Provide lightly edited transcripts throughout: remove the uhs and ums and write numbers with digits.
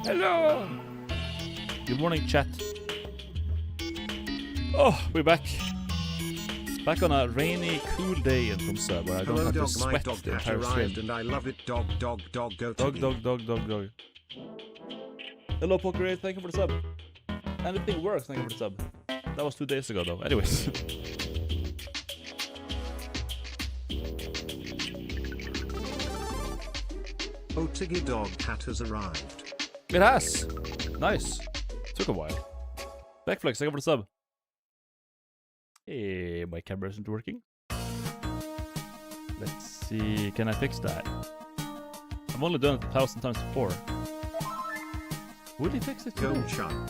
Hello! Good morning, chat. Oh, we're back. Back on a rainy, cool day in Tromsø where I don't have to sweat the entire stream. And I love it. Dog, go dog. Hello, Poker8, thank you for the sub. Anything works, thank you for the sub. That was 2 days ago, though. Anyways. Tiggy dog hat has arrived. It has! Nice. Took a while. Backflex, thank you for the sub. Hey, my camera isn't working. Let's see, can I fix that? I've only done it 1,000 times before. Will he fix it? Go Chun.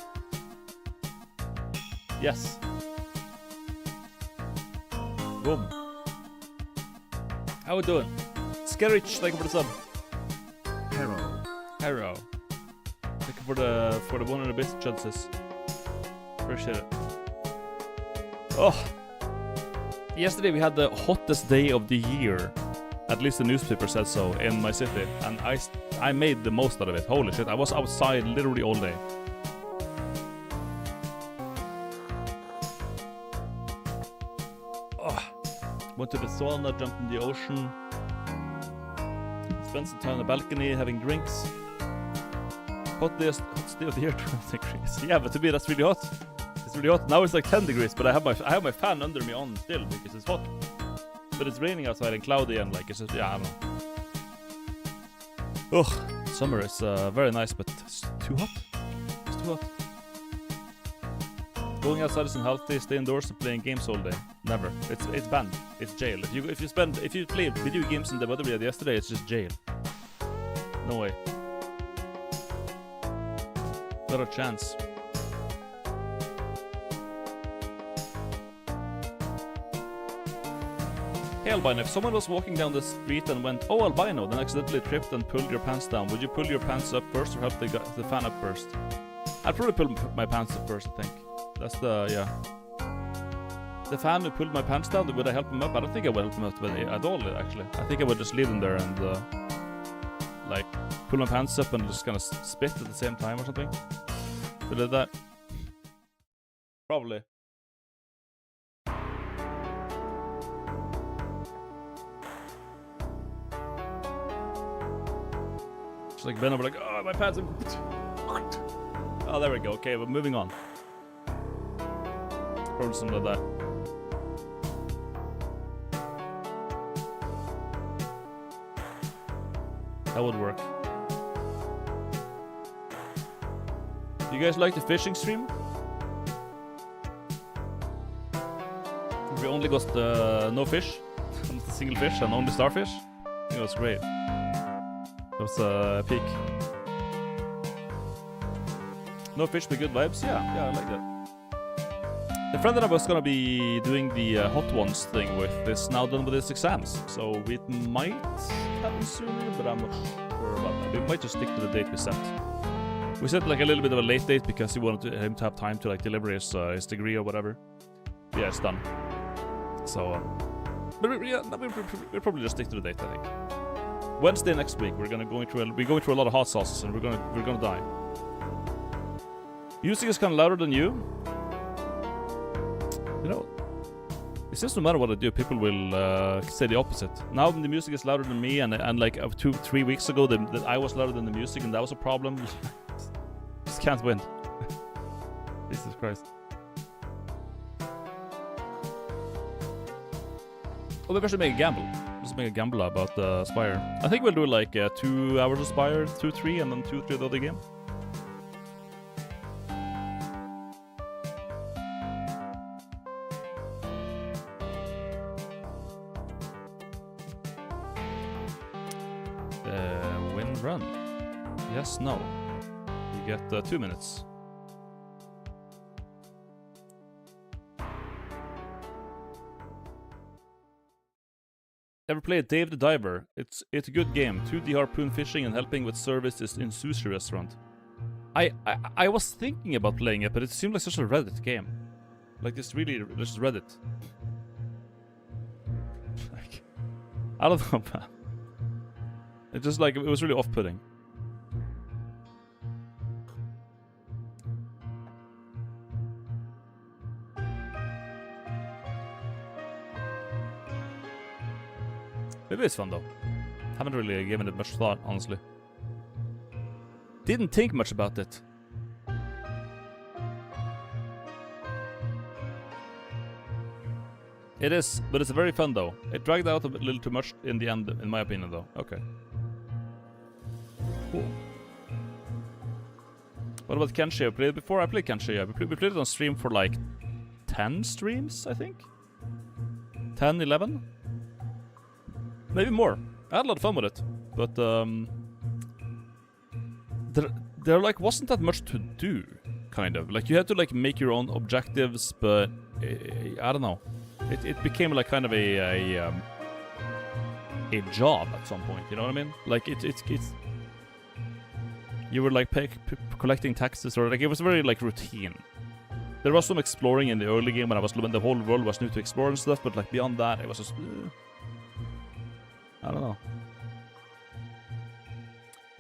Yes. Boom. How we doing? Skerich, thank you for the sub. Hero. Thank you for the 100 bits chances. Appreciate it. Oh, yesterday we had the hottest day of the year. At least the newspaper said so in my city, and I made the most out of it. Holy shit! I was outside literally all day. Oh, went to the sauna, jumped in the ocean, spent some time on the balcony having drinks. Hottest day of the year, 20 degrees. Yeah, but to me that's really hot. It's really hot. Now it's like 10 degrees, but I have my fan under me on still because it's hot. But it's raining outside and cloudy and like it's just, yeah, I don't know. Ugh, summer is very nice, but it's too hot. It's too hot. Going outside isn't healthy. Stay indoors and playing games all day. Never. It's banned. It's jail. If you play video games in the weather we had yesterday, it's just jail. No way. Not a chance. Hey Albino, if someone was walking down the street and went, oh Albino, then accidentally tripped and pulled your pants down, would you pull your pants up first or help the fan up first? I'd probably pull my pants up first, I think. That's the, yeah. The fan who pulled my pants down, would I help him up? I don't think I would help him up at all, actually. I think I would just leave him there and, like, pull my pants up and just kind of spit at the same time or something. If I did that. Probably. Just like bend over like, oh, my pants are... Oh, there we go. Okay, but moving on. Probably something like that. That would work. You guys like the fishing stream? We only got no fish, not a single fish, and only starfish. I think it was great. It was a peak. No fish, but good vibes. Yeah, I like that. The friend that I was gonna be doing the hot ones thing with is now done with his exams, so we might happen sooner, but I'm not sure about that. We might just stick to the date we set. We set like a little bit of a late date because he wanted him to have time to like deliver his degree or whatever. Yeah, it's done. So, but yeah, we'll probably just stick to the date, I think. Wednesday next week, we're going through a lot of hot sauces, and we're gonna die. Music is kind of louder than you. You know, it seems no matter what I do, people will say the opposite. Now the music is louder than me, and like 2-3 weeks ago, that I was louder than the music, and that was a problem. Just can't win. Jesus Christ. Oh, maybe I should make a gamble. Just make a gamble about Spire. I think we'll do like 2 hours of Spire, 2-3, and then 2-3 the other game. Win run. Yes, no. You get 2 minutes. Ever played Dave the Diver? It's a good game. 2D harpoon fishing and helping with services in sushi restaurant. I was thinking about playing it, but it seemed like such a Reddit game. Like this really just Reddit. Like, I don't know, man. It just like it was really off-putting. Maybe it's fun though. Haven't really given it much thought, honestly. Didn't think much about it. It is, but it's very fun though. It dragged out a little too much in the end, in my opinion though. Okay. Cool. What about Kenshi? I played it before. I played Kenshi. Yeah. We played it on stream for like 10 streams, I think. 10, 11? Maybe more. I had a lot of fun with it. But there like wasn't that much to do, kind of. Like you had to like make your own objectives, but I don't know. It became like kind of a job at some point. You know what I mean? Like it's you were like collecting taxes, or like it was very like routine. There was some exploring in the early game when the whole world was new to explore and stuff, but like beyond that, it was just I don't know.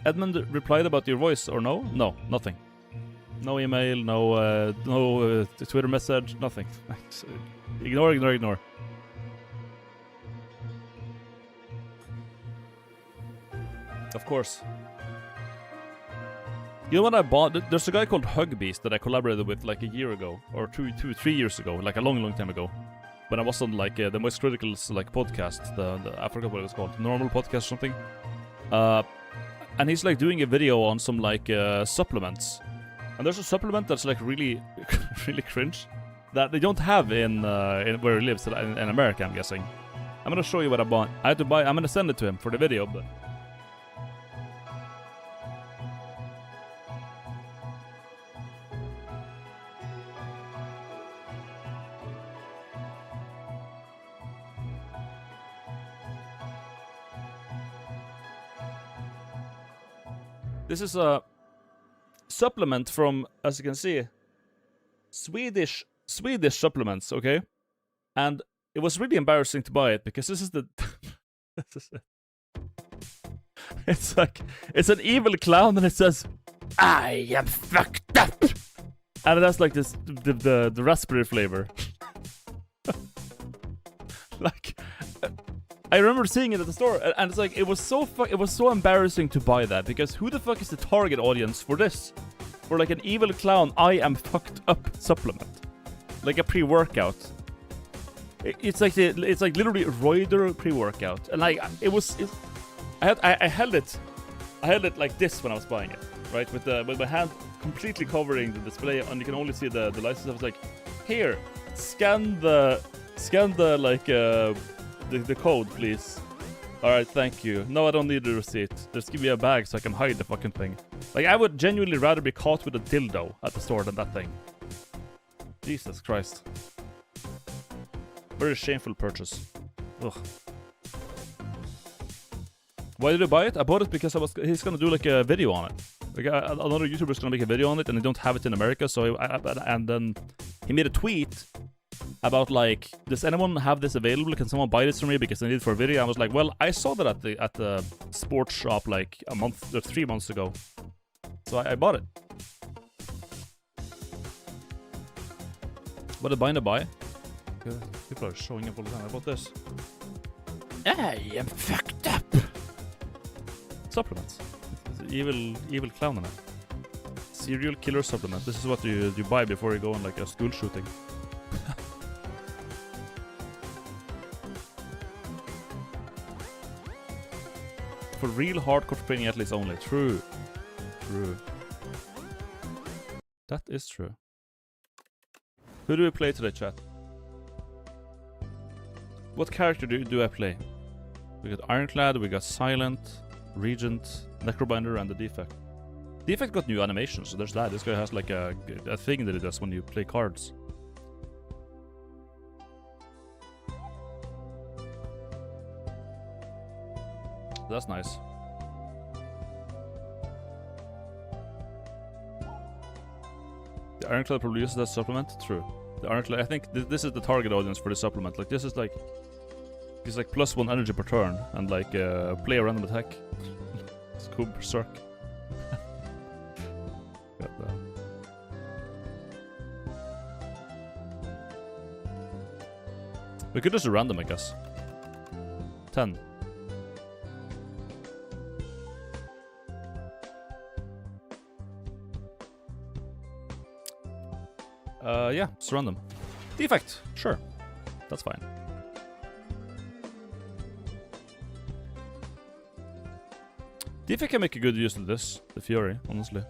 Edmund replied about your voice, or no? No, nothing. No email, no Twitter message, nothing. Ignore. Of course. You know what I bought? There's a guy called Hugbeast that I collaborated with like a year ago, or 3 years ago, like a long time ago. When I was on like the Most Critical's like podcast, I forgot what it was called, Normal Podcast or something. And he's like doing a video on some like supplements. And there's a supplement that's like really, really cringe that they don't have in where he lives in America, I'm guessing. I'm gonna show you what I bought. I had to buy. I'm gonna send it to him for the video, but. This is a supplement from, as you can see, Swedish supplements, okay? And it was really embarrassing to buy it because this is the this is it. It's an evil clown and it says, "I am fucked up," and it has like this the raspberry flavor. Like. I remember seeing it at the store, and it's like it was so embarrassing to buy that, because who the fuck is the target audience for this? For like an evil clown, I am fucked up supplement, like a pre-workout. It's like literally Reuter pre-workout, and like I held it like this when I was buying it, right, with my hand completely covering the display, and you can only see the license. I was like, here, scan the like the code, please. Alright, thank you. No, I don't need the receipt. Just give me a bag so I can hide the fucking thing. Like, I would genuinely rather be caught with a dildo at the store than that thing. Jesus Christ. Very shameful purchase. Ugh. Why did I buy it? I bought it because he's gonna do like a video on it. Like another YouTuber's gonna make a video on it, and they don't have it in America, so and then he made a tweet about like, does anyone have this available? Can someone buy this for me because I need it for a video? I was like, well, I saw that at the sports shop like a month or 3 months ago, so I bought it. What a bind to buy? People are showing up all the time. I bought this. I am fucked up. Supplements. It's an evil clown in it. Serial killer supplement. This is what you buy before you go on like a school shooting. For real hardcore training athletes only. True. That is true. Who do we play today, chat? What character do I play? We got Ironclad, we got Silent, Regent, Necrobinder, and the Defect. Defect got new animations, so there's that. This guy has like a thing that it does when you play cards. That's nice. The Ironclad probably uses that supplement. True. The Ironclad, I think this is the target audience for the supplement. Like, this is like, it's like +1 energy per turn, and like play a random attack. It's cool, berserk. Got that. We could just random, I guess. 10. Yeah, it's random. Defect, sure. That's fine. Defect can make a good use of this, the Fury, honestly.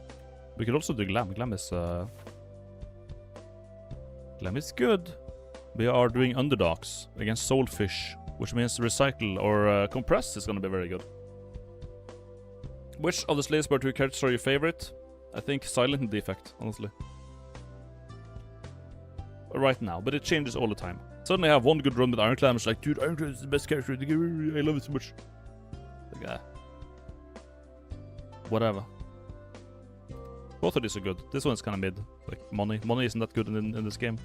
We could also do Glam. Glam is good. We are doing Underdogs against Soulfish, which means Recycle or Compress is gonna be very good. Which of the Slay Spire 2 characters are your favorite? I think Silent and Defect, honestly. Right now, but it changes all the time. Suddenly I have one good run with Ironclad, I'm just like, dude, Ironclad is the best character, I love it so much. Like, whatever. Both of these are good. This one's kind of mid. Like, money. Money isn't that good in this game.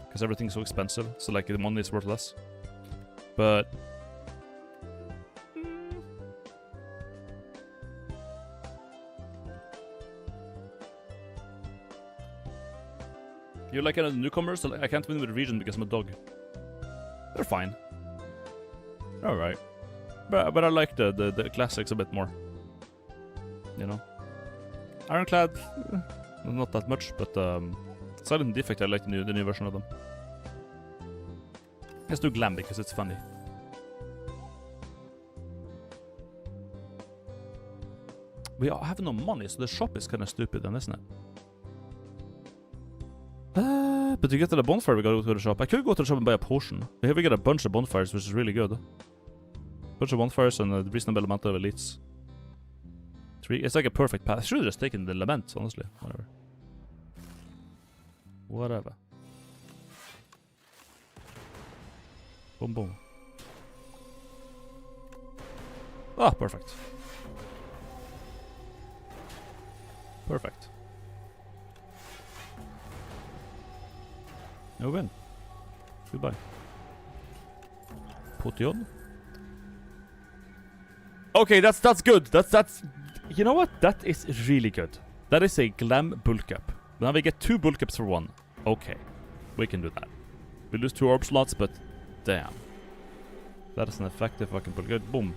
Because everything's so expensive, so like, the money is worth less. But... You're like a newcomer, so I can't win with the region because I'm a dog. They're fine. Alright. But I like the classics a bit more. You know? Ironclad, not that much, but Silent and Defect, I like the new version of them. Let's do Glam because it's funny. We have no money, so the shop is kind of stupid then, isn't it? But to get to the bonfire, we gotta go to the shop. I could go to the shop and buy a potion. Here we get a bunch of bonfires, which is really good. Bunch of bonfires and a reasonable amount of elites. It's like a perfect path. I should have just taken the lament, honestly. Whatever. Boom, boom. Ah, perfect. Perfect. No win. Goodbye. Potion. Okay, that's good. That's. You know what? That is really good. That is a Glam bulk up. Now we get 2 bulk ups for 1. Okay, we can do that. We lose 2 orb slots, but damn, that is an effective fucking bulk. Good. Boom.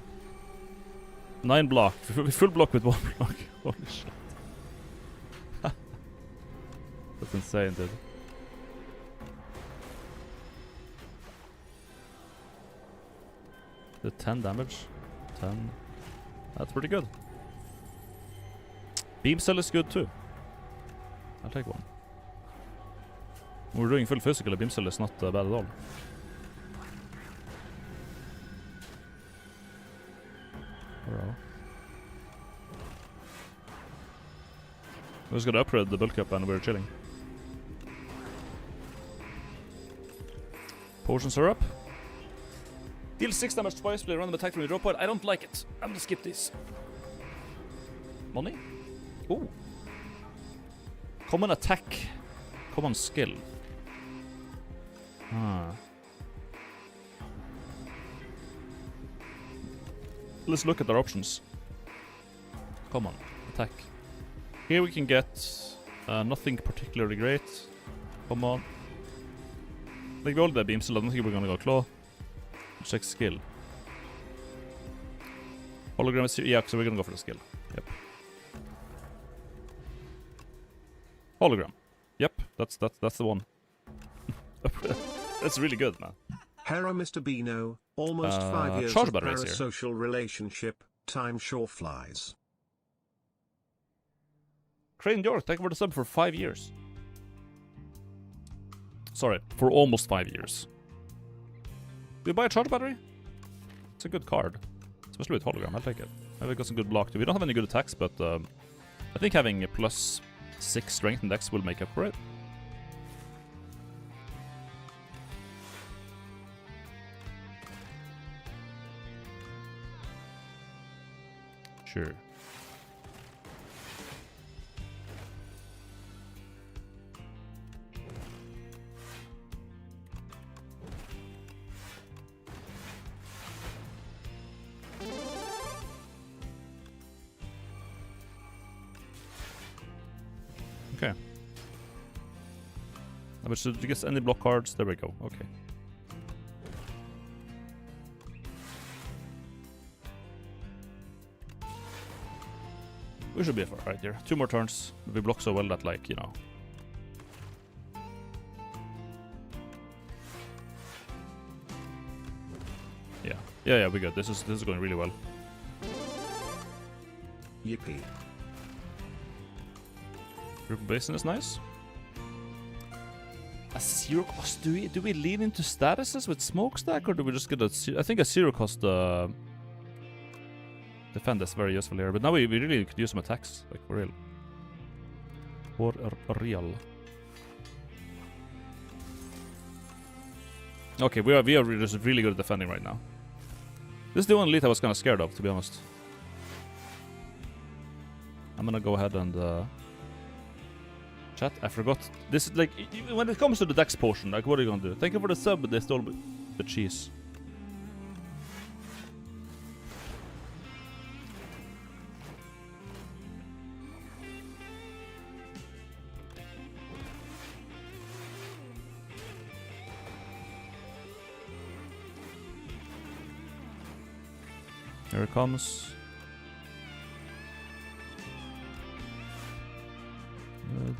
9 block. Full block with 1 block. Holy shit. That's insane, dude. The 10 damage. 10. That's pretty good. Beam cell is good too. I'll take one. When we're doing full physical, a beam cell is not bad at all. Hello. We just gotta upgrade the bulk up and we're chilling. Potions are up. Deal 6 damage twice with a random attack from your drop pod. I don't like it. I'm gonna skip this. Money? Ooh. Common attack. Common skill. Let's look at our options. Come on, attack. Here we can get nothing particularly great. Come on. Like we all did beam, so I don't think we're gonna go claw. Check skill. Hologram is here. Yeah, so we're gonna go for the skill. Yep. Hologram. Yep, that's the one. That's really good, man. Hera Mr. Beano, almost 5 years charge of batteries here. parasocial relationship, time sure flies. Crane York, thank you for the sub for 5 years. Sorry, for almost 5 years. Do you buy a charge battery? It's a good card. Especially with hologram, I'll take it. I've got some good block too. We don't have any good attacks, but I think having a +6 strength and dex will make up for it. Sure. Okay. But should you get any block cards? There we go. Okay. We should be alright here. 2 more turns. We block so well that, like, you know. Yeah, we're good. This is going really well. Yippee. Group basin is nice. A zero cost. Do we lean into statuses with smokestack, or do we just get a? I think a zero cost defend is very useful here. But now we really could use some attacks, like for real. For real. Okay, we are just really good at defending right now. This is the only elite I was kind of scared of, to be honest. I'm gonna go ahead and chat. I forgot. This is like when it comes to the dex portion. Like, what are you gonna do? Thank you for the sub, but they stole the cheese. Here it comes. Good.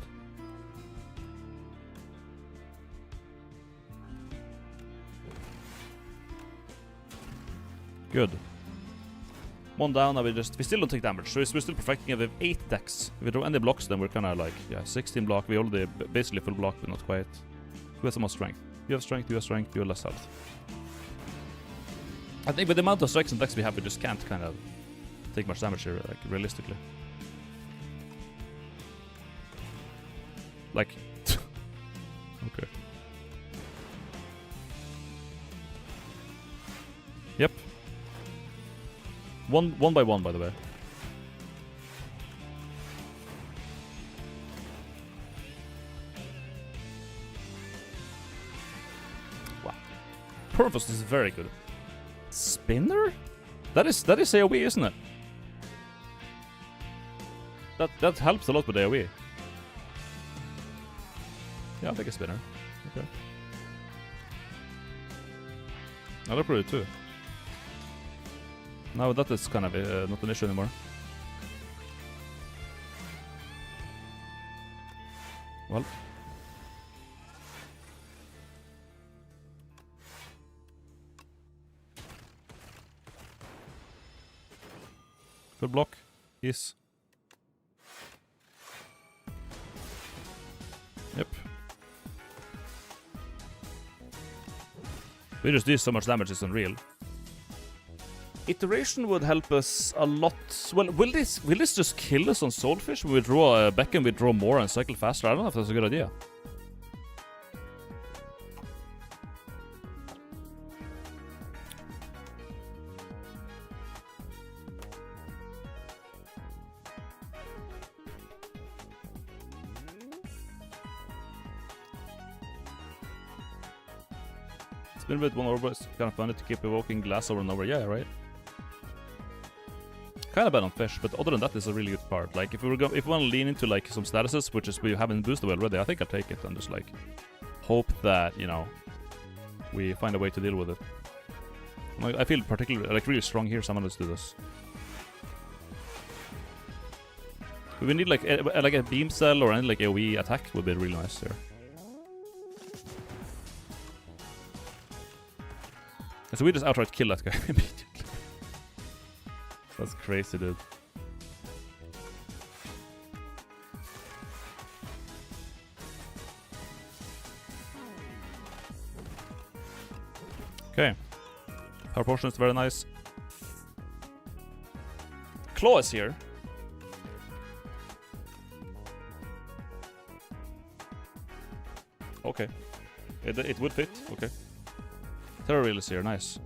Good. One down, and we still don't take damage, so we're still perfecting it. We have 8 decks. If we draw any blocks, then we're kind of like, yeah, 16 block. We already basically full block, but not quite. We have some more strength. You have strength, you have strength, you have less health. I think with the amount of strikes and decks we have, we just can't kind of take much damage here, like, realistically. Like... okay. Yep. One by one, by the way. Wow. Purpose is very good. Spinner? That is AoE, isn't it? That helps a lot with AoE. Yeah, I'll take a spinner. Okay. I'll upgrade it too. Now that is kind of not an issue anymore. Well. Full block is... Yep. We just do so much damage, it's unreal. Iteration would help us a lot. Well, will this just kill us on Soulfish? Will we draw a Beck and we draw more and cycle faster? I don't know if that's a good idea. Spin with one orb is kind of funny to keep evoking glass over and over. Yeah, right? Kind of bad on fish, but other than that, it's a really good part. Like, if we want to lean into like some statuses, which is we haven't boosted already, I think I'll take it and just like hope that, you know, we find a way to deal with it. I feel particularly like really strong here, so I'm gonna do this. We need like a beam cell or any like AoE attack would be really nice here. So we just outright kill that guy immediately. That's crazy, dude. Okay. Power potion is very nice. Claw is here. Okay. It would fit. Okay. Terror Reel is here. Nice.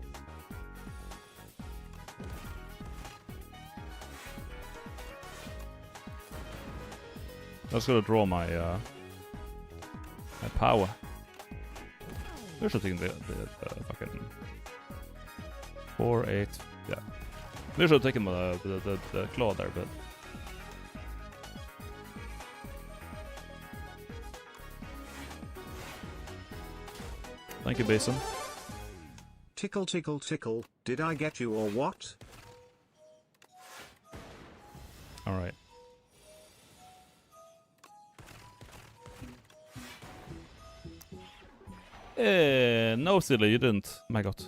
I was gonna draw my my power. We're just taking the fucking 4, 8. Yeah, we should have taken the claw there, but thank you, Basin. Tickle, tickle, tickle. Did I get you or what? All right. No, silly, you didn't. My god.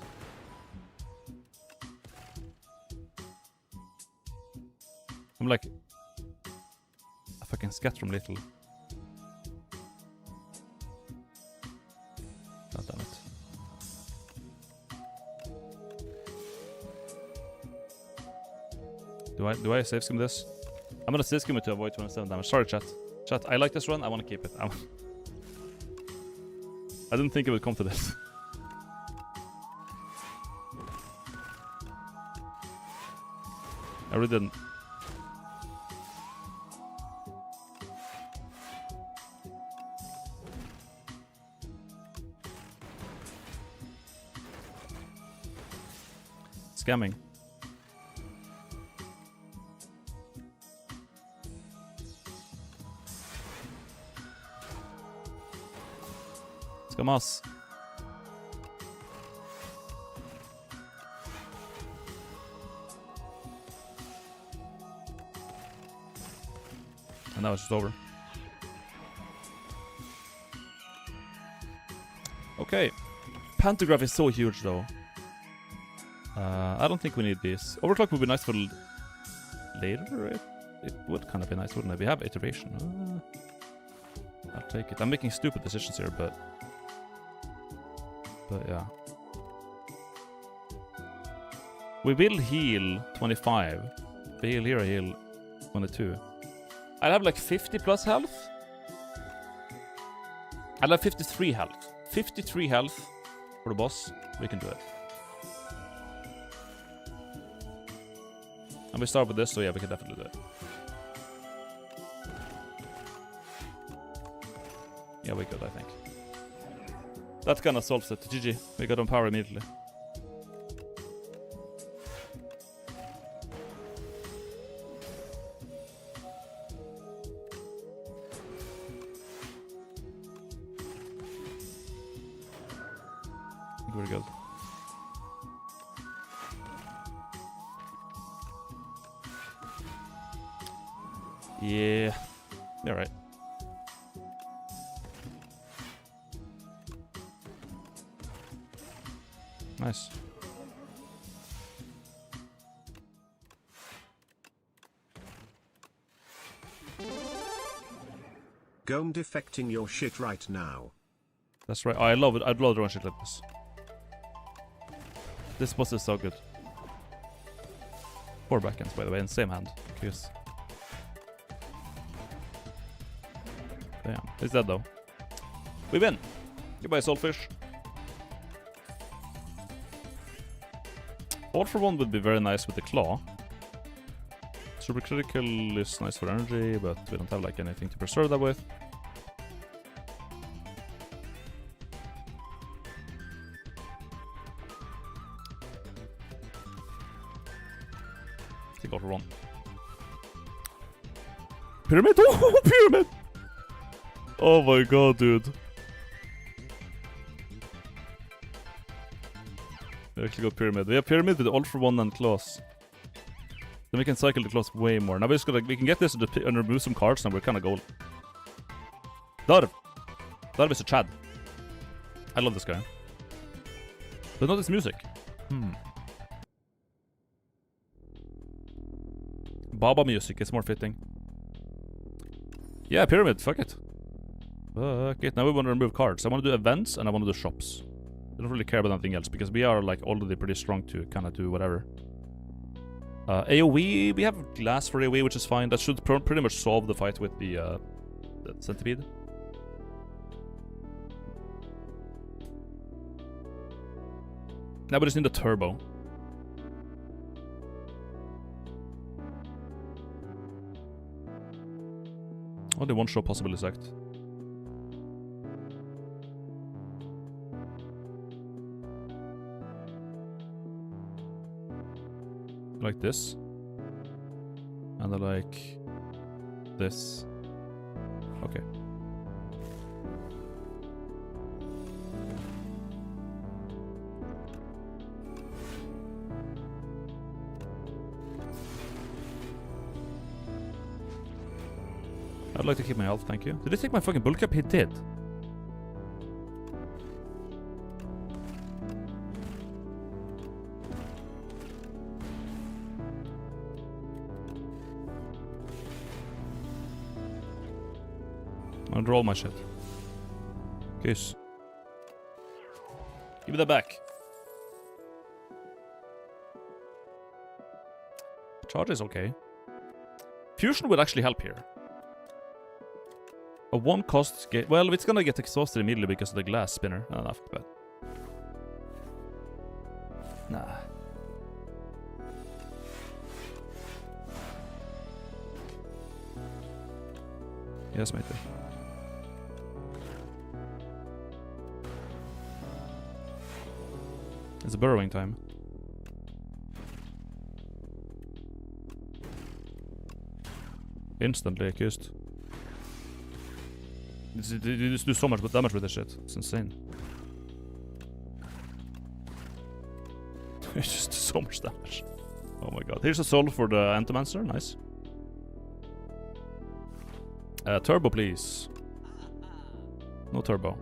I'm like a fucking scat from Little. God damn it. Do I save skim this? I'm gonna save skim it to avoid 27 damage. Sorry, chat. Chat, I like this run. I want to keep it. I didn't think it would come to this. I really didn't. Scamming. Scamas. And now it's just over. Okay. Pantograph is so huge though. I don't think we need these. Overclock would be nice for later. It would kind of be nice, wouldn't it? We have iteration. I'll take it. I'm making stupid decisions here, but yeah. We will heal 25. We heal here, I heal 22. I'll have like 50 plus health. I'll have 53 health. 53 health for the boss. We can do it. And we start with this, so yeah, we can definitely do it. Yeah, we could, I think. That kind of solves it. GG. We got on power immediately. I think we're good. Yeah. All right. Nice. Gome defecting your shit right now. That's right. Oh, I love it. I'd love to run shit like this. This boss is so good. 4 backhands, by the way, in same hand. Curious. Damn. He's dead, though. We win. Goodbye, Soulfish. All for one would be very nice with the claw. Super critical is nice for energy, but we don't have like anything to preserve that with. I think all for one. Pyramid! Oh, pyramid! Oh my god, dude. We actually got pyramid. We have pyramid with all for one and claws. Then we can cycle the claws way more. Now we just gotta, we can get this and remove some cards and we're kinda gold. Darv! Darv is a Chad. I love this guy. But not his music. Baba music is more fitting. Yeah, pyramid, fuck it. Fuck it. Now we want to remove cards. I want to do events and I want to do shops. I don't really care about anything else because we are like already pretty strong to kind of do whatever. AoE, we have glass for AoE, which is fine. That should pretty much solve the fight with the centipede. Now we just need a turbo. Only one shot possibly sacked. Like this. And I like this. Okay. I'd like to keep my health, thank you. Did he take my fucking bulk up? He did. I'll roll my shit. Goose. Give me that back. Charge is okay. Fusion would actually help here. A one cost gate. Well, it's gonna get exhausted immediately because of the glass spinner. No, not bad. Nah. Yes, matey. It's a burrowing time. Instantly accused. You just do so much damage with this shit. It's insane. It's just so much damage. Oh my god. Here's a soul for the Antimancer. Nice. Turbo, please. No turbo.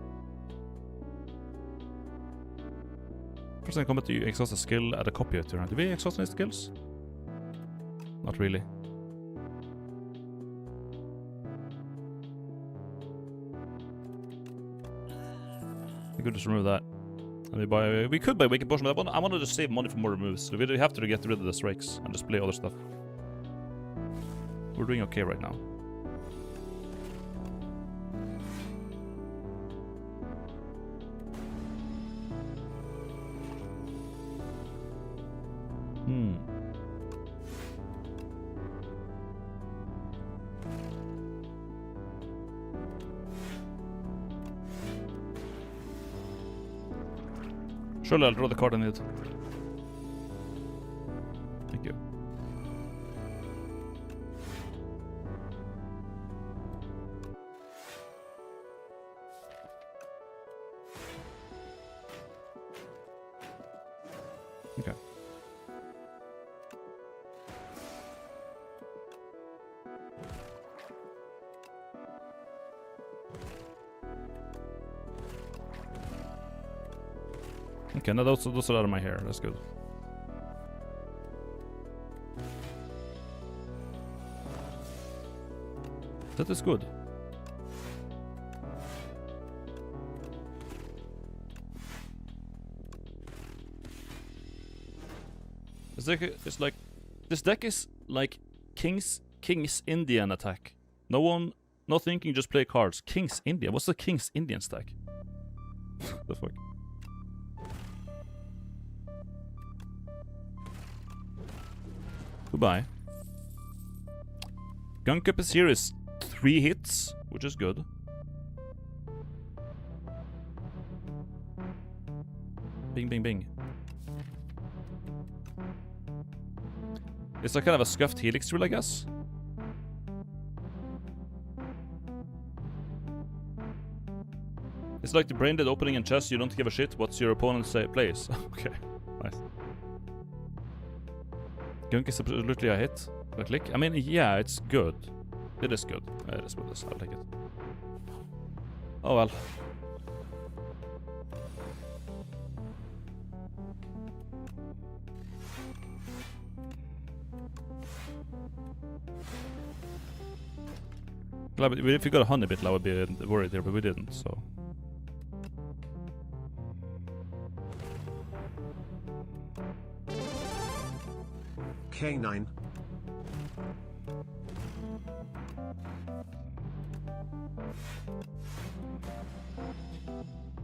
First in combat, you exhaust a skill at a copy of turn. Do we exhaust any skills? Not really. We could just remove that. And we could buy Wicked Potion, but I wanted to save money for more removes. So we have to get rid of the Strakes and just play other stuff. We're doing okay right now. Surely I'll draw the card I need. Thank you. Okay. Okay, now those are out of my hair. That's good. That is good. It's like this deck is like King's Indian attack. No thinking, just play cards. King's Indian. What's the King's Indian stack? The fuck. Goodbye. Gun Cup is here is 3 hits, which is good. Bing, bing, bing. It's like kind of a scuffed helix rule, I guess. It's like the brain dead opening in chess. You don't give a shit what your opponent plays. Okay, nice. Gunk is absolutely a hit. A click. I mean, yeah, it's good. It is good. It is what it is. I'll take it. Oh well. If we got a honey bit, I would be worried here, but we didn't, so. K9.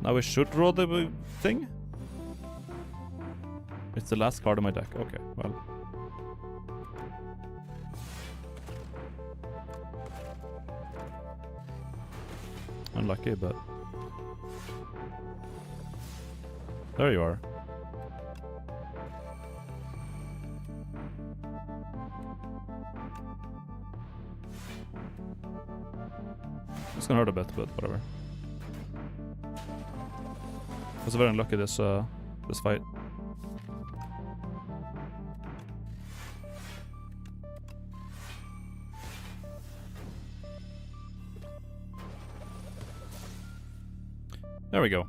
Now we should draw the thing? It's the last card in my deck. Okay, well. Unlucky, but... There you are. It's gonna hurt a bit, but whatever. I was very unlucky this fight. There we go.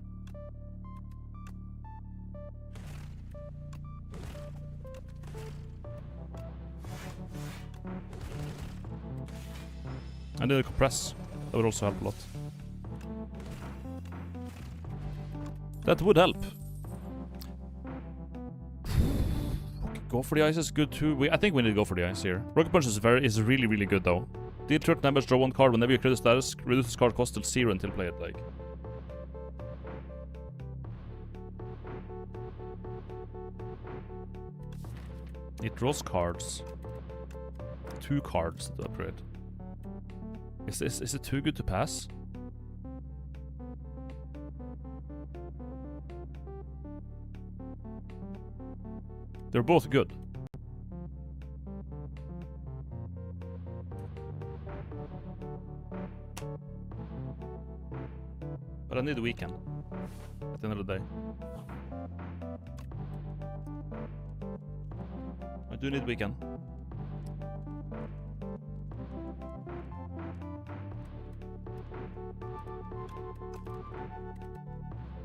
I need to compress. That would also help a lot. That would help. Go for the ice is good too. I think we need to go for the ice here. Rocket Punch is really, really good though. Deal 30 damage, draw 1 card whenever you clear the status. Reduces card cost till 0 until play it, like. It draws cards. 2 cards to upgrade. Is it too good to pass? They're both good. But I need a weekend at the end of the day. I do need a weekend.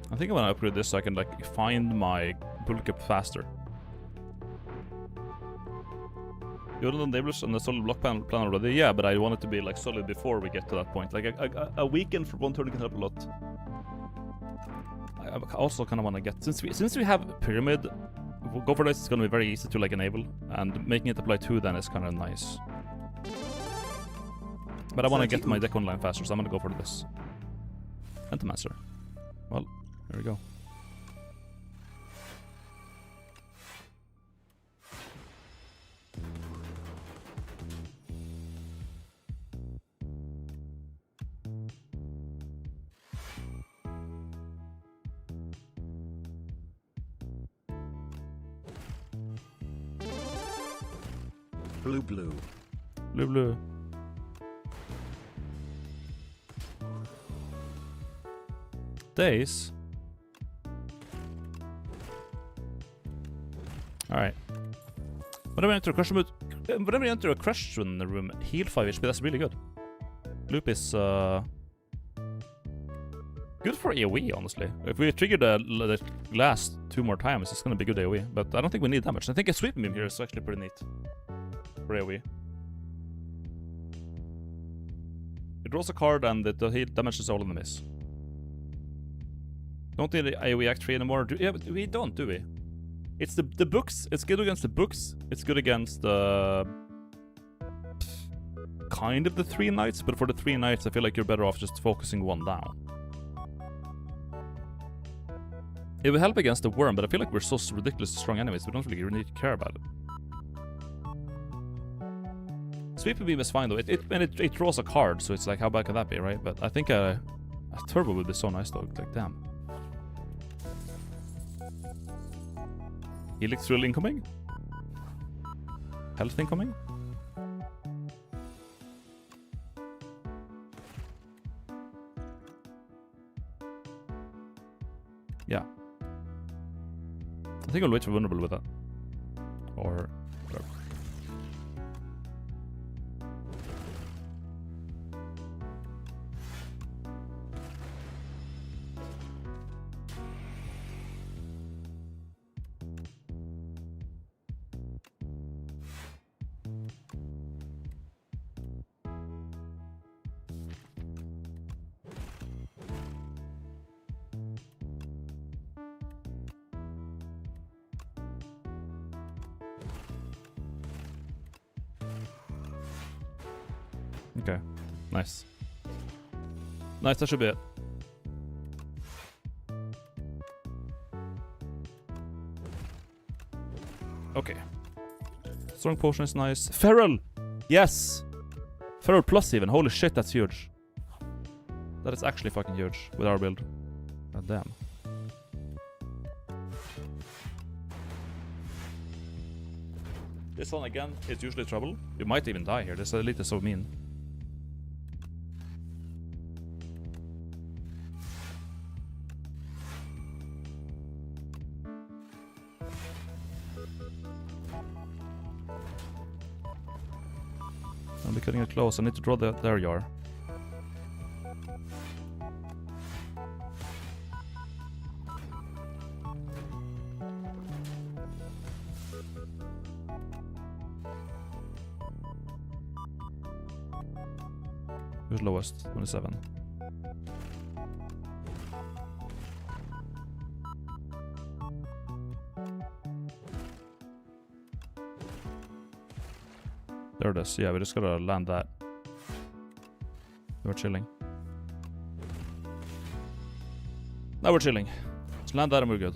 I think I'm gonna upgrade this so I can like find my bulk up faster. You don't enable on the solid block plan already? Yeah, but I want it to be like solid before we get to that point. Like a weekend for 1 turn can help a lot. I also kind of want to get, since we have pyramid, go for this. It's gonna be very easy to like enable, and making it apply 2 then is kind of nice. But I want to get my deck online faster, so I'm gonna go for this. Phantomancer. Well, there we go. Blue, blue. Blue, blue. Days. Alright. Whenever you enter a question room, heal 5 HP, that's really good. Loop is good for AoE, honestly. If we trigger the last 2 more times, it's gonna be good AoE. But I don't think we need that much. I think a sweeping beam here is actually pretty neat for AoE. It draws a card and it damages all enemies. Don't need AoE Act 3 anymore. Yeah, but we don't, do we? It's the books. It's good against the books. It's good against kind of the 3 knights, but for the 3 knights, I feel like you're better off just focusing 1 down. It will help against the worm, but I feel like we're so ridiculously strong anyways, we don't really need to care about it. Sweeping beam is fine though. It draws a card, so it's like, how bad can that be, right? But I think a turbo would be so nice though. Like, damn. Helix Thrill incoming? Health incoming? Yeah. I think I'll wait for vulnerable with that. Or whatever. Okay, nice. Nice, that should be it. Okay. Strong potion is nice. Feral! Yes! Feral plus even. Holy shit, that's huge. That is actually fucking huge with our build. God damn. This one again is usually trouble. You might even die here. This elite is so mean. I'll be cutting it close. I need to draw the... There you are. Who's lowest? 27. There it is. Yeah, we just gotta land that. We're chilling. Now we're chilling. Let's land that and we're good.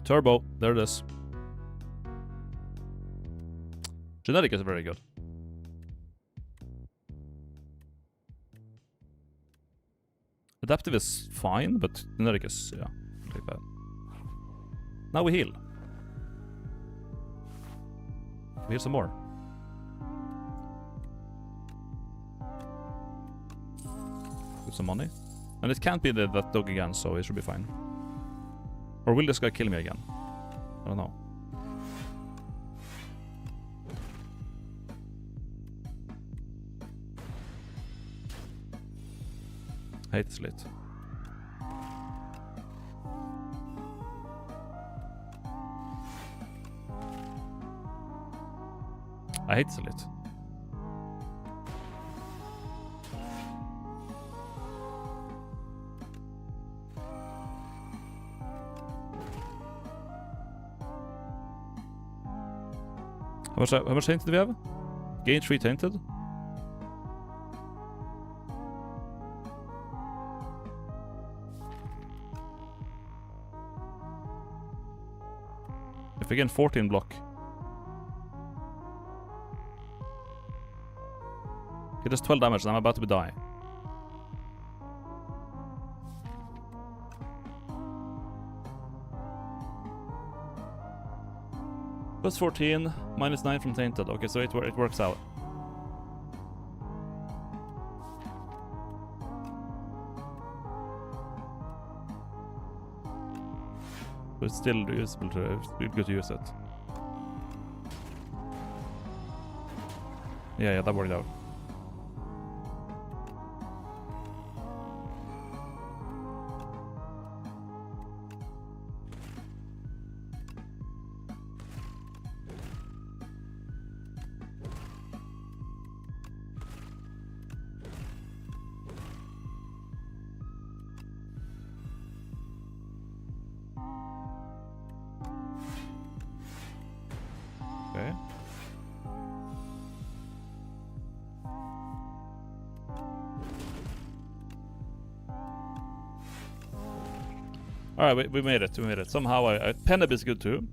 Turbo. There it is. Genetic is very good. Adaptive is fine, but genetic is, yeah, like that. Now we heal. We heal some more. With some money. And it can't be that dog again, so it should be fine. Or will this guy kill me again? I don't know. I hate this lit. I hate this lit. How much tainted do we have? Gain 3 tainted. If we gain 14 block. It does 12 damage and I'm about to die. Plus 14, minus 9 from tainted. Okay, so it works out. But it's still usable to, it's good to use it. Yeah, that worked out. Okay. Alright, we made it. We made it. Somehow Penneb is good too.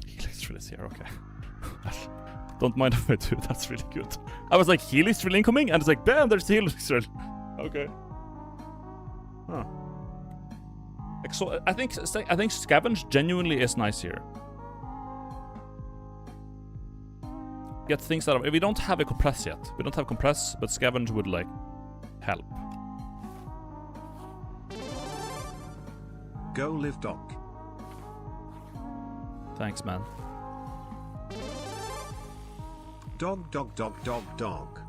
Helix drill is here, okay. Don't mind if I do, that's really good. I was like, Helix drill incoming? And it's like, bam, there's Helix drill. Okay. Huh. So I think Scavenge genuinely is nice here. Get things out of... We don't have a compress yet. We don't have compress, but Scavenge would like help. Go live, Doc. Thanks, man. Dog, dog, dog, dog, dog.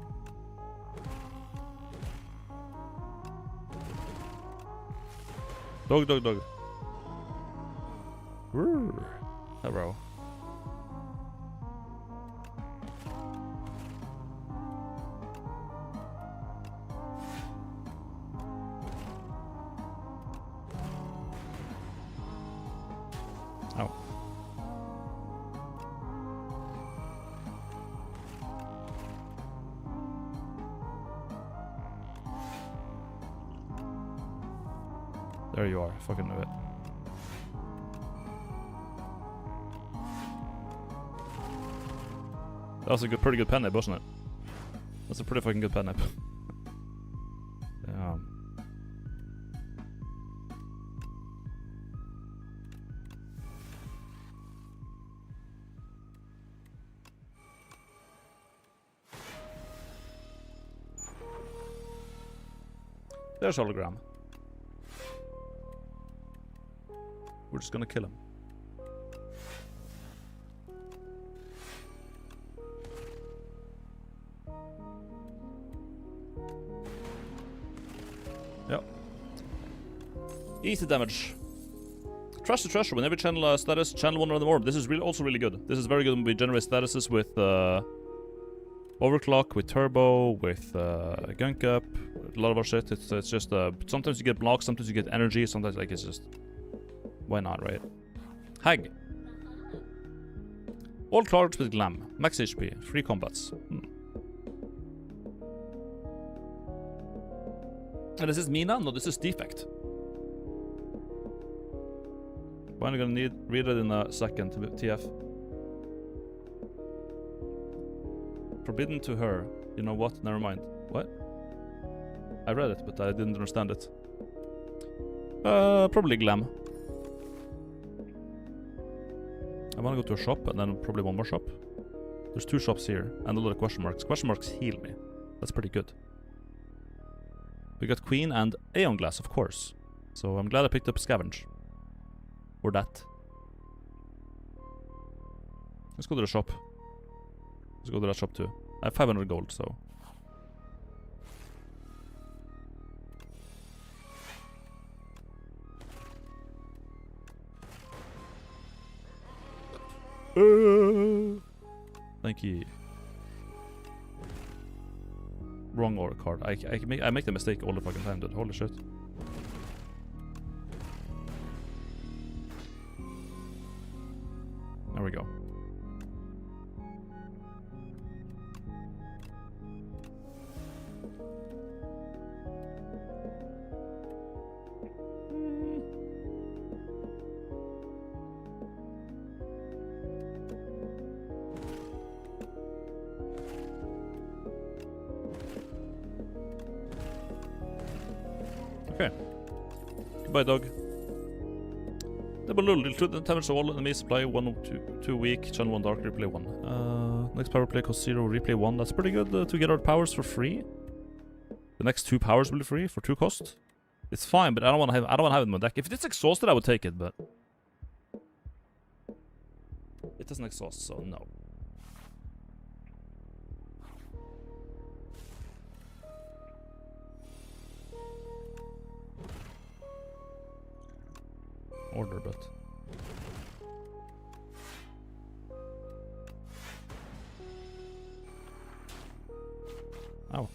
Dog, dog, dog. Rrrr. Hello. Oh. There you are. Fucking knew it. That was a pretty good pen nip, wasn't it? That's a pretty fucking good pen nip. Yeah. There's hologram. We're just gonna kill him. Yep. Easy damage. refresh the treasure. Whenever you channel a status, channel one random orb. This is also really good. This is very good when we generate statuses with overclock, with turbo, with gunk up, a lot of our shit. It's just sometimes you get blocks, sometimes you get energy, sometimes like it's just why not, right? Hag. All cards with glam, max HP, free combats. And this is Mina? No, this is defect. I'm gonna read it in a second. TF. Forbidden to her. You know what? Never mind. What? I read it, but I didn't understand it. Probably glam. I wanna go to a shop and then probably one more shop. There's 2 shops here and a lot of question marks. Question marks heal me. That's pretty good. We got Queen and Aeon Glass, of course. So I'm glad I picked up Scavenge. Or that. Let's go to the shop. Let's go to that shop too. I have 500 gold, so... Thank you. Wrong order card. I make the mistake all the fucking time, dude. Holy shit. There we go. Okay. Goodbye, dog. Double lull. Deal 2 damage to all enemies. Apply 1 or 2 weak. Channel 1 dark. Replay 1. Next power play costs 0. Replay 1. That's pretty good to get our powers for free. The next 2 powers will be free for 2 cost. It's fine, but I don't want to have it in my deck. If it's exhausted, I would take it, but it doesn't exhaust, so no. Order, but ow.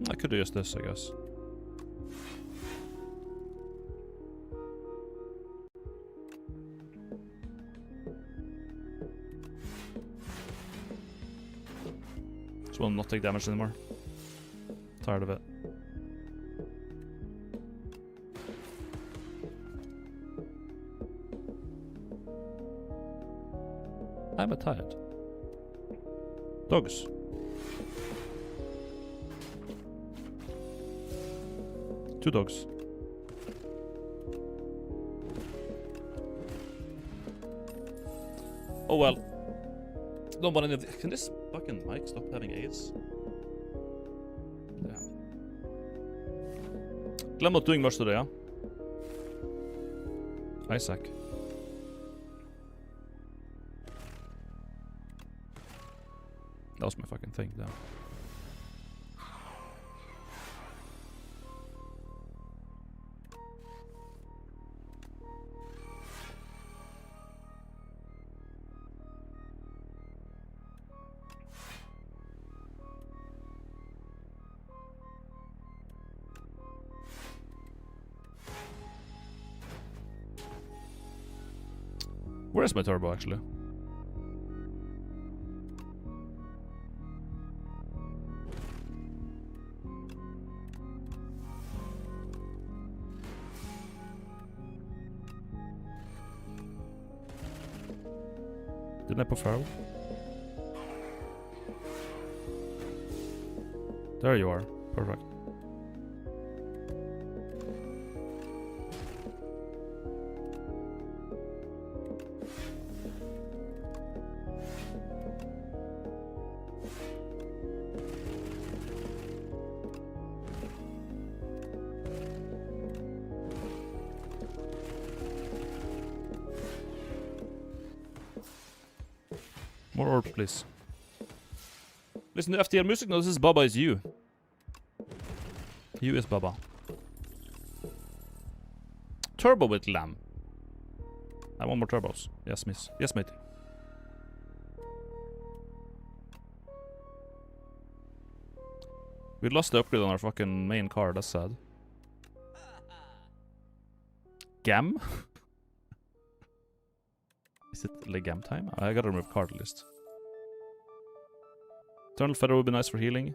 I could do just this, I guess. Just will not take damage anymore. Tired of it. I'm tired. Dogs. Two dogs. Oh well. Don't want any of the... Can this fucking mic stop having AIDS? Damn. Glad not doing much today, huh? Isaac. That was my fucking thing, damn. Where's my turbo, actually? Didn't I put Pharaoh? There you are. Perfect. More orbs, please. Listen to FTL music? No, this is Baba is you. You is Baba. Turbo with lamb. I want more turbos. Yes, miss. Yes, matey. We lost the upgrade on our fucking main car. That's sad. Gam? Is it Legam time? I gotta remove card list. Eternal Feather would be nice for healing.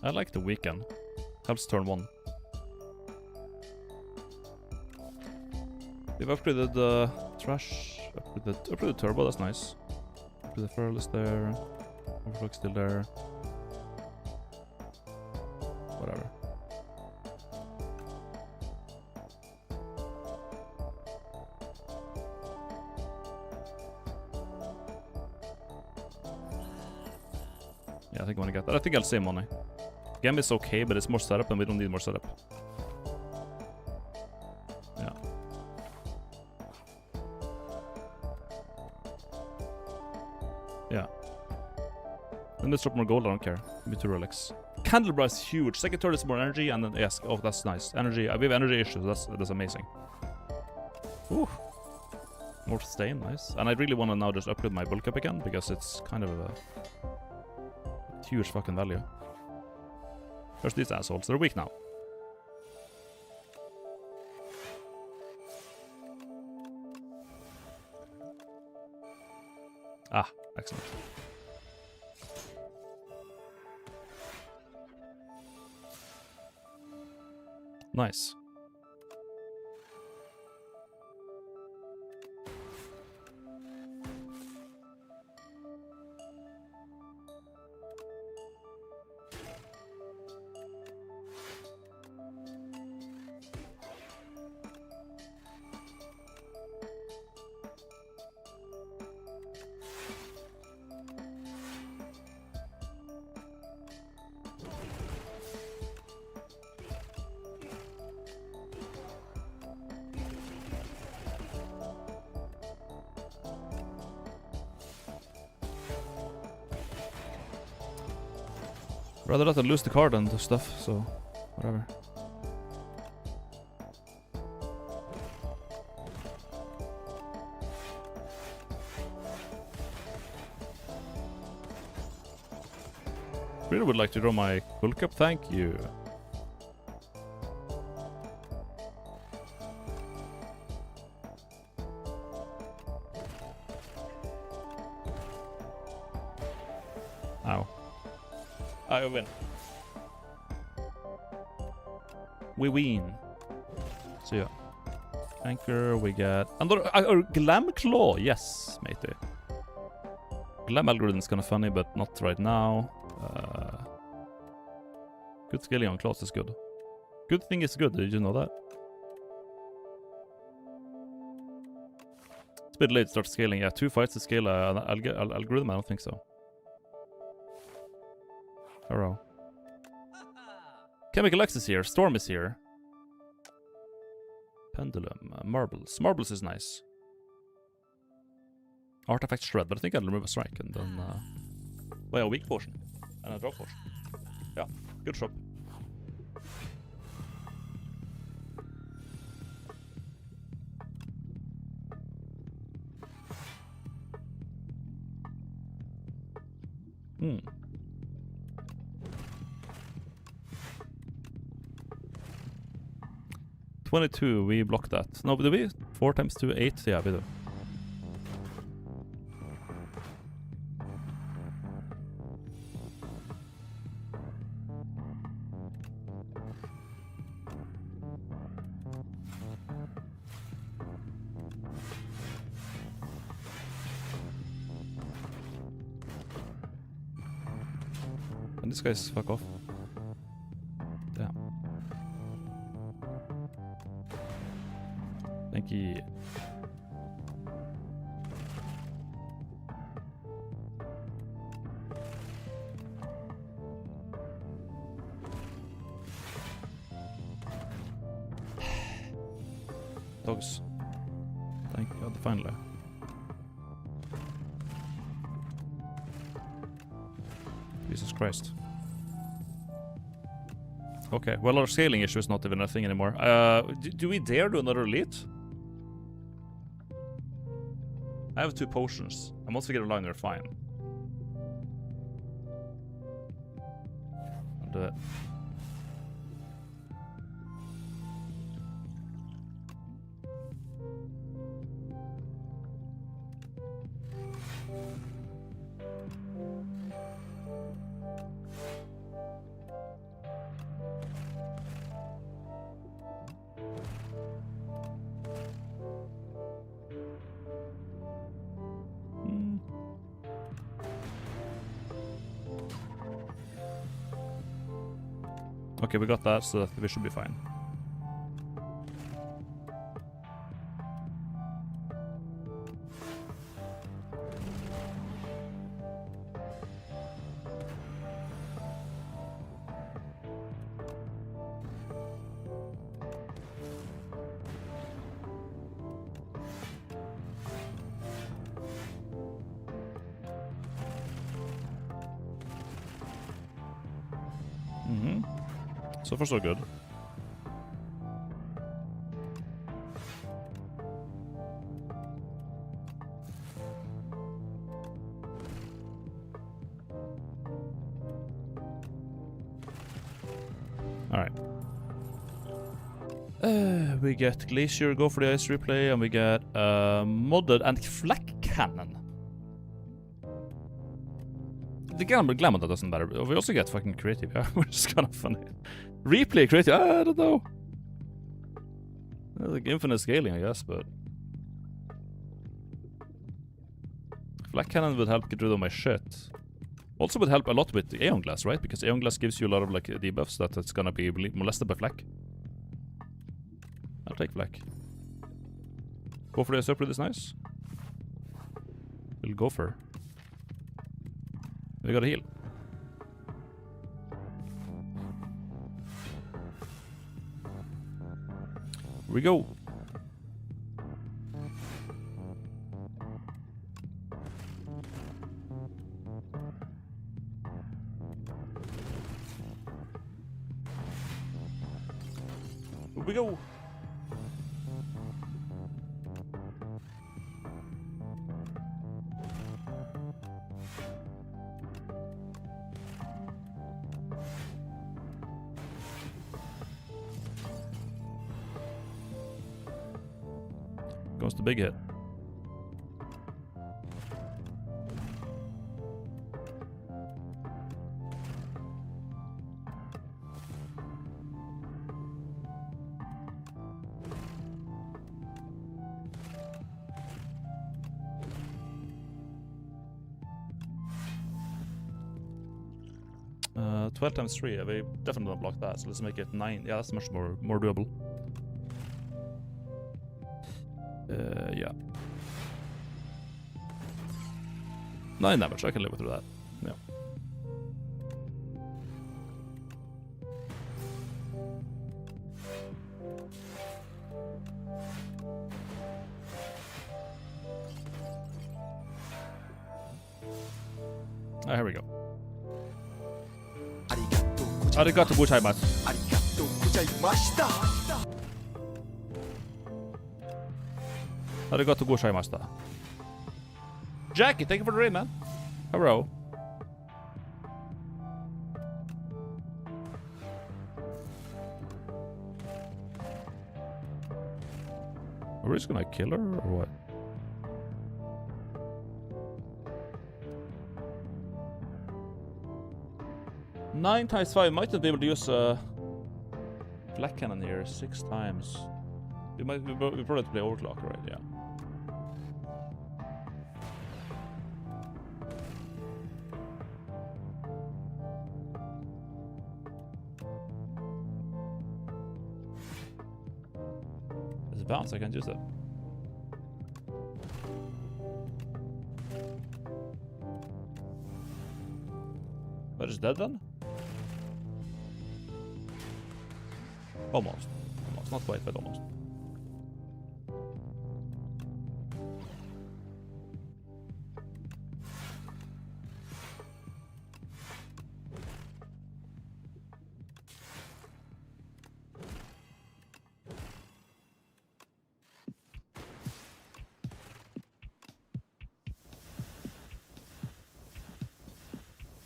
I like the weekend. Helps turn 1. We've upgraded the trash. Upgraded turbo, that's nice. Upgraded furl is there. Overclock still there. Whatever. Yeah, I think I want to get that. I think I'll save money. Game is okay, but it's more setup and we don't need more setup. Yeah. Yeah. Then let's drop more gold, I don't care. Give me 2 relics. Candlebra is huge. Second turn is more energy and then, yes, oh, that's nice. Energy, we have energy issues, that's amazing. Ooh. More stain, nice. And I really want to now just upgrade my bulk up again, because it's kind of a huge fucking value. First these assholes, they're weak now. Ah, excellent. Nice. Rather let them lose the card and stuff, so whatever. Really would like to draw my bulk up, thank you. Ow. I win. We win. So yeah. Anchor, we get another Glam Claw. Yes, matey. Glam algorithm is kind of funny, but not right now. Good scaling on claws is good. Good thing is good. Did you know that? It's a bit late to start scaling. Yeah, 2 fights to scale an algorithm. I don't think so. Hello. Chemical X is here. Storm is here. Pendulum. Marbles. Marbles is nice. Artifact Shred, but I think I'll remove a strike and then... well, a weak portion. And a draw portion. Yeah, good shop. Hmm. 22, we block that. No, but do we? 4 times 2, 8? Yeah, we do. And this guy's fuck off. Damn. Thank you. dogs. Thank God, finally. Jesus Christ. Okay, well our scaling issue is not even a thing anymore. Do we dare do another elite? I have 2 potions. And once we get a liner, fine. I'll do it. Okay, we got that, so we should be fine. So far so good. Alright. We get Glacier, go for the ice replay, and we get modded and flak cannon. The glamour that doesn't matter. We also get fucking creative, yeah, which is kind of funny. Replay creative, I don't know. Like infinite scaling, I guess, but flak cannon would help get rid of my shit. Also would help a lot with the Aeon Glass, right? Because Aeon Glass gives you a lot of like debuffs that it's gonna be molested by flak. I'll take flak. Go for the surplus is nice. We'll go for. We gotta heal. Here we go. Here we go. Goes the big hit. Uh, 12 times 3, yeah, we definitely don't block that, so let's make it 9. Yeah, that's much more doable. Yeah. 9 damage, I can live with that. Yeah. Ah, here we go. Arigato gozaimasu. Arigato gozaimashita. Jackie, thank you for the raid, man. Hello. Are we just gonna kill her or what? Nine times 5. Might not be able to use a black cannon here 6 times. We probably have to play overclock, right? Yeah. There's a bounce, I can't use it. That just dead then? Almost. Almost. Not quite, but almost.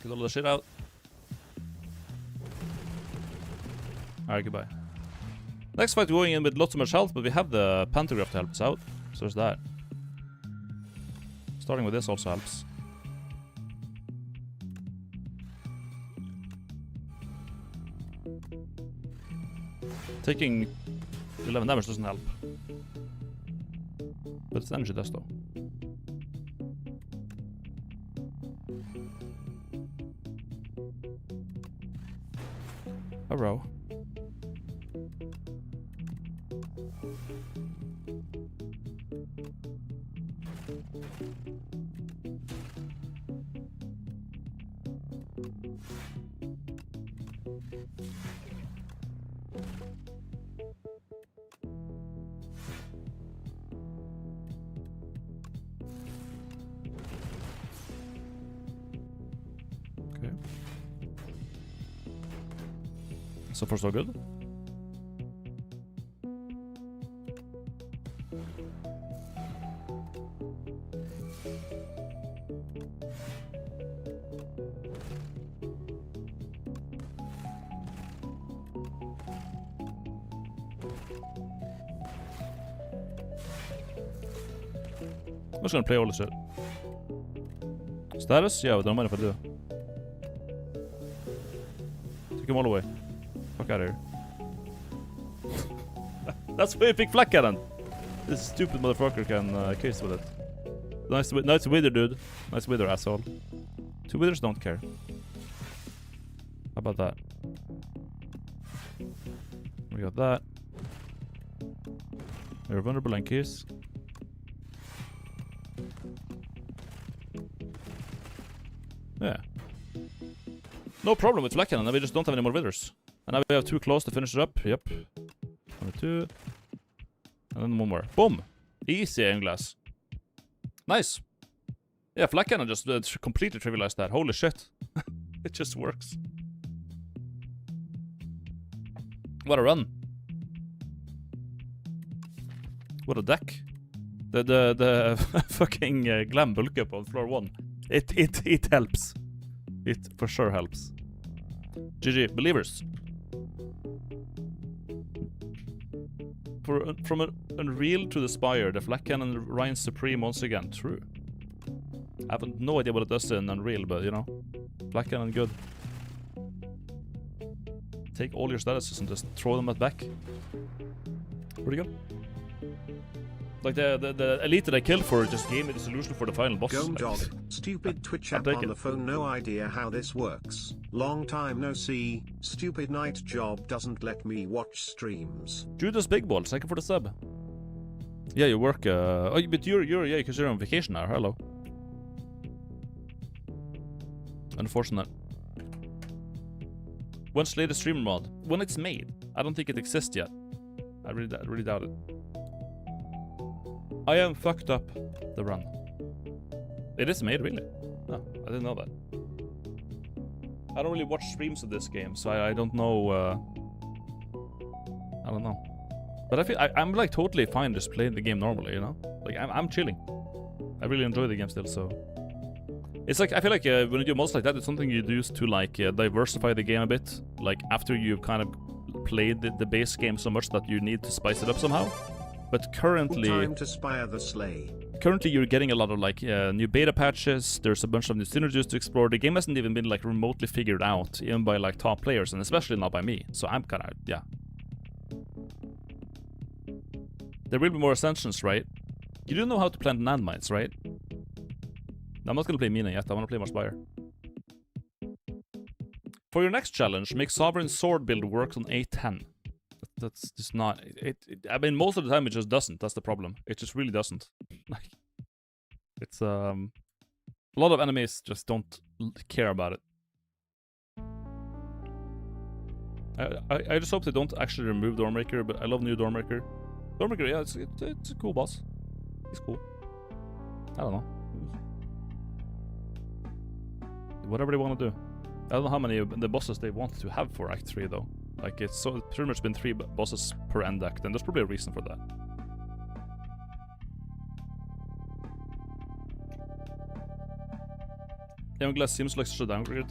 Get all the shit out. Alright, goodbye. Next fight, going in with lots of much health, but we have the pantograph to help us out. So there's that. Starting with this also helps. Taking 11 damage doesn't help. But its energy does though. A row. Okay. So far so good. I'm just gonna play all this shit. Status? Yeah, but don't mind if I do. Take him all away. Fuck out of here. That's why I pick flak cannon. This stupid motherfucker can case with it. Nice wither, dude. Nice wither, asshole. 2 withers don't care. How about that? We got that. We're vulnerable in case. Yeah. No problem with flak cannon, we just don't have any more withers. And now we have 2 claws to finish it up. Yep. 1 or 2. And then 1 more. Boom! Easy aim glass. Nice. Yeah, flak cannon just completely trivialized that. Holy shit. It just works. What a run. What a deck. The fucking glam bulk up on floor 1. It helps. It for sure helps. GG, believers. From an Unreal to the Spire, the flak cannon reigns supreme once again. True. I have no idea what it does in Unreal, but you know, flak cannon good. Take all your statuses and just throw them at back. Where'd he go? Like the elite that I killed for just gave me the solution for the final boss. Gome dog, stupid Twitch app on the phone, no idea how this works. Long time no see, stupid night job doesn't let me watch streams. Judas Big Ball, second for the sub. Yeah, you work, oh, but you're yeah, because you're on vacation now, hello. Unfortunate. When's latest streamer mod? When it's made. I don't think it exists yet. I really doubt it. I am fucked up the run. It is made, really? Oh, I didn't know that. I don't really watch streams of this game, so I don't know, I don't know. But I feel I'm like totally fine just playing the game normally, you know? Like, I'm chilling. I really enjoy the game still, so... It's like, I feel like when you do mods like that, it's something you do to like diversify the game a bit. Like, after you've kind of played the base game so much that you need to spice it up somehow. But currently, time to Spire the Slay. Currently, you're getting a lot of like new beta patches. There's a bunch of new synergies to explore. The game hasn't even been like remotely figured out, even by like top players, and especially not by me. So I'm kind of yeah. There will be more ascensions, right? You do know how to plant landmines, right? I'm not gonna play Mina yet. I want to play more Spire. For your next challenge, make Sovereign Sword build works on A10. That's just not I mean, most of the time it just doesn't. That's the problem. It just really doesn't. Like, it's a lot of enemies just don't care about it. I just hope they don't actually remove Doormaker, but I love new Doormaker. Doormaker, yeah, it's a cool boss. He's cool. I don't know. Whatever they want to do. I don't know how many of the bosses they want to have for Act 3 though. Like, it's pretty much been 3 bosses per end act, and there's probably a reason for that. Aeon Glass seems like such a downgrade.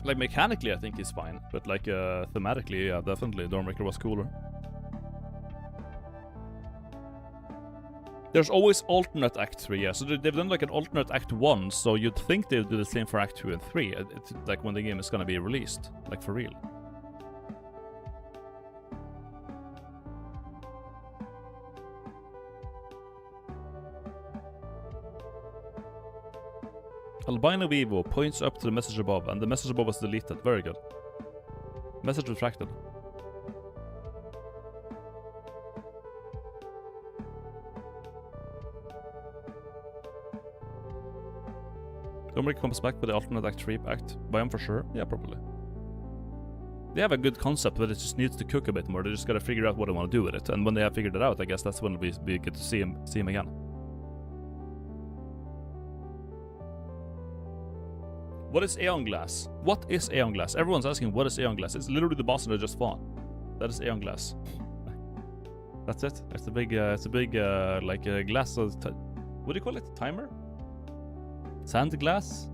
Like, mechanically, I think he's fine. But, like, thematically, yeah, definitely, Dawnbreaker was cooler. There's always alternate Act 3, yeah. So they've done, like, an alternate Act 1, so you'd think they'd do the same for Act 2 and 3. It's like, when the game is gonna be released. Like, for real. Albino Vivo points up to the message above, and the message above was deleted. Very good. Message retracted. Dawnbreaker comes back with the alternate Act 3 act. Biome for sure? Yeah, probably. They have a good concept, but it just needs to cook a bit more. They just gotta figure out what they want to do with it. And when they have figured it out, I guess that's when it'll be good to see him again. What is Aeon Glass? What is Aeon Glass? Everyone's asking what is Aeon Glass. It's literally the boss that I just fought. That is Aeon Glass. That's it. It's a big like a glass of what do you call it? Timer? Sand glass?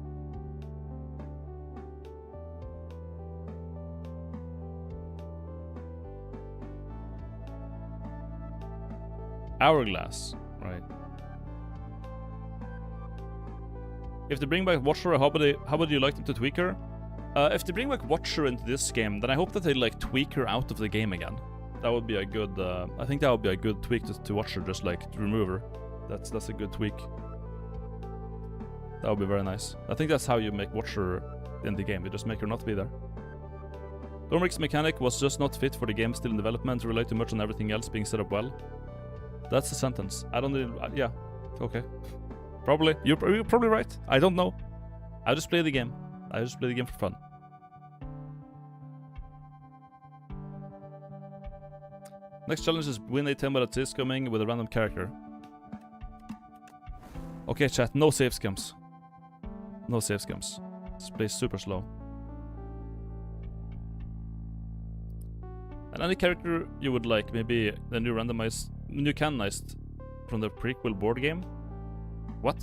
Hourglass, right? If they bring back Watcher, how would you like them to tweak her? If they bring back Watcher into this game, then I hope that they like tweak her out of the game again. That would be a good. I think that would be a good tweak to Watcher, just like to remove her. That's a good tweak. That would be very nice. I think that's how you make Watcher in the game. You just make her not be there. Dawnbreaker's mechanic was just not fit for the game still in development. Relate too much on everything else being set up well. That's the sentence. I don't. Yeah. Okay. Probably. You're probably right. I don't know. I just play the game. I just play the game for fun. Next challenge is win a 10 minute is coming with a random character. Okay, chat. No save scams. No save scams. This plays super slow. And any character you would like, maybe the new canonized from the prequel board game. What?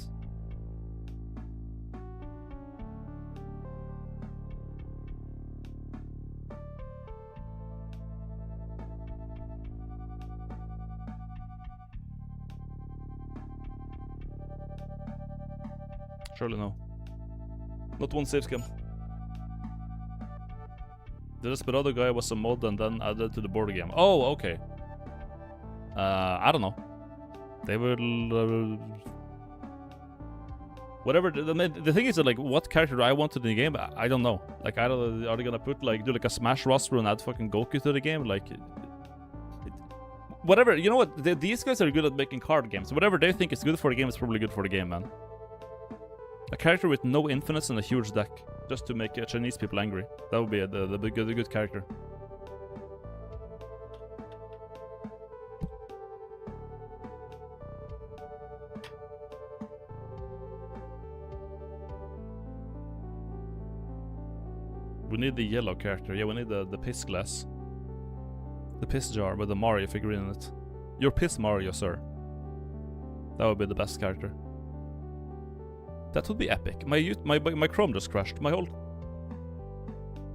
Surely no. Not one save scam. The Desperado guy was a mod and then added to the board game. Oh, okay. I don't know. They will... whatever. The thing is that, like, what character I wanted in the game, I don't know. Like, I don't... Are they gonna put, like, do like a Smash roster and add fucking Goku to the game? Like... whatever. You know what? These guys are good at making card games. Whatever they think is good for the game is probably good for the game, man. A character with no infinites and a huge deck. Just to make Chinese people angry. That would be a good character. We need the yellow character. Yeah, we need the piss glass. The piss jar with the Mario figurine in it. Your piss Mario, sir. That would be the best character. That would be epic. My Chrome just crashed. I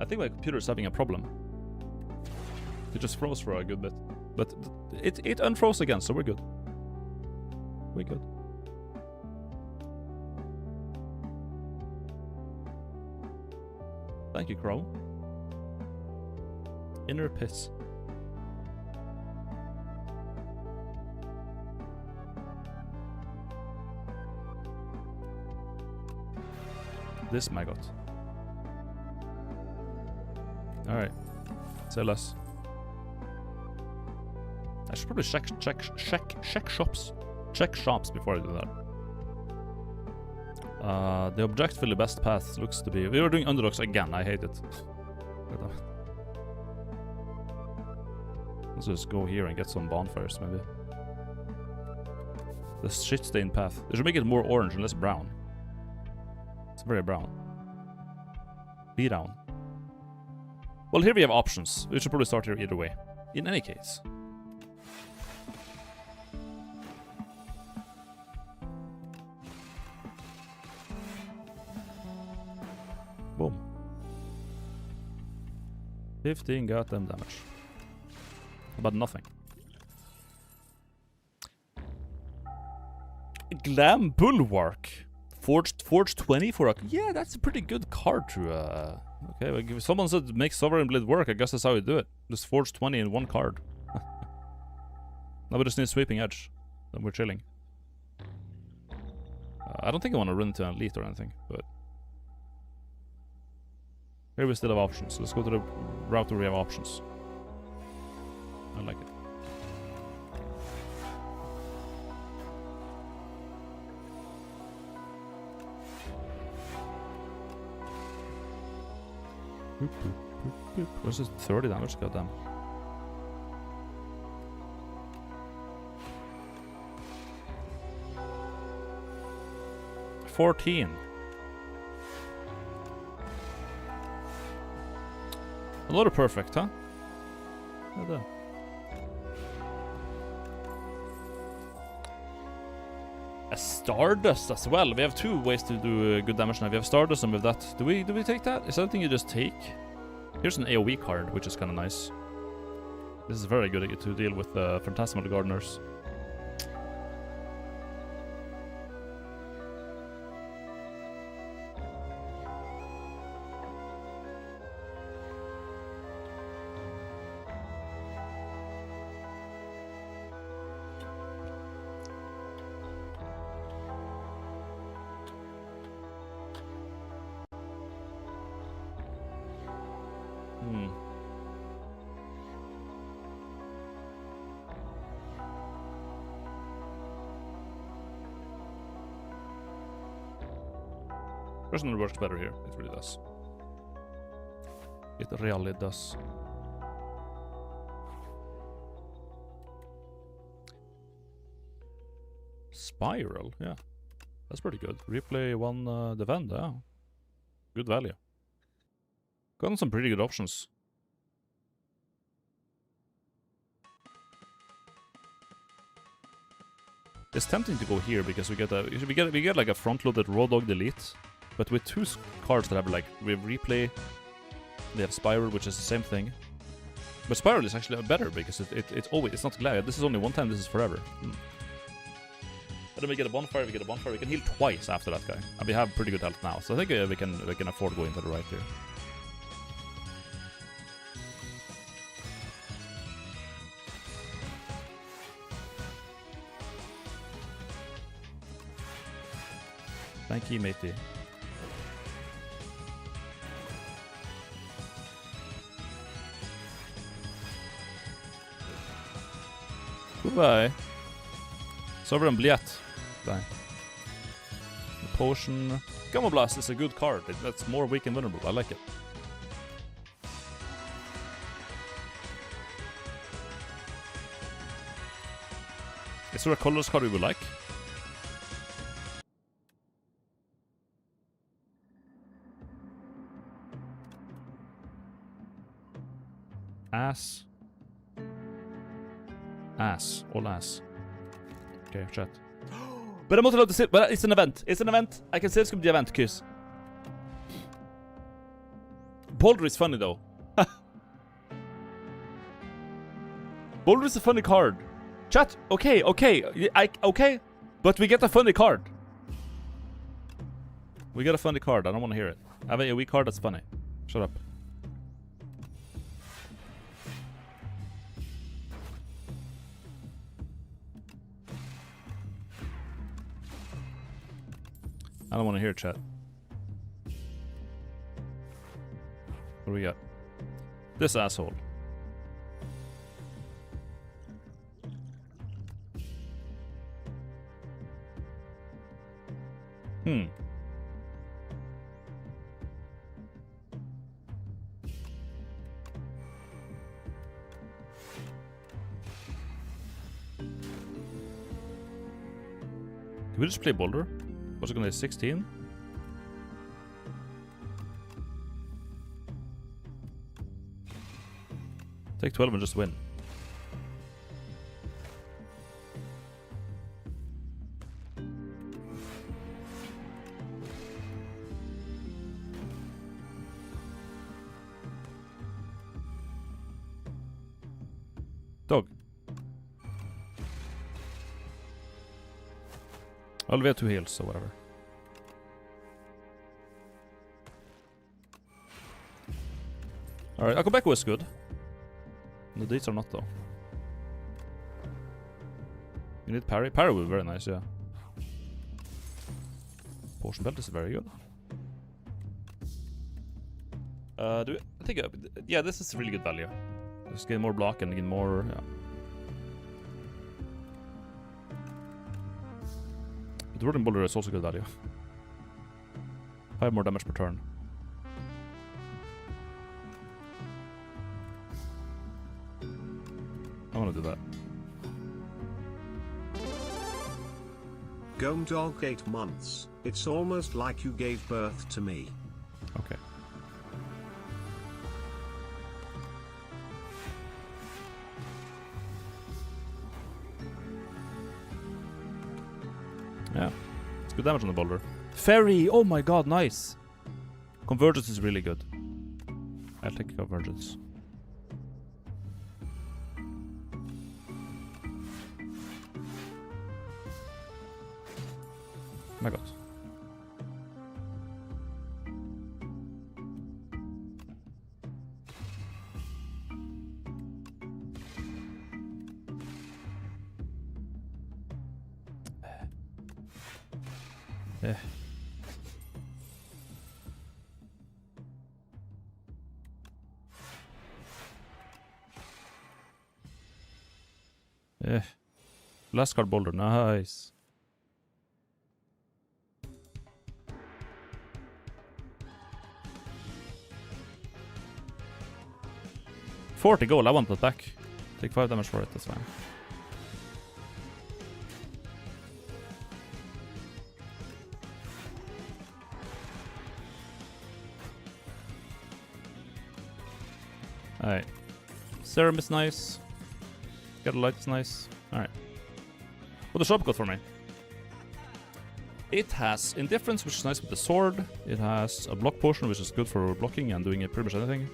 think my computer is having a problem. It just froze for a good bit. But it unfroze again, so we're good. We're good. Thank you, Chrome. Inner piss. This maggot. Alright. Say less. I should probably check shops. Check shops before I do that. The objectively best path looks to be... We are doing underdogs again. I hate it. Let's just go here and get some bonfires, maybe. The shit-stained path. They should make it more orange and less brown. It's very brown. Be down. Well, here we have options. We should probably start here either way. In any case. 15 goddamn damage. About nothing. Glam Bulwark. Forged 20 for a... Yeah, that's a pretty good card to... Okay, well, if someone said make Sovereign Blade work, I guess that's how you do it. Just forge 20 in one card. Now we just need Sweeping Edge. Then we're chilling. I don't think I want to run to an Elite or anything, but... Here we still have options. Let's go to the route where we have options. I like it. What's this 30 damage? Goddamn. $14. A lot of perfect, huh? Well done. A Stardust as well. We have two ways to do good damage now. We have Stardust and with that. Do we take that? Is that a thing you just take? Here's an AoE card, which is kind of nice. This is very good to deal with Phantasmal Gardeners. Personally works better here. It really does. It really does. Spiral, yeah. That's pretty good. Replay one defend, yeah. Good value. Gotten some pretty good options. It's tempting to go here because we get like a front-loaded Raw Dog Delete. But with two cards that have like, we have Replay, we have Spiral, which is the same thing. But Spiral is actually better because it's not Glad. This is only one time, this is forever. And then we get a bonfire, we can heal twice after that guy. And we have pretty good health now, so I think we can afford going to the right here. Thank you, matey. Goodbye. Sovereign Blade. Bye. The potion. Gamma Blast is a good card. That's more weak and vulnerable. I like it. Is there a colorless card we would like? Ass. Ass. All ass. Okay, chat. But I'm not allowed to sit. But it's an event. It's an event. I can say it's going to be an event, Kiss. Boulder is funny, though. Boulder is a funny card. Chat, okay. Okay. But we get a funny card. We get a funny card. I don't want to hear it. I have a weak card that's funny. Shut up. I don't want to hear chat. What do we got? This asshole. Can we just play Boulder? What's it gonna be, 16? Take 12 and just win. Well, we have 2 heals, so whatever. Alright, Akabeko is good. The these are not, though. You need parry. Parry would be very nice, yeah. Potion belt is very good. I think, yeah, this is really good value. Just gain more block and gain more, yeah. But the Rolling Boulder is also good value. 5 more damage per turn. I want to do that. Gome dog 8 months. It's almost like you gave birth to me. Okay. Yeah. It's good damage on the boulder. Fairy! Oh my god, nice! Convergence is really good. I'll take convergence. My god. Last card boulder, nice. $40 gold, I want that back. Take 5 damage for it, that's fine. Alright. Serum is nice. Get a light is nice. Alright. What the shop got for me? It has indifference, which is nice with the sword. It has a block potion, which is good for blocking and doing pretty much anything.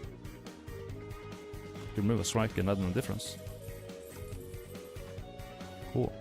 You remove a strike and add an indifference. Cool.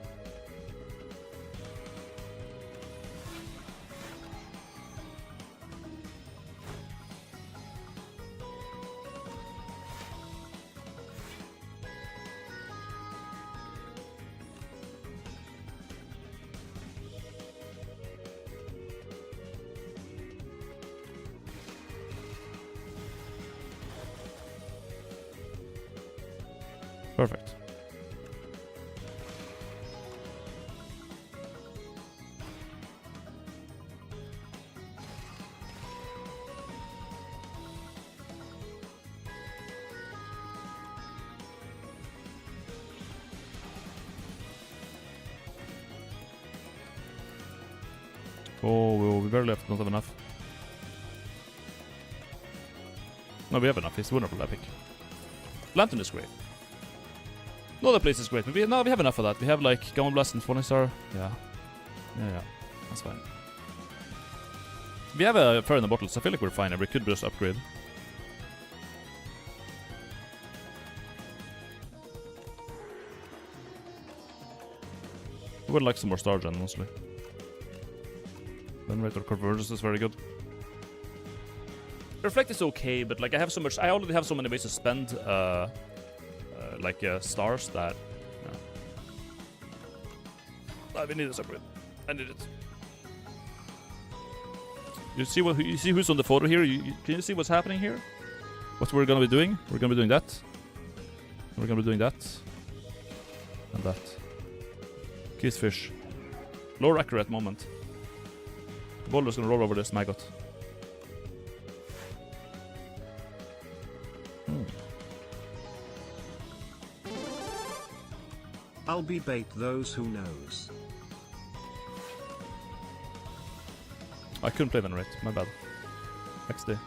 Perfect. Oh, we barely left, not have enough. No, we have enough. It's wonderful epic. Lantern is great. No, the place is great. We have enough of that. We have like Gamma Blast and Falling Star. Yeah. Yeah. That's fine. We have a Fire in the bottle, so I feel like we're fine and we could just upgrade. I would like some more Star Gen, honestly. Then Rate or Convergence is very good. Reflect is okay, but like I have so much. I already have so many ways to spend stars that. Yeah. We need this upgrade. I need it. You see who's on the photo here? Can you see what's happening here? What we're gonna be doing? We're gonna be doing that. We're gonna be doing that. And that. Kissfish. Lower accurate moment. The boulder's gonna roll over this maggot. I'll be bait those who knows. I couldn't play Venerate, my bad. XD.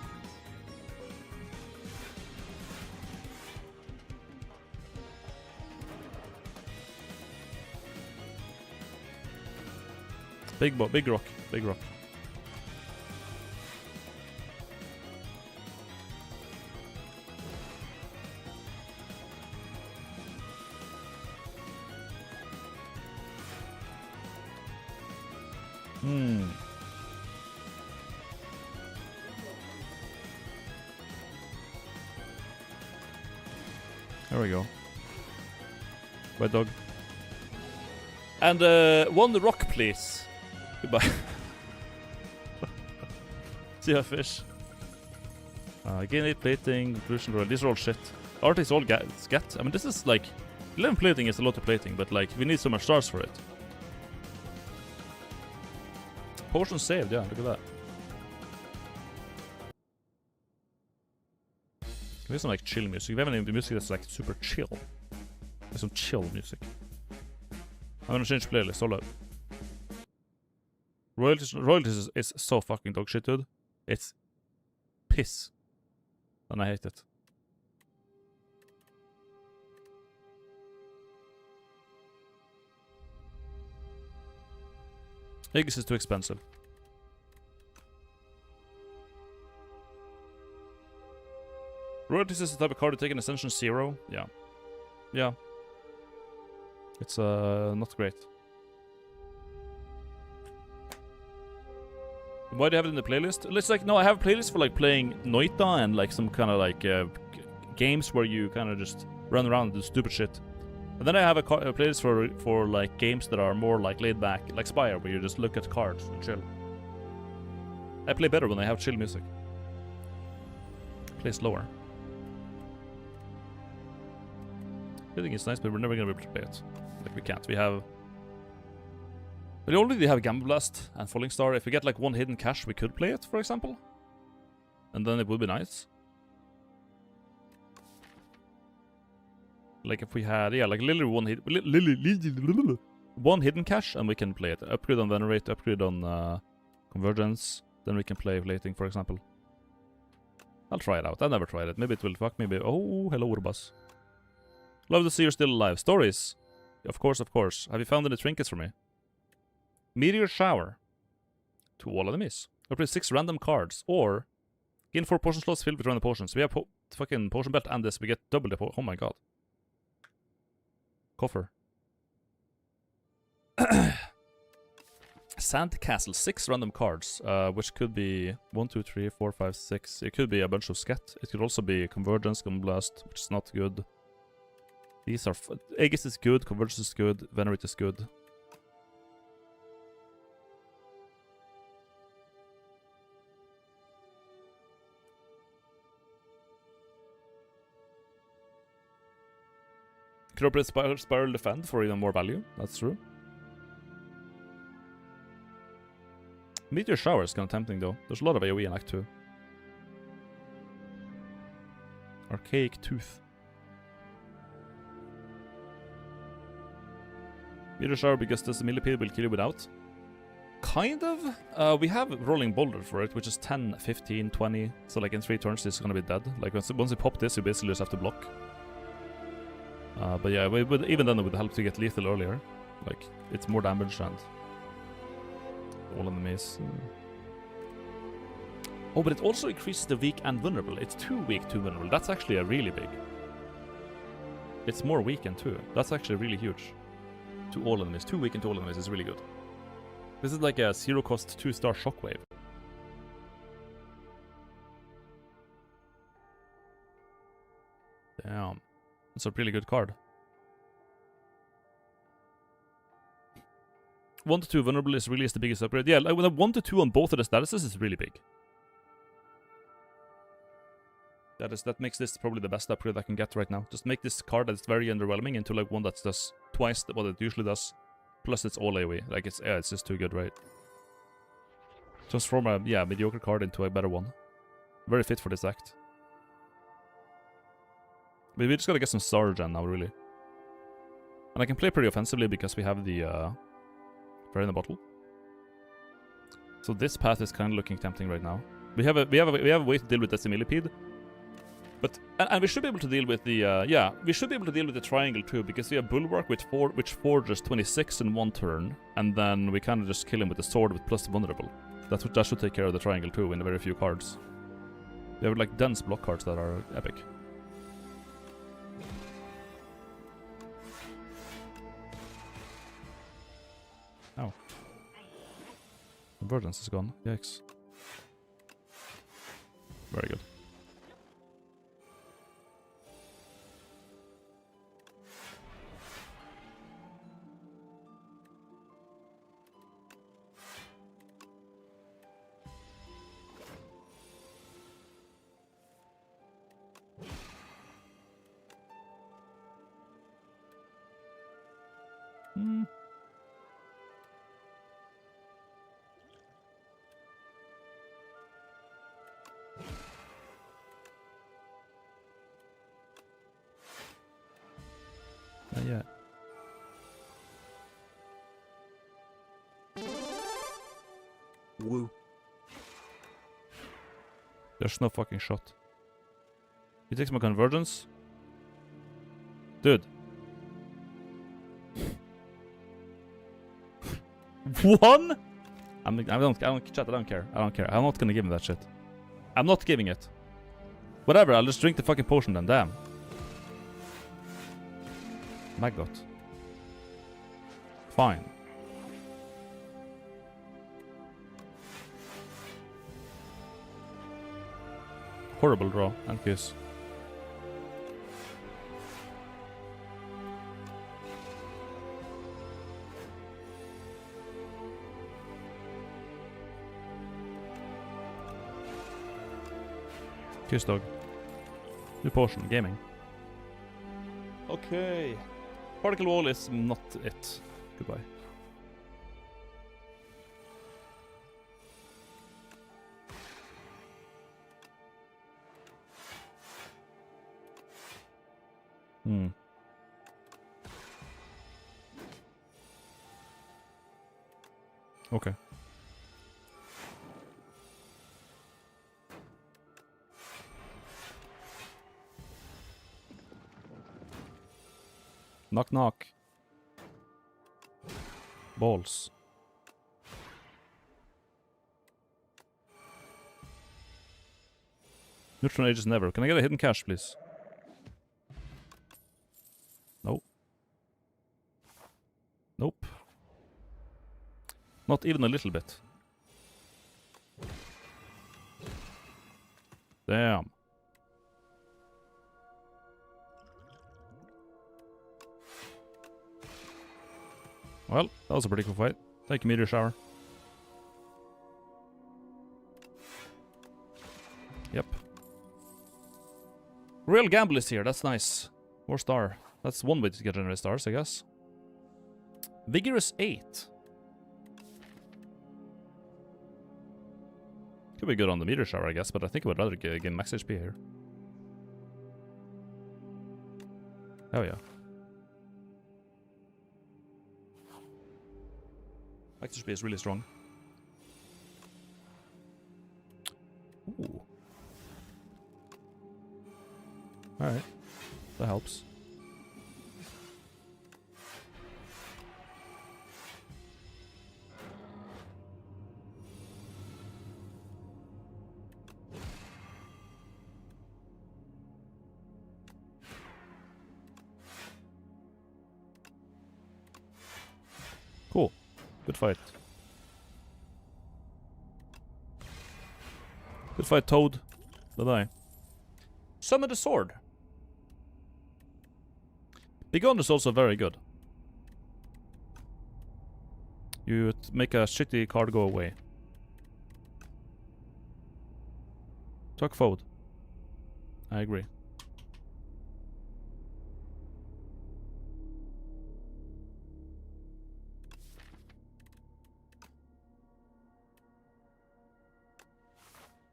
Big rock, big rock. Hmm. There we go. White dog. And one rock, please. Goodbye. See a fish. Gain 8 plating, inclusion royal. These are all shit. Art is all scat. I mean, this is like 11 plating is a lot of plating, but like we need so much stars for it. Potion saved, yeah. Look at that. We have some like chill music. We have any music that's like super chill. There's some chill music. I'm gonna change playlist. Hold up. Royalties is so fucking dog shit, dude. It's piss. And I hate it. Eggs is too expensive. Royalties is the type of card to take an Ascension 0. Yeah. Yeah. It's not great. Why do you have it in the playlist? It's like, no, I have a playlist for like playing Noita and like some kind of like games where you kind of just run around and do stupid shit. And then I have a playlist for like games that are more like laid back, like Spire, where you just look at cards and chill. I play better when I have chill music. Play slower. I think it's nice, but we're never gonna be able to play it. Like we can't. We already have Gamble Blast and Falling Star. If we get like one hidden cache, we could play it, for example. And then it would be nice. Like if we had, yeah, like literally one hidden cache, and we can play it. Upgrade on Venerate, upgrade on Convergence. Then we can play Plating, for example. I'll try it out. I've never tried it. Maybe it will fuck. Maybe. Oh, hello, Urbas. Love to see you're still alive. Stories. Of course, of course. Have you found any trinkets for me? Meteor Shower. To all enemies. Upgrade 6 random cards. Or gain 4 potion slots filled with random potions. We have fucking potion belt and this. We get double the oh my god. Coffer. Sandcastle. 6 random cards. Which could be 1, 2, 3, 4, 5, 6. It could be a bunch of scat. It could also be Convergence, Gunblast, which is not good. These are... Aegis is good, Convergence is good, Venerate is good. Could operate Spiral Defend for even more value, that's true. Meteor Shower is kind of tempting though. There's a lot of AoE in Act 2. Archaic Tooth. Meteor Shower because this millipede will kill you without. Kind of. We have Rolling Boulder for it, which is 10, 15, 20. So like in 3 turns it's gonna be dead. Like once you pop this, you basically just have to block. But yeah, even then it would help to get lethal earlier. Like, it's more damage and all enemies. Oh, but it also increases the weak and vulnerable. It's 2 weak, 2 vulnerable. That's actually a really big. It's more weakened too. That's actually really huge. To all enemies. 2 weakened to all enemies is really good. This is like a 0-cost 2-star shockwave. Damn. That's a really good card. 1 to 2 vulnerable is really the biggest upgrade. Yeah, like with a 1 to 2 on both of the statuses is really big. That makes this probably the best upgrade I can get right now. Just make this card that's very underwhelming into like one that does twice what it usually does. Plus it's all AoE. Like it's just too good, right? Transform a mediocre card into a better one. Very fit for this act. But we just gotta get some star gen now, really. And I can play pretty offensively because we have the Fairy in the Bottle. So this path is kind of looking tempting right now. We have a way to deal with the millipede. But and we should be able to deal with the we should be able to deal with the triangle too, because we have Bulwark which forges 26 in 1 turn, and then we kind of just kill him with the sword with plus vulnerable. That should take care of the triangle too in a very few cards. We have like dense block cards that are epic. Oh. Convergence is gone. Yikes. Very good. Yeah. Woo. There's no fucking shot. He takes my convergence. Dude. One? I don't chat, I don't care. I don't care. I'm not gonna give him that shit. I'm not giving it. Whatever, I'll just drink the fucking potion then, damn. Maggot. Fine. Horrible draw and kiss. Kiss dog. New potion, gaming. Okay. Particle wall is not it. Goodbye. Okay. Knock knock. Balls. Neutron ages never. Can I get a hidden cache, please? Nope. Nope. Not even a little bit. Damn. Well, that was a pretty cool fight. Thank you, Meteor Shower. Yep. Real Gamble is here, that's nice. More star. That's one way to get generate stars, I guess. Vigorous 8. Could be good on the Meteor Shower, I guess, but I think I would rather get max HP here. Oh yeah. Max HP is really strong. Ooh. Alright. That helps. Cool. Good fight. Good fight, Toad. Bye-bye. Summon the sword. Begone is also very good. You make a shitty card go away. Tuck Fold. I agree.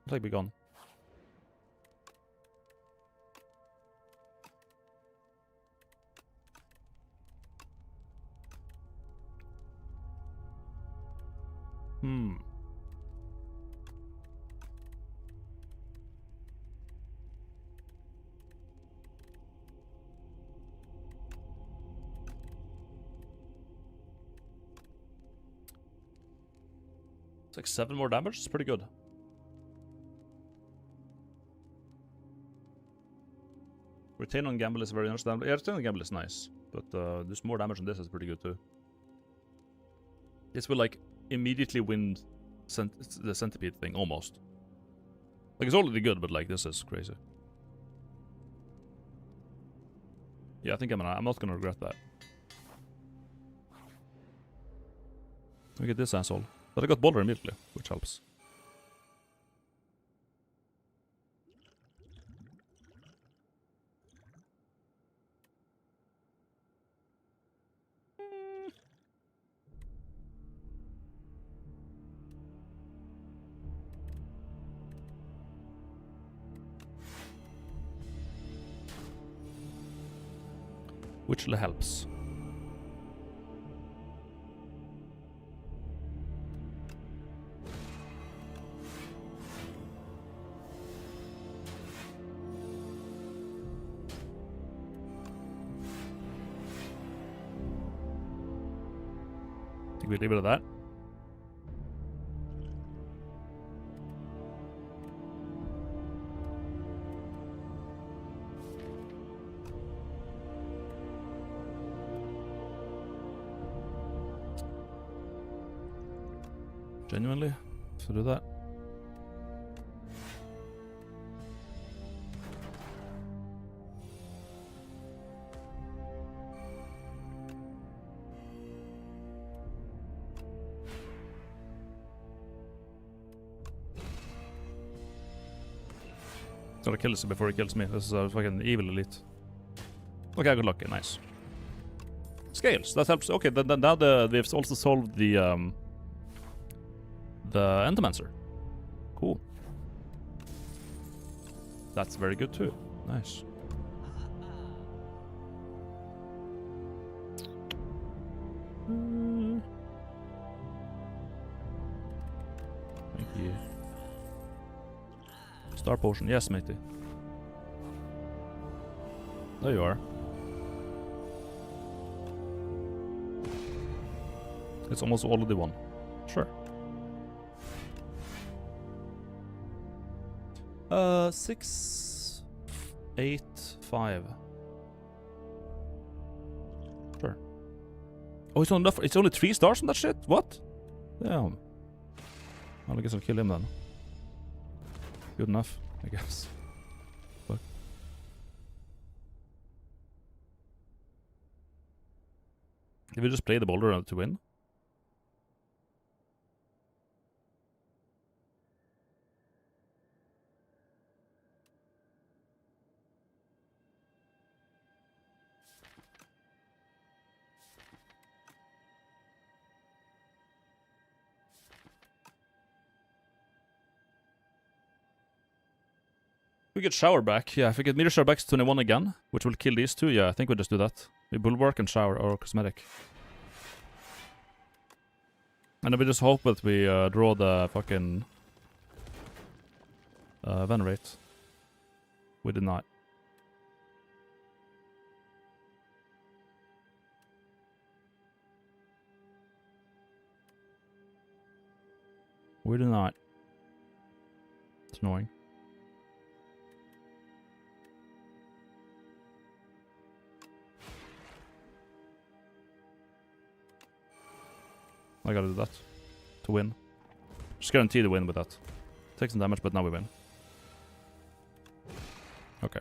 Like Begone. It's like 7 more damage. It's pretty good. Retain on Gamble is very understandable. Yeah, Retain on Gamble is nice. But there's more damage on this is pretty good too. This will like immediately win the centipede thing, almost. Like, it's already good, but like, this is crazy. Yeah, I think I'm not gonna regret that. Look at this asshole. But I got Boulder immediately, which helps. Which helps. Think we leave it at that? Genuinely? To do that? Gotta kill this before he kills me. This is a fucking evil elite. Okay, good luck. Nice. Scales. That helps. Okay, then now they've also solved the Entomancer. Cool. That's very good too. Nice. Thank you. Star potion. Yes, matey. There you are. It's almost already won. Sure. 6, 8, 5. Sure. Oh, it's not enough. It's only 3 stars on that shit? What? Damn. Well, I guess I'll kill him then. Good enough, I guess. Fuck. Did we just play the boulder to win? We get shower back. Yeah, if we get meter shower back to 21 again, which will kill these two, yeah, I think we'll just do that. We bulwark and shower or cosmetic. And then we just hope that we draw the fucking venerate. We did not. We did not. It's annoying. I gotta do that to win. Just guarantee the win with that. Take some damage, but now we win. Okay.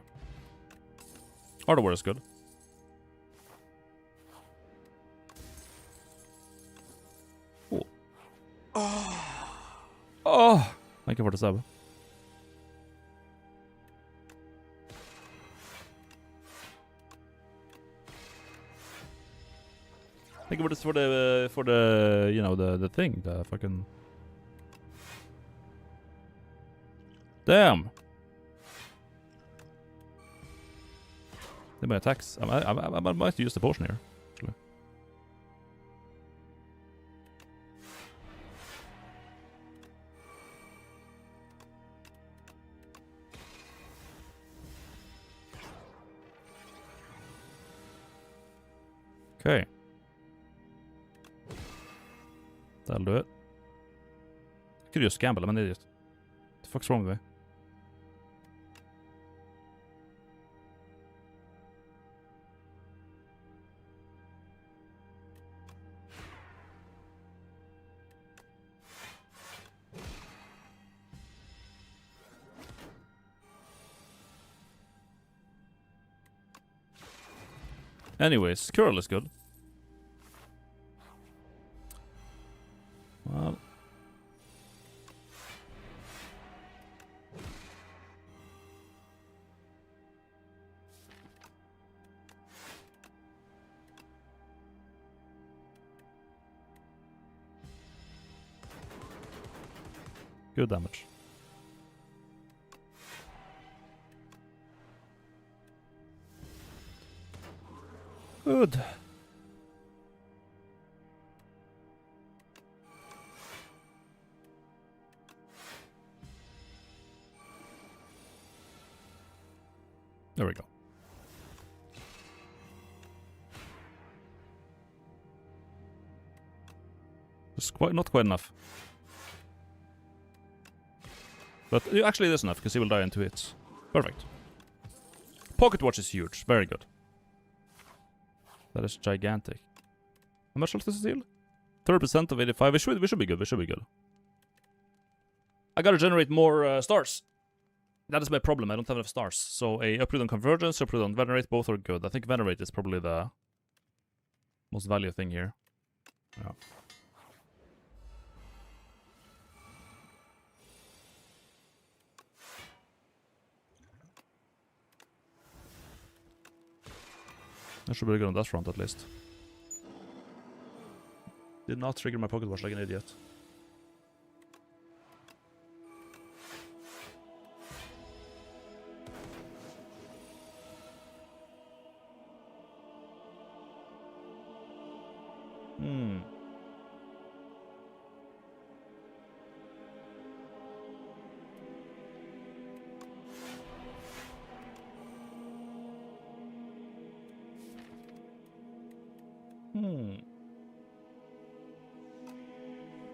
Art war is good. Cool. Oh! Thank you for the sub. Thank you for the you know the thing, the fucking. Damn. They my attacks. I might use the potion here, actually. Okay. That'll do it. I could just gamble, I'm an idiot. What the fuck's wrong with me? Anyways, curl is good. Well. Good damage. Good. There we go. It's not quite enough. But actually it is enough, because he will die in 2 hits. Perfect. Pocket watch is huge. Very good. That is gigantic. How much health does it heal? 30% of 85. We should be good. We should be good. I gotta generate more stars. That is my problem. I don't have enough stars. So a upgrade on convergence, upgrade on venerate, both are good. I think venerate is probably the most value thing here. Yeah. I should be good on that front at least. Did not trigger my pocket watch like an idiot.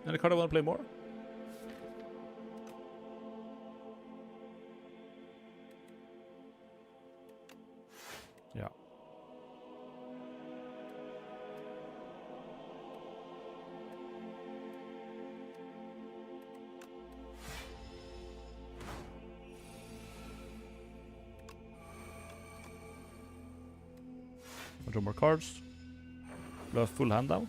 Any card I want to play more? Yeah. I'll draw more cards. Do I have full hand now?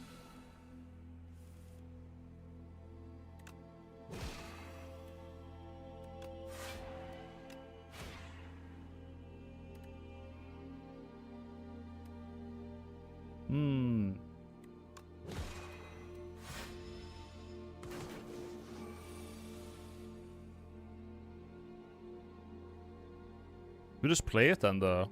We just play it and yeah.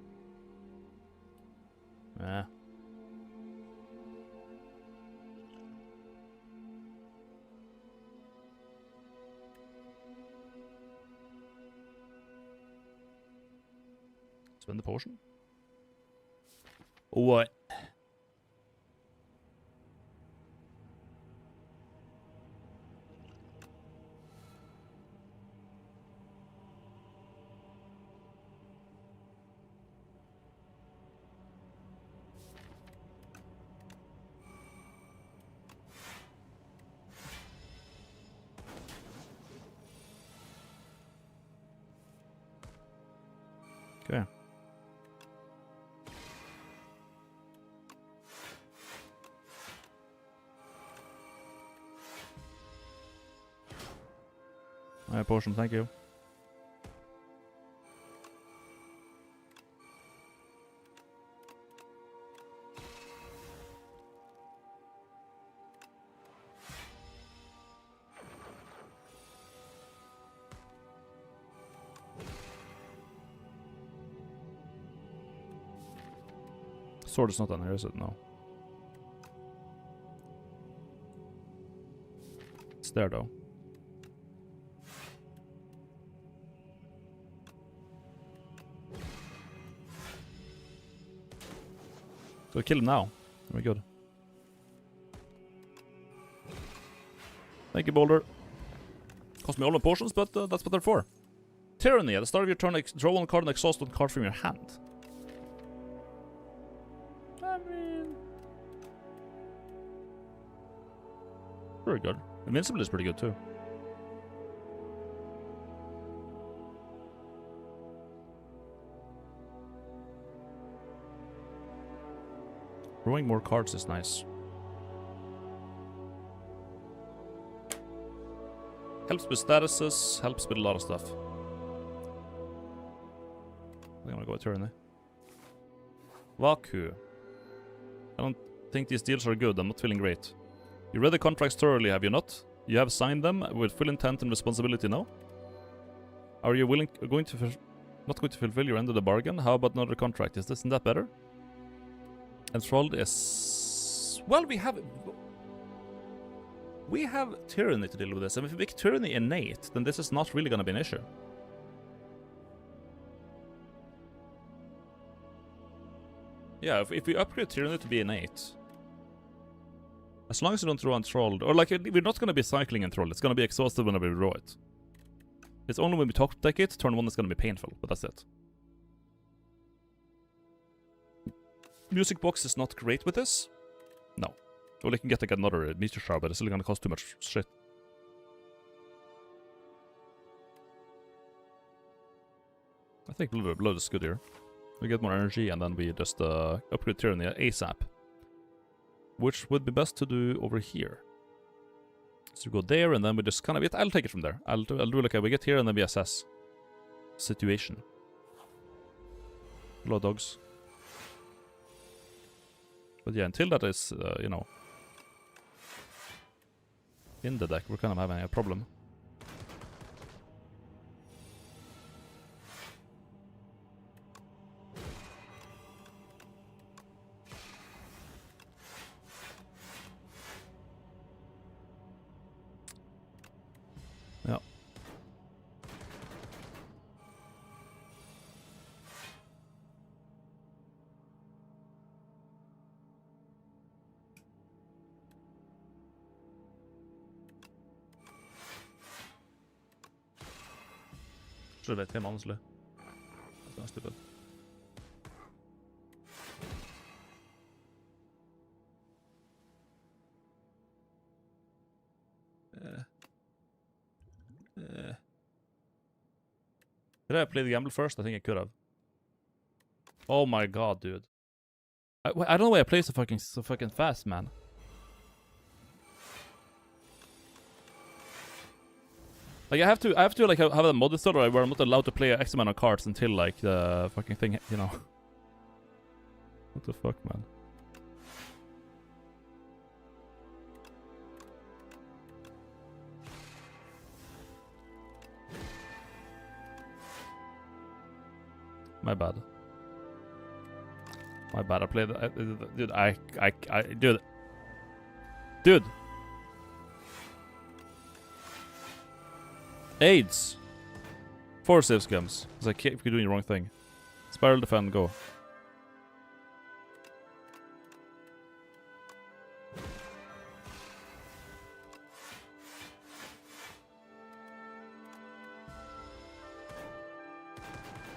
Spend the potion. What? Okay. I have potion, thank you. Sword is not on here, is it? No. It's there, though. So kill him now. Very good. Thank you, Boulder. Cost me all my potions, but that's what they're for. Tyranny. At the start of your turn, draw one card and exhaust one card from your hand. I mean... very good. Invincible is pretty good, too. Drawing more cards is nice. Helps with statuses, helps with a lot of stuff. I'm gonna go a turn. Vaku. I don't think these deals are good. I'm not feeling great. You read the contracts thoroughly, have you not? You have signed them with full intent and responsibility, no? Are you not going to fulfill your end of the bargain? How about another contract? Isn't that better? Enthralled is... Well, we have tyranny to deal with this, and if we make tyranny innate, then this is not really gonna be an issue. Yeah, if we upgrade tyranny to be innate, as long as you don't draw enthralled, or like, we're not gonna be cycling enthralled, it's gonna be exhausted whenever we draw it. It's only when we take it, turn 1 is gonna be painful, but that's it. Music box is not great with this. No. Well, you can get like another meteor shard, but it's still gonna cost too much shit. I think blood is good here. We get more energy and then we just upgrade tyranny ASAP. Which would be best to do over here. So we go there and then we just kind of... I'll take it from there. I'll do like we get here and then we assess situation. Hello, dogs. But yeah, until that is, you know, in the deck, we're kind of having a problem. Yeah. Should have let him, honestly. That's not stupid. Did I play the gamble first? I think I could have. Oh my god, dude. I don't know why I play so fucking fast, man. Like I have to like have a mod installer where I'm not allowed to play X amount of cards until like the fucking thing, you know. What the fuck, man? My bad. My bad. I played. Dude, dude. AIDS. 4 save scums. Because I keep doing the wrong thing. Spiral defend, go.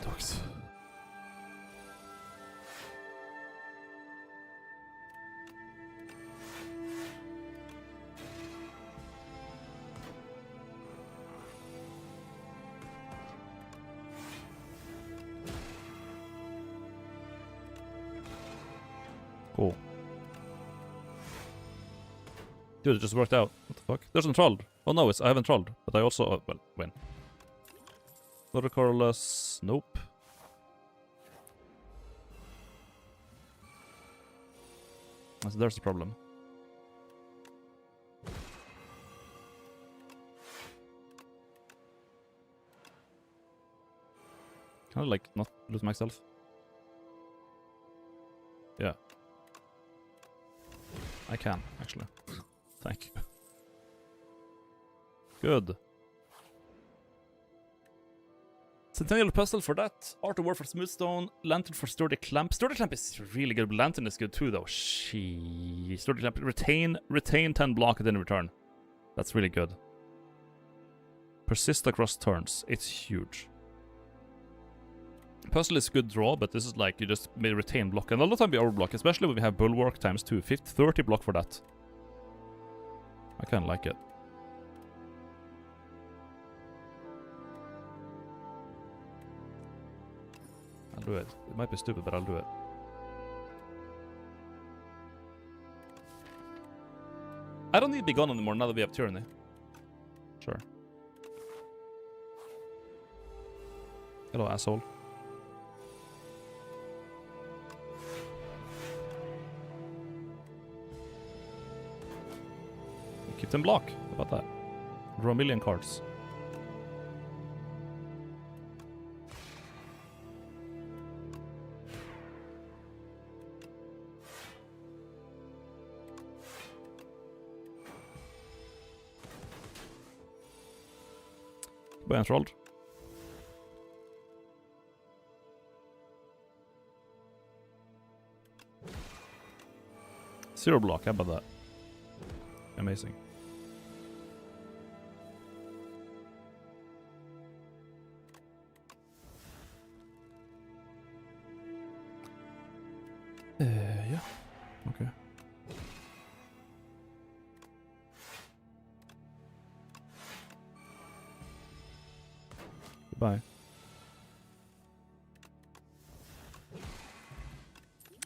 Dogs. Cool. Dude, it just worked out. What the fuck? There's enthralled. Oh no, I haven't trolled, but I also well win. Another colorless. Nope. So there's the problem. Can I like not lose myself? Yeah. I can, actually. Thank you. Good. Centennial puzzle for that. Art of War for Smoothstone. Lantern for Sturdy Clamp. Sturdy Clamp is really good. Lantern is good too, though. Sheesh. Sturdy Clamp. Retain 10 block and then return. That's really good. Persist across turns. It's huge. Puzzle is good draw, but this is like you just may retain block. And a lot of time we overblock, especially when we have Bulwark times 2. 30 block for that. I kind of like it. I'll do it. It might be stupid, but I'll do it. I don't need Be Gone anymore now that we have Tyranny. Sure. Hello, asshole. Keep them block. How about that? Draw a million cards. By enthralled. Zero block, how about that? Amazing. Yeah. Okay. Goodbye.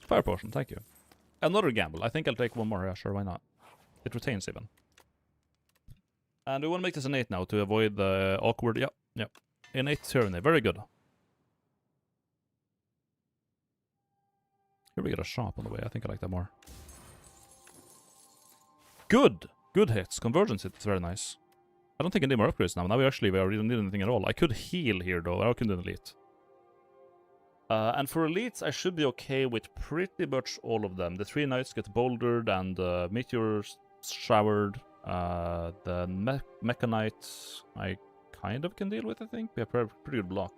Fire potion, thank you. Another gamble. I think I'll take one more. Yeah, sure, why not? It retains even. And we want to make this an 8 now to avoid the awkward... Yep, yep. Innate Tyranny. Very good. Here we get a shop on the way. I think I like that more. Good! Good hits. Convergence hits. Very nice. I don't think I need more upgrades now. Now we don't need anything at all. I could heal here though. I can do an elite. And for elites, I should be okay with pretty much all of them. The 3 knights get bouldered and meteors showered. The mechanites I kind of can deal with, I think. We have pretty good block.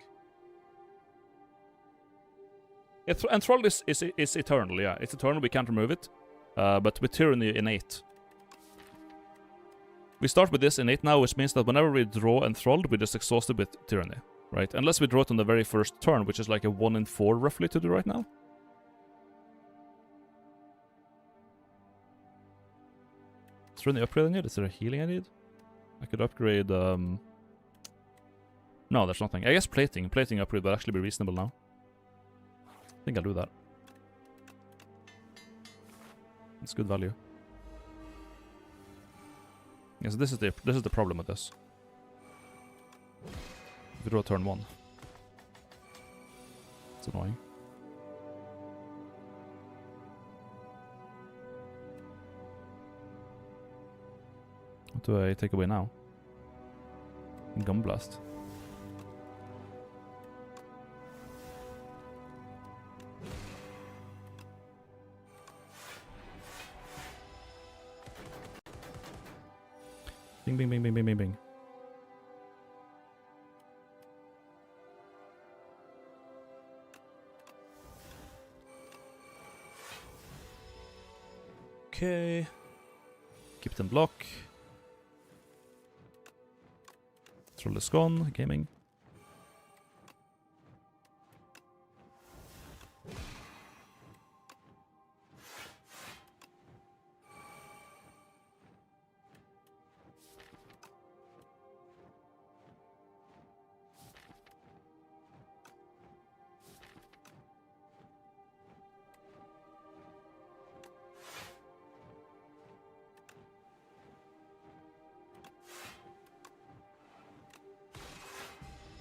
Enthrall is eternal, yeah. It's eternal, we can't remove it. But with Tyranny innate. We start with this innate now, which means that whenever we draw Enthralled, we just exhaust it with Tyranny. Right? Unless we draw it on the very first turn, which is like a 1 in 4 roughly to do right now. Is there any upgrade I need? Is there a healing I need? I could upgrade... No, there's nothing. I guess plating. Plating upgrade would actually be reasonable now. I think I'll do that. It's good value. Yeah, so this is the problem with this. If we draw turn 1. It's annoying. What do I take away now? Gun Blast. Bing, bing, bing, bing, bing, bing, bing. Okay. Keep them block. Troll is gone. Gaming.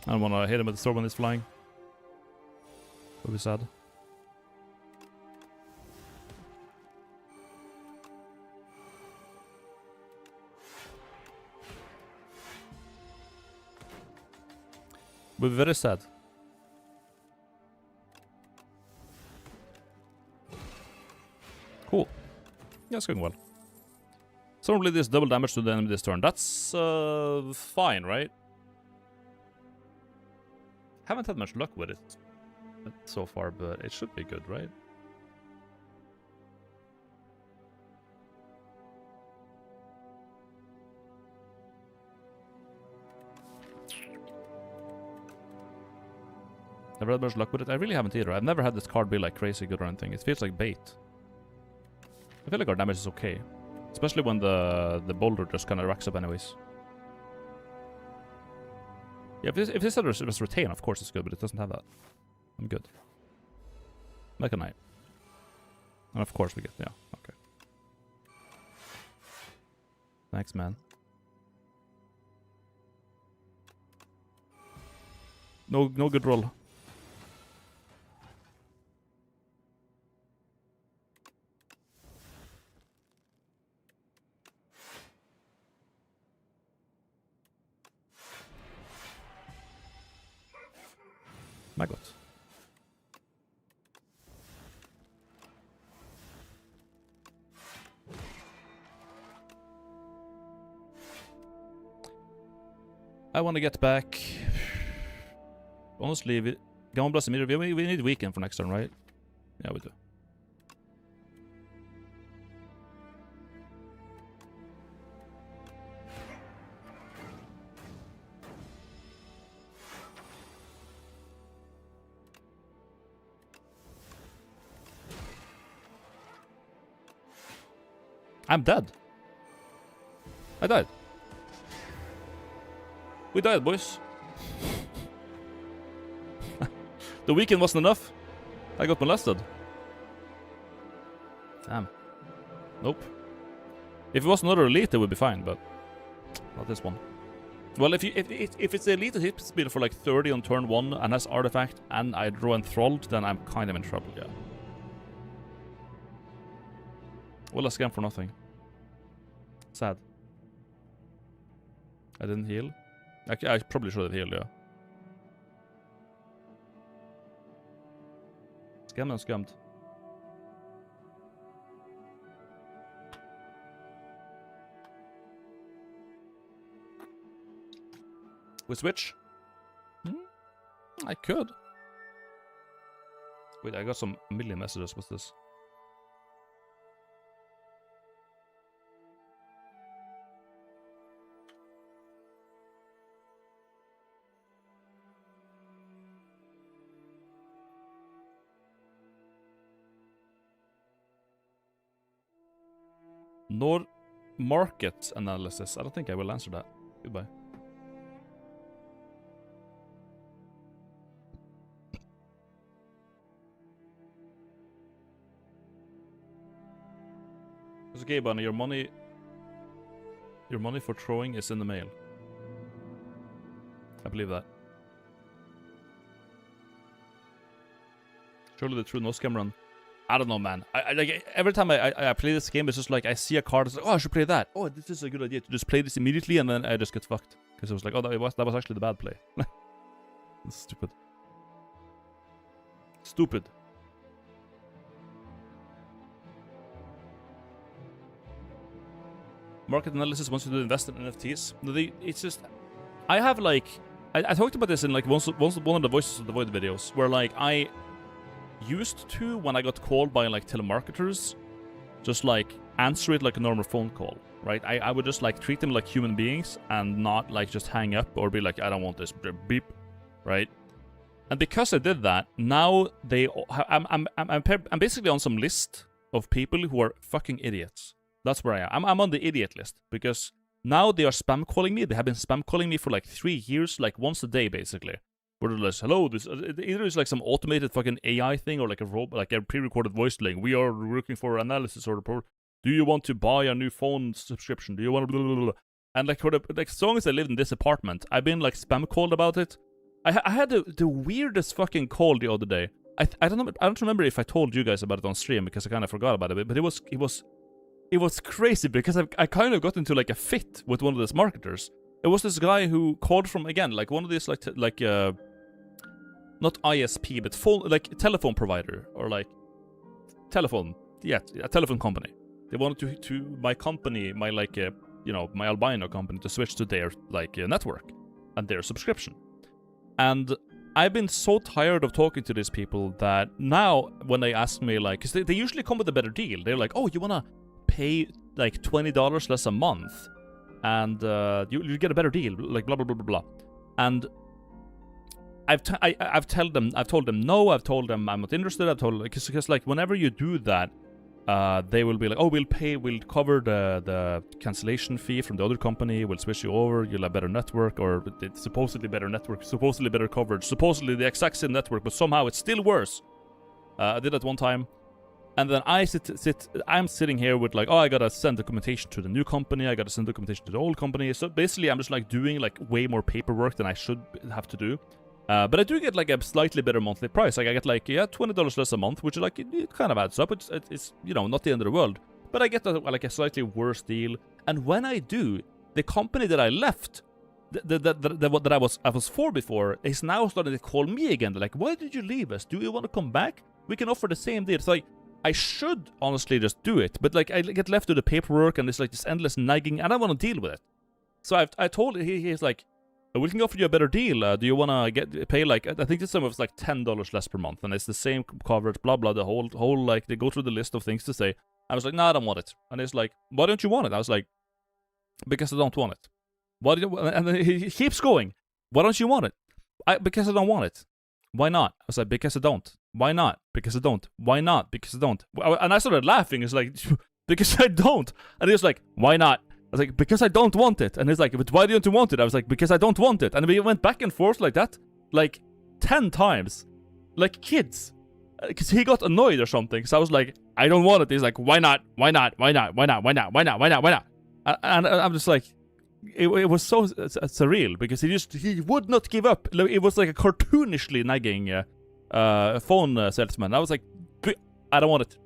I don't want to hit him with the sword when he's flying. That would be sad. Would be very sad. Cool. Yeah, it's going well. Someone really does double damage to the enemy this turn. That's fine, right? Haven't had much luck with it so far, but it should be good, right? Never had much luck with it. I really haven't either. I've never had this card be like crazy good or anything. It feels like bait. I feel like our damage is okay. Especially when the boulder just kind of racks up anyways. Yeah, if this was retain, of course it's good, but it doesn't have that. I'm good. Like a knight. And of course we get, yeah, okay. Thanks, man. No good roll. My God. I want to get back. Honestly, we need weekend for next turn, right? Yeah, we do. I'm dead. I died. We died, boys. The weekend wasn't enough. I got molested. Damn. Nope. If it was another elite, it would be fine, but not this one. Well, if it's the elite hit speed for like 30 on turn 1 and has artifact and I draw enthralled, then I'm kind of in trouble, yeah. Well, a scam for nothing. Sad. I didn't heal. I probably should have healed, yeah. Scammed and scummed. We switch? I could. Wait, I got some million messages. What's this? Nor market analysis. I don't think I will answer that. Goodbye. It's okay, Bunny. Your money for throwing is in the mail. I believe that. Surely the true no scam run. I don't know, man. I like every time I play this game, it's just like I see a card. It's like, oh, I should play that. Oh, this is a good idea to just play this immediately, and then I just get fucked because it was like, oh, that was actually the bad play. That's stupid. Stupid. Market analysis wants you to invest in NFTs. It's just, I have like, I talked about this in like one of the Voices of the Void videos, where like I used to, when I got called by like telemarketers, just like answer it like a normal phone call, right? I would just like treat them like human beings and not like just hang up or be like, I don't want this, beep, right? And because I did that, now I'm basically on some list of people who are fucking idiots. That's where I am. I'm on the idiot list because now they are spam calling me. They have been spam calling me for like 3 years, like once a day basically. Where they're like, hello, this either is like some automated fucking AI thing or like a robot, like a pre-recorded voice saying, we are looking for analysis or report. Do you want to buy a new phone subscription? Do you want to blah, blah, blah, blah? And like for the like as long as I lived in this apartment, I've been like spam called about it. I had the weirdest fucking call the other day. I don't remember if I told you guys about it on stream because I kind of forgot about it, but it was crazy because I kind of got into like a fit with one of these marketers. It was this guy who called from, again, like one of these like not ISP, but phone, like telephone provider or like telephone, yeah, a telephone company. They wanted to my company, my like my albino company to switch to their like network and their subscription. And I've been so tired of talking to these people that now when they ask me like, because they usually come with a better deal. They're like, oh, you wanna pay like $20 less a month and you get a better deal, like blah blah blah blah blah. And I've told them no. I've told them I'm not interested. I've told because like whenever you do that, they will be like, oh, we'll cover the cancellation fee from the other company. We'll switch you over. You'll have better network, or it's supposedly better network, supposedly better coverage, supposedly the exact same network, but somehow it's still worse. I did that one time. And then I'm sitting here with like, oh, I gotta send documentation to the new company, I gotta send documentation to the old company. So basically, I'm just like doing like way more paperwork than I should have to do. But I do get like a slightly better monthly price. Like I get like, yeah, $20 less a month, which is like, it kind of adds up. It's you know, not the end of the world. But I get like a slightly worse deal. And when I do, the company that I left, that I was for before, is now starting to call me again. They're like, why did you leave us? Do you want to come back? We can offer the same deal. It's like, I should honestly just do it, but like I get left to the paperwork and it's like this endless nagging, and I want to deal with it. So I told he's like, we can offer you a better deal. Do you want to pay like, I think this time it was like $10 less per month, and it's the same coverage, blah blah, the whole like they go through the list of things to say. I was like, no, I don't want it. And he's like, why don't you want it? I was like, because I don't want it. Why do you? And then he keeps going. Why don't you want it? Because I don't want it. Why not? I was like, because I don't. Why not? Because I don't. Why not? Because I don't. And I started laughing. It's like, because I don't. And he was like, why not? I was like, because I don't want it. And he's like, but why don't you want it? I was like, because I don't want it. And we went back and forth like that, like 10 times. Like kids. Because he got annoyed or something. So I was like, I don't want it. He's like, why not? Why not? Why not? Why not? Why not? Why not? Why not? Why not? And I'm just like, it was so surreal because he would not give up. It was like a cartoonishly nagging phone salesman. I was like, I don't want it.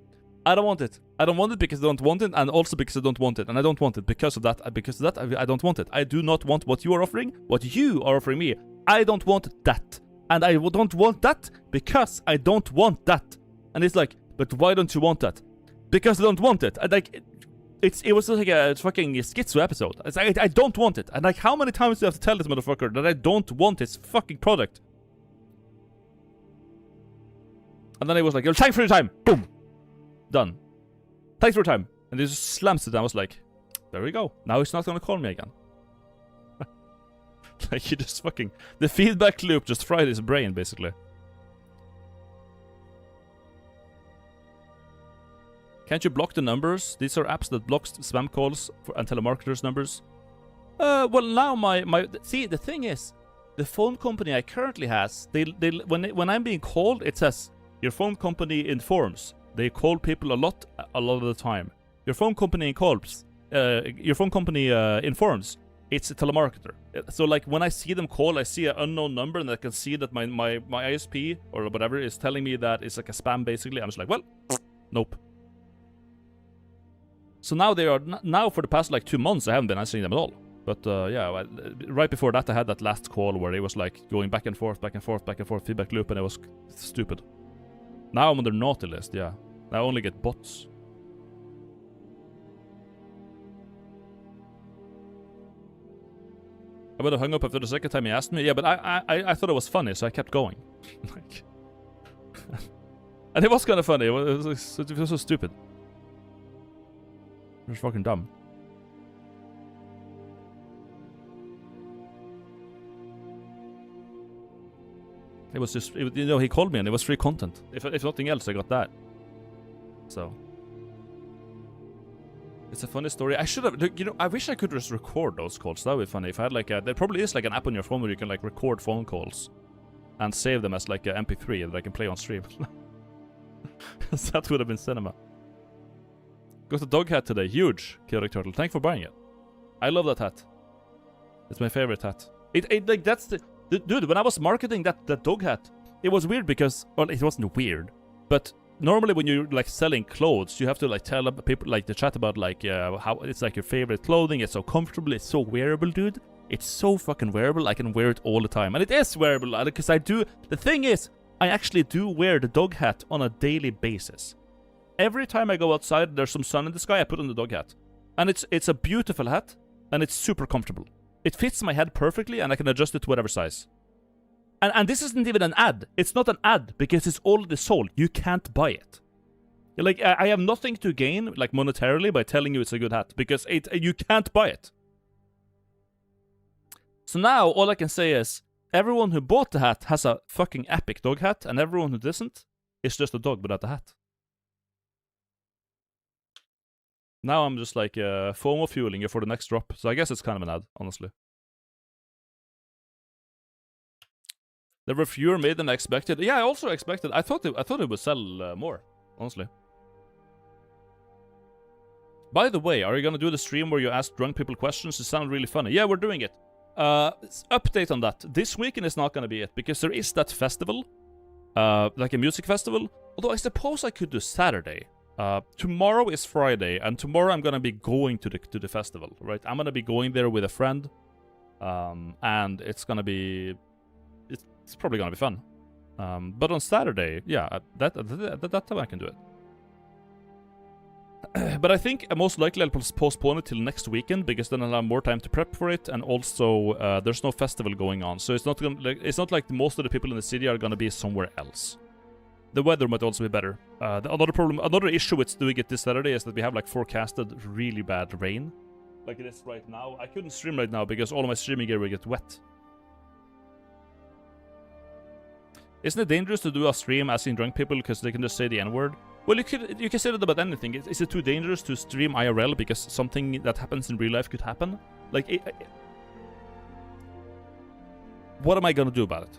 I don't want it. I don't want it because I don't want it, and also because I don't want it, and I don't want it because of that. Because of that, I don't want it. I do not want what you are offering. What you are offering me, I don't want that, and I don't want that because I don't want that. And it's like, but why don't you want that? Because I don't want it. And like, it was like a fucking schizo episode. It's like, I don't want it. And like, how many times do I have to tell this motherfucker that I don't want his fucking product? And then he was like, thanks for your time. Boom. Done. Thanks for your time. And he just slams it. And I was like, there we go. Now he's not going to call me again. Like, he just fucking... The feedback loop just fried his brain, basically. Can't you block the numbers? These are apps that blocks spam calls and telemarketers' numbers. Well, now see, the thing is, the phone company I currently has, when I'm being called, it says, your phone company informs. They call people a lot of the time. Your phone company informs. It's a telemarketer. So like when I see them call, I see an unknown number and I can see that my ISP or whatever is telling me that it's like a spam basically. I'm just like, well, nope. So now they are now for the past like 2 months I haven't been answering them at all. But yeah, right before that I had that last call where it was like going back and forth, feedback loop, and it was stupid. Now I'm on their naughty list, yeah. I only get bots. I would have hung up after the second time he asked me. Yeah, but I thought it was funny, so I kept going. Like, and it was kind of funny. It was so stupid. It was fucking dumb. It was just, you know, he called me and it was free content. If nothing else, I got that. So. It's a funny story. I should have, you know, I wish I could just record those calls. That would be funny. If I had like there probably is like an app on your phone where you can like record phone calls and save them as like a MP3 that I can play on stream. That would have been cinema. Got a dog hat today. Huge, Chaotic Turtle. Thanks for buying it. I love that hat. It's my favorite hat. It like, that's the... Dude, when I was marketing that dog hat, it was weird because... Well, it wasn't weird. But normally when you're like selling clothes, you have to like tell people, like, the chat about like how it's like your favorite clothing. It's so comfortable. It's so wearable, dude. It's so fucking wearable. I can wear it all the time. And it is wearable because I do... The thing is, I actually do wear the dog hat on a daily basis. Every time I go outside, there's some sun in the sky, I put on the dog hat. And it's a beautiful hat, and it's super comfortable. It fits my head perfectly, and I can adjust it to whatever size. And this isn't even an ad. It's not an ad, because it's already sold. You can't buy it. Like, I have nothing to gain, like, monetarily by telling you it's a good hat, because you can't buy it. So now, all I can say is, everyone who bought the hat has a fucking epic dog hat, and everyone who doesn't is just a dog without a hat. Now I'm just like FOMO fueling you for the next drop. So I guess it's kind of an ad, honestly. There were fewer made than I expected. Yeah, I also expected. I thought it would sell more, honestly. By the way, are you gonna do the stream where you ask drunk people questions? It sounded really funny. Yeah, we're doing it. Update on that. This weekend is not gonna be it, because there is that festival. Like a music festival. Although I suppose I could do Saturday. Tomorrow is Friday, and tomorrow I'm gonna be going to the festival, right? I'm gonna be going there with a friend. And it's gonna be... It's probably gonna be fun. But on Saturday, yeah, that time I can do it. But I think most likely I'll postpone it till next weekend, because then I'll have more time to prep for it, and also there's no festival going on, so it's not like most of the people in the city are gonna be somewhere else. The weather might also be better. Another issue with doing it this Saturday is that we have like forecasted really bad rain, like it is right now. I couldn't stream right now because all of my streaming gear will get wet. Isn't it dangerous to do a stream asking drunk people because they can just say the N-word? Well, you can say that about anything. Is it too dangerous to stream IRL because something that happens in real life could happen? Like, what am I gonna do about it?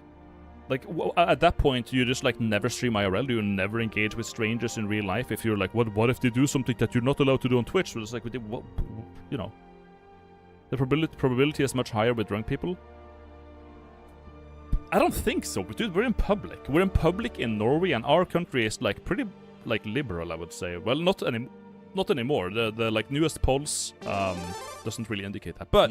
Like, at that point, you just like never stream IRL. You never engage with strangers in real life. If you're like, what if they do something that you're not allowed to do on Twitch? Well, it's like, you know, the probability is much higher with drunk people. I don't think so, but dude, we're in public. We're in public in Norway, and our country is like pretty like liberal, I would say. Well, not anymore. The like newest polls doesn't really indicate that. But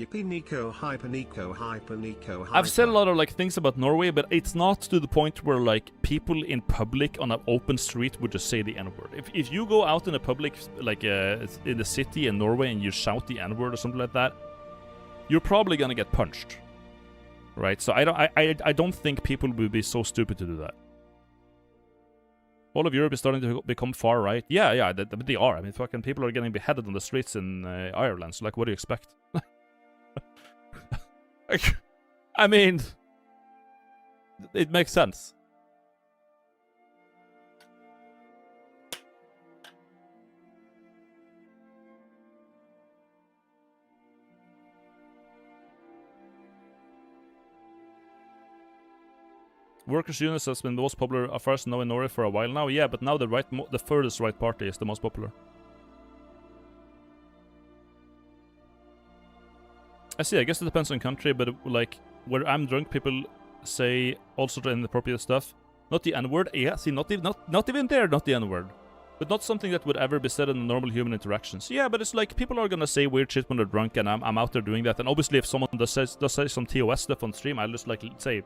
I've said a lot of like things about Norway, but it's not to the point where like people in public on an open street would just say the N-word. If you go out in a public like in the city in Norway and you shout the N-word or something like that, you're probably gonna get punched. Right, so I don't think people will be so stupid to do that. All of Europe is starting to become far right. Yeah, they are. I mean, fucking people are getting beheaded on the streets in Ireland. So, like, what do you expect? I mean, it makes sense. Workers' Union has been the most popular affairs now in Norway for a while now. Yeah, but now the furthest right party is the most popular. I see, I guess it depends on country, but like, where I'm drunk, people say all sorts of inappropriate stuff. Not the N-word, yeah, see, not even there, not the N-word. But not something that would ever be said in a normal human interactions. Yeah, but it's like, people are gonna say weird shit when they're drunk, and I'm out there doing that. And obviously, if someone does say some TOS stuff on stream, I'll just like say,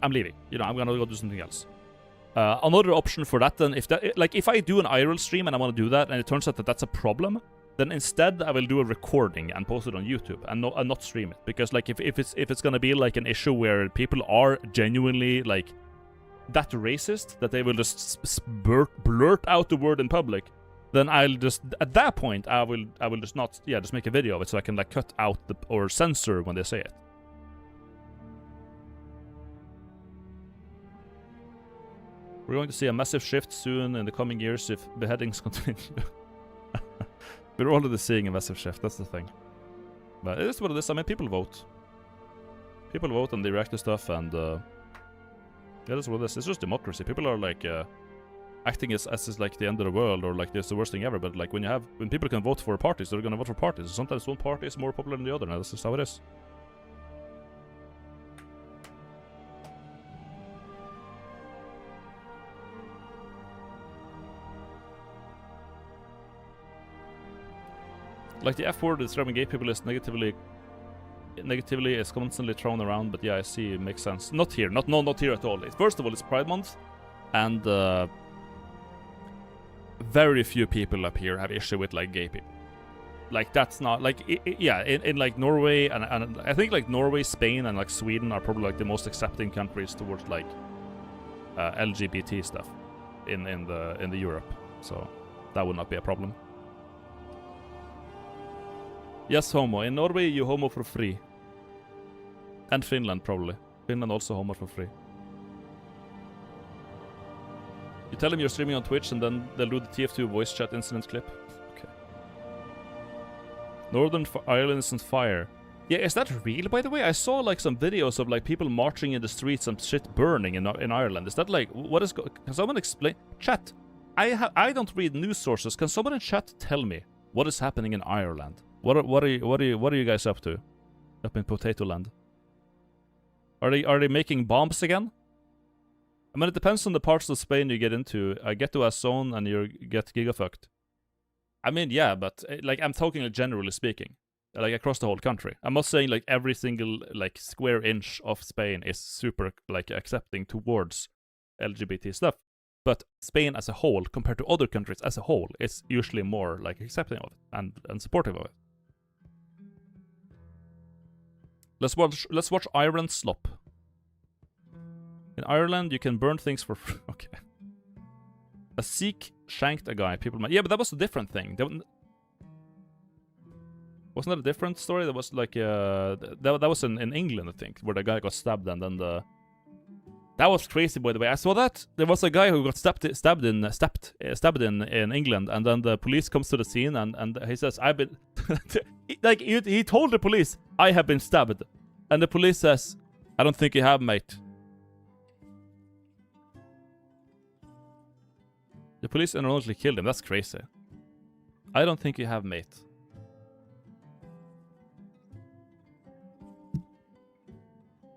I'm leaving. You know, I'm gonna go do something else. Another option for that, then, if I do an IRL stream and I want to do that, and it turns out that that's a problem, then instead I will do a recording and post it on YouTube and not stream it, because like if it's gonna be like an issue where people are genuinely like that racist that they will just blurt out the word in public, then I'll just at that point I will just not just make a video of it so I can like cut out or censor when they say it. We're going to see a massive shift soon in the coming years if beheadings continue. We're already seeing a massive shift, that's the thing. But it is what it is. I mean, people vote. People vote and they react to stuff, and yeah, that's what it is. It's just democracy. People are like acting as it's like the end of the world, or like it's the worst thing ever. But like when people can vote for parties, they're gonna vote for parties. Sometimes one party is more popular than the other, and that's just how it is. Like the F word describing gay people is negatively is constantly thrown around, but yeah, I see, it makes sense. Not here, not here at all. First of all, it's Pride Month, and very few people up here have issue with like gay people. Like that's not like in like Norway and I think like Norway, Spain, and like Sweden are probably like the most accepting countries towards like LGBT stuff in the Europe. So that would not be a problem. Yes, homo. In Norway, you homo for free. And Finland, probably. Finland also homo for free. You tell them you're streaming on Twitch, and then they'll do the TF2 voice chat incident clip. Okay. Northern Ireland is on fire. Yeah, is that real, by the way? I saw, like, some videos of, like, people marching in the streets and shit burning in Ireland. Is that, like, what is... Can someone explain? Chat, I don't read news sources. Can someone in chat tell me What is happening in Ireland? What are you guys up to? Up in Potato Land? Are they making bombs again? I mean, it depends on the parts of Spain you get into. I get to a zone and you get gigafucked. I mean, yeah, but like I'm talking like, generally speaking, like across the whole country. I'm not saying like every single like square inch of Spain is super like accepting towards LGBT stuff, but Spain as a whole, compared to other countries as a whole, is usually more like accepting of it and supportive of it. Let's watch Iron Slop. In Ireland, you can burn things for free. Okay. A Sikh shanked a guy. People might... Yeah, but that was a different thing. Wasn't that a different story? That was like... that was in England, I think, where the guy got stabbed and then the... That was crazy, by the way. I saw that. There was a guy who got stabbed in England, and then the police comes to the scene, and he says, "I've been..." like, he told the police, "I have been stabbed." And the police says, "I don't think you have, mate." The police ironically killed him. That's crazy. I don't think you have, mate.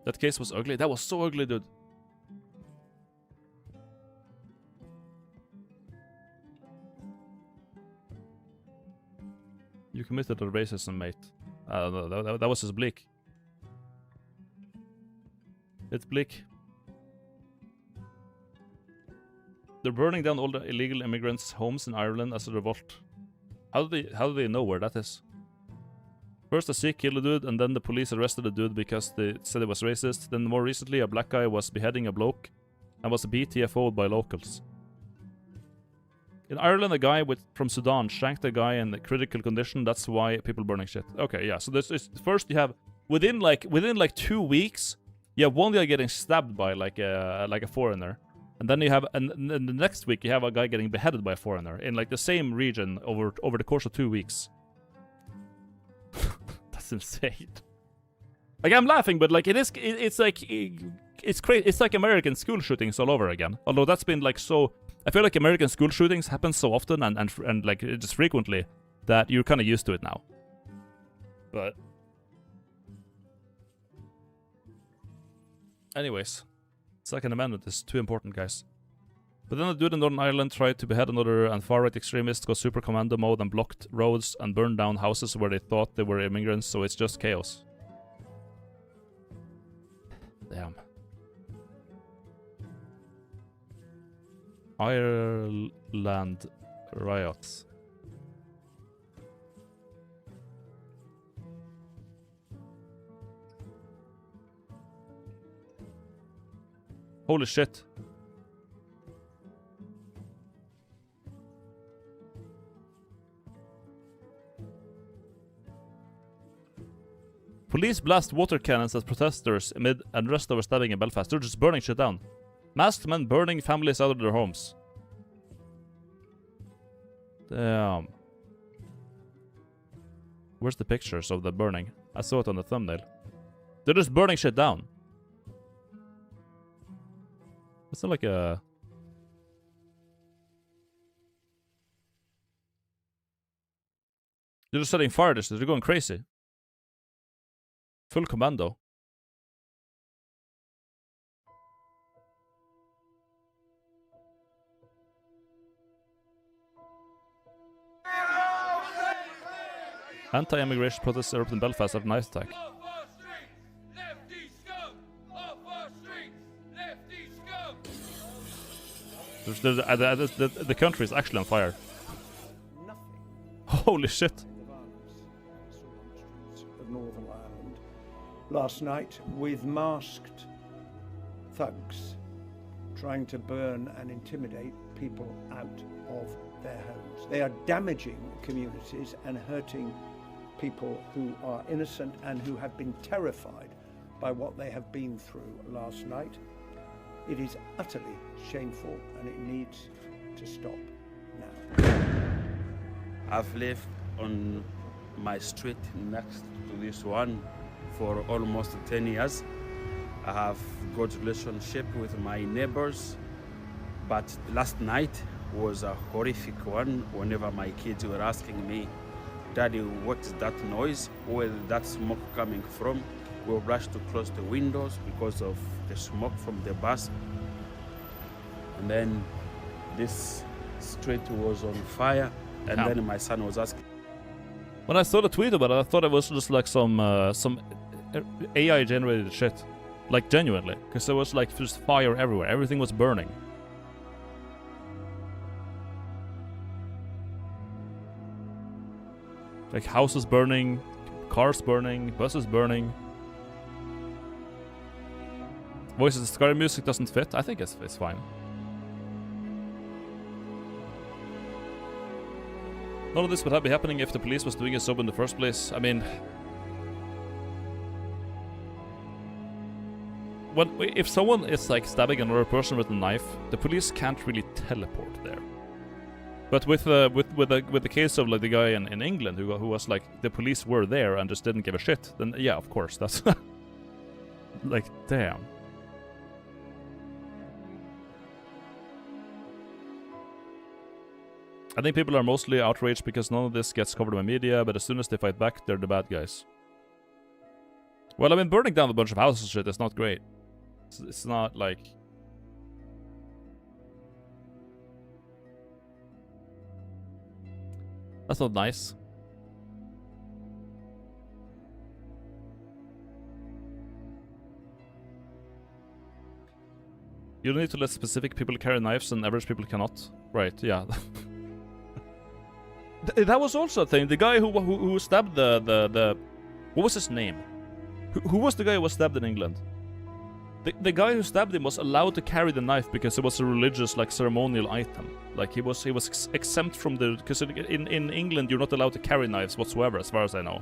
That case was ugly. That was so ugly, dude. You committed a racism, mate. That was just bleak. It's bleak. They're burning down all the illegal immigrants' homes in Ireland as a revolt. How do they know where that is? First a Sikh killed a dude, and then the police arrested the dude because they said it was racist. Then more recently, a black guy was beheading a bloke and was BTFO'd by locals. In Ireland, a guy from Sudan shanked a guy in a critical condition. That's why people burning shit. Okay, yeah. So this is first you have within like 2 weeks, you have one guy getting stabbed by like a foreigner, and then you have and the next week you have a guy getting beheaded by a foreigner in like the same region over the course of 2 weeks. That's insane. Like I'm laughing, but like it's crazy. It's like American school shootings all over again. Although that's been like so. I feel like American school shootings happen so often and like just frequently that you're kind of used to it now. But anyways, Second Amendment is too important, guys. But then a dude in Northern Ireland tried to behead another, and far-right extremists got super commando mode and blocked roads and burned down houses where they thought they were immigrants, so it's just chaos. Damn. Ireland riots. Holy shit. Police blast water cannons at protesters amid unrest over stabbing in Belfast. They're just burning shit down. Masked men burning families out of their homes. Damn. Where's the pictures of the burning? I saw it on the thumbnail. They're just burning shit down. It's not like a... They're just setting fire to this. They're going crazy. Full commando. Anti-immigration protests erupted in Belfast after a knife attack. The country is actually on fire. Holy shit. Of Northern Ireland last night with masked thugs trying to burn and intimidate people out of their homes. They are damaging communities and hurting people who are innocent and who have been terrified by what they have been through last night. It is utterly shameful and it needs to stop now. I've lived on my street next to this one for almost 10 years. I have good relationship with my neighbors, but last night was a horrific one whenever my kids were asking me Daddy, what is that noise? Where is that smoke coming from? We rushed to close the windows because of the smoke from the bus. And then this street was on fire. And then my son was asking. When I saw the tweet about it, I thought it was just like some AI generated shit. Like genuinely. Because there was like just fire everywhere. Everything was burning. Like houses burning, cars burning, buses burning. Voices, scary music doesn't fit. I think it's fine. None of this would be happening if the police was doing a job in the first place. I mean, if someone is like stabbing another person with a knife, the police can't really teleport there. But with the case of like the guy in England who was like the police were there and just didn't give a shit, then yeah, of course that's like damn. I think people are mostly outraged because none of this gets covered by media, but as soon as they fight back, they're the bad guys. Well, I mean, burning down a bunch of houses and shit is not great. It's not like... That's not nice. You don't need to let specific people carry knives and average people cannot. Right, yeah. That was also a thing. The guy who stabbed the what was his name? Who was the guy who was stabbed in England? The guy who stabbed him was allowed to carry the knife because it was a religious, like, ceremonial item. Like, he was exempt from the... Because in England, you're not allowed to carry knives whatsoever, as far as I know.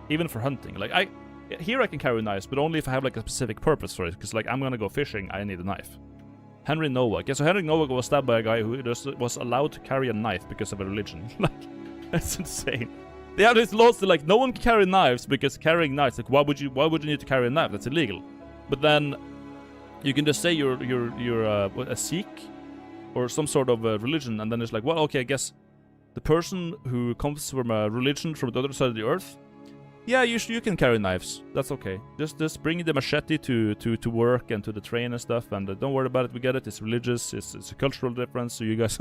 Even for hunting. Like, here I can carry knives, but only if I have, like, a specific purpose for it. Because, like, I'm gonna go fishing, I need a knife. Henry Nowak. Yeah, so Henry Nowak was stabbed by a guy who just was allowed to carry a knife because of a religion. Like, that's insane. They have these laws that, like, no one can carry knives because carrying knives, like, why would you need to carry a knife? That's illegal. But then... You can just say you're a Sikh or some sort of religion, and then it's like, well, okay, I guess the person who comes from a religion from the other side of the earth, yeah, you can carry knives. That's okay. Just bring the machete to work and to the train and stuff, and don't worry about it. We get it. It's religious. It's a cultural difference. So you guys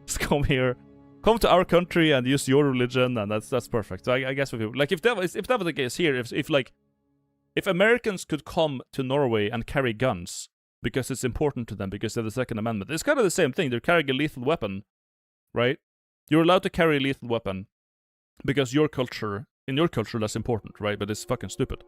just come here, come to our country, and use your religion, and that's perfect. So I guess like if that was the case here, if Americans could come to Norway and carry guns because it's important to them because they have the Second Amendment, it's kind of the same thing. They're carrying a lethal weapon, right? You're allowed to carry a lethal weapon because in your culture, that's important, right? But it's fucking stupid.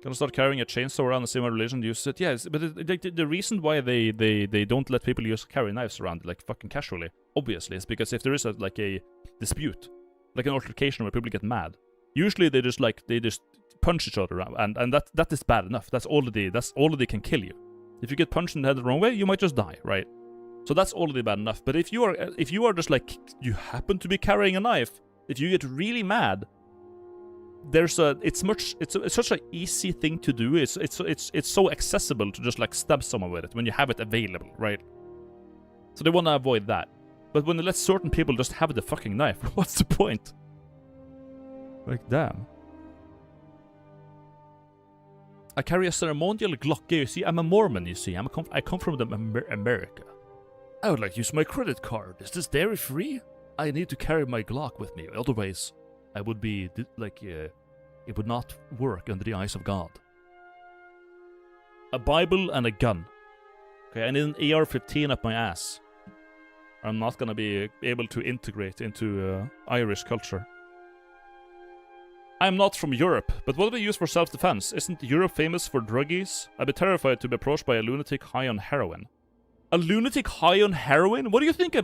Gonna start carrying a chainsaw around the same religion, use it. Yeah, but the reason why they don't let people carry knives around, like, fucking casually, obviously, is because if there is a dispute, like an altercation where people get mad, usually they just punch each other around, and that is bad enough. That's already can kill you. If you get punched in the head the wrong way, you might just die, right? So that's already bad enough. But if you are just like, you happen to be carrying a knife, if you get really mad, it's such an easy thing to do. It's so accessible to just like stab someone with it when you have it available, right? So they want to avoid that. But when they let certain people just have the fucking knife, what's the point? Like, damn. I carry a ceremonial Glock. You see, I'm a Mormon, you see. I come from America. I would like to use my credit card. Is this dairy free? I need to carry my Glock with me. Otherwise, I would be, like, it would not work under the eyes of God. A Bible and a gun. Okay, I need an AR-15 up my ass. I'm not gonna be able to integrate into Irish culture. I'm not from Europe, but what do we use for self-defense? Isn't Europe famous for druggies? I'd be terrified to be approached by a lunatic high on heroin. A lunatic high on heroin? What do you think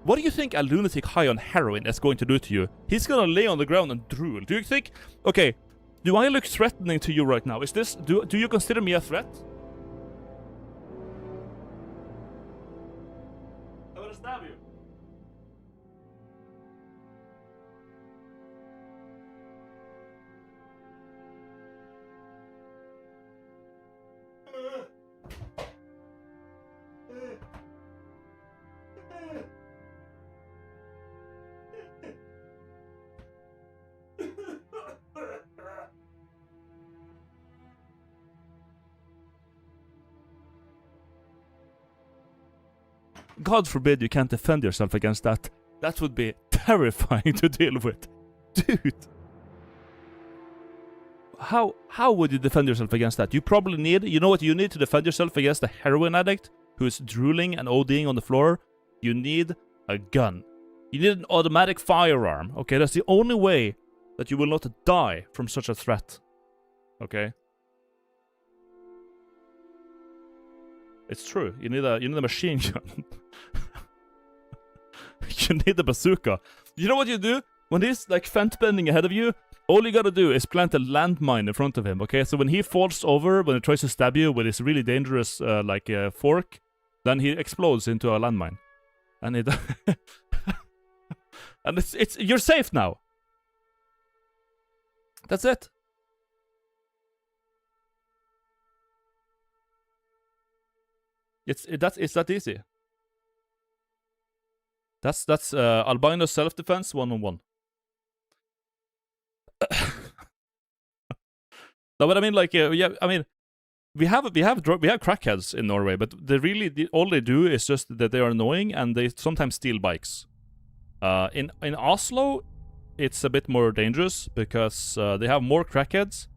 what do you think a lunatic high on heroin is going to do to you? He's gonna lay on the ground and drool. Do you think... Okay, do I look threatening to you right now? Is this... Do you consider me a threat? I'm gonna stab you. I'm God forbid you can't defend yourself against that. That would be terrifying to deal with. Dude. How would you defend yourself against that? You probably need, you know what you need to defend yourself against a heroin addict who is drooling and ODing on the floor? You need a gun. You need an automatic firearm, okay? That's the only way that you will not die from such a threat, okay? It's true. You need a machine gun. You need a bazooka. You know what you do? When he's like fence bending ahead of you, all you gotta do is plant a landmine in front of him, okay? So when he falls over, when he tries to stab you with his really dangerous, fork, then he explodes into a landmine. And it... and it's you're safe now. That's it. It's that easy. That's albino self-defense 1-on-1. No, but I mean, like, yeah, I mean, we have crackheads in Norway, but all they do is just that they are annoying and they sometimes steal bikes. In Oslo, it's a bit more dangerous because they have more crackheads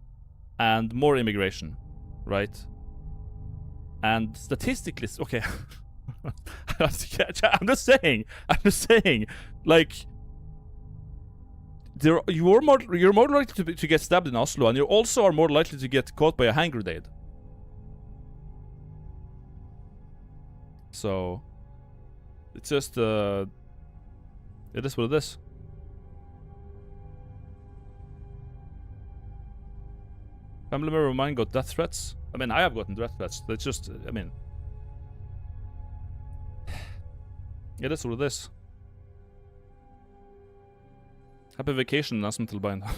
and more immigration, right? And statistically, okay, I'm just saying, like, you're more likely to get stabbed in Oslo, and you also are more likely to get caught by a hand grenade. So, it's just, it is what it is. Family member of mine got death threats. I mean, I have gotten death threats. It's just, I mean, it is what it is. Happy vacation, Nasm Tilbain.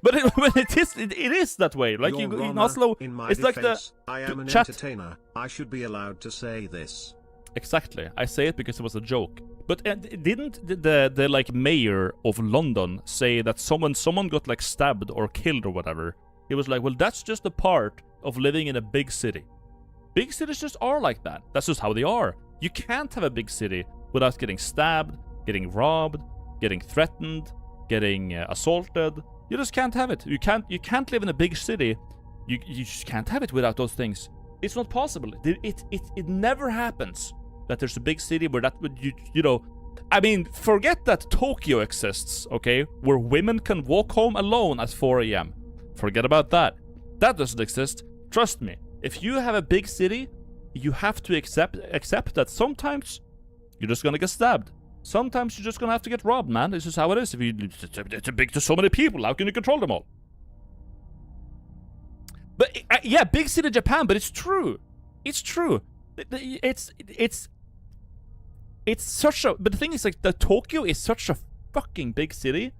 But it is that way. Like in Oslo, in my it's defense, like I am an chat. entertainer. I should be allowed to say this. Exactly. I say it because it was a joke. But didn't the like mayor of London say that someone got like stabbed or killed or whatever? He was like, well, that's just a part of living in a big city. Big cities just are like that. That's just how they are. You can't have a big city without getting stabbed, getting robbed, getting threatened, getting assaulted. You just can't have it. You can't live in a big city. You just can't have it without those things. It's not possible. It never happens that there's a big city where that would you know. I mean, forget that Tokyo exists, okay? Where women can walk home alone at 4 a.m. Forget about that. That doesn't exist. Trust me. If you have a big city, you have to accept that sometimes you're just gonna get stabbed. Sometimes you're just gonna have to get robbed, man. This is how it is. If it's big to so many people, how can you control them all? But yeah, big city Japan. But it's true. It's true. It's such a. But the thing is, like, that Tokyo is such a fucking big city,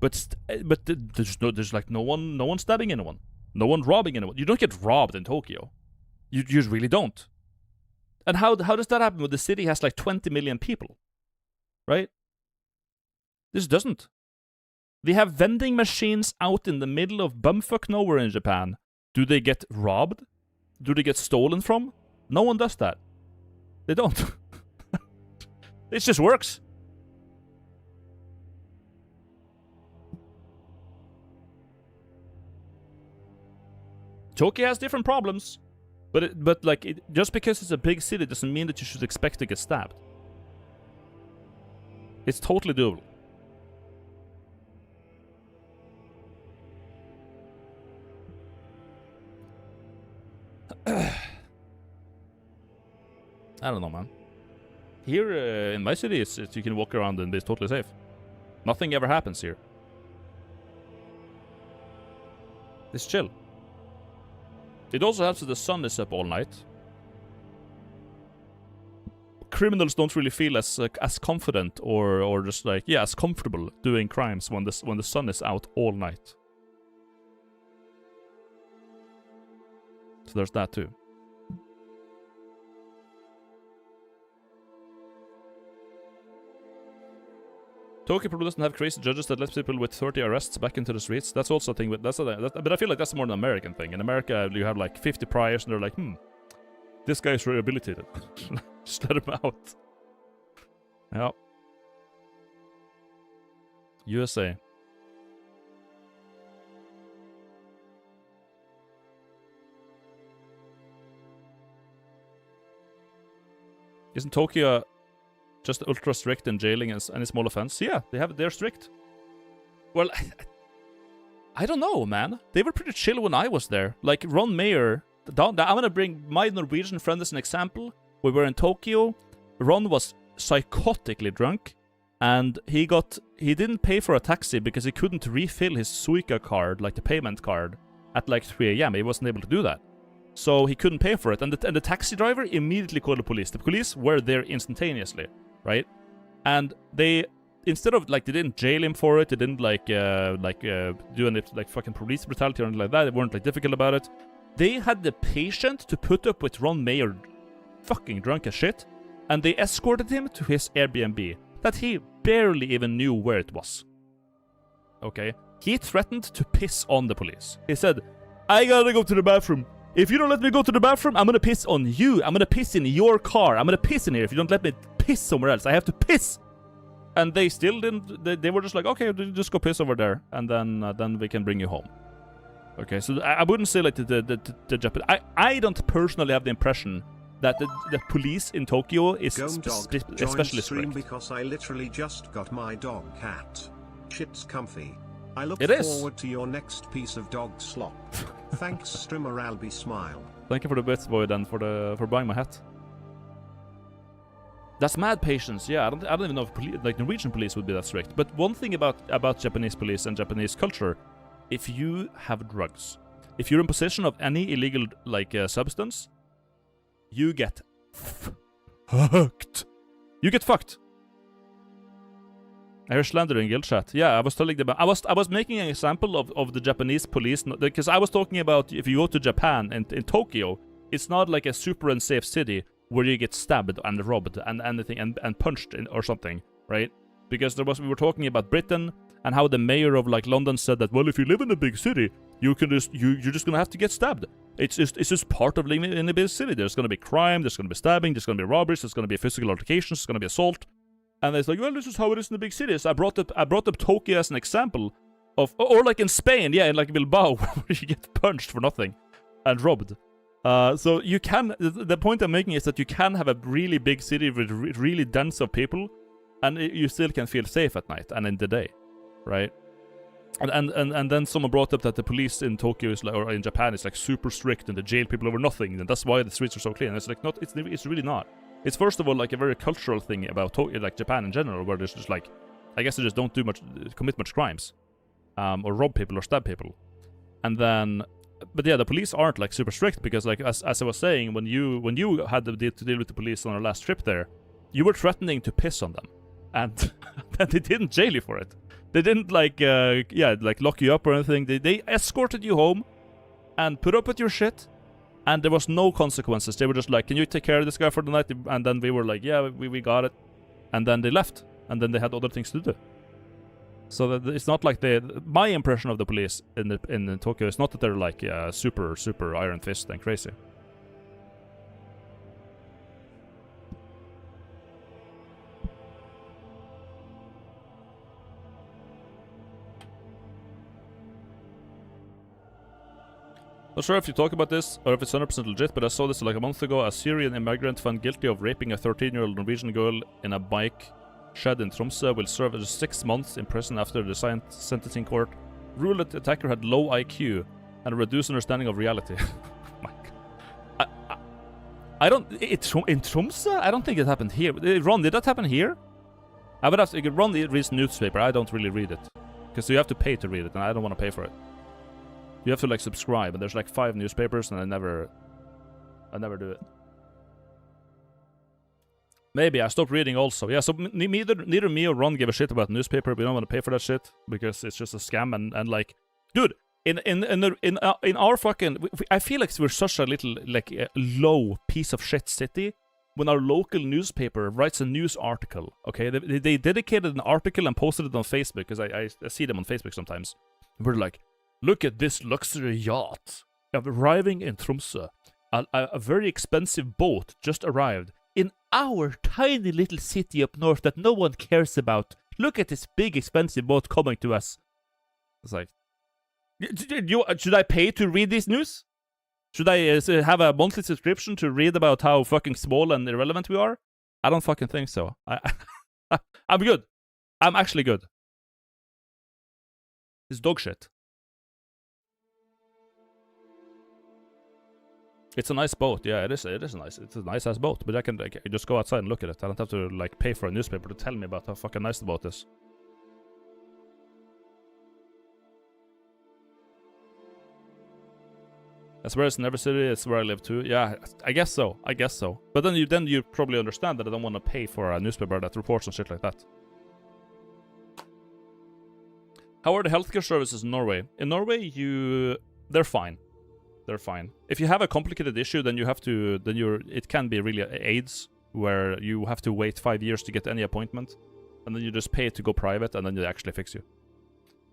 but there's like no one stabbing anyone, no one robbing anyone. You don't get robbed in Tokyo. You really don't. And how does that happen when the city has like 20 million people? Right? This doesn't. They have vending machines out in the middle of bumfuck nowhere in Japan. Do they get robbed? Do they get stolen from? No one does that. They don't. It just works. Tokyo has different problems, but just because it's a big city doesn't mean that you should expect to get stabbed. It's totally doable. I don't know, man. Here in my city, it's you can walk around and it's totally safe. Nothing ever happens here. It's chill. It also helps that the sun is up all night. Criminals don't really feel as confident or just like, yeah, as comfortable doing crimes when the sun is out all night. So there's that too. Tokyo probably doesn't have crazy judges that let people with 30 arrests back into the streets. That's also a thing. But I feel like that's more an American thing. In America, you have like 50 priors, and they're like, This guy is rehabilitated. Just let him out. Yeah. USA. Isn't Tokyo just ultra strict in jailing any small offense? Yeah, they're strict. Well, I don't know, man. They were pretty chill when I was there. Like Ron Mayer. I'm gonna bring my Norwegian friend as an example. We were in Tokyo. Ron was psychotically drunk, and he didn't pay for a taxi because he couldn't refill his Suica card, like the payment card, at like 3 a.m. He wasn't able to do that. So he couldn't pay for it, and the taxi driver immediately called the police. The police were there instantaneously, right? And they, instead of like, they didn't jail him for it. They didn't do any like fucking police brutality or anything like that. They weren't like difficult about it. They had the patience to put up with Ron Mayer fucking drunk as shit, and they escorted him to his Airbnb that he barely even knew where it was. Okay? He threatened to piss on the police. He said, I gotta go to the bathroom. If you don't let me go to the bathroom, I'm gonna piss on you. I'm gonna piss in your car. I'm gonna piss in here if you don't let me piss somewhere else. I have to piss. And they still didn't. They were just like, okay, just go piss over there, and then we can bring you home. Okay, so I wouldn't say like the Japanese. I don't personally have the impression that the police in Tokyo is especially strict. Because I literally just got my dog cat. Shit's comfy. I look It is. forward to your next piece of dog slop. Thanks, streamer Albie Smile. Thank you for the bits, boy, then for buying my hat. That's mad patience. Yeah, I don't even know if like Norwegian police would be that strict. But one thing about Japanese police and Japanese culture, if you have drugs, if you're in possession of any illegal like substance, you get fucked. You get fucked. I hear slander in guild chat. Yeah, I was telling them. I was making an example of the Japanese police because I was talking about if you go to Japan and in Tokyo, it's not like a super unsafe city where you get stabbed and robbed and anything and punched or something, right? Because we were talking about Britain and how the mayor of like London said that, well, if you live in a big city, you're just gonna have to get stabbed. It's just part of living in a big city. There's gonna be crime, there's gonna be stabbing, there's gonna be robberies, there's gonna be physical altercations, there's gonna be assault. And it's like, well, this is how it is in the big cities. I brought up Tokyo as an example of, or like in Spain, yeah, in like Bilbao, where you get punched for nothing and robbed. So you can. The point I'm making is that you can have a really big city with really dense of people, and you still can feel safe at night and in the day, right? And then someone brought up that the police in Tokyo is like, or in Japan is like super strict and they jail people over nothing, and that's why the streets are so clean. It's like not. It's really not. It's first of all like a very cultural thing about Tokyo, like Japan in general, where there's just like, I guess they just don't commit much crimes, or rob people or stab people, and then. But yeah, the police aren't like super strict because, like, as I was saying, when you had to deal with the police on our last trip there, you were threatening to piss on them, and they didn't jail you for it. They didn't like lock you up or anything. They escorted you home, and put up with your shit, and there was no consequences. They were just like, "Can you take care of this guy for the night?" And then we were like, "Yeah, we got it," and then they left, and then they had other things to do. So that it's not like my impression of the police in Tokyo is not that they're like super iron fist and crazy. Not sure if you talk about this or if it's 100% legit, but I saw this like a month ago. A Syrian immigrant found guilty of raping a 13-year-old Norwegian girl in a bike shed in Tromsø will serve 6 months in prison after the sentencing court ruled that the attacker had low IQ and a reduced understanding of reality. My God. I don't... in Tromsø? I don't think it happened here. Ron, did that happen here? I would have to... Ron reads newspaper. I don't really read it. Because you have to pay to read it, and I don't want to pay for it. You have to, like, subscribe, and there's, like, 5 newspapers, and I never do it. Maybe I stopped reading also. Yeah, so neither me or Ron give a shit about newspaper. We don't want to pay for that shit because it's just a scam. And like, dude, in our fucking, I feel like we're such a little like a low piece of shit city when our local newspaper writes a news article. Okay, they dedicated an article and posted it on Facebook because I see them on Facebook sometimes. We're like, look at this luxury yacht arriving in Tromsø. a very expensive boat just arrived in our tiny little city up north that no one cares about. Look at this big expensive boat coming to us. It's like, should I pay to read this news? Should I have a monthly subscription to read about how fucking small and irrelevant we are? I don't fucking think so. I'm good. I'm actually good. It's dog shit. It's a nice boat. Yeah, it is nice. It's a nice ass boat. But I can just go outside and look at it. I don't have to like pay for a newspaper to tell me about how fucking nice the boat is. That's where it's Never City. It's where I live too. Yeah, I guess so. I guess so. But then you probably understand that I don't want to pay for a newspaper that reports on shit like that. How are the healthcare services in Norway? In Norway, they're fine. They're fine. If you have a complicated issue, then it can be really AIDS, where you have to wait 5 years to get any appointment, and then you just pay to go private, and then they actually fix you.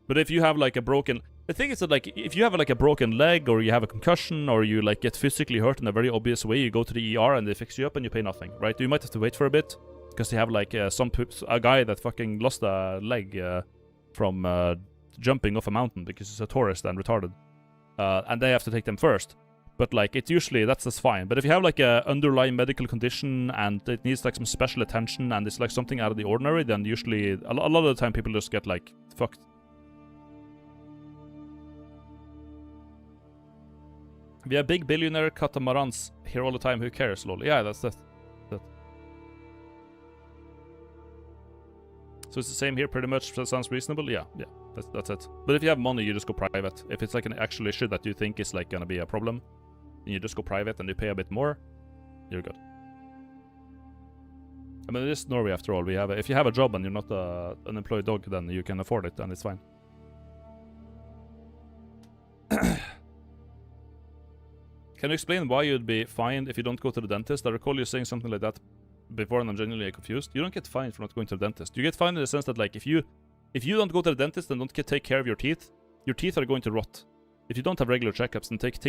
But if you have like a broken... The thing is that like, if you have like a broken leg, or you have a concussion, or you like get physically hurt in a very obvious way, you go to the ER and they fix you up and you pay nothing, right? You might have to wait for a bit, because you have like a guy that fucking lost a leg from jumping off a mountain because he's a tourist and retarded. And they have to take them first. But like, it's usually, that's fine. But if you have like a underlying medical condition and it needs like some special attention and it's like something out of the ordinary, then usually, a lot of the time people just get like, fucked. We have big billionaire catamarans here all the time, who cares, lol. Yeah, that's that. So it's the same here, pretty much. That sounds reasonable. Yeah, that's it. But if you have money, you just go private. If it's like an actual issue that you think is like gonna be a problem, then you just go private and you pay a bit more. You're good. I mean, it is Norway after all. If you have a job and you're not an unemployed dog, then you can afford it and it's fine. Can you explain why you'd be fined if you don't go to the dentist? I recall you saying something like that before, and I'm genuinely confused. You don't get fined for not going to the dentist. You get fined in the sense that, like, if you don't go to the dentist and don't take care of your teeth are going to rot. If you don't have regular checkups and take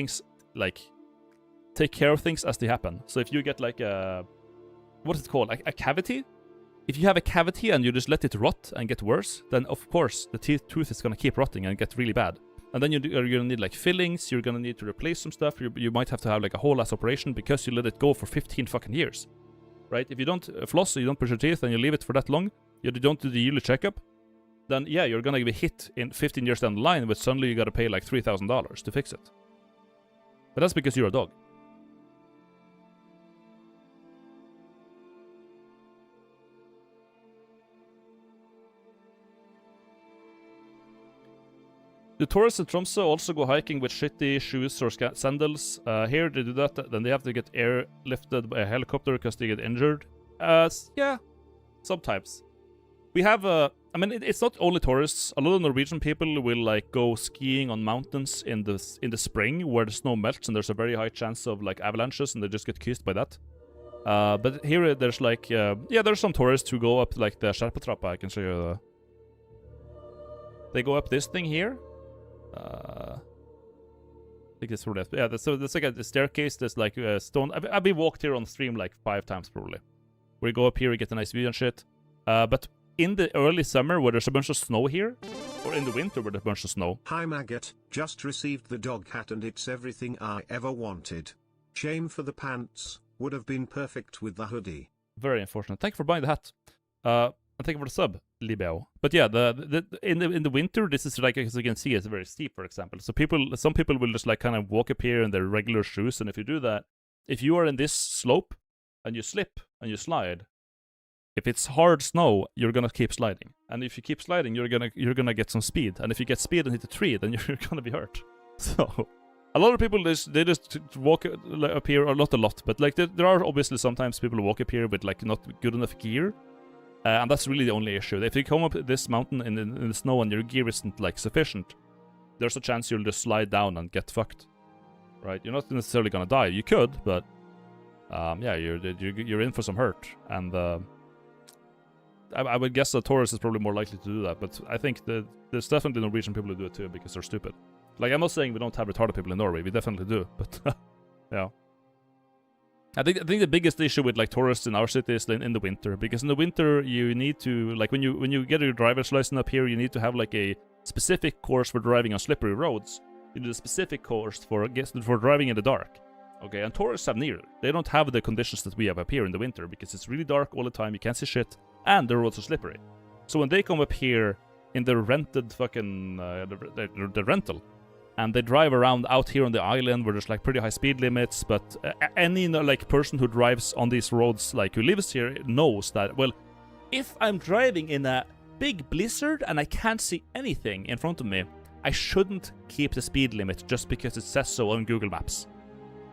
care of things as they happen. So if you get like what is it called? A cavity? If you have a cavity and you just let it rot and get worse, then of course the tooth is going to keep rotting and get really bad. And then you're going to need like fillings, you're going to need to replace some stuff, you might have to have like a whole ass operation because you let it go for 15 fucking years. Right? If you don't floss, you don't brush your teeth and you leave it for that long, you don't do the yearly checkup, then yeah, you're going to be hit in 15 years down the line, but suddenly you got to pay like $3,000 to fix it. But that's because you're a dog. The tourists in Tromsø also go hiking with shitty shoes or sandals. Here they do that, then they have to get airlifted by a helicopter because they get injured. Yeah, sometimes. We have I mean, it's not only tourists. A lot of Norwegian people will like go skiing on mountains in the spring where the snow melts and there's a very high chance of like avalanches and they just get kissed by that. But here there's like yeah, there's some tourists who go up like the Sherpatrappa. I can show you. They go up this thing here. I think it's really, yeah, that's like a staircase. There's like a stone. I've been walked here on stream like 5 times probably. We go up here, we get a nice view and shit. But in the early summer where there's a bunch of snow here, or in the winter where there's a bunch of snow. Hi Maggot, just received the dog hat and it's everything I ever wanted. Shame for the pants, would have been perfect with the hoodie. Very unfortunate. Thank you for buying the hat. And thank you for the sub, Libeo. But yeah, in the winter, this is like, as you can see, it's very steep, for example. So some people will just like kind of walk up here in their regular shoes, and if you do that, if you are in this slope and you slip and you slide, if it's hard snow, you're gonna keep sliding, and if you keep sliding, you're gonna get some speed, and if you get speed and hit a tree, then you're gonna be hurt. So a lot of people they just walk up here, or not a lot, but like there are obviously sometimes people who walk up here with like not good enough gear. And that's really the only issue. If you come up this mountain in the snow and your gear isn't like sufficient, there's a chance you'll just slide down and get fucked. Right? You're not necessarily gonna die. You could, but yeah, you're in for some hurt. And I would guess a tourist is probably more likely to do that. But I think there's definitely Norwegian people who do it too because they're stupid. Like, I'm not saying we don't have retarded people in Norway. We definitely do. But yeah. I think the biggest issue with like tourists in our city is in the winter, because in the winter you need to, like, when you get your driver's license up here, you need to have like a specific course for driving on slippery roads. You need a specific course for driving in the dark. Okay, and tourists have neither. They don't have the conditions that we have up here in the winter, because it's really dark all the time, you can't see shit, and the roads are slippery. So when they come up here in the rented fucking the rental, and they drive around out here on the island where there's like pretty high speed limits, but any like person who drives on these roads, like who lives here, knows that, well, if I'm driving in a big blizzard and I can't see anything in front of me, I shouldn't keep the speed limit just because it says so on Google Maps,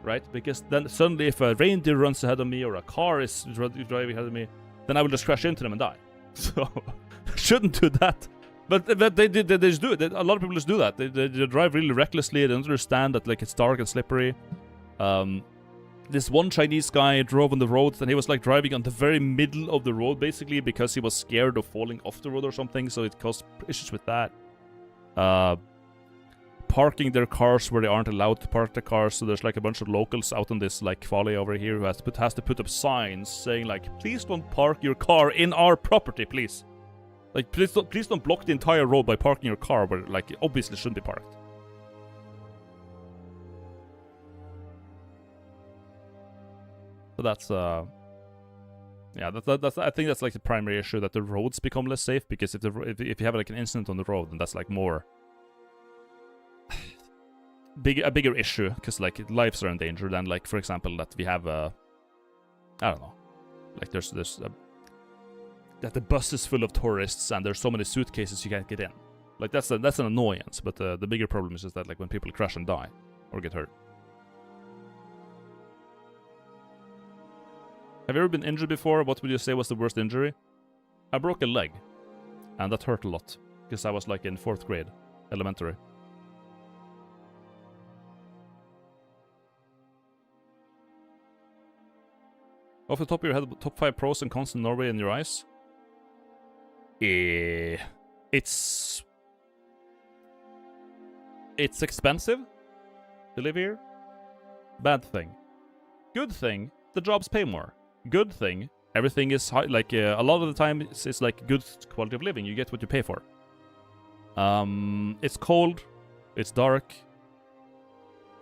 right? Because then suddenly if a reindeer runs ahead of me or a car is driving ahead of me, then I will just crash into them and die. So shouldn't do that. But they just do it. A lot of people just do that. They drive really recklessly. They don't understand that like it's dark and slippery. This one Chinese guy drove on the road, and he was like driving on the very middle of the road basically because he was scared of falling off the road or something. So it caused issues with that. Parking their cars where they aren't allowed to park their cars. So there's like a bunch of locals out on this like folly over here who has to put up signs saying like, please don't park your car in our property, please. Like, please don't block the entire road by parking your car where, like, it obviously shouldn't be parked. So that's, yeah, that's I think that's, like, the primary issue, that the roads become less safe, because if you have, like, an incident on the road, then that's, like, more... a bigger issue, because, like, lives are in danger than, like, for example, that we have, I don't know, like, there's that the bus is full of tourists and there's so many suitcases you can't get in. Like, that's an annoyance, but the bigger problem is just that, like, when people crash and die or get hurt. Have you ever been injured before? What would you say was the worst injury? I broke a leg, and that hurt a lot, because I was, like, in 4th grade, elementary. Off the top of your head, top 5 pros and cons in Norway in your eyes? It's expensive to live here. Bad thing. Good thing, the jobs pay more. Good thing, everything is high, like a lot of the time it's like good quality of living. You get what you pay for. It's cold, it's dark.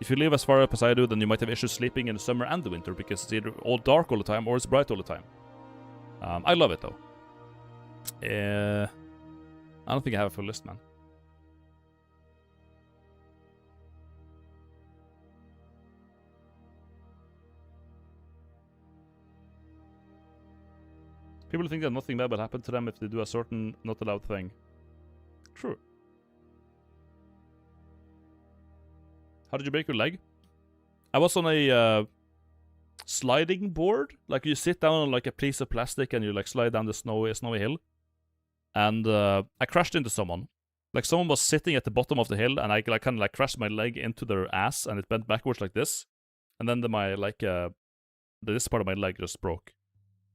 If you live as far up as I do, then you might have issues sleeping in the summer and the winter, because it's either all dark all the time or it's bright all the time. I love it though. I don't think I have a full list, man. People think that nothing bad will happen to them if they do a certain not allowed thing. True. How did you break your leg? I was on a sliding board. Like, you sit down on like a piece of plastic and you like slide down the snowy hill. And I crashed into someone. Like, someone was sitting at the bottom of the hill, and I like kind of like crashed my leg into their ass, and it bent backwards like this. And then this part of my leg just broke.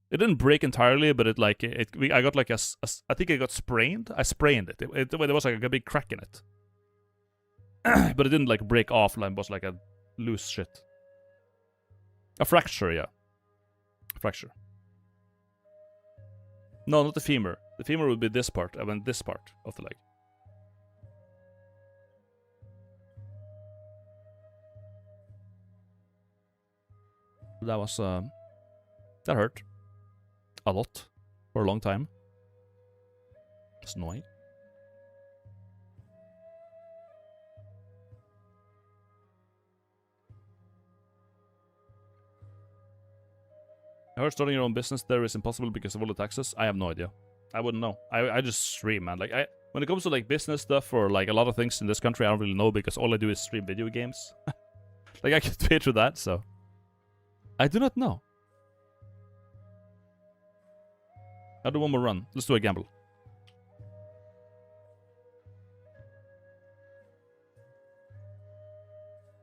It didn't break entirely, but I got like I think I got sprained. I sprained it. There was like a big crack in it. But it didn't like break off, like it was like a loose shit. A fracture, yeah. A fracture. No, not the femur. The femur would be this part. I meant this part of the leg. That was, that hurt. A lot. For a long time. It's annoying. I heard starting your own business there is impossible because of all the taxes. I have no idea. I wouldn't know. I just stream, man. Like, when it comes to like business stuff or like a lot of things in this country, I don't really know, because all I do is stream video games. Like, I get paid for that, so I do not know. I'll do one more run. Let's do a gamble.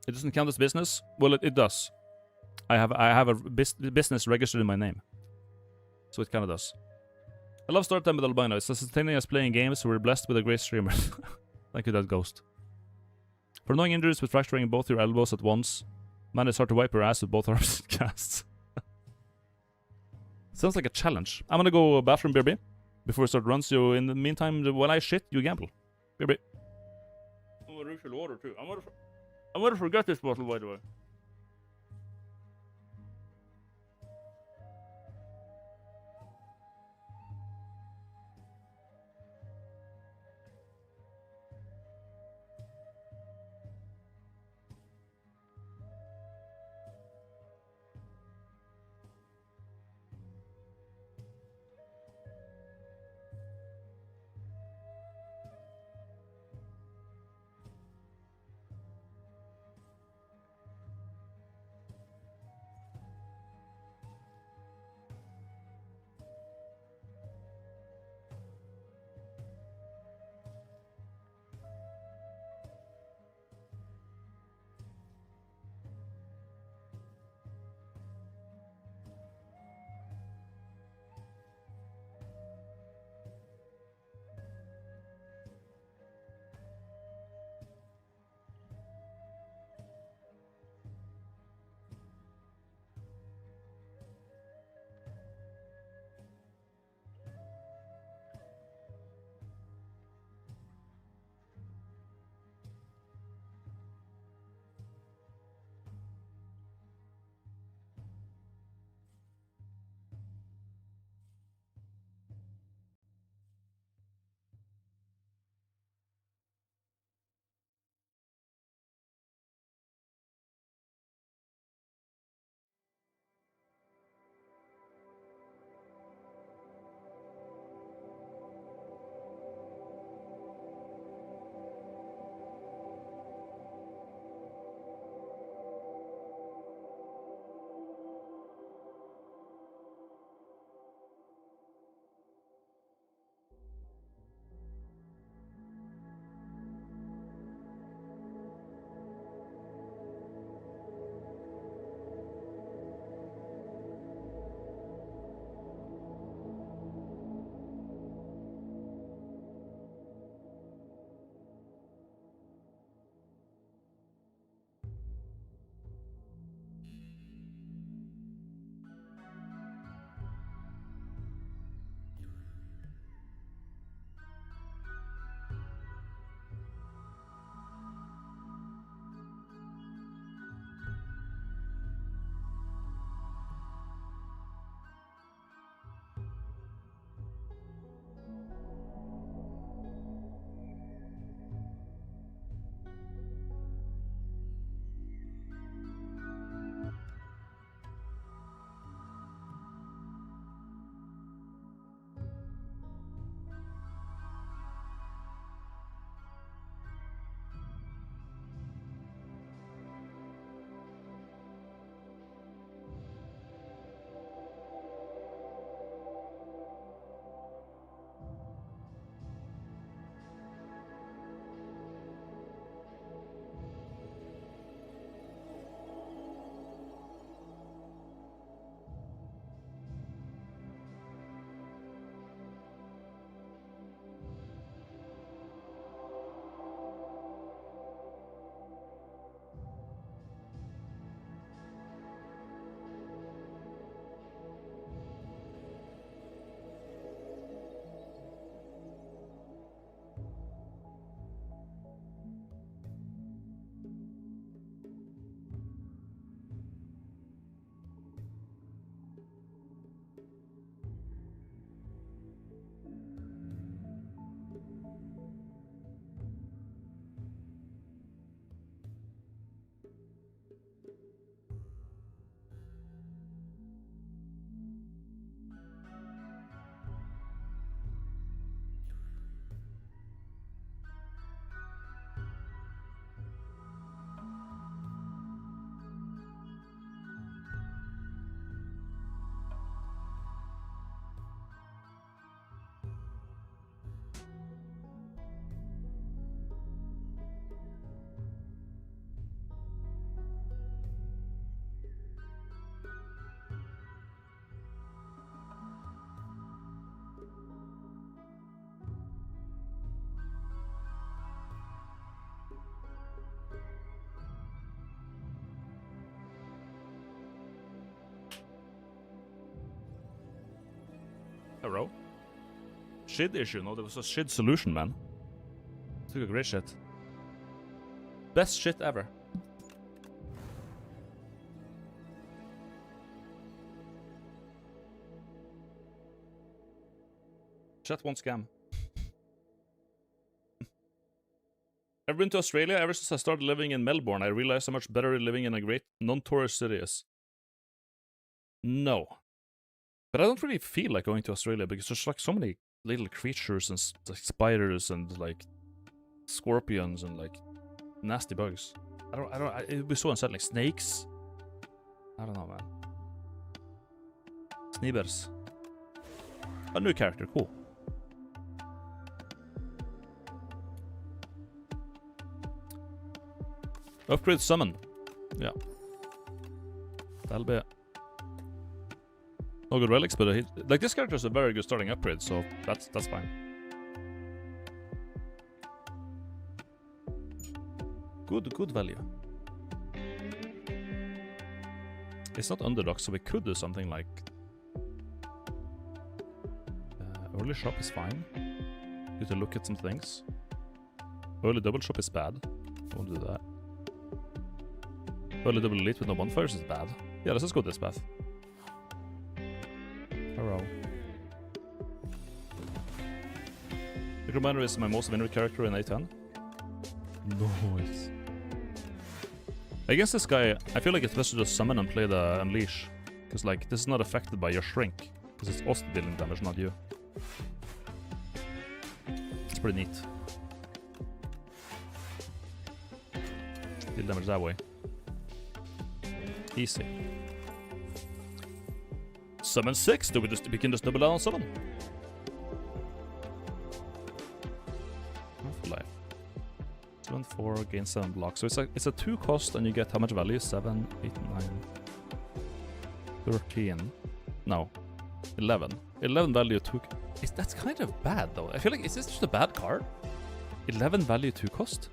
It doesn't count as business? Well, it does. I have a business registered in my name, so it kind of does. I love start time with albino. It's as entertaining as playing games. So we're blessed with a great streamer. Thank you, that ghost. For annoying injuries with fracturing both your elbows at once, man, it's hard to wipe your ass with both arms and casts. Sounds like a challenge. I'm gonna go bathroom, BRB, before we start run. So in the meantime, when I shit, you gamble. BRB. I'm gonna refill water too. I'm gonna forget this bottle, by the way. Hello. Shid issue, no, there was a shid solution, man. Took a great shit. Best shit ever. Chat won't scam. Ever been to Australia? Ever since I started living in Melbourne, I realized how much better living in a great non-tourist city is. No. But I don't really feel like going to Australia because there's like so many little creatures and like spiders and like scorpions and like nasty bugs. It would be so unsettling. Snakes? I don't know, man. Sneebers. A new character, cool. Upgrade summon. Yeah. That'll be it. No good relics, but like this character is a very good starting upgrade, so that's fine. Good value. It's not underdog, so we could do something like early shop is fine. Good to look at some things. Early double shop is bad. I won't do that. Early double elite with no bonfires is bad. Yeah, let's just go this path. Hello. The Commander is my most winner character in A10. Nice. Against this guy, I feel like it's best to just summon and play the Unleash. Because like, this is not affected by your shrink. Because it's us dealing damage, not you. It's pretty neat. Deal damage that way. Easy. Summon 6, we can just double down on summon. Life. 7, 4, gain 7 blocks. So it's a 2 cost and you get how much value? 7, 8, 9, 13. No. 11. 11 value 2. That's kind of bad though. I feel like, is this just a bad card? 11 value 2 cost?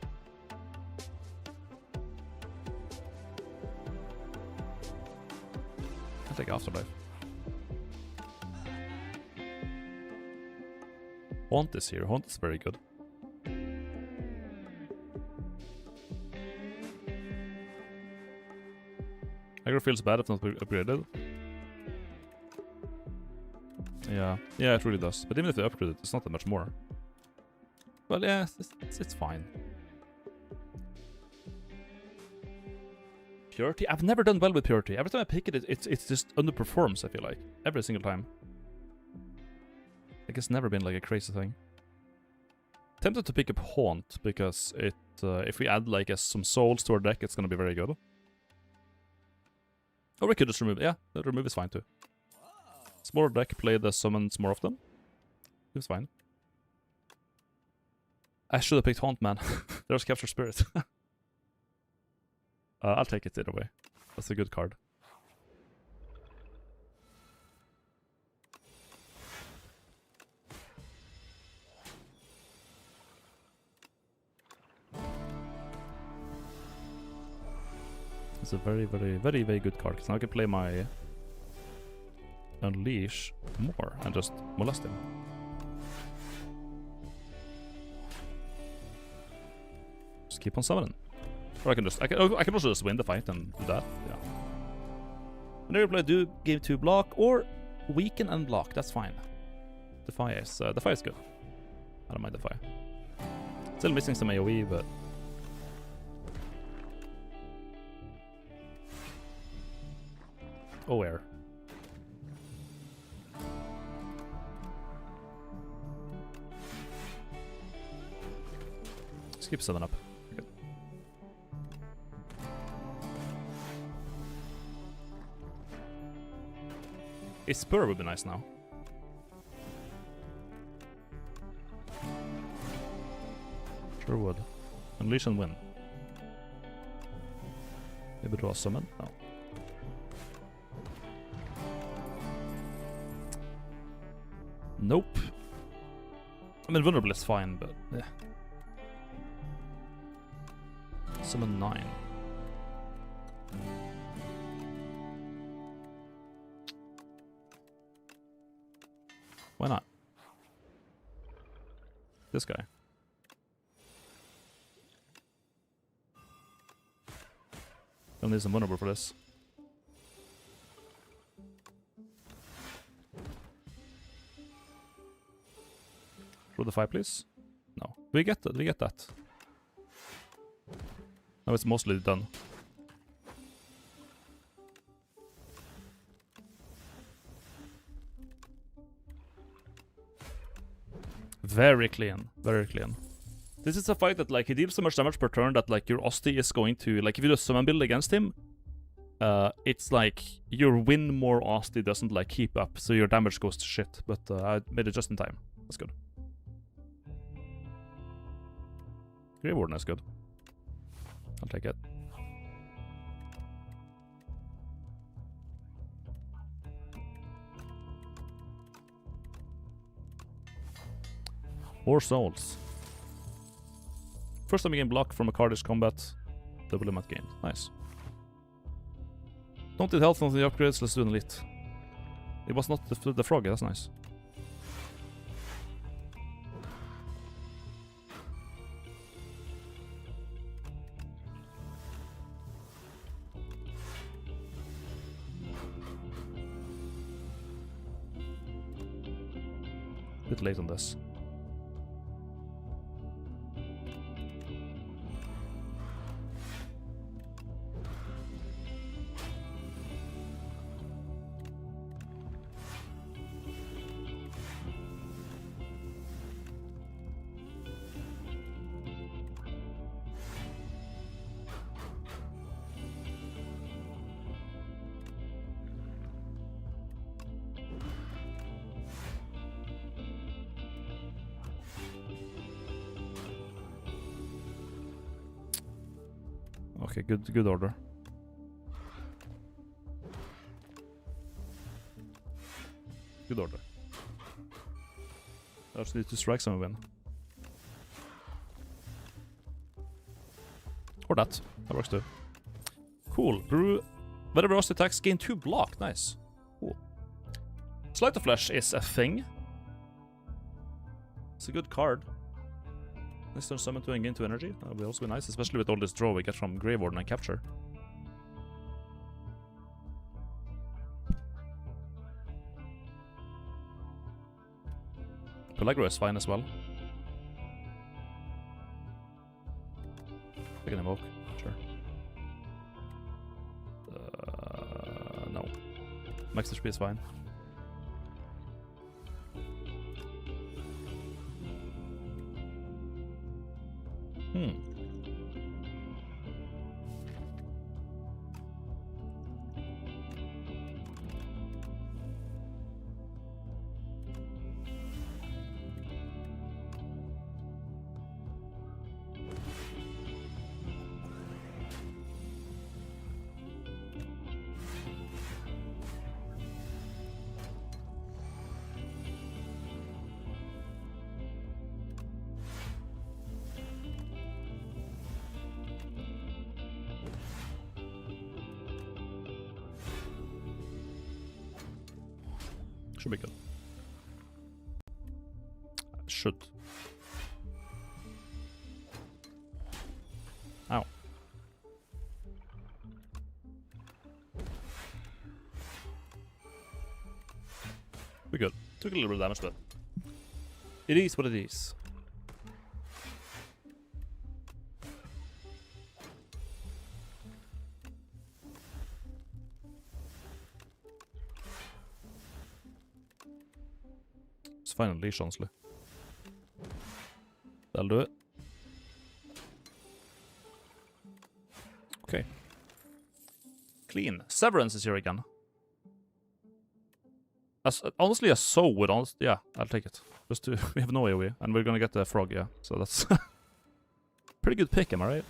I'll take Afterlife. Haunt is here. Haunt is very good. Aggro feels bad if not upgraded. Yeah, it really does. But even if they upgrade it, it's not that much more. Well, yeah, it's fine. Purity? I've never done well with Purity. Every time I pick it, it just underperforms, I feel like. Every single time. Like, it's never been like a crazy thing. Tempted to pick up Haunt, because it, if we add like some souls to our deck, it's gonna be very good. Or we could just remove it. Yeah, the remove is fine too. Smaller deck, play the summons more often. It's fine. I should have picked Haunt, man. There's Capture Spirit. I'll take it either way. That's a good card. It's a very, very, very, very good card. Because now I can play my Unleash more and just molest him. Just keep on summoning. Or I can also just win the fight and do that. Yeah. And then play do game 2 block or weaken and block. That's fine. Defy is good. I don't mind Defy. Still missing some AoE, but oh, where? Skip 7 up. Good. A Spur would be nice now. Sure would. Unleash and win. Maybe draw a summon? No. Nope. I mean, vulnerable is fine, but yeah. Summon 9. Why not? This guy. Don't need some vulnerable for this. Throw the 5, please. No. Do we get that? Do we get that? No, it's mostly done. Very clean. Very clean. This is a fight that, like, he deals so much damage per turn that, like, your Osti is going to... Like, if you do a summon build against him, it's like your win more Osti doesn't, like, keep up, so your damage goes to shit. But I made it just in time. That's good. Grey Warden is good. I'll take it. More souls. First time you gain block from a card is combat. Double limit gained. Nice. Don't need health on the upgrades, let's do an elite. It was not the frog, that's nice. Bit late on this. Okay, good order. Good order. I just need to strike some and win. Or that. That works too. Cool. Brew. Whenever Osti attacks, gain 2 block. Nice. Cool. Sleight of Flesh is a thing. It's a good card. Next turn summon 2 and gain 2 energy. That would also be nice, especially with all this draw we get from Grey Warden and Capture. Peligro is fine as well. I can invoke, sure. No. Max HP is fine. Should be good. Should. Ow. We're good. Took a little bit of damage, but it is what it is. Fine unleash, honestly. That'll do it. Okay. Clean. Severance is here again. Honestly, a soul would yeah, I'll take it. Just to we have no AoE, and we're gonna get the frog, yeah. So that's pretty good pick, am I right?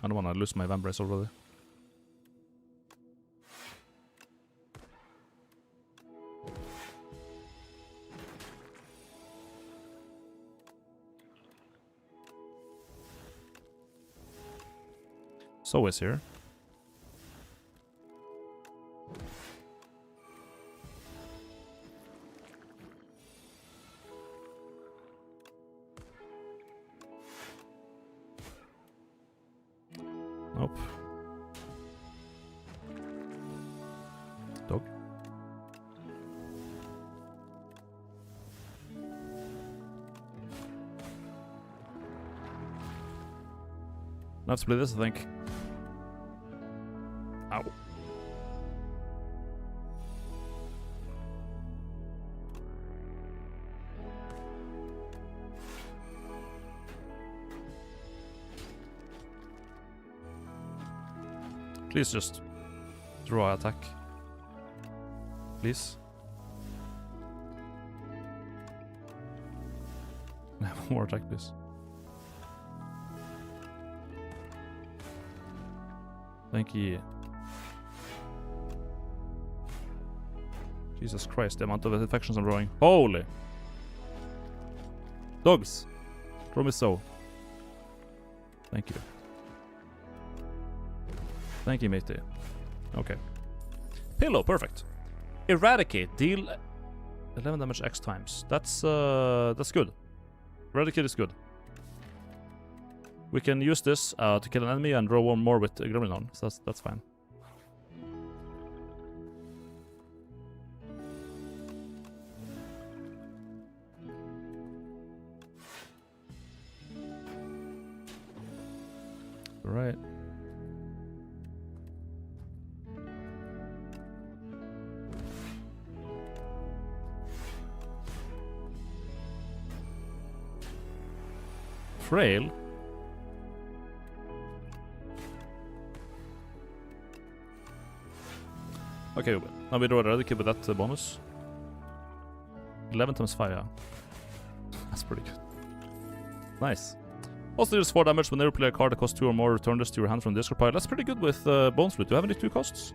I don't wanna lose my Vambrace already. So is here. Dog. Let's play this, I think. Ow. Please just draw attack. Please. More attack, please. Thank you. Jesus Christ, the amount of infections I'm drawing. Holy! Dogs! Draw me so. Thank you. Thank you, matey. Okay. Pillow, perfect. Eradicate, deal 11 damage X times. That's good. Eradicate is good. We can use this to kill an enemy and draw one more with a gremlin on, so that's fine. All right. Frail. Okay, now we draw a Eradicate with that bonus. 11 times fire. That's pretty good. Nice. Also deals 4 damage whenever you play a card that costs 2 or more. Return this to your hand from the discard pile. That's pretty good with Bone Flute. Do you have any 2 costs?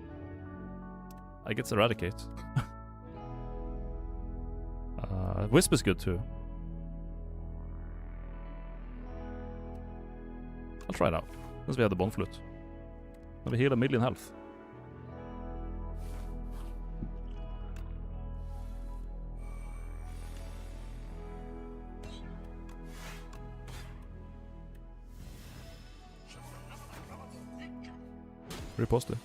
I guess Eradicate. Wisp is good too. I'll try it out. Since we have the Bone Flute. Now we heal 1,000,000 health. Repost it.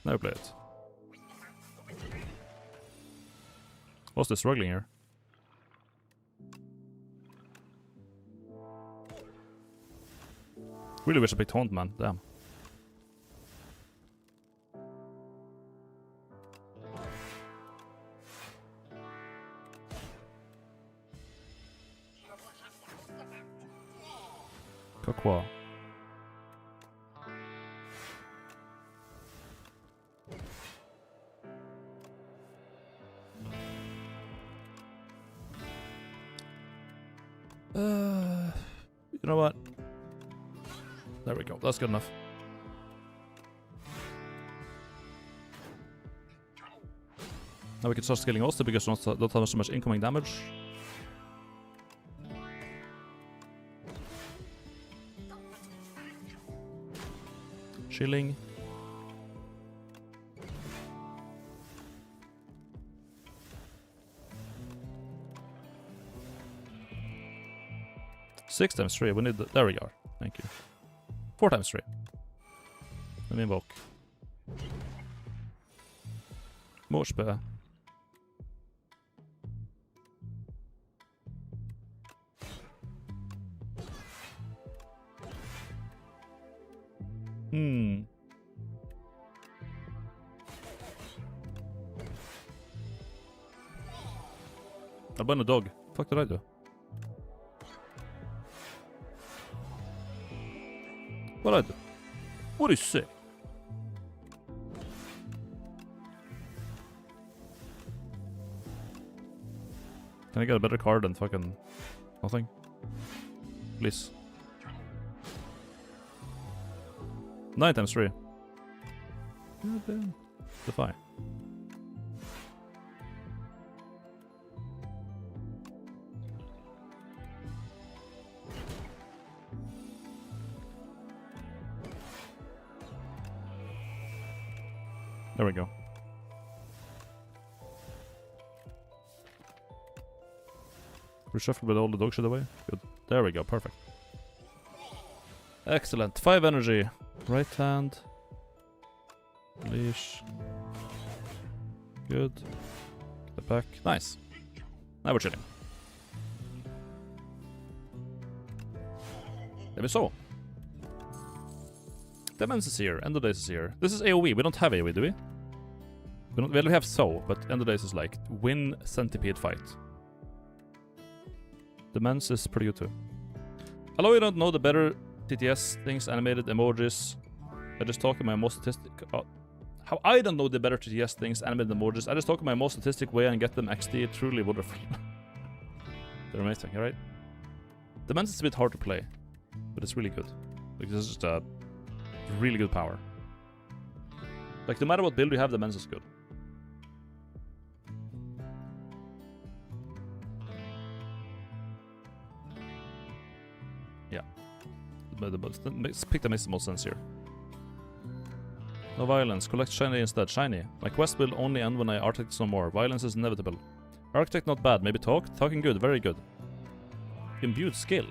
Now play it. What's the struggling here? Really wish I picked Haunt, man. Damn. Kakwa. You know what? There we go. That's good enough. Now we can start scaling also because we don't have so much incoming damage. Chilling. Six times 3, we need the, there we are. Thank you. 4 times 3. Let me invoke. More spare. Albino dog. Fuck did I do? What did I do? What is sick? Can I get a better card than fucking nothing? Please. 9 times 3. Defy. There we go. Reshuffle with all the dog shit away. Good. There we go. Perfect. Excellent. 5 energy. Right hand. Leash. Good. Get back. Nice. Now we're chilling. There we saw. Demons is here. End of days is here. This is AoE. We don't have AoE, do we? We don't. Well, we have so, but end of days is like win centipede fight. Demons is pretty good too. Although you don't know the better TTS things, animated emojis. I just talk in my most statistic. How I don't know the better TTS things, animated emojis. I just talk in my most statistic way and get them XD. Truly wonderful. They're amazing, right? Demons is a bit hard to play, but it's really good. Like this is just a really good power. Like no matter what build you have, Demons is good. Yeah. Pick the makes the most sense here. No violence. Collect shiny instead. Shiny. My quest will only end when I architect some more. Violence is inevitable. Architect not bad. Maybe talk? Talking good. Very good. Imbued skill.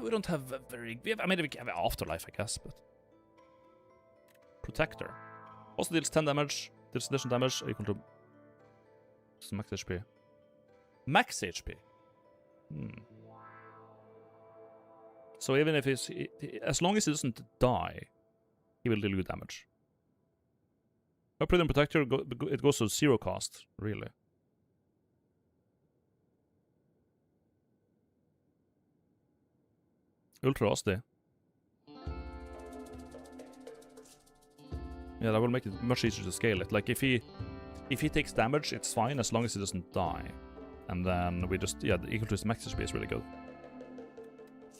We don't have a very... I mean, we have Afterlife, I guess, but... Protector. Also deals 10 damage. Deals additional damage equal to... max HP. Max HP? So even if he's... as long as he doesn't die, he will deal good damage. Upgrade and Protector, it goes to 0 cost, really. Ultra Asti. Yeah, that will make it much easier to scale it. Like if he takes damage, it's fine as long as he doesn't die. And then we just, yeah, equal to his max HP is really good.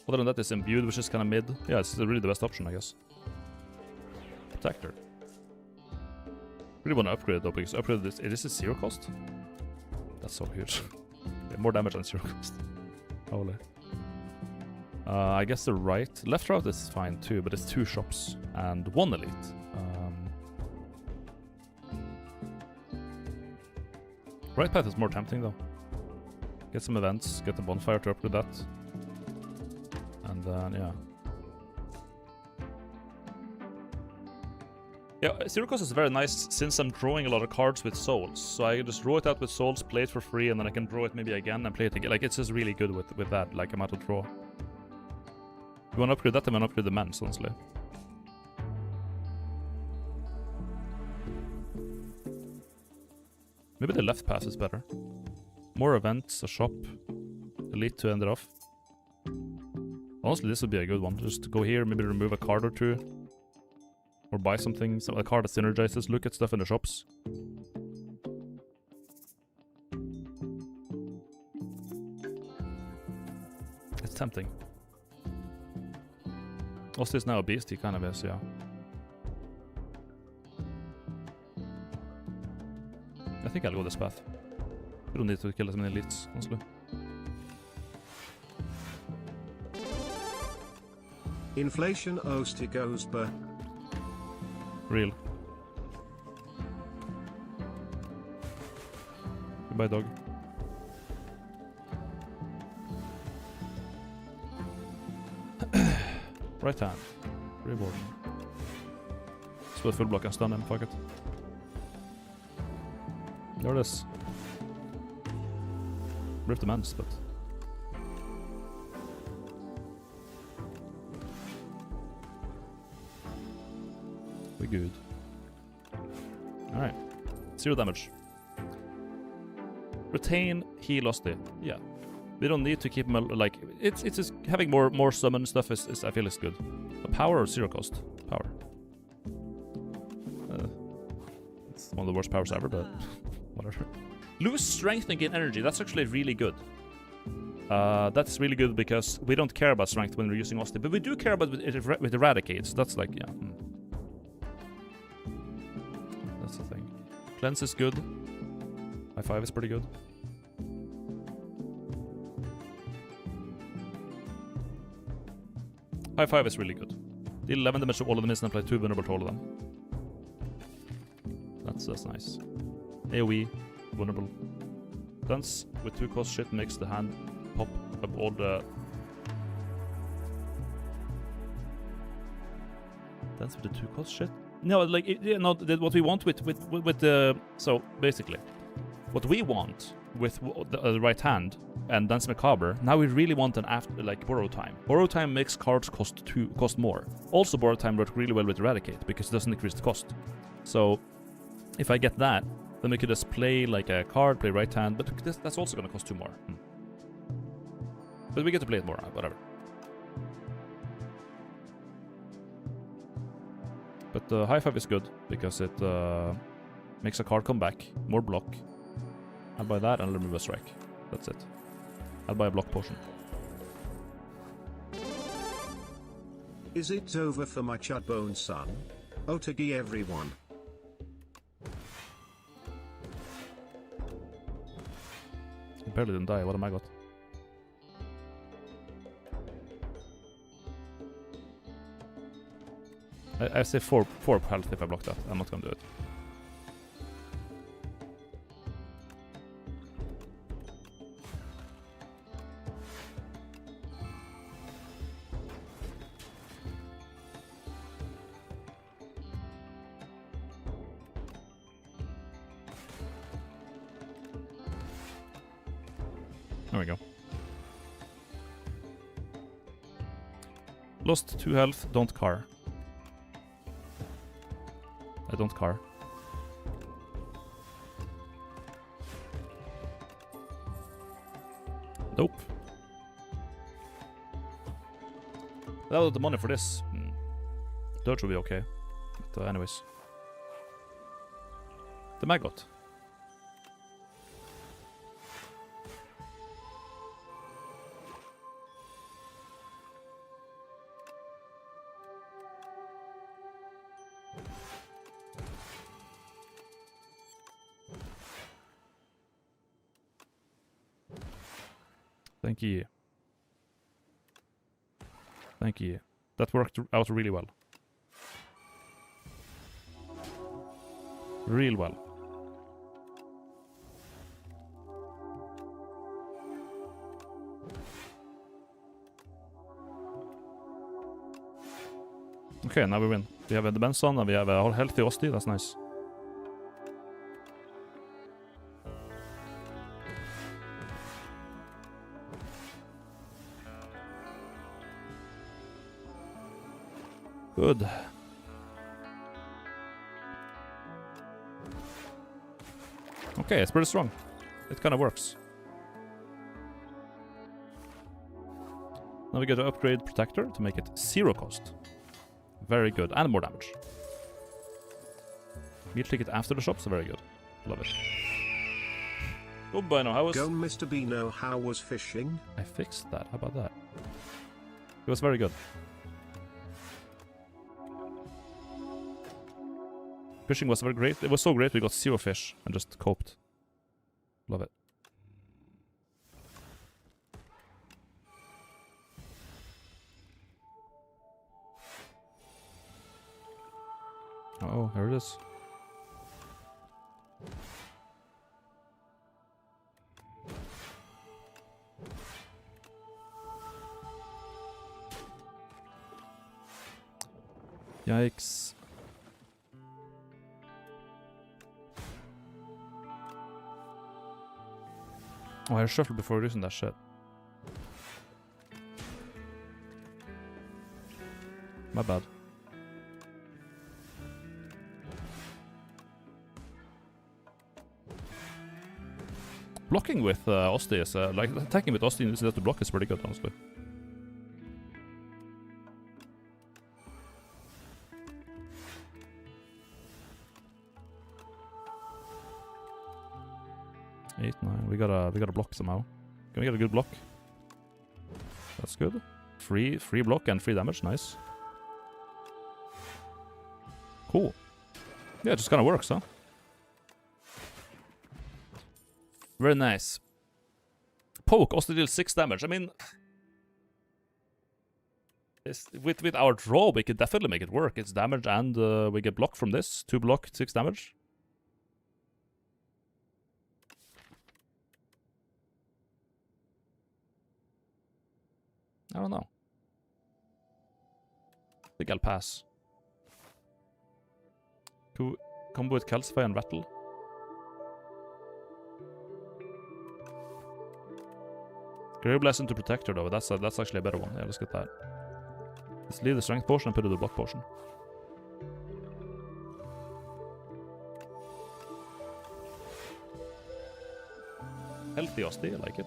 Other than that, it's Imbued, which is kind of mid. Yeah, it's really the best option, I guess. Protector. Really want to upgrade it though, because upgrade this. This is 0 cost. That's so huge. Yeah, more damage than 0 cost. Holy. I guess the left route is fine too, but it's 2 shops and 1 elite. Right path is more tempting though. Get some events, get the bonfire to upgrade that. And then, yeah. Yeah, 0 cost is very nice since I'm drawing a lot of cards with souls. So I can just draw it out with souls, play it for free, and then I can draw it maybe again and play it again. Like, it's just really good with that, like, amount of draw. If you want to upgrade that, then you want to upgrade the mans, honestly. Maybe the left path is better. More events, a shop, elite to end it off. Honestly, this would be a good one. Just go here, maybe remove a card or 2. Or buy something, a card that synergizes, look at stuff in the shops. It's tempting. Osti is now a beast, he kind of is, yeah. I think I'll go this path. We don't need to kill as many elites, honestly. Inflation Osti goes ber. Real. Goodbye, dog. Right hand. Reward. So full block and stun him, fuck it. There it is. Rip the mans, but... we're good. Alright. 0 damage. Retain, heal Osti. Yeah. We don't need to keep him, like... It's just having more summon stuff is I feel is good. A power or 0 cost? Power. It's one of the worst powers ever, but... whatever. Lose strength and gain energy. That's actually really good. That's really good because we don't care about strength when we're using Osti, but we do care about it with Eradicate. So that's like, yeah. That's the thing. Cleanse is good. High 5 is pretty good. High 5 is really good. Deal 11 damage to all of them and apply 2 vulnerable to all of them. that, so that's nice. AoE, vulnerable. Dance with 2 cost shit makes the hand pop up all the... Dance with the 2 cost shit? No, like, what we want with the... So, basically, what we want with the right hand and Dance Macabre, now we really want an borrow time. Borrow time makes cards cost more. Also, borrow time works really well with Eradicate, because it doesn't increase the cost. So, if I get that, then we could just play like a card, play right hand, but that's also gonna cost 2 more. But we get to play it more, whatever. But High Five is good, because it makes a card come back, more block. I'll buy that and remove a strike. That's it. I'll buy a block potion. Is it over for my Chudbone son? Otagi everyone. I barely didn't die, what am I got? I say 4 health if I block that. I'm not gonna do it. There we go. Lost 2 health, don't car. I don't car. Nope. That was the money for this. Dodge will be okay. But anyways. The maggot. Thank you. Thank you. That worked out really well. Real well. Okay, now we win. We have a Benson and we have a healthy Osti, that's nice. Good. Okay, it's pretty strong. It kind of works. Now we get to upgrade Protector to make it 0 cost. Very good. And more damage. Meal ticket after the shop, so very good. Love it. Oh, Bino, how was... Go, Mr. Bino, how was fishing? I fixed that. How about that? It was very good. Fishing was very great. It was so great we got 0 fish and just coped. Love it. Oh, here it is. Yikes. Oh, I shuffled before using that shit. My bad. Blocking with Osti is, like, attacking with Osti instead to block is pretty good, honestly. Eight, 9. We gotta block somehow. Can we get a good block? That's good. Free block and free damage, nice. Cool. Yeah, it just kinda works, huh? Very nice. Poke, Osti deals 6 damage. I mean, with our draw, we could definitely make it work. It's damage and we get block from this. 2 block, 6 damage. I don't know. I think I'll pass. Could combo with Calcify and Rattle. Grave Blessing to Protector though, that's actually a better one. Yeah, let's get that. Let's leave the Strength Potion and put it in the Block Potion. Healthy Osti, I like it.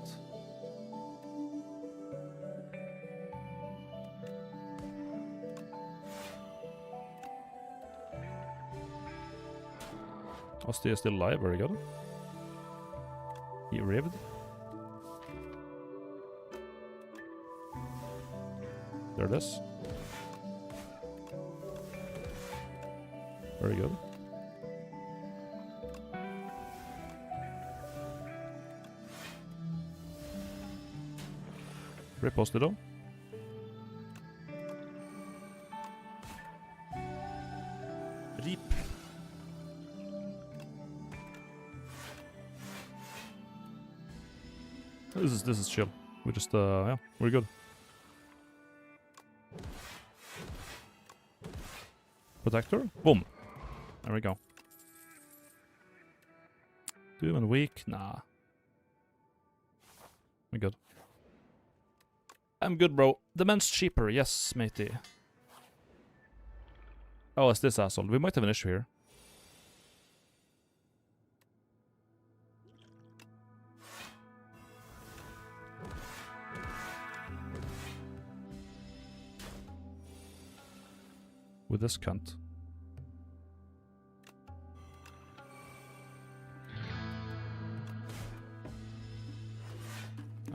Osti is still alive, very good. He rived. There it is. Very good. Riposte though. Rip. This is chill. We just yeah, we're good. Protector? Boom. There we go. Doom and weak? Nah. We're good. I'm good, bro. The man's cheaper, yes, matey. Oh, it's this asshole. We might have an issue here. With this cunt.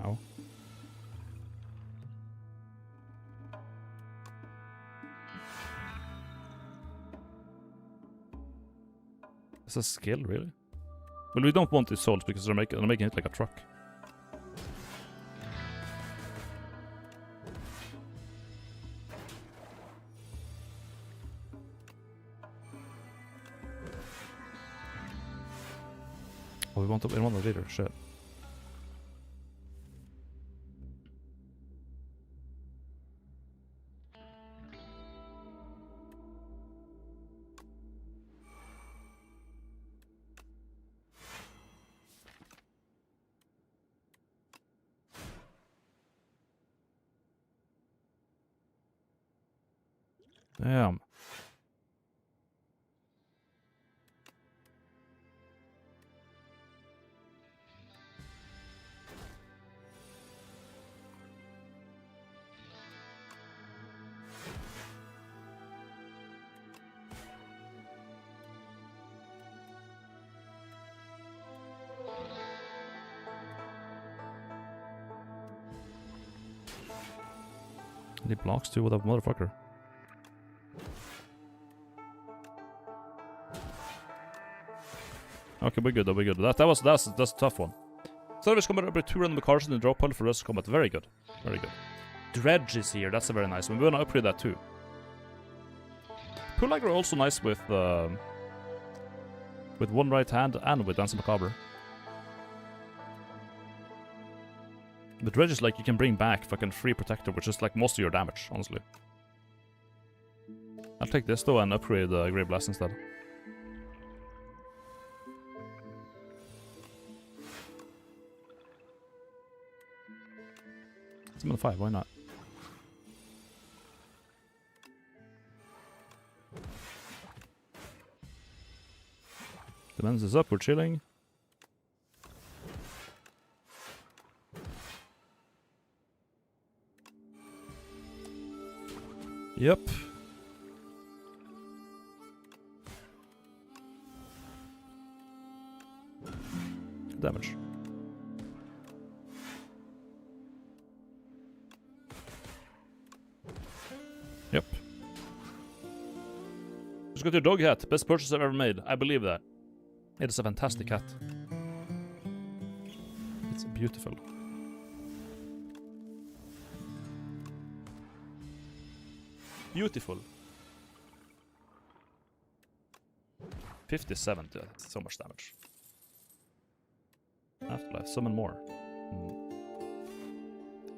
Ow. It's a skill, really? Well, we don't want these souls because they're making it like a truck. Oh, we want a leader, shit. Damn. And he blocks too, what a motherfucker. Okay, we're good, we're good. That's a tough one. Service combat upgrade 2 random cards in the draw pile for rest combat. Very good. Very good. Dredge is here, that's a very nice one. We wanna upgrade that too. Pull are also nice with one right hand and with Dance Macabre. The Dredge is like you can bring back fucking free protector, which is like most of your damage, honestly. I'll take this though and upgrade Grave Blast instead. Summon 5, why not? The men's is up, we're chilling. Yep. Damage. Yep. Just got your dog hat. Best purchase I've ever made. I believe that. It is a fantastic hat. It's beautiful. Beautiful. 57, dude. That's so much damage. Afterlife, summon more.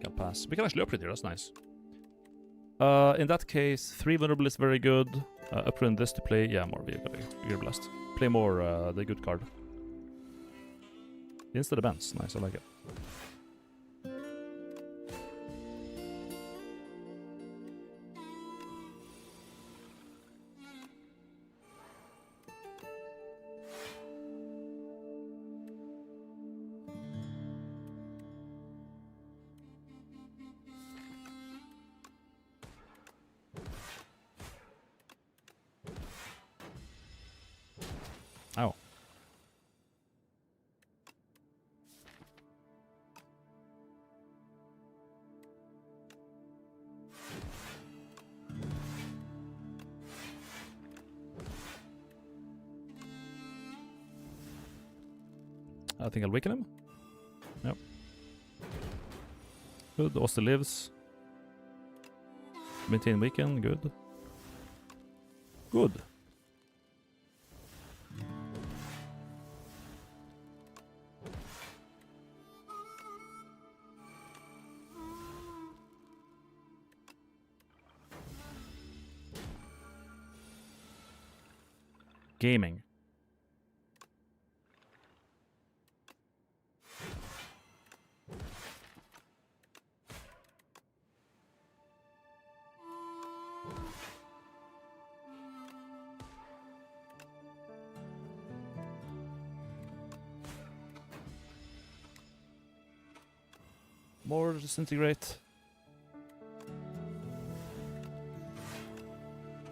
Can pass. We can actually upgrade here, that's nice. In that case, 3 vulnerable is very good. Upgrade this to play, yeah, more Vigor Blast. Play more the good card. Instead of Benz, nice, I like it. Ow. I think I'll weaken him. Yep. Good, Austin lives. Maintain weaken, good. Good. Gaming. More disintegrate.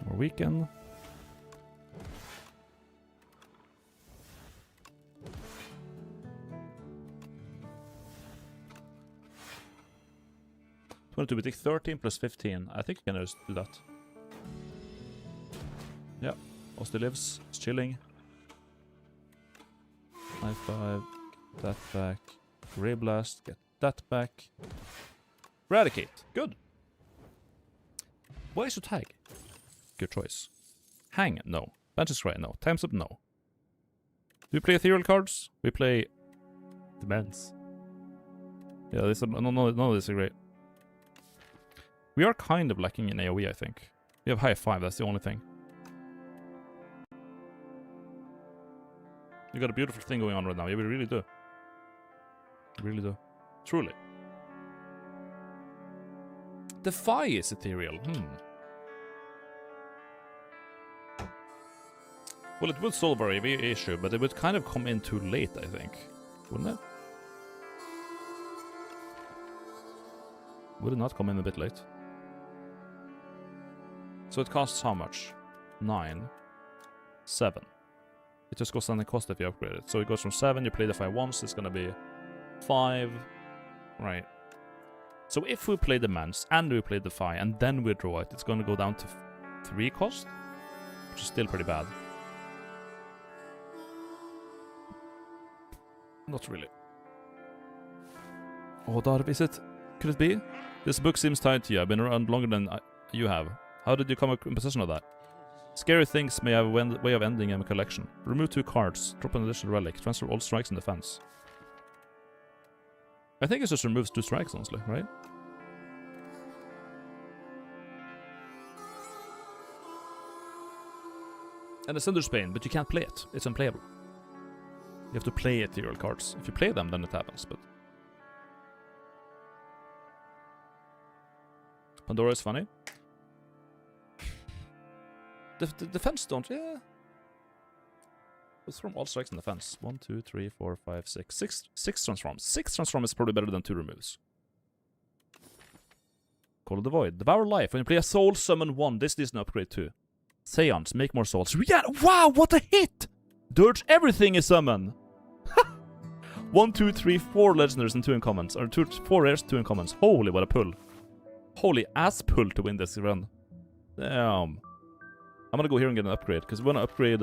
More weaken. We take 13 plus 15. I think you can just do that. Yeah, Osti lives. It's chilling. High 5. Get that back. Ray Blast. Get that back. Eradicate. Good. Why is your tag? Good choice. Hang? No. Benches Cry? No. Time's Up? No. Do we play ethereal cards? We play Demands. Yeah, this none of this is great. We are kind of lacking in AoE, I think. We have high 5, that's the only thing. We got a beautiful thing going on right now. Yeah, we really do. We really do. Truly. Defy is ethereal. Well, it would solve our AoE issue, but it would kind of come in too late, I think. Wouldn't it? Would it not come in a bit late? So it costs how much? 9. 7. It just goes down the cost if you upgrade it. So it goes from 7, you play the 5 once, it's gonna be 5. Right. So if we play the Mans and we play the 5 and then we draw it, it's gonna go down to 3 cost, which is still pretty bad. Not really. Oh, Darv, is it? Could it be? This book seems tied to you. I've been around longer than you have. How did you come in possession of that? Scary things may have a way of ending in a collection. Remove 2 cards. Drop an additional relic. Transfer all strikes and defense. I think it just removes 2 strikes, honestly, right? And it's Cinder's Pain, but you can't play it. It's unplayable. You have to play ethereal cards. If you play them, then it happens, but... Pandora is funny. The defense don't, yeah. Let's from all strikes and defense. 1, 2, 3, 4, 5, 6. 6 transforms. 6 transform is probably better than 2 removes. Call of the Void. Devour Life. When you play a soul, summon 1. This is an upgrade too. Seance. Make more souls. Yeah, wow, what a hit! Dirge, everything is summon. 1, 2, 3, 4 legendaries and 2 uncommons. Or 4 rares, 2 uncommons. Holy, what a pull. Holy ass pull to win this run. Damn. I'm gonna go here and get an upgrade, because we wanna upgrade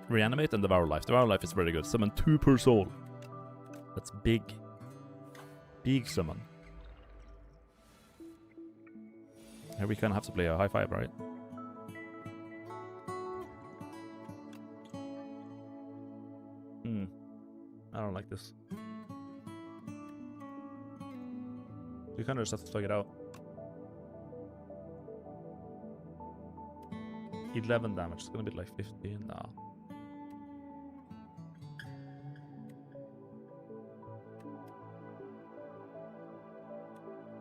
Reanimate and Devour Life. Devour Life is very good. Summon 2 per soul. That's big. Big summon. Here we kinda have to play a high 5, right? I don't like this. You kind of just have to thug it out. 11 damage. It's gonna be like 15 now.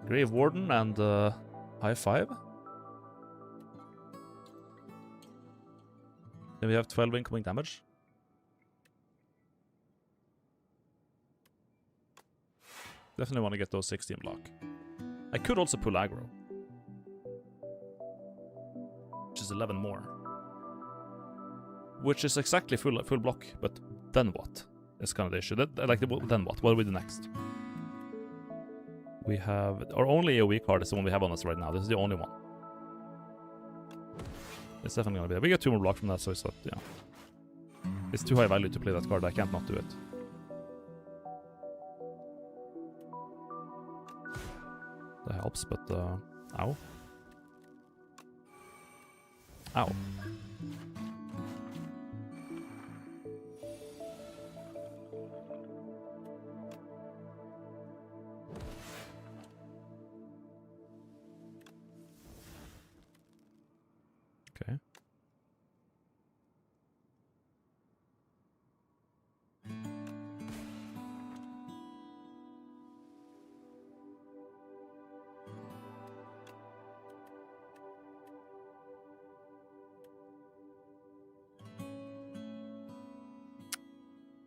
Grave Warden and high 5. Then we have 12 incoming damage. Definitely want to get those 16 block. I could also pull aggro, which is 11 more, which is exactly full block. But then what? It's kind of the issue. Then what? What do we do next? We have our only AoE card is the one we have on us right now. This is the only one. It's definitely gonna be. We get 2 more blocks from that, so it's not, yeah. It's too high value to play that card. I can't not do it. That helps, but ow. Ow. Okay.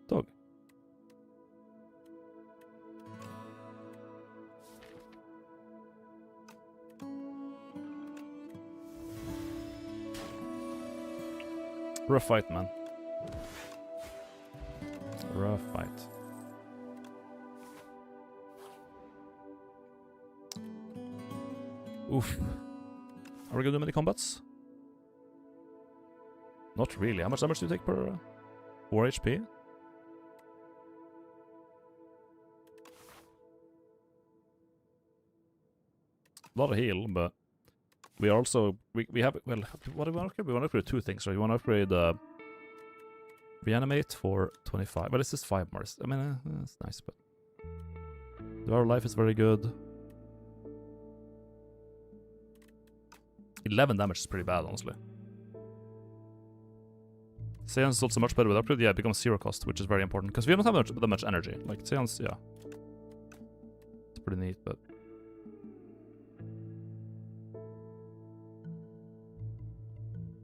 Dog. Rough fight, man. Rough fight. Oof. Are we gonna do many combats? Not really. How much damage do you take per 4 HP? A lot of heal, but we are also we have, well, what do we want to upgrade? We want to upgrade 2 things, right? We want to upgrade reanimate for 25, but it's just 5 more. I mean, it's nice, but our life is very good. 11 damage is pretty bad, honestly. Seance is also much better with upgrade. Yeah, it becomes 0 cost, which is very important because we don't have that much energy. Like Seance, yeah, it's pretty neat, but.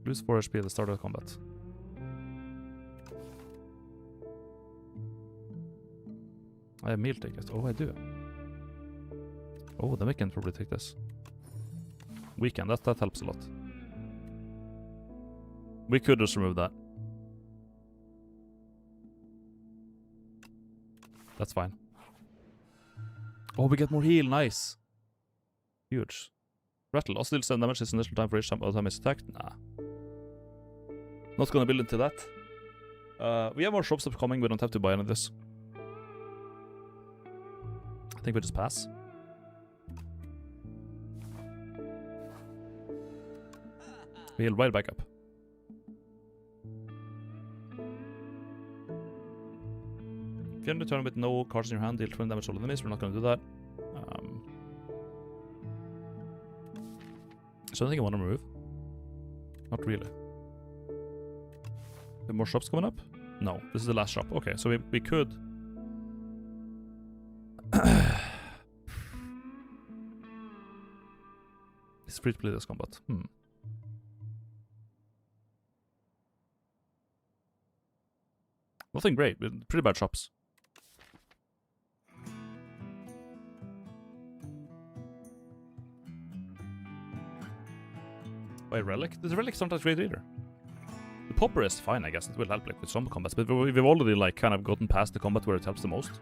Lose 4 HP at the start of the combat. I have meal ticket. Oh, I do. Oh, then we can probably take this. Weekend, that helps a lot. We could just remove that. That's fine. Oh, we get more heal. Nice. Huge. Rattle. Also deals 7 damage is initial time for each time it's attacked. Nah. Not gonna build into that. We have more shops upcoming. We don't have to buy any of this. I think we just pass. We heal right back up. If you end the turn with no cards in your hand, deal 20 damage to all enemies. We're not gonna do that. So I think I want to remove. Not really. Have more shops coming up? No, this is the last shop. Okay, so we could. It's free to play this combat. Nothing great, but pretty bad shops. Wait, relic? This relic's not that great either. The popper is fine, I guess. It will help like with some combats, but we've already like kind of gotten past the combat where it helps the most.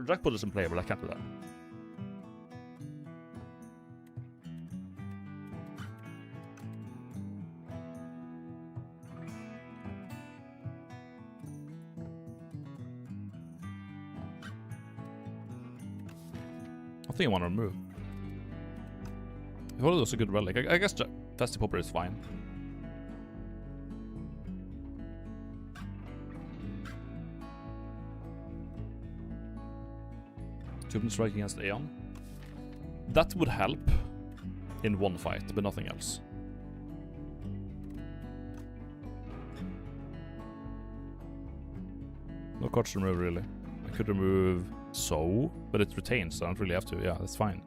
Jackpot is in play, but I can't do that. I think I want to remove. If all of those are good relic, I guess Festive Popper is fine. Super strike against Aeon. That would help in one fight, but nothing else. No cards to remove, really. I could remove So, but it retains, so I don't really have to. Yeah, that's fine.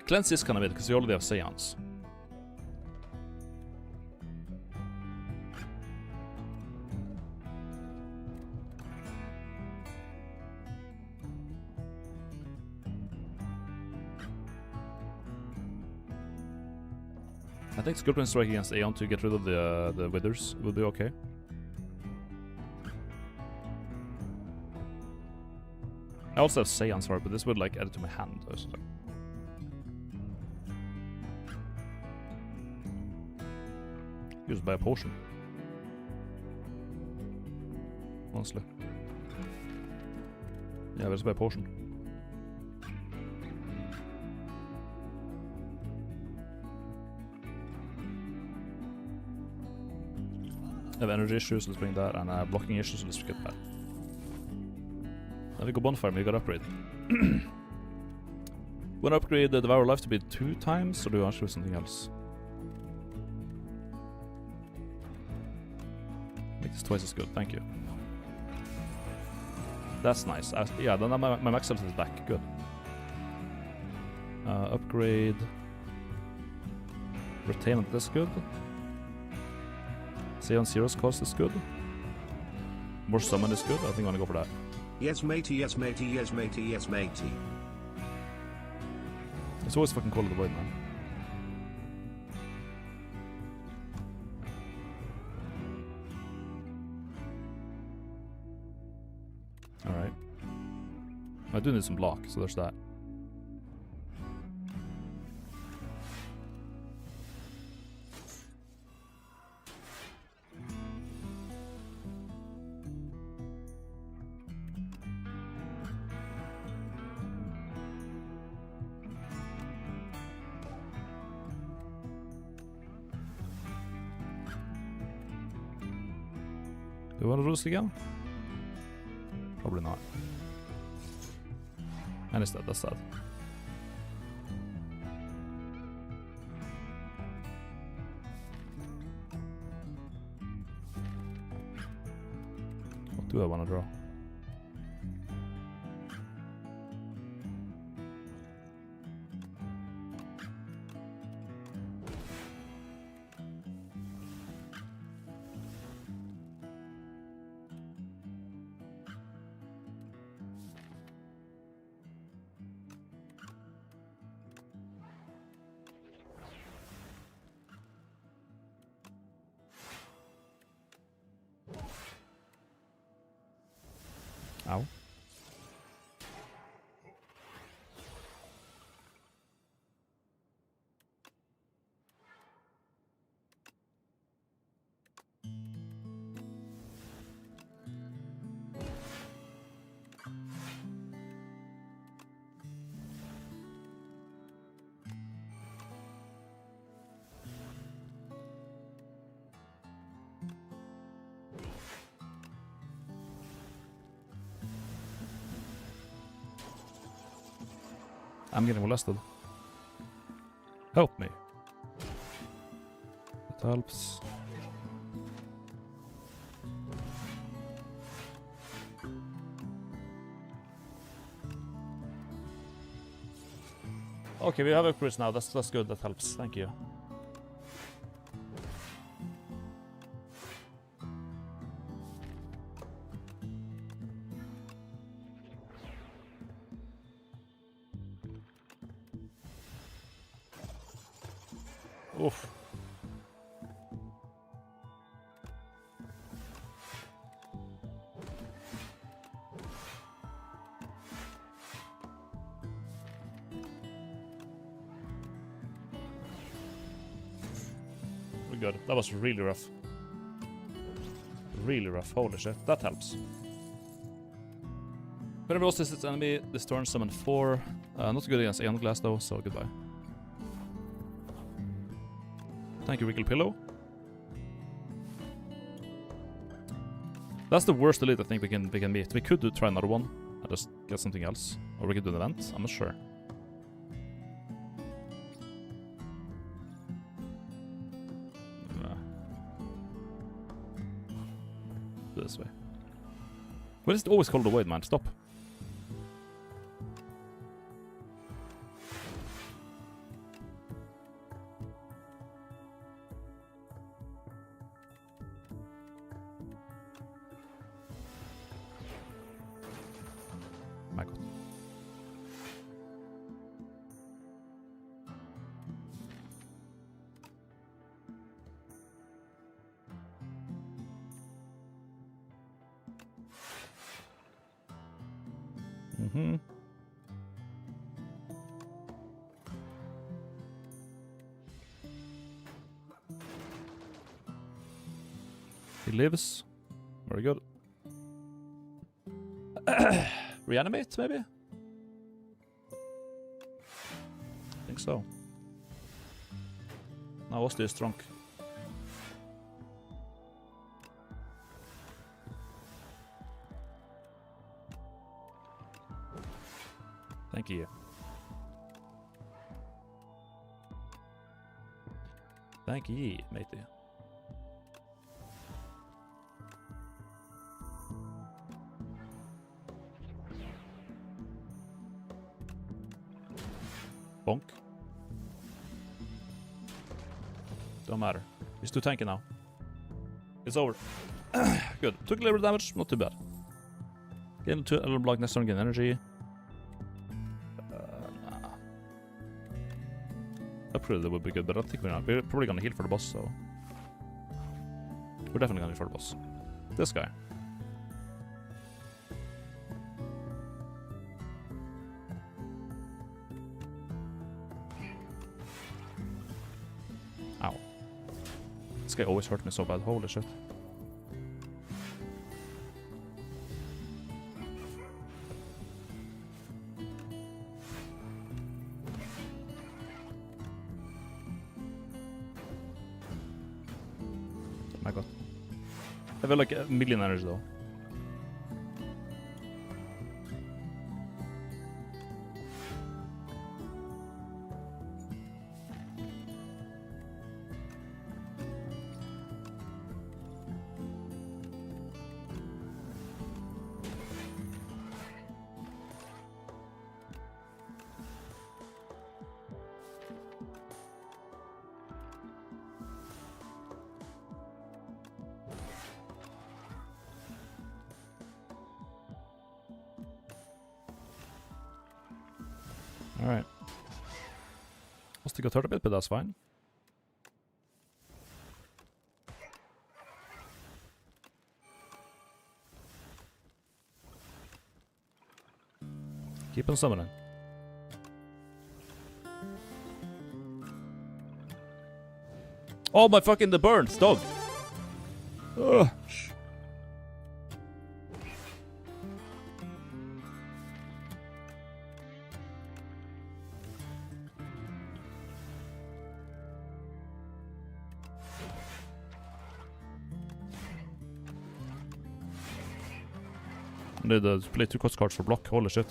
Cleanse is kind of it, because we already have Seance. I think Scorpion Strike against Aeon to get rid of the Withers will be okay. I also have Seance for it, but this would like add it to my hand. So. Just buy a potion. Honestly. Yeah, let's buy a potion. I have energy issues, let's bring that, and blocking issues, let's get that. Then we go bonfire, we got upgrade. Wanna upgrade the Devour Life to be 2 times, or do you actually do something else? Make this twice as good, thank you. That's nice. Yeah, then my max health is back, good. Upgrade. Retainment, that's good. Seon Zero's cost is good. More summon is good, I think I'm gonna go for that. Yes matey, yes matey, yes matey, yes matey. It's always fucking Call of the Void, man. Alright. I do need some block, so there's that. Do you want to do this again? Probably not. And it's dead, that's sad. What do I want to draw? Ow. I'm getting molested. Help me. That helps. Okay, we have upgrades now. That's good. That helps. Thank you. Oof. We're good. That was really rough. Really rough. Holy shit. That helps. Whenever else this enemy, this turn summon 4. Not good against Aeon Glass though, so goodbye. Thank you, Wiggle Pillow. That's the worst elite I think we can meet. We could try another one and just get something else. Or we could do an event. I'm not sure. This way. What is it always called the void, man? Stop. My God. Mm-hmm. He lives. Very good. Reanimate, maybe? I think so. Now Osti is drunk. Thank you. Thank you, matey. Bonk. Don't matter. He's too tanky now. It's over. Good. Took a little damage, not too bad. Getting to a little block next turn, gain energy. Nah. Upgrade would be good, but I don't think we're not. We're probably gonna heal for the boss, so. We're definitely gonna heal for the boss. This guy. Ow. This guy always hurt me so bad. Holy shit. Oh my God. I have like a million energy though. Alright. Must have got hurt a bit, but that's fine. Keep on summoning. Oh my fucking the burns, dog! Ugh. I need to play 2 cost cards for block, holy shit.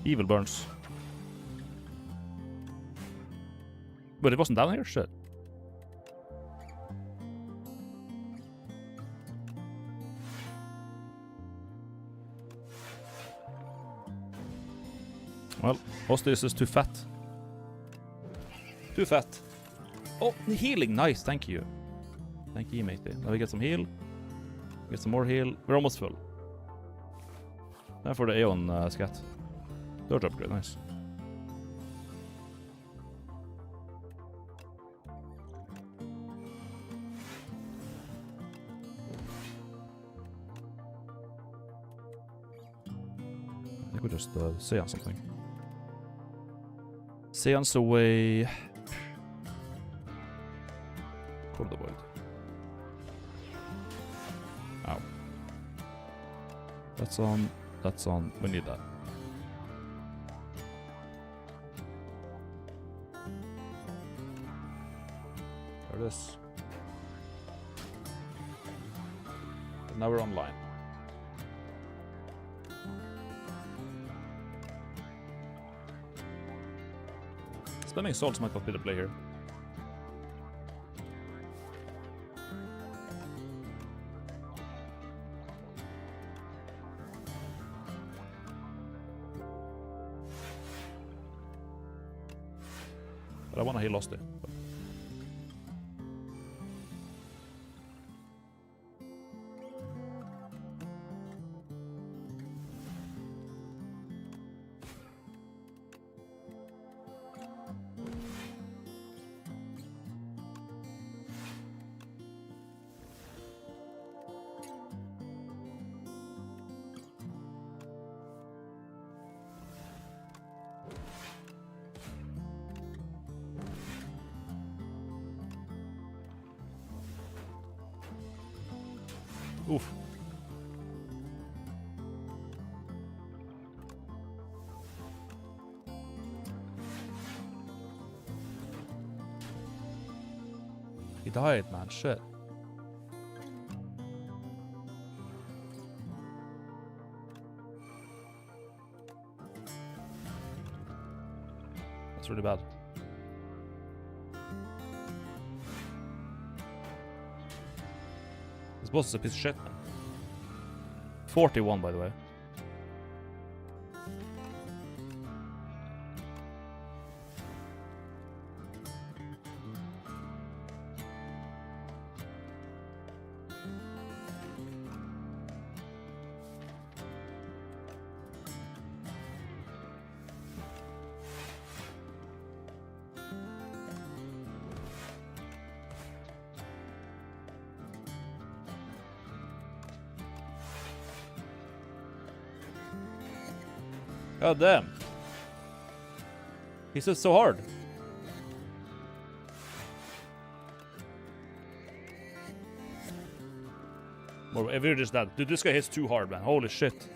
Evil burns. But it wasn't down here? Shit. Well, Ostis is too fat. Too fat. Oh, healing, nice, thank you. Thank you, matey. Now we get some heal. Get some more heal. We're almost full. Time for the Aeon scat. Dodge upgrade, nice. I think we just say on something. Seance away. Call the void. Ow. That's on. That's on. We need that. There it is. Now we're online. Spamming salts might not be the play here. But I wanna heal Losty. Oof. He died, man. Shit. That's really bad. This boss is a piece of shit, man. 41, by the way. God damn. He says so hard. Or if you're just that. Dude, this guy hits too hard, man. Holy shit.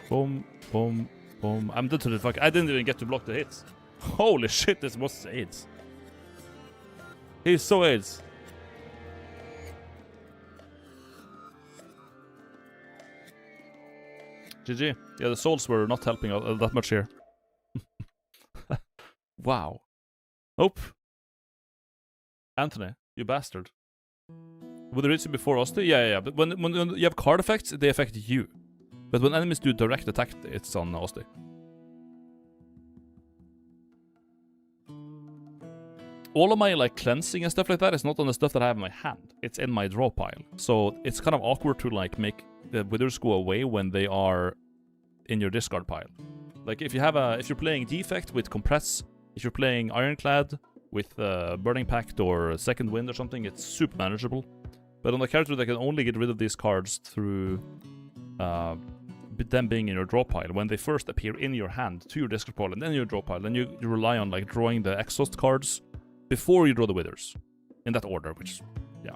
Boom, boom, boom. I'm dead to the fuck. I didn't even get to block the hits. Holy shit, this boss is AIDS. He's so AIDS. GG. Yeah, the souls were not helping that much here. Wow. Nope. Anthony, you bastard. Would they reach you before Osti? Yeah. But when you have card effects, they affect you. But when enemies do direct attack, it's on Osti. All of my like cleansing and stuff like that is not on the stuff that I have in my hand. It's in my draw pile. So it's kind of awkward to like make the withers go away when they are in your discard pile. Like if you're playing Defect with Compress, if you're playing Ironclad with Burning Pact or Second Wind or something, it's super manageable. But on the character that can only get rid of these cards through them being in your draw pile, when they first appear in your hand to your discard pile and then your draw pile, then you rely on like drawing the exhaust cards before you draw the withers. In that order, which, yeah.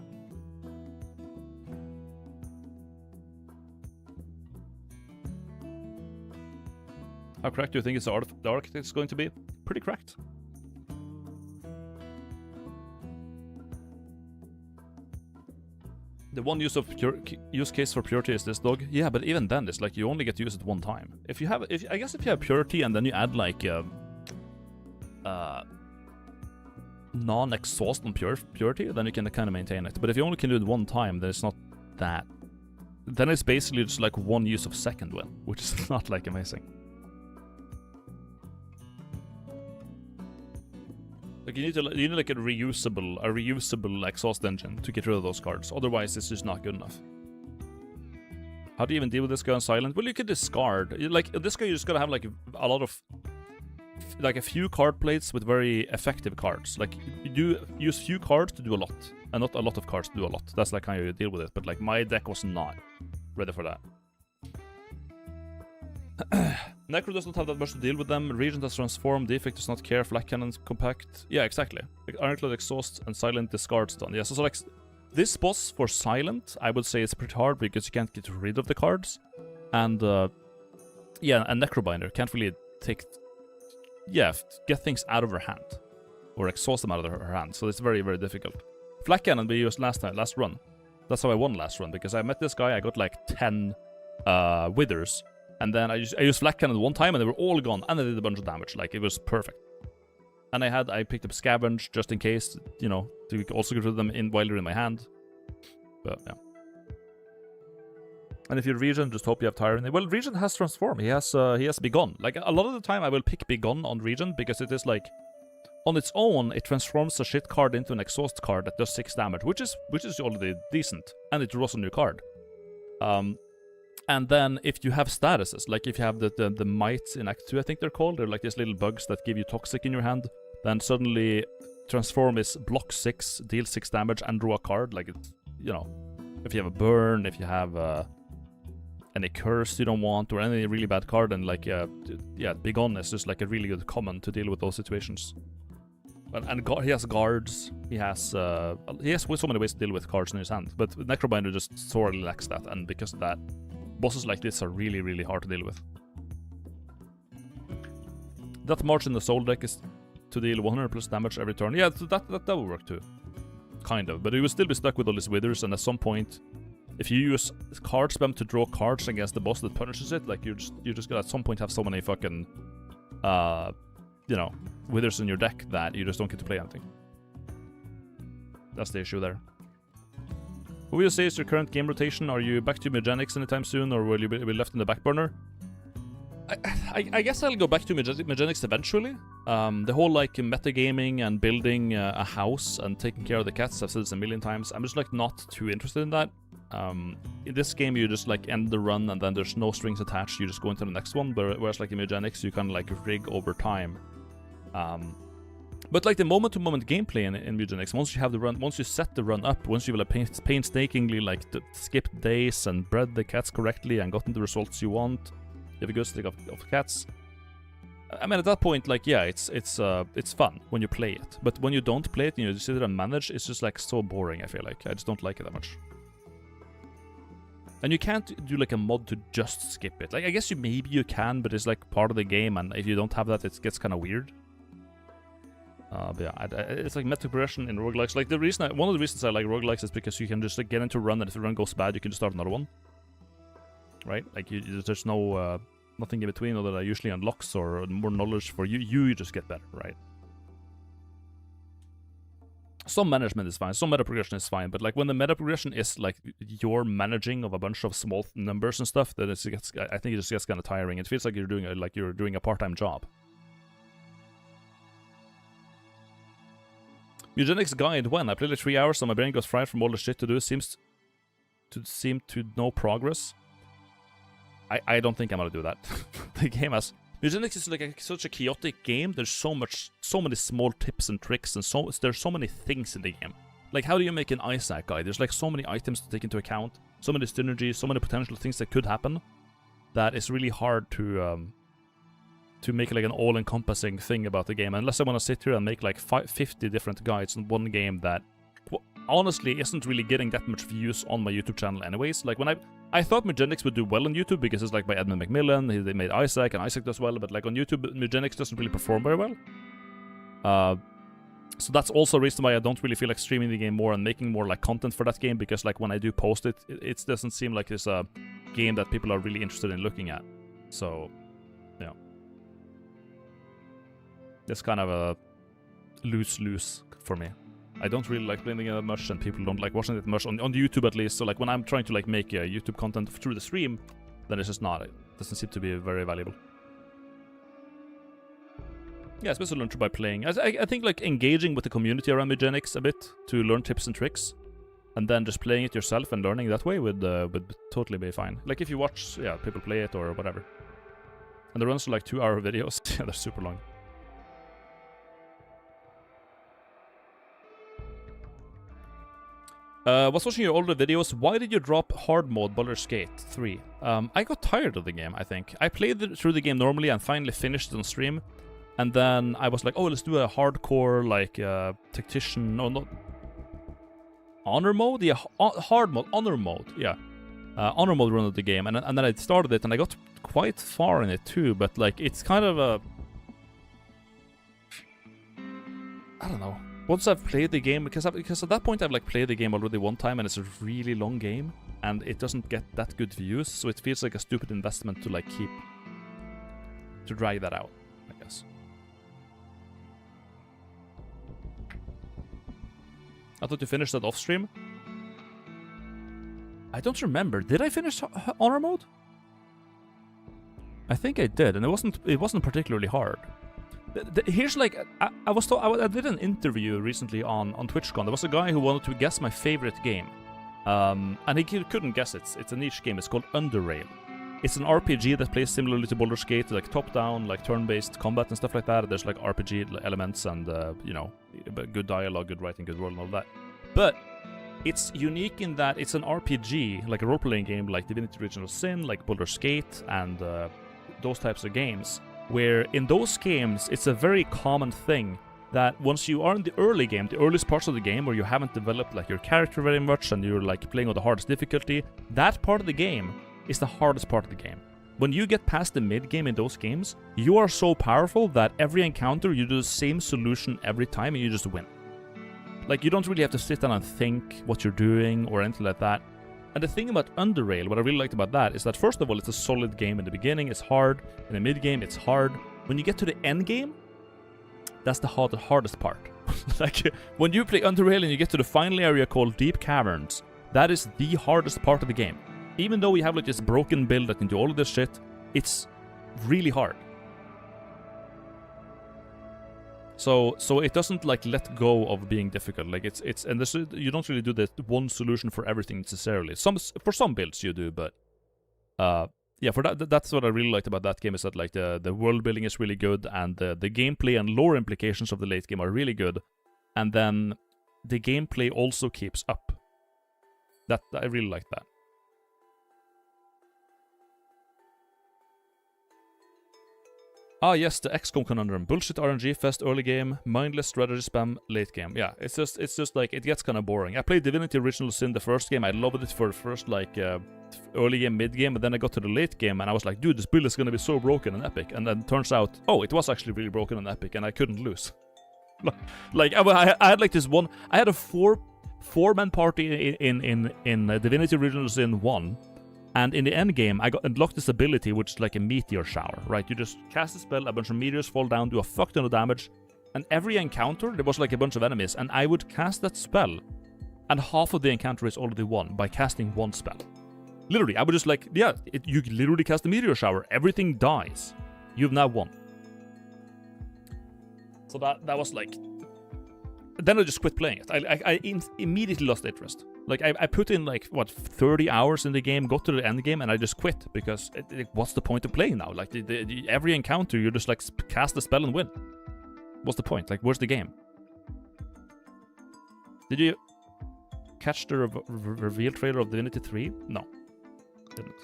How cracked do you think the architect is going to be? Pretty cracked. The one use case for purity is this dog. Yeah, but even then, it's like you only get to use it one time. I guess if you have purity and then you add like non-exhaust on purity, then you can kind of maintain it. But if you only can do it one time, then it's not that. Then it's basically just like one use of second wind, which is not like amazing. Like you need like a reusable exhaust engine to get rid of those cards. Otherwise, it's just not good enough. How do you even deal with this guy on silent? Well, you could discard. Like this guy, you just gotta have like a lot of, like a few card plates with very effective cards. Like you do use few cards to do a lot, and not a lot of cards to do a lot. That's like how you deal with it. But like my deck was not ready for that. Necro does not have that much to deal with them. Regent has transformed. Defect does not care. Flak Cannon's compact. Yeah, exactly. Like Ironclad exhaust and silent discards done. Yeah, so like this boss for silent, I would say it's pretty hard because you can't get rid of the cards, and yeah, and Necrobinder can't really get things out of her hand or exhaust them out of her hand. So it's very, very difficult. Flak cannon we used last run. That's how I won last run, because I met this guy, I got like 10 withers, and then I used flak cannon one time and they were all gone, and I did a bunch of damage. Like, it was perfect. And I picked up scavenge just in case, you know, to also get rid of them while they're in my hand. But yeah. And if you're Regen, just hope you have Tyrant. Well, Regen has transformed. He has Begone. Like, a lot of the time I will pick Begone on Regen, because it is like, on its own, it transforms a shit card into an exhaust card that does 6 damage, which is already decent, and it draws a new card. And then if you have statuses, like if you have the mites in Act 2, I think they're called, they're like these little bugs that give you toxic in your hand, then suddenly transform is block 6, deal 6 damage, and draw a card. Like, it's, you know, if you have a burn, if you have any curse you don't want, or any really bad card, and like, yeah, Begone is just like a really good common to deal with those situations. And he has guards, he has so many ways to deal with cards in his hand, but Necrobinder just sorely lacks that, and because of that, bosses like this are really, really hard to deal with. That March in the Soul deck is to deal 100 plus damage every turn. Yeah, so that will work too. Kind of, but you will still be stuck with all these withers, and at some point, if you use card spam to draw cards against the boss that punishes it, like, you're just gonna at some point have so many fucking, you know, withers in your deck that you just don't get to play anything. That's the issue there. What will you say is your current game rotation? Are you back to Mechanics anytime soon, or will you be left in the back burner? I guess I'll go back to Mechanics eventually. The whole, like, metagaming and building a house and taking care of the cats, I've said this a million times. I'm just, like, not too interested in that. In this game, you just, like, end the run and then there's no strings attached. You just go into the next one, whereas, like, in Mechanics, you kind of, like, rig over time. But like the moment-to-moment gameplay in Mutagenics, once you have the run, once you set the run up, once you will have painstakingly like skipped days and bred the cats correctly and gotten the results you want, you have a good stick of cats. I mean, at that point, like, yeah, it's fun when you play it. But when you don't play it and you just sit there and manage, it's just like so boring. I feel like I just don't like it that much. And you can't do like a mod to just skip it. Like, I guess maybe you can, but it's like part of the game, and if you don't have that, it gets kind of weird. But yeah, it's like meta progression in roguelikes. Like, one of the reasons I like roguelikes is because you can just like get into a run, and if the run goes bad, you can just start another one. Right? Like, there's no nothing in between, other than usually unlocks or more knowledge for you. You just get better, right? Some management is fine, some meta progression is fine, but like when the meta progression is like your managing of a bunch of small numbers and stuff, then I think it just gets kind of tiring. It feels like you're doing a part-time job. Eugenics guide when? I played like 3 hours, so my brain got fried from all the shit to do. Seems to no progress. I don't think I'm gonna do that. The game has Eugenics is like such a chaotic game. There's so many small tips and tricks, and there's so many things in the game. Like, how do you make an Isaac guide? There's like so many items to take into account, so many synergies, so many potential things that could happen, that it's really hard to make like an all-encompassing thing about the game, unless I want to sit here and make like 50 different guides in one game that honestly isn't really getting that much views on my YouTube channel anyways. Like, when I thought Mugenics would do well on YouTube because it's like by Edmund McMillan, they made Isaac, and Isaac does well, but like on YouTube, Mugenics doesn't really perform very well. So that's also a reason why I don't really feel like streaming the game more and making more like content for that game, because like when I do post it, it doesn't seem like it's a game that people are really interested in looking at. So, yeah. It's kind of a lose-lose for me. I don't really like playing it that much, and people don't like watching it much on YouTube at least. So like when I'm trying to like make YouTube content through the stream, then it's just not. It doesn't seem to be very valuable. Yeah, especially learn by playing. I think like engaging with the community around Mugenics a bit to learn tips and tricks, and then just playing it yourself and learning that way would totally be fine. Like if you watch, yeah, people play it or whatever. And the runs are like 2-hour videos. Yeah, they're super long. Was watching your older videos. Why did you drop hard mode Baldur's Gate 3? I got tired of the game, I think. I played through the game normally and finally finished it on stream. And then I was like, oh, let's do a hardcore, like, tactician, no, not... Honor mode? Yeah, hard mode, honor mode, yeah. Honor mode run of the game, and then I started it, and I got quite far in it too, but, like, it's kind of a... I don't know. once I've played the game, because at that point I've like played the game already one time, and it's a really long game, and it doesn't get that good views, so it feels like a stupid investment to like to drag that out, I guess. I thought you finished that off stream. I don't remember. Did I finish honor mode? I think I did, and it wasn't particularly hard. Here's like I did an interview recently on TwitchCon. There was a guy who wanted to guess my favorite game, and he couldn't guess it. It's a niche game. It's called Underrail. It's an RPG that plays similarly to Baldur's Gate, like top-down, like turn-based combat and stuff like that. There's like RPG elements and you know, good dialogue, good writing, good world, and all that. But it's unique in that it's an RPG, like a role-playing game, like Divinity: Original Sin, like Baldur's Gate, and those types of games. Where in those games, it's a very common thing that once you are in the early game, the earliest parts of the game where you haven't developed like your character very much and you're like playing on the hardest difficulty, that part of the game is the hardest part of the game. When you get past the mid-game in those games, you are so powerful that every encounter you do the same solution every time and you just win. Like, you don't really have to sit down and think what you're doing or anything like that. And the thing about Underrail, what I really liked about that, is that first of all, it's a solid game in the beginning, it's hard. In the mid-game, it's hard. When you get to the end game, that's the hardest part. Like, when you play Underrail and you get to the final area called Deep Caverns, that is the hardest part of the game. Even though we have like this broken build that can do all of this shit, it's really hard. So it doesn't like let go of being difficult. Like and this, you don't really do the one solution for everything necessarily. For some builds you do, but yeah, for that's what I really liked about that game, is that like the world building is really good, and the gameplay and lore implications of the late game are really good, and then the gameplay also keeps up. That I really like that. Ah, yes, the XCOM conundrum. Bullshit RNG fest early game, mindless strategy spam late game. Yeah, it's just like, it gets kind of boring. I played Divinity: Original Sin the first game. I loved it for the first like early game, mid game, but then I got to the late game and I was like, dude, this build is gonna be so broken and epic. And then turns out, oh, it was actually really broken and epic, and I couldn't lose. Like I had like this one. I had a four-man party in Divinity: Original Sin 1. And in the end game, I got unlocked this ability, which is like a meteor shower, right? You just cast a spell, a bunch of meteors fall down, do a fuck ton of damage, and every encounter, there was like a bunch of enemies, and I would cast that spell, and half of the encounter is already won by casting one spell. Literally, I would just like, yeah, you literally cast a meteor shower, everything dies. You've now won. So that was like... Then I just quit playing it. I immediately lost interest. Like, I put in, like, what, 30 hours in the game, got to the end game, and I just quit, because what's the point of playing now? Like, every encounter, you just, like, cast a spell and win. What's the point? Like, where's the game? Did you catch the reveal trailer of Divinity 3? No. Didn't.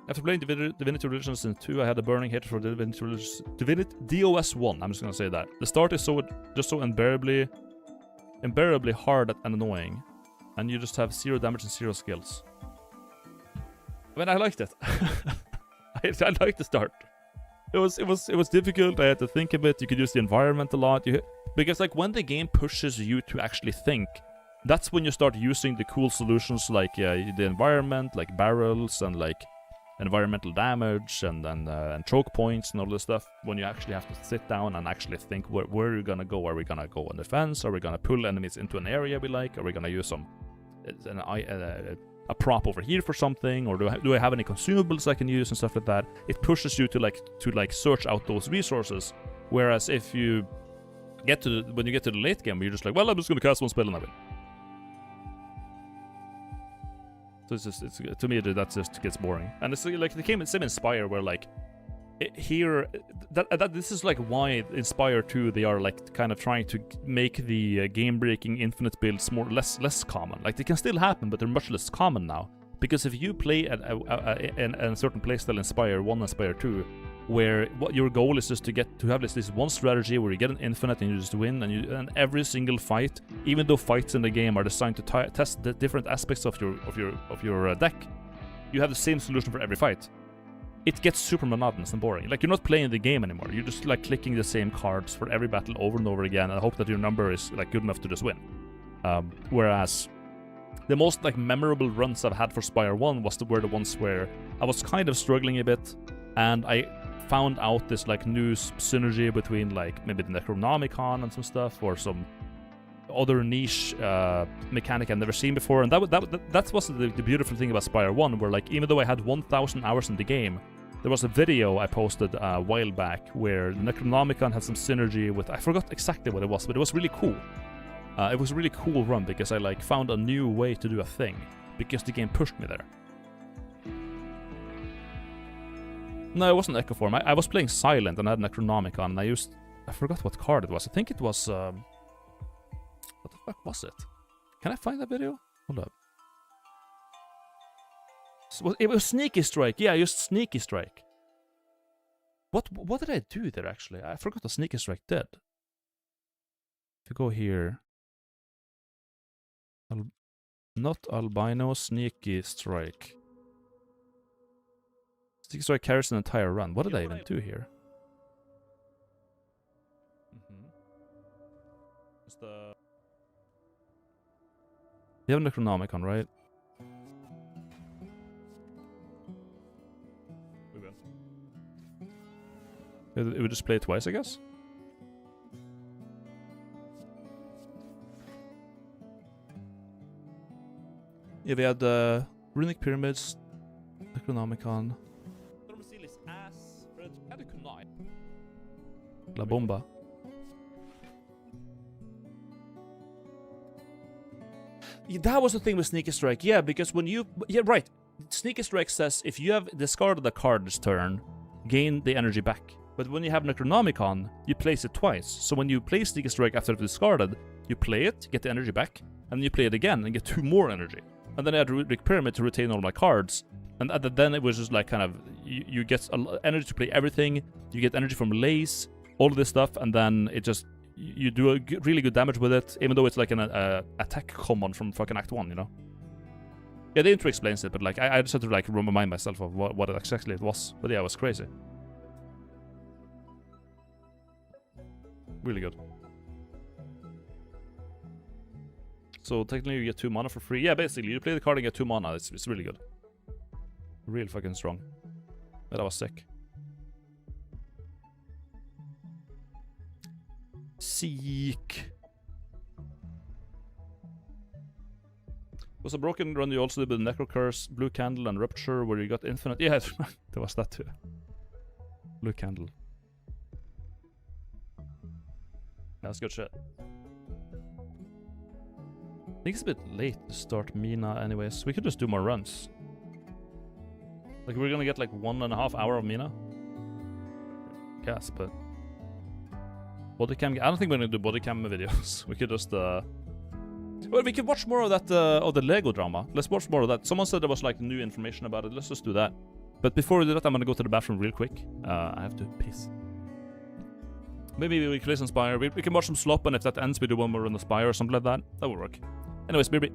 After playing Divinity: Original Sin 2, I had a burning hate for Divinity DOS 1. I'm just gonna say that. The start is so unbearably hard and annoying, and you just have 0 damage and 0 skills. I mean, I liked it. I liked the start. It was difficult. I had to think a bit. You could use the environment a lot. Because like when the game pushes you to actually think, that's when you start using the cool solutions like the environment, like barrels and like environmental damage and choke points and all this stuff, when you actually have to sit down and actually think, where are we gonna go? Are we gonna go on defense? Are we gonna pull enemies into an area we like? Are we gonna use a prop over here for something? Or do I have any consumables I can use and stuff like that? It pushes you to search out those resources. Whereas if you when you get to the late game, you're just like, well, I'm just gonna cast one spell and I win. So it's to me that just gets boring, and it's like the same in Spire, where like this is like why in Spire 2 they are like kind of trying to make the game-breaking infinite builds less common. Like they can still happen, but they're much less common now, because if you play at a certain playstyle in Spire 1 and Spire 2, where what your goal is just to have this one strategy where you get an infinite and you just win, and every single fight, even though fights in the game are designed to test the different aspects of your deck, you have the same solution for every fight. it gets super monotonous and boring. Like, you're not playing the game anymore. You're just, like, clicking the same cards for every battle over and over again and hope that your number is, like, good enough to just win. Whereas the most, like, memorable runs I've had for Spire 1 were the ones where I was kind of struggling a bit, and I found out this, like, new synergy between, like, maybe the Necronomicon and some stuff, or some other niche mechanic I've never seen before. And that was the beautiful thing about Spire 1, where, like, even though I had 1,000 hours in the game, there was a video I posted a while back where the Necronomicon had some synergy with, I forgot exactly what it was, but it was really cool. It was a really cool run because I, like, found a new way to do a thing because the game pushed me there. No, it wasn't Echo Form. I was playing Silent and I had Necronomicon, and I forgot what card it was. I think it was what the fuck was it? Can I find that video? Hold up. It was Sneaky Strike. Yeah, I used Sneaky Strike. What did I do there, actually? I forgot what Sneaky Strike did. If you go here... not albino, Sneaky Strike. Sneaky Strike carries an entire run. What did I even do here? It's the... You have Necronomicon, right? We will. It would just play it twice, I guess? Yeah, we had the Runic Pyramids, Necronomicon. La Bomba. Yeah, that was the thing with Sneaky Strike, yeah, because when you... Yeah, right. Sneaky Strike says if you have discarded a card this turn, gain the energy back. But when you have Necronomicon, you place it twice. So when you play Sneaky Strike after it's discarded, you play it, get the energy back, and then you play it again and get 2 more energy. And then I had Runic Pyramid to retain all my cards. And then it was just like kind of... You get energy to play everything, you get energy from Lace, all of this stuff, and then it just... You do a really good damage with it, even though it's like an attack common from fucking Act 1, you know? Yeah, the intro explains it, but like I just had to like remind myself of what exactly it was. But yeah, it was crazy. Really good. So technically you get 2 mana for free. Yeah, basically, you play the card and get 2 mana. It's really good. Real fucking strong. But that was sick. Seek. Was a broken run you also did with Necro Curse, Blue Candle, and Rupture, where you got infinite. Yeah, there was that too. Blue Candle. That's good shit. I think it's a bit late to start Mina anyways. We could just do more runs. Like, we're gonna get like 1.5 hours of Mina. Yes, but... Bodycam... I don't think we're gonna do bodycam videos. We could just, Well, we could watch more of that, of the Lego drama. Let's watch more of that. Someone said there was, like, new information about it. Let's just do that. But before we do that, I'm gonna go to the bathroom real quick. I have to piss. Maybe we can listen to Spire. We can watch some slop, and if that ends, we do one more on the Spire or something like that. That will work. Anyways, BB.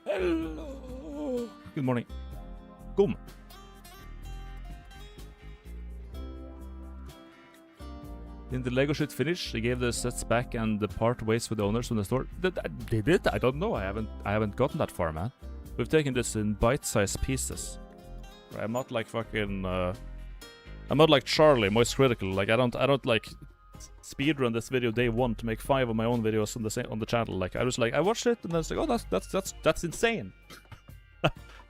Hello. Good morning. Come. Didn't the Lego shit finish? They gave the sets back and the part ways with the owners from the store. They did? I don't know. I haven't gotten that far, man. We've taken this in bite-sized pieces. I'm not like fucking. I'm not like Charlie, Moist Critical. Like I don't like speedrun this video day one to make 5 of my own videos on the channel. Like I was like, I watched it and I was like, oh, that's insane.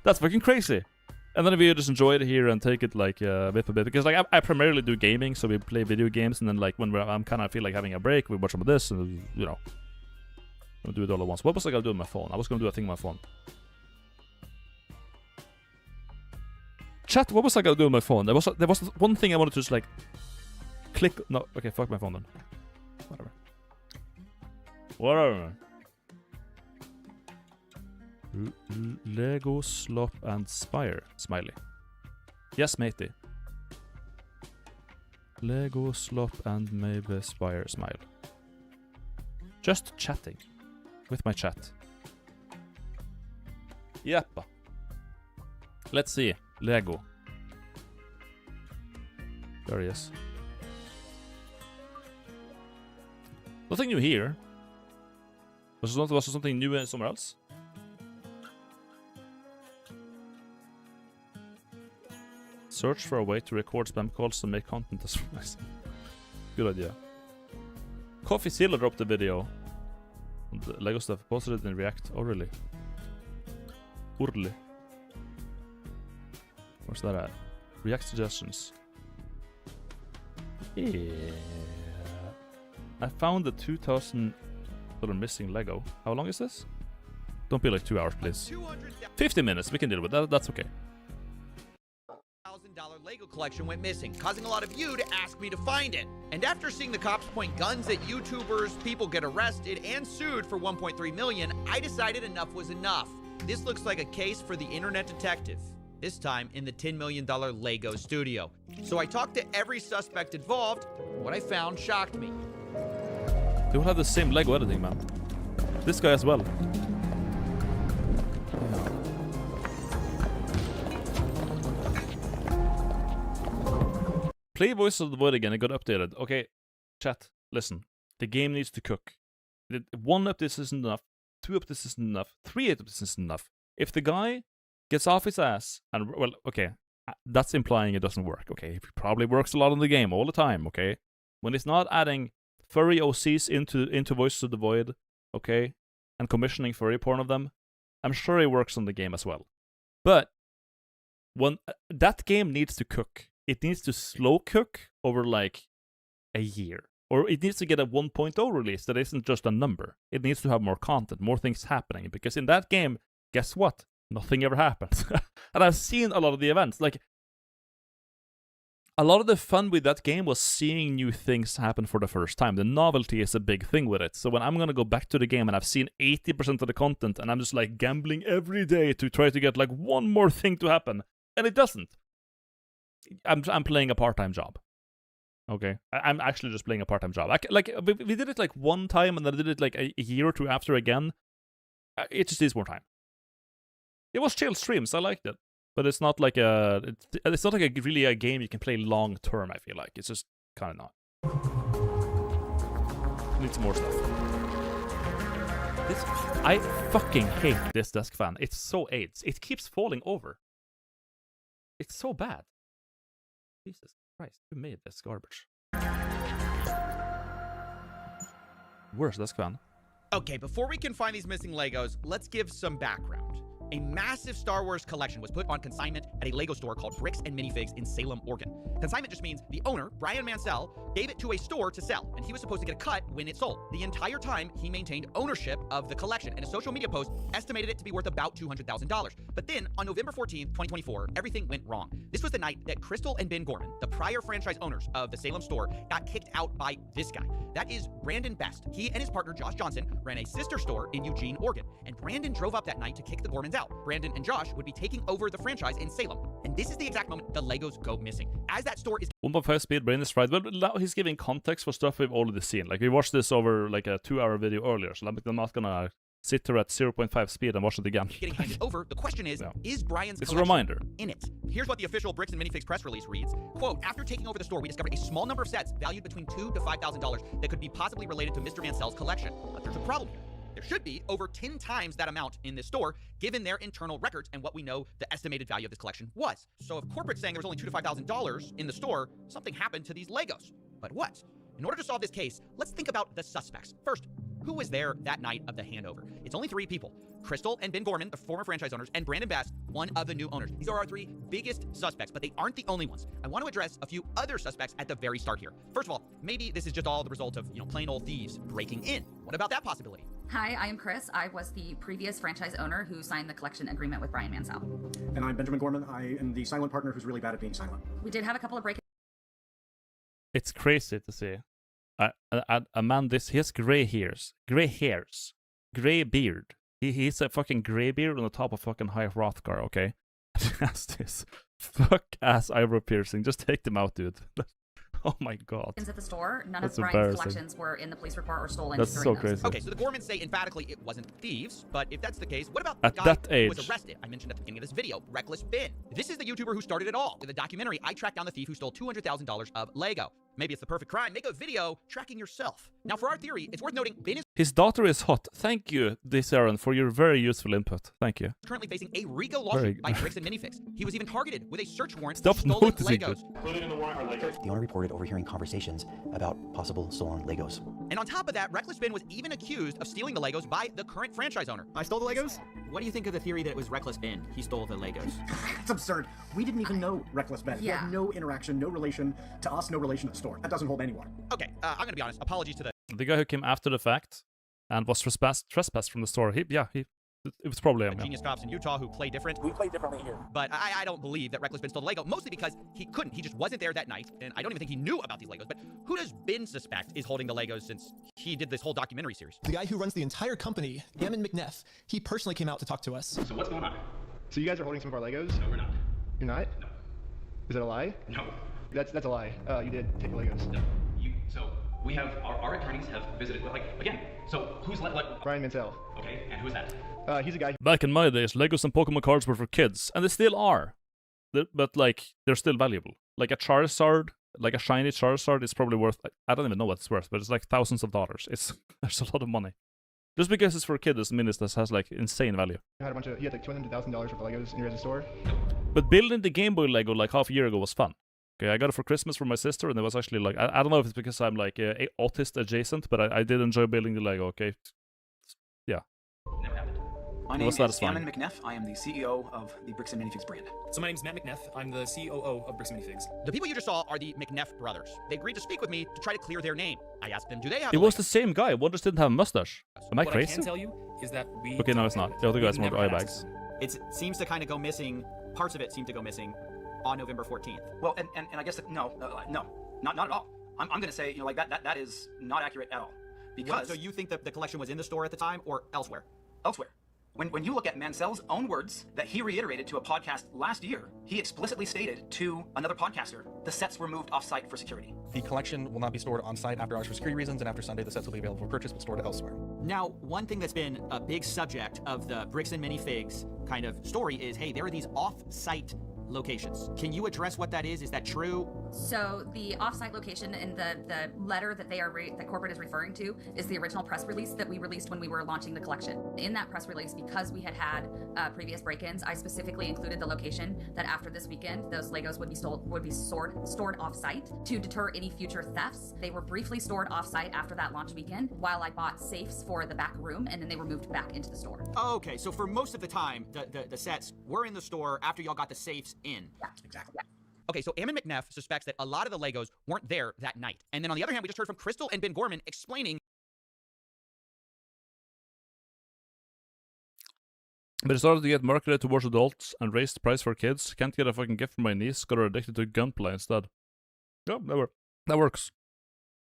That's fucking crazy. And then if you just enjoy it here and take it like bit by bit, because like I primarily do gaming, so we play video games, and then like when I'm kind of feel like having a break, we watch some of this, and you know, we'll do it all at once. What was I gonna do on my phone? I was gonna do a thing on my phone. Chat, what was I gonna do on my phone? There was one thing I wanted to just like click. No, okay, fuck my phone then. Whatever. Whatever. Legoslop and Spire. Smiley. Yes, matey. Legoslop and maybe Spire. Smile. Just chatting. With my chat. Yep. Let's see. Lego. There he is. Nothing new here. Was there something new somewhere else? Search for a way to record spam calls and make content as good idea. Coffee Sealer dropped a video on the Lego stuff. Posted it in React. Oh, really? Urli. Where's that at? React suggestions. Yeah. I found the 2,000 missing Lego. How long is this? Don't be like 2 hours, please. 50 minutes. We can deal with that. That's okay. $1,000 Lego collection went missing, causing a lot of you to ask me to find it. And after seeing the cops point guns at YouTubers, people get arrested and sued for $1.3 million, I decided enough was enough. This looks like a case for the internet detective. This time in the $10 million Lego studio. So I talked to every suspect involved. What I found shocked me. They all have the same Lego editing, man. This guy as well. Play Voice of the Void again, it got updated. Okay, chat, listen. The game needs to cook. 1 update isn't enough. 2 updates isn't enough. 3 updates isn't enough. If the guy gets off his ass, and, well, okay, that's implying it doesn't work, okay? It probably works a lot in the game, all the time, okay? When it's not adding furry OCs into Voices of the Void, okay? And commissioning furry porn of them, I'm sure it works on the game as well. But, when that game needs to cook. It needs to slow cook over like a year. Or it needs to get a 1.0 release that isn't just a number. It needs to have more content, more things happening. Because in that game, guess what? Nothing ever happens. And I've seen a lot of the events. Like, a lot of the fun with that game was seeing new things happen for the first time. The novelty is a big thing with it. So when I'm gonna go back to the game and I've seen 80% of the content and I'm just like gambling every day to try to get like one more thing to happen, and it doesn't. I'm playing a part-time job. Okay, I'm actually just playing a part-time job. Like we did it like one time, and then I did it like a year or two after again. It just needs more time. It was chill streams. I liked it, but it's not like it's not like really a game you can play long term. I feel like it's just kind of not. Need some more stuff. I fucking hate this desk fan. It's so AIDS. It keeps falling over. It's so bad. Jesus Christ, who made this garbage? Where's this fan? Okay, before we can find these missing Legos, let's give some background. A massive Star Wars collection was put on consignment at a Lego store called Bricks and Minifigs in Salem, Oregon. Consignment just means the owner, Brian Mansell, gave it to a store to sell, and he was supposed to get a cut when it sold. The entire time, he maintained ownership of the collection, and a social media post estimated it to be worth about $200,000. But then, on November 14th, 2024, everything went wrong. This was the night that Crystal and Ben Gorman, the prior franchise owners of the Salem store, got kicked out by this guy. That is Brandon Best. He and his partner, Josh Johnson, ran a sister store in Eugene, Oregon, and Brandon drove up that night to kick the Gormans out. Brandon and Josh would be taking over the franchise in Salem, and this is the exact moment the Legos go missing. As that store is 1.5 speed, Brain is right, but now he's giving context for stuff we've already seen. Like, we watched this over like a 2-hour video earlier, so I'm not gonna sit here at 0.5 speed and watch it again. getting handed over, the question is Brian's It's a collection reminder. in it? Here's what the official Bricks and Minifigs press release reads. Quote, after taking over the store, we discovered a small number of sets valued between $2,000 to $5,000 that could be possibly related to Mr. Mansell's collection. But there's a problem here. There should be over 10 times that amount in this store, given their internal records and what we know the estimated value of this collection was. So if corporate's saying there was only $2,000 to $5,000 in the store, something happened to these Legos. But what? In order to solve this case, let's think about the suspects. First, who was there that night of the handover? It's only 3 people. Crystal and Ben Gorman, the former franchise owners, and Brandon Best, one of the new owners. These are our 3 biggest suspects, but they aren't the only ones. I want to address a few other suspects at the very start here. First of all, maybe this is just all the result of, plain old thieves breaking in. What about that possibility? Hi, I am Chris. I was the previous franchise owner who signed the collection agreement with Brian Mansell. And I'm Benjamin Gorman. I am the silent partner who's really bad at being silent. We did have a couple of break. It's crazy to see. a man he has gray hairs, gray beard. He's a fucking gray beard on the top of fucking High Hrothgar, okay? He has this fuck-ass eyebrow piercing. Just take them out, dude. Oh my god. At the store, none That's of Brian's embarrassing. collections were in the police report or stolen. That's during so those. crazy. Okay, so the Gormans say emphatically it wasn't thieves, but if that's the case, what about At the guy that who was age. arrested? I mentioned at the beginning of this video, Reckless Ben. This is the YouTuber who started it all. With a documentary, I tracked down the thief who stole $200,000 of Lego. Maybe it's the perfect crime. Make a video tracking yourself. Now, for our theory, it's worth noting Ben is His daughter is hot. Thank you, Aaron, for your very useful input. Thank you. currently facing a RICO lawsuit by Bricks and Minifix. He was even targeted with a search warrant Stop for stolen noticing Legos. The owner reported overhearing conversations about possible stolen Legos. And on top of that, Reckless Ben was even accused of stealing the Legos by the current franchise owner. I stole the Legos? What do you think of the theory that it was Reckless Ben? He stole the Legos. It's absurd. We didn't even know Reckless Ben. He Yeah. had no interaction, no relation to us, no relation to the store. That doesn't hold any water. Okay, I'm gonna be honest. Apologies to The guy who came after the fact and was trespassed from the store. It was probably him. the Yeah. genius cops in Utah who play different. We play differently here. But I don't believe that Reckless Ben stole the Lego, mostly because he couldn't. He just wasn't there that night, and I don't even think he knew about these Legos. But who does Ben suspect is holding the Legos since he did this whole documentary series? The guy who runs the entire company, Ammon McNeff, he personally came out to talk to us. So what's going on? So you guys are holding some of our Legos? No, we're not. You're not? No. Is that a lie? No. That's a lie. You did take the Legos. No. So we have our attorneys have visited. Like again. So who's like? Brian Mansell. Okay, and who's that? He's a guy. Back in my days, Legos and Pokemon cards were for kids, and they still are. But like, they're still valuable. Like a Charizard, like a shiny Charizard, is probably worth. I don't even know what it's worth, but it's like thousands of dollars. There's a lot of money. Just because it's for a kid doesn't mean this has like insane value. He had like $200,000 worth of Legos in your guys' store. But building the Game Boy Lego like half a year ago was fun. Okay, I got it for Christmas from my sister, and it was actually like I don't know if it's because I'm like autist adjacent, but I did enjoy building the Lego. Okay, yeah. Never happened. My Well, name that's is fine. Ammon McNeff. I am the CEO of the Bricks and Minifigs brand. So my name's Matt McNeff. I'm the COO of Bricks and Minifigs. The people you just saw are the McNeff brothers. They agreed to speak with me to try to clear their name. I asked them, do they have It the was Legos? the same guy. One just didn't have a mustache. Am I What crazy? I can tell you is that we... Okay, no, it's not. The other guy's more eye bags. It seems to kind of go missing. Parts of it seem to go missing on November 14th. Well, and I guess no, not at all. I'm going to say, like that is not accurate at all. Because So you think that the collection was in the store at the time or elsewhere? elsewhere. When you look at Mansell's own words that he reiterated to a podcast last year, he explicitly stated to another podcaster, the sets were moved off-site for security. The collection will not be stored on site after hours for security reasons, and after Sunday, the sets will be available for purchase but stored elsewhere. Now, one thing that's been a big subject of the Bricks and Minifigs kind of story is, hey, there are these off-site locations. Can you address what that is? Is that true? So the offsite location in the letter that that corporate is referring to is the original press release that we released when we were launching the collection. In that press release, because we had previous break-ins, I specifically included the location that after this weekend, those Legos would be stored off-site to deter any future thefts. They were briefly stored off-site after that launch weekend, while I bought safes for the back room, and then they were moved back into the store. Okay, so for most of the time, the sets were in the store after y'all got the safes in. Yeah, exactly. Yeah. Okay, so Ammon McNeff suspects that a lot of the Legos weren't there that night. And then on the other hand, we just heard from Crystal and Ben Gorman explaining. But it started to get marketed towards adults and raised the price for kids. Can't get a fucking gift for my niece. Got her addicted to gunplay instead. Yep, that works.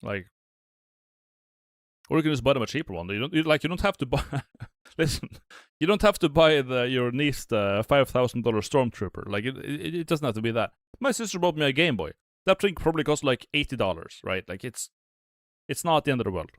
Like, or you can just buy them a cheaper one. You don't have to buy. Listen, you don't have to buy your niece the $5,000 Stormtrooper. Like it doesn't have to be that. My sister bought me a Game Boy. That thing probably cost like $80, right? Like it's not the end of the world.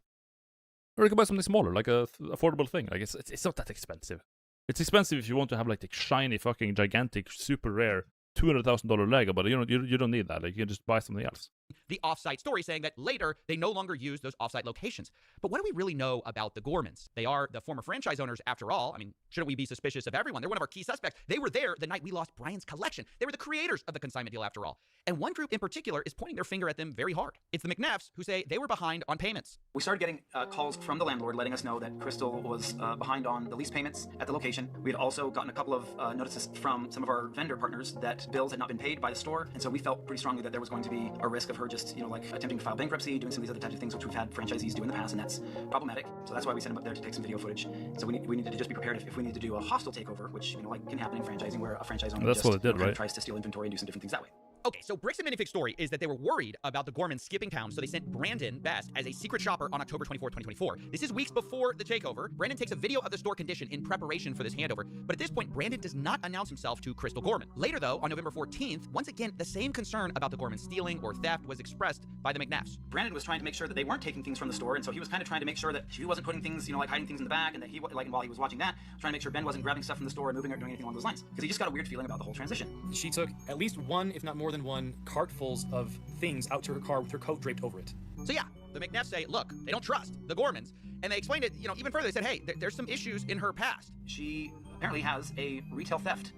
Or you can buy something smaller, like a affordable thing. Like it's not that expensive. It's expensive if you want to have like the shiny, fucking, gigantic, super rare $200,000 Lego, but you don't need that. Like you can just buy something else. The off-site story saying that later they no longer use those off-site locations. But what do we really know about the Gormans? They are the former franchise owners after all. I mean, shouldn't we be suspicious of everyone? They're one of our key suspects. They were there the night we lost Brian's collection. They were the creators of the consignment deal after all. And one group in particular is pointing their finger at them very hard. It's the McNeffs who say they were behind on payments. We started getting calls from the landlord letting us know that Crystal was behind on the lease payments at the location. We had also gotten a couple of notices from some of our vendor partners that bills had not been paid by the store, and so we felt pretty strongly that there was going to be a risk of her just, attempting to file bankruptcy, doing some of these other types of things which we've had franchisees do in the past, and that's problematic. So that's why we sent them up there to take some video footage. So we needed to just be prepared if we need to do a hostile takeover, which can happen in franchising, where a franchise owner That's just what it did, right? tries to steal inventory and do some different things that way. Okay, so Bricks and Minifig's story is that they were worried about the Gormans skipping town, so they sent Brandon Best as a secret shopper on October 24, 2024. This is weeks before the takeover. Brandon takes a video of the store condition in preparation for this handover, but at this point, Brandon does not announce himself to Crystal Gorman. Later, though, on November 14th, once again, the same concern about the Gormans stealing or theft was expressed by the McNeffs. Brandon was trying to make sure that they weren't taking things from the store, and so he was kind of trying to make sure that she wasn't putting things, like hiding things in the back, and that he, like, while he was watching that, trying to make sure Ben wasn't grabbing stuff from the store and moving or doing anything along those lines. Because he just got a weird feeling about the whole transition. She took at least one, if not more than one, cartfuls of things out to her car with her coat draped over it. So yeah, the McNeffs say, look, they don't trust the Gormans, and they explained it, even further. They said, hey, there's some issues in her past. She apparently has a retail theft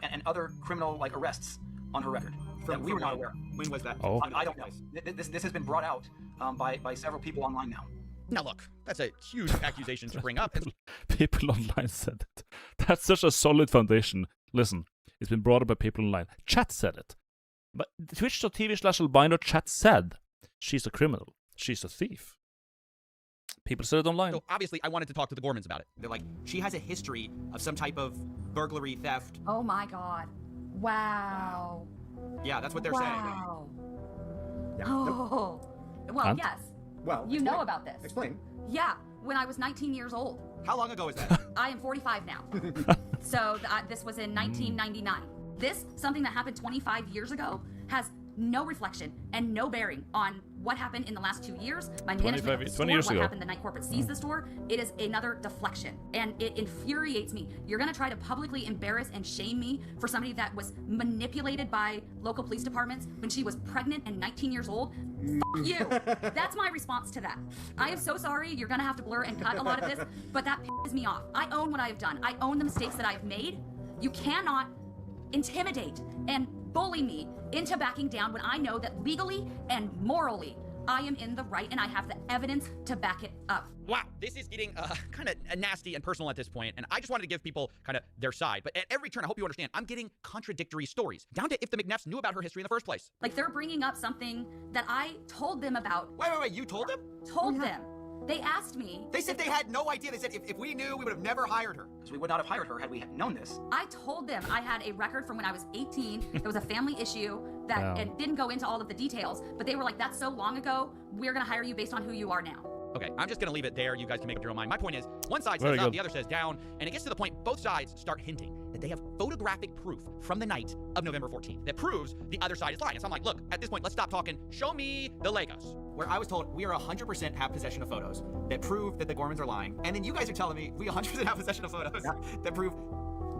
and other criminal, arrests on her record that we were not aware of. When was that? Oh. I don't know. This has been brought out by several people online now. Now look, that's a huge accusation to bring up. People online said it. That's such a solid foundation. Listen, it's been brought up by people online. Chat said it. But Twitch.tv/albino chat said she's a criminal. She's a thief. People said it online. So obviously, I wanted to talk to the Gormans about it. They're like, she has a history of some type of burglary, theft. Oh my God. Wow. Yeah, that's what they're wow. saying. Yeah. Oh. Well, And? yes. Well, You know about this. Explain. Yeah, when I was 19 years old. How long ago is that? I am 45 now. So this was in 1999. This, something that happened 25 years ago, has no reflection and no bearing on what happened in the last 2 years. My management of the store, what happened the night corporate seized the store. It is another deflection, and it infuriates me. You're gonna try to publicly embarrass and shame me for somebody that was manipulated by local police departments when she was pregnant and 19 years old? Fuck you. That's my response to that. I am so sorry. You're gonna have to blur and cut a lot of this, but that pisses me off. I own what I have done. I own the mistakes that I have made. You cannot intimidate and bully me into backing down when I know that legally and morally I am in the right and I have the evidence to back it up. Wow, this is getting kind of nasty and personal at this point, and I just wanted to give people kind of their side. But at every turn, I hope you understand, I'm getting contradictory stories, down to if the McNeffs knew about her history in the first place. Like, they're bringing up something that I told them about. Wait, you told them? Told them. They asked me. They said they had no idea. They said if we knew, we would have never hired her. Because we would not have hired her had we known this. I told them I had a record from when I was 18. There was a family issue that Wow. and didn't go into all of the details, but they were like, that's so long ago, we're gonna hire you based on who you are now. Okay, I'm just gonna leave it there. You guys can make up your own mind. My point is, one side Very says up, good. the other says down, and it gets to the point both sides start hinting that they have photographic proof from the night of November 14th that proves the other side is lying. And so I'm like, look, at this point, let's stop talking. Show me the Legos. Where I was told we are 100% have possession of photos that prove that the Gormans are lying, and then you guys are telling me we 100% have possession of photos that prove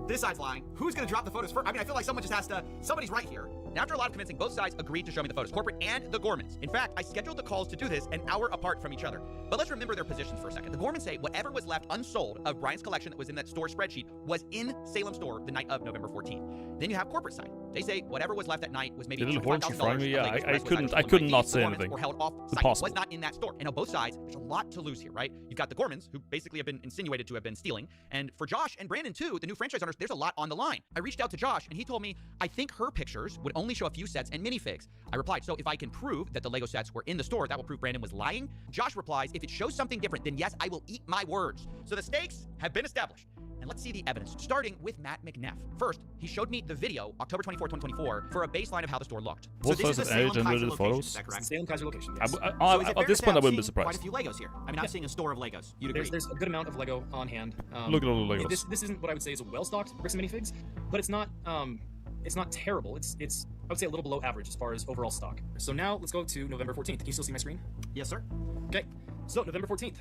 this side's lying. Who's gonna drop the photos first? I mean, I feel like someone just has to, somebody's right here. And after a lot of convincing, both sides agreed to show me the photos, corporate and the Gormans. In fact, I scheduled the calls to do this an hour apart from each other. But let's remember their positions for a second. The Gormans say whatever was left unsold of Brian's collection that was in that store spreadsheet was in Salem store the night of November 14th. Then you have corporate side. They say whatever was left that night was maybe The little horns $25,000 in front of me, yeah, of Legos. The I rest was couldn't- either I stolen could by not thieves say or Gormans anything. Or held off site. It Impossible. was not in that store. And on both sides, there's a lot to lose here, right? You've got the Gormans, who basically have been insinuated to have been stealing. And for Josh and Brandon, too, the new franchise owners, there's a lot on the line. I reached out to Josh, and he told me, I think her pictures would only show a few sets and minifigs. I replied, so if I can prove that the Lego sets were in the store, that will prove Brandon was lying? Josh replies, if it shows something different, then yes, I will eat my words. So the stakes have been established. And let's see the evidence, starting with Matt McNeff. First, he showed me the video, October 24, 2024, for a baseline of how the store looked. Both so this is sides the have Salem Kaiser generated location, photos. is that correct? Salem Kaiser location, yes. So is it fair At to this say point, I I'm wouldn't be seeing Quite surprised. a few Legos here. I mean, I'm seeing a store of Legos. You'd agree? There's a good amount of Lego on hand. Look at all the Legos. This isn't what I would say is a well-stocked bricks and minifigs, but it's not terrible. It's I would say a little below average as far as overall stock. So now let's go to November 14th. Can you still see my screen? Yes, sir. Okay. So November 14th,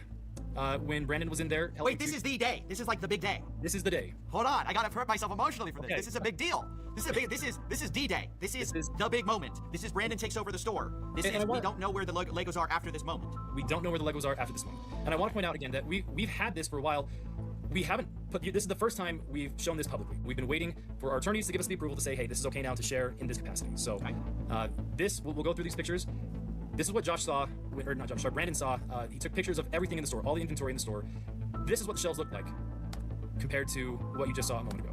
when Brandon was in there. Wait, this is the day. This is like the big day. This is the day. Hold on, I gotta prep myself emotionally for this. Okay. This is a big deal. This is D-Day. This is the big moment. This is Brandon takes over the store. This is we don't know where the Legos are after this moment. We don't know where the Legos are after this moment. And I want to point out again that we've had this for a while. We haven't this is the first time we've shown this publicly. We've been waiting for our attorneys to give us the approval to say, hey, this is okay now to share in this capacity. So we'll go through these pictures. This is what Josh saw, or not Josh, sorry, Brandon saw. He took pictures of everything in the store, all the inventory in the store. This is what the shelves look like compared to what you just saw a moment ago.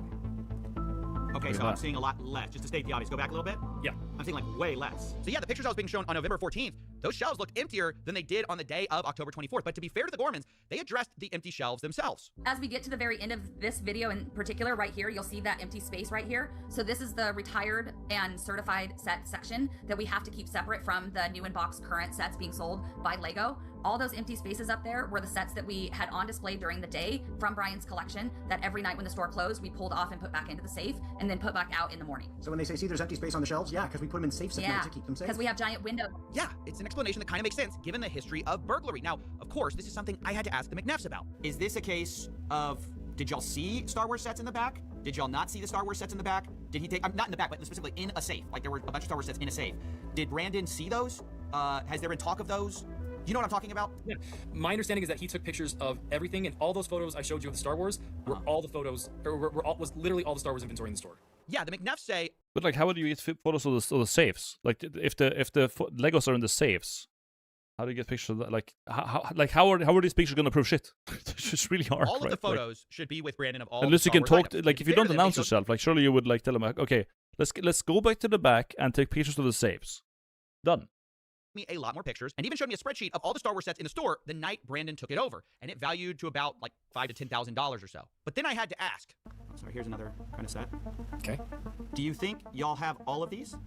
Okay, so I'm seeing a lot less. Just to state the obvious, go back a little bit. Yeah. I'm seeing like way less. So yeah, the pictures I was being shown on November 14th those shelves looked emptier than they did on the day of October 24th. But to be fair to the Gormans, they addressed the empty shelves themselves. As we get to the very end of this video in particular, right here, you'll see that empty space right here. So this is the retired and certified set section that we have to keep separate from the new in-box current sets being sold by LEGO. All those empty spaces up there were the sets that we had on display during the day from Brian's collection that every night when the store closed, we pulled off and put back into the safe and then put back out in the morning. So when they say, see, there's empty space on the shelves, yeah, because we put them in safes at night to keep them safe. Because we have giant windows. Yeah, it's an explanation that kind of makes sense given the history of burglary. Now, of course, this is something I had to ask the McNeffs about. Is this a case of, did y'all see Star Wars sets in the back? Did y'all not see the Star Wars sets in the back? Did he take, not in the back, but specifically in a safe? Like there were a bunch of Star Wars sets in a safe. Did Brandon see those? Has there been talk of those? You know what I'm talking about? Yeah. My understanding is that he took pictures of everything, and all those photos I showed you of the Star Wars were all the photos, or was literally all the Star Wars inventory in the store. Yeah, the McNeffs say. But like, how would you get photos of the safes? Like, if the Legos are in the safes, how do you get pictures of that? Like, how are these pictures gonna prove shit? It's just really hard. All of the photos should be with Brandon of all. Unless the you can Star Wars talk, items. like, if you don't announce yourself, like, surely you would like tell them, like, okay, let's go back to the back and take pictures of the safes. Done. Me a lot more pictures and even showed me a spreadsheet of all the Star Wars sets in the store the night Brandon took it over, and it valued to about like $5,000 to $10,000 or so. But then I had to ask. Sorry, here's another kind of set. Okay. Do you think y'all have all of these?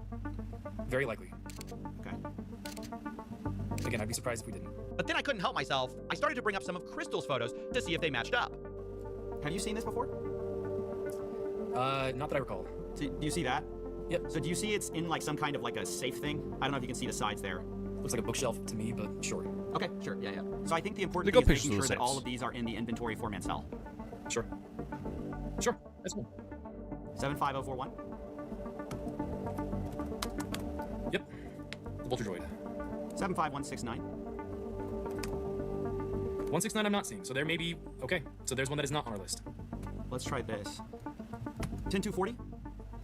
Very likely. Okay. Again, I'd be surprised if we didn't. But then I couldn't help myself. I started to bring up some of Crystal's photos to see if they matched up. Have you seen this before? Not that I recall. So, do you see that? Yep. So do you see it's in like some kind of like a safe thing? I don't know if you can see the sides there. Looks like a bookshelf to me, but sure. Okay, sure, yeah. So I think the important They thing got is making pictures sure of the that all safes. of these are in the inventory for Mansell. Sure. Sure, that's cool. 75041. Yep. The Vulture Droid. 75169. 169 I'm not seeing, so there may be... Okay, so there's one that is not on our list. Let's try this. 10240.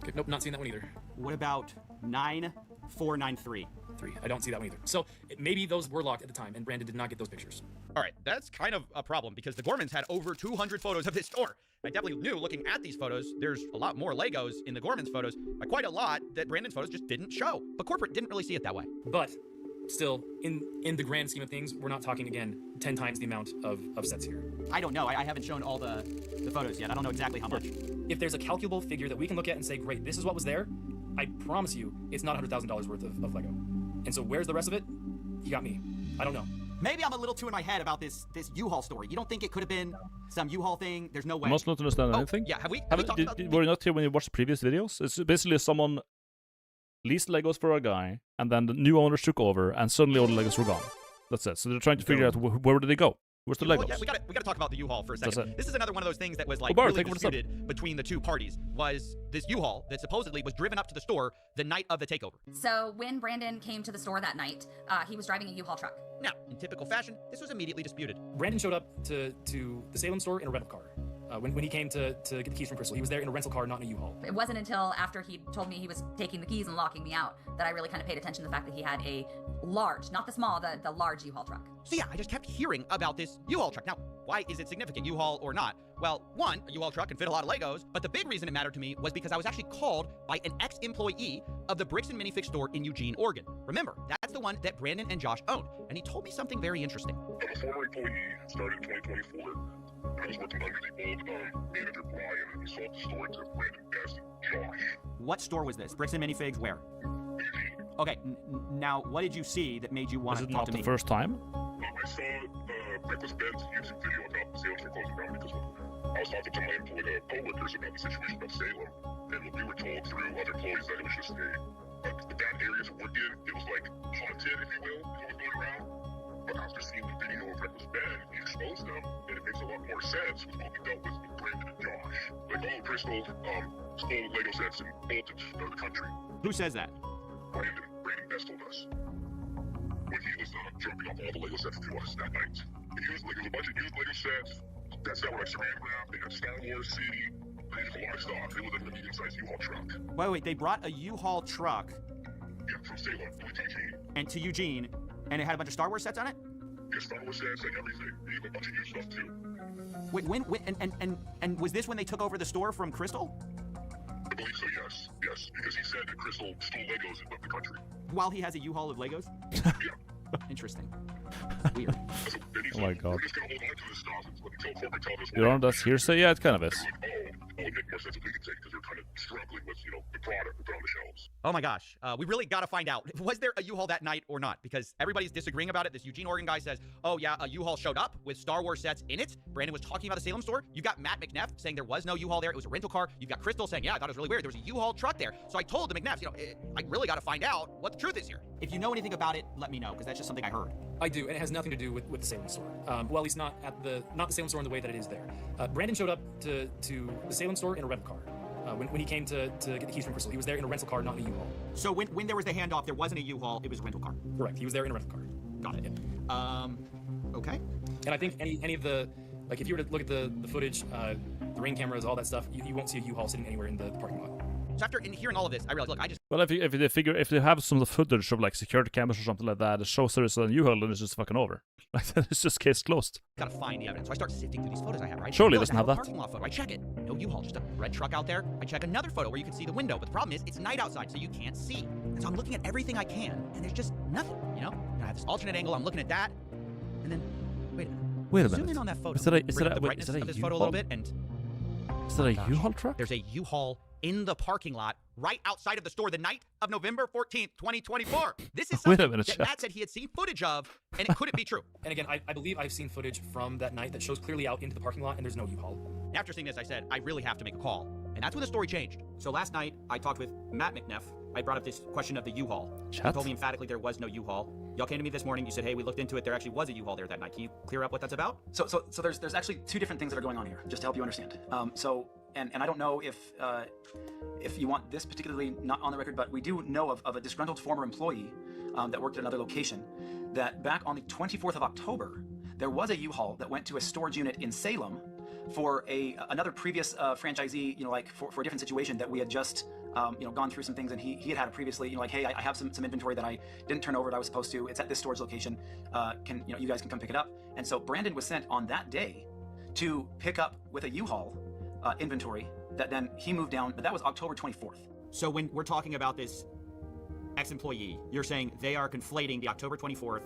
Okay, nope, not seeing that one either. What about 9493? 3. I don't see that one either. So maybe those were locked at the time, and Brandon did not get those pictures. All right, that's kind of a problem because the Gormans had over 200 photos of this store. I definitely knew looking at these photos, there's a lot more Legos in the Gormans photos, by quite a lot that Brandon's photos just didn't show. But corporate didn't really see it that way. But still, in the grand scheme of things, we're not talking, again, 10 times the amount of sets here. I don't know. I haven't shown all the photos yet. I don't know exactly how much. If there's a calculable figure that we can look at and say, great, this is what was there, I promise you, it's not $100,000 worth of Lego. And so where's the rest of it? You got me. I don't know. Maybe I'm a little too in my head about this U-Haul story. You don't think it could have been some U-Haul thing? There's no way. I must not understand anything. Yeah, have we talked about... Were you not here when you watched the previous videos? It's basically someone leased Legos for a guy, and then the new owners took over, and suddenly all the Legos were gone. That's it. So they're trying to figure out where did they go? Where's the Legos? Well, yeah, we gotta talk about the U-Haul for a second. This is another one of those things that was like Bart, really disputed between the two parties. Was this U-Haul that supposedly was driven up to the store the night of the takeover? So when Brandon came to the store that night, he was driving a U-Haul truck. Now, in typical fashion, this was immediately disputed. Brandon showed up to the Salem store in a rental car. When he came to get the keys from Crystal, he was there in a rental car, not in a U-Haul. It wasn't until after he told me he was taking the keys and locking me out that I really kind of paid attention to the fact that he had a large, not the small, the large U-Haul truck. So yeah, I just kept hearing about this U-Haul truck. Now, why is it significant, U-Haul or not? Well, one, a U-Haul truck can fit a lot of Legos, but the big reason it mattered to me was because I was actually called by an ex-employee of the Bricks and Minifig store in Eugene, Oregon. Remember, that's the one that Brandon and Josh owned, and he told me something very interesting. I'm a former employee, started in 2024. I was working under the old manager Brian, and he sold the store to Brandon Best and Josh. What store was this? Bricks and Minifigs where? Okay, now what did you see that made you want to talk to me? Is it not the first time? I saw Breakfast Ben's YouTube video about Salem for closing down because I was talking to my employed co-workers about the situation about Salem, and we were told through other employees that it was just the bad area to work in. It was like haunted, if you will, is what was going around. But after seeing the video of Breakfast Ben, he exposed them, and it makes a lot more sense with what we dealt with Brandon and Josh. Like, oh, Crystal stole Lego sets and bolted out of the country. Who says that? Brandon Best told us. When he was dropping off all the Lego sets to us that night. He used, like, there was a bunch of used Lego sets. That set were like saran wrap. They had Star Wars CD. They used a lot of stuff. It was like a medium-sized U-Haul truck. Wait, they brought a U-Haul truck. Yeah, from Salem to Eugene. And to Eugene, and it had a bunch of Star Wars sets on it? Yeah, Star Wars sets, like everything. They had a bunch of used stuff too. Wait, and was this when they took over the store from Crystal? I believe so, yes. Yes, because he said that Crystal stole Legos and left the country. While he has a U-Haul of Legos? Yeah. Interesting. Weird. Oh my god. We're just gonna hold on to this stuff until corporate tells us. You don't know that's hearsay? Yeah, it kind of is. It would make more sense if we could take because they're kind of struggling with, the product we put on the shelves. Oh my gosh. We really got to find out. Was there a U-Haul that night or not? Because everybody's disagreeing about it. This Eugene, Oregon guy says, oh yeah, a U-Haul showed up with Star Wars sets in it. Brandon was talking about the Salem store. You got Matt McNeff saying there was no U-Haul there. It was a rental car. You've got Crystal saying, yeah, I thought it was really weird. There was a U-Haul truck there. So I told the McNeffs, I really got to find out what the truth is here. If you know anything about it, let me know, because that's just something I heard. I do, and it has nothing to do with the Salem store. Well, at least not the Salem store in the way that it is there. Brandon showed up to the Salem store in a rental car. When he came to get the keys from Crystal, he was there in a rental car, not in a U-Haul. So when there was the handoff, there wasn't a U-Haul, it was a rental car. Correct. He was there in a rental car. Got it. Yeah. Okay. And I think any of the, like, if you were to look at the footage, the ring cameras, all that stuff, you won't see a U-Haul sitting anywhere in the parking lot. So after hearing all of this, I realized, look, Well, if they have some of the footage of like security cameras or something like that, it shows there is a U-Haul, then it's just fucking over. Like it's just case closed. Gotta find the evidence. So I start sifting through these photos I have, right? Surely it No, doesn't it's have a that. Parking lot photo. I check it. No U-Haul, just a red truck out there. I check another photo where you can see the window, but the problem is it's night outside, so you can't see. And so I'm looking at everything I can, and there's just nothing. I have this alternate angle. I'm looking at that, and then wait a minute. Zoom in on that photo. Is that a Bring up the brightness of this photo a little bit, and is that a U-Haul truck? there's a U-Haul in the parking lot right outside of the store the night of November 14th, 2024. This is Wait a something minute, that Chad. Matt said he had seen footage of, and it couldn't be true. And again, I believe I've seen footage from that night that shows clearly out into the parking lot, and there's no U-Haul. After seeing this, I said, I really have to make a call. And that's when the story changed. So last night, I talked with Matt McNeff. I brought up this question of the U-Haul. He told me emphatically there was no U-Haul. Y'all came to me this morning. You said, hey, we looked into it. There actually was a U-Haul there that night. Can you clear up what that's about? So there's actually two different things that are going on here, just to help you understand. And I don't know if you want this particularly not on the record, but we do know of a disgruntled former employee that worked at another location that back on the 24th of October, there was a U-Haul that went to a storage unit in Salem for another previous franchisee, for a different situation that we had just gone through some things, and he had it previously, hey, I have some inventory that I didn't turn over that I was supposed to. It's at this storage location. You guys can come pick it up. And so Brandon was sent on that day to pick up with a U-Haul inventory that then he moved down, but that was October 24th. So when we're talking about this ex-employee, you're saying they are conflating the October 24th.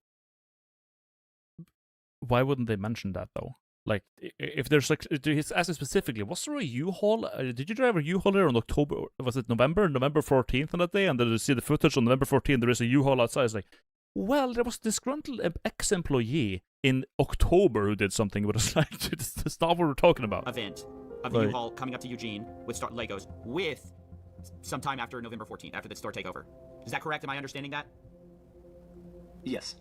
Why wouldn't they mention that though? Like, if there's like, he's asking specifically, was there a U-Haul? Did you drive a U-Haul there on October? Was it November 14th on that day? And then you see the footage on November 14th. There is a U-Haul outside. It's like, well, there was a disgruntled ex-employee in October who did something, but it's like, it's not what we're talking about. Event of the U-Haul coming up to Eugene with Legos with sometime after November 14th, after the store takeover. Is that correct? Am I understanding that? Yes.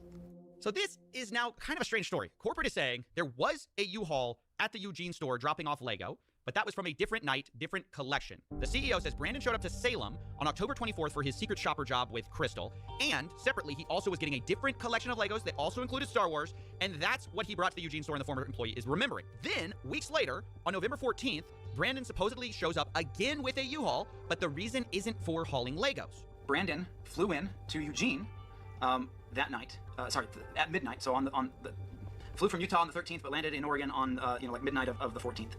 So this is now kind of a strange story. Corporate is saying there was a U-Haul at the Eugene store dropping off Lego, but that was from a different night, different collection. The CEO says Brandon showed up to Salem on October 24th for his secret shopper job with Crystal, and separately, he also was getting a different collection of Legos that also included Star Wars, and that's what he brought to the Eugene store and the former employee is remembering. Then, weeks later, on November 14th, Brandon supposedly shows up again with a U-Haul, but the reason isn't for hauling Legos. Brandon flew in to Eugene that night, at midnight, so flew from Utah on the 13th, but landed in Oregon on, midnight of the 14th.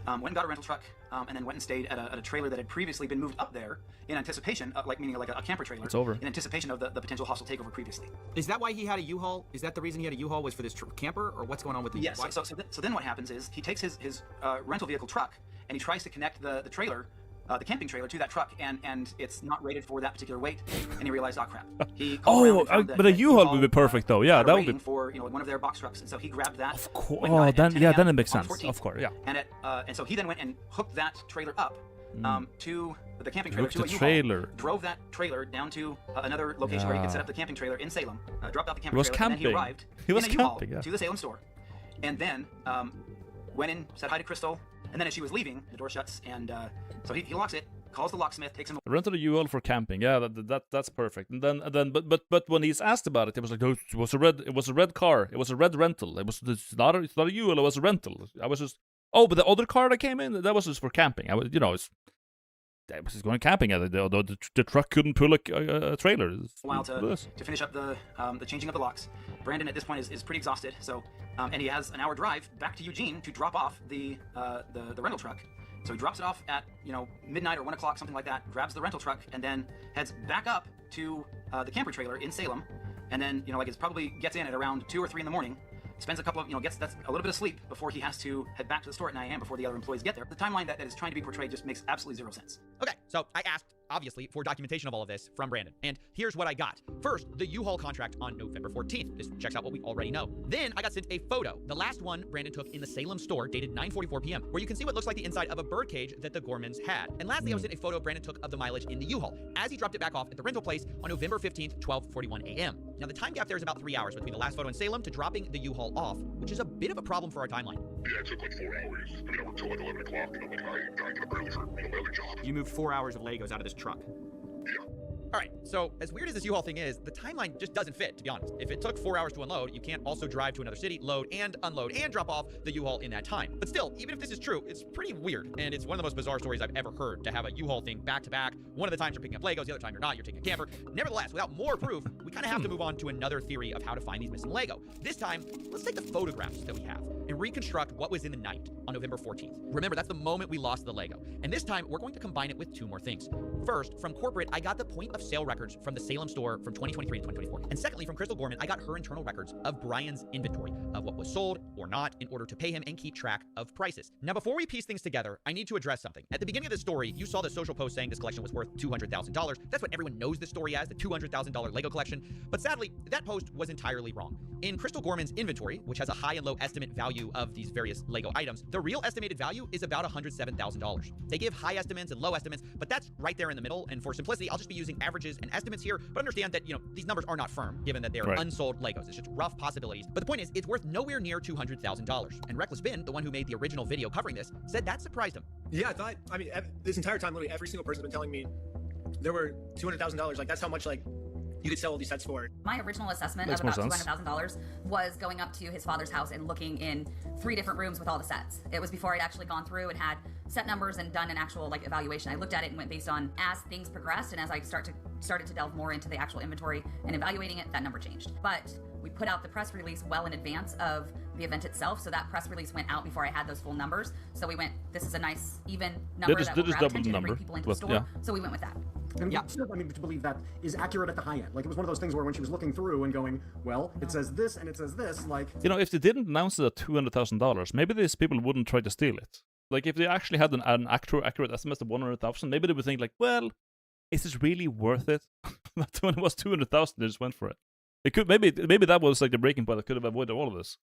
Went and got a rental truck, and then went and stayed at a trailer that had previously been moved up there in anticipation, meaning a camper trailer. It's over. In anticipation of the potential hostile takeover previously. Is that why he had a U-Haul? Is that the reason he had a U-Haul was for this camper, or what's going on with the? Yes. So then what happens is he takes his rental vehicle truck and he tries to connect the trailer. The camping trailer to that truck, and it's not rated for that particular weight, and he realized, oh crap. He but a U-Haul would be perfect though. Yeah, that would be for one of their box trucks, and so he grabbed that. Of course. Then it makes sense. 14th, of course, yeah. And so he then went and hooked that trailer up to the camping trailer, Hooked to the a trailer. U-Haul, drove that trailer down to another location where he could set up the camping trailer in Salem, dropped out the camping was trailer, and then he camping. arrived He was in a U-Haul camping, yeah. to the Salem store, and then went in, said hi to Crystal, and then as she was leaving, the door shuts, and so he locks it. Calls the locksmith, takes him. Rented a U-Haul for camping. Yeah, that's perfect. And then, but when he's asked about it, it was like, oh, it was a red car. It was a red rental. It's not a U-Haul. It was a rental. I was just, but the other car that came in, that was just for camping. I was just going camping. The truck couldn't pull a trailer. A while to finish up the changing of the locks. Brandon at this point is pretty exhausted. So, and he has an hour drive back to Eugene to drop off the rental truck. So he drops it off at, midnight or 1 o'clock, something like that, grabs the rental truck, and then heads back up to the camper trailer in Salem, and then, you know, like, it probably gets in at around 2 or 3 in the morning, spends a couple of, you know, gets that's a little bit of sleep before he has to head back to the store at 9 a.m. before the other employees get there. The timeline that is trying to be portrayed just makes absolutely zero sense. Okay, so I asked, obviously, for documentation of all of this from Brandon, and here's what I got. First, the U-Haul contract on November 14th. This checks out what we already know. Then I got sent a photo, the last one Brandon took in the Salem store, dated 9:44 p.m., where you can see what looks like the inside of a birdcage that the Gormans had. And lastly, I was sent a photo Brandon took of the mileage in the U-Haul as he dropped it back off at the rental place on November 15th, 12:41 a.m. Now, the time gap there is about 3 hours between the last photo in Salem to dropping the U-Haul off, which is a bit of a problem for our timeline. Yeah, it took like 4 hours. I mean, I worked till like 11 o'clock, and I'm like, I get up early for, you know, my other job. You moved 4 hours of Legos out of this truck. Yeah. All right, so as weird as this U-Haul thing is, the timeline just doesn't fit, to be honest. If it took 4 hours to unload, you can't also drive to another city, load and unload and drop off the U-Haul in that time. But still, even if this is true, it's pretty weird, and it's one of the most bizarre stories I've ever heard, to have a U-Haul thing back to back. One of the times you're picking up Legos, the other time you're not, you're taking a camper. Nevertheless, without more proof, we kind of have to move on to another theory of how to find these missing Lego. This time, let's take the photographs that we have and reconstruct what was in the night on November 14th. Remember, that's the moment we lost the Lego. And this time, we're going to combine it with 2 more things. First, from corporate, I got the point of sale records from the Salem store from 2023 and 2024. And secondly, from Crystal Gorman, I got her internal records of Brian's inventory, of what was sold or not, in order to pay him and keep track of prices. Now, before we piece things together, I need to address something. At the beginning of this story, you saw the social post saying this collection was worth $200,000. That's what everyone knows this story as, the $200,000 Lego collection. But sadly, that post was entirely wrong. In Crystal Gorman's inventory, which has a high and low estimate value of these various Lego items, the real estimated value is about $107,000. They give high estimates and low estimates, but that's right there in the middle. And for simplicity, I'll just be using averages and estimates here, but understand that, you know, these numbers are not firm, given that they're unsold Legos. It's just rough possibilities. But the point is, it's worth nowhere near $200,000. And Reckless Ben, the one who made the original video covering this, said that surprised him. Yeah, I mean, this entire time, literally every single person's been telling me there were $200,000. Like, that's how much, like, you could sell all these sets for. My original assessment of about $200,000 was going up to his father's house and looking in 3 different rooms with all the sets. It was before I'd actually gone through and had set numbers and done an actual like evaluation. I looked at it and went based on as things progressed and as I started to delve more into the actual inventory and evaluating it, that number changed. But we put out the press release well in advance of the event itself, so that press release went out before I had those full numbers. So we went, this is a nice even number that will grab attention and bring people into the store. So we went with that. And I mean, to believe that is accurate at the high end. Like, it was one of those things where when she was looking through and going, well, it says this and it says this, like... You know, if they didn't announce it at $200,000, maybe these people wouldn't try to steal it. Like, if they actually had an accurate estimate of 100,000, maybe they would think, like, well, is this really worth it? When it was 200,000, they just went for it. It could maybe that was like the breaking point that could have avoided all of this.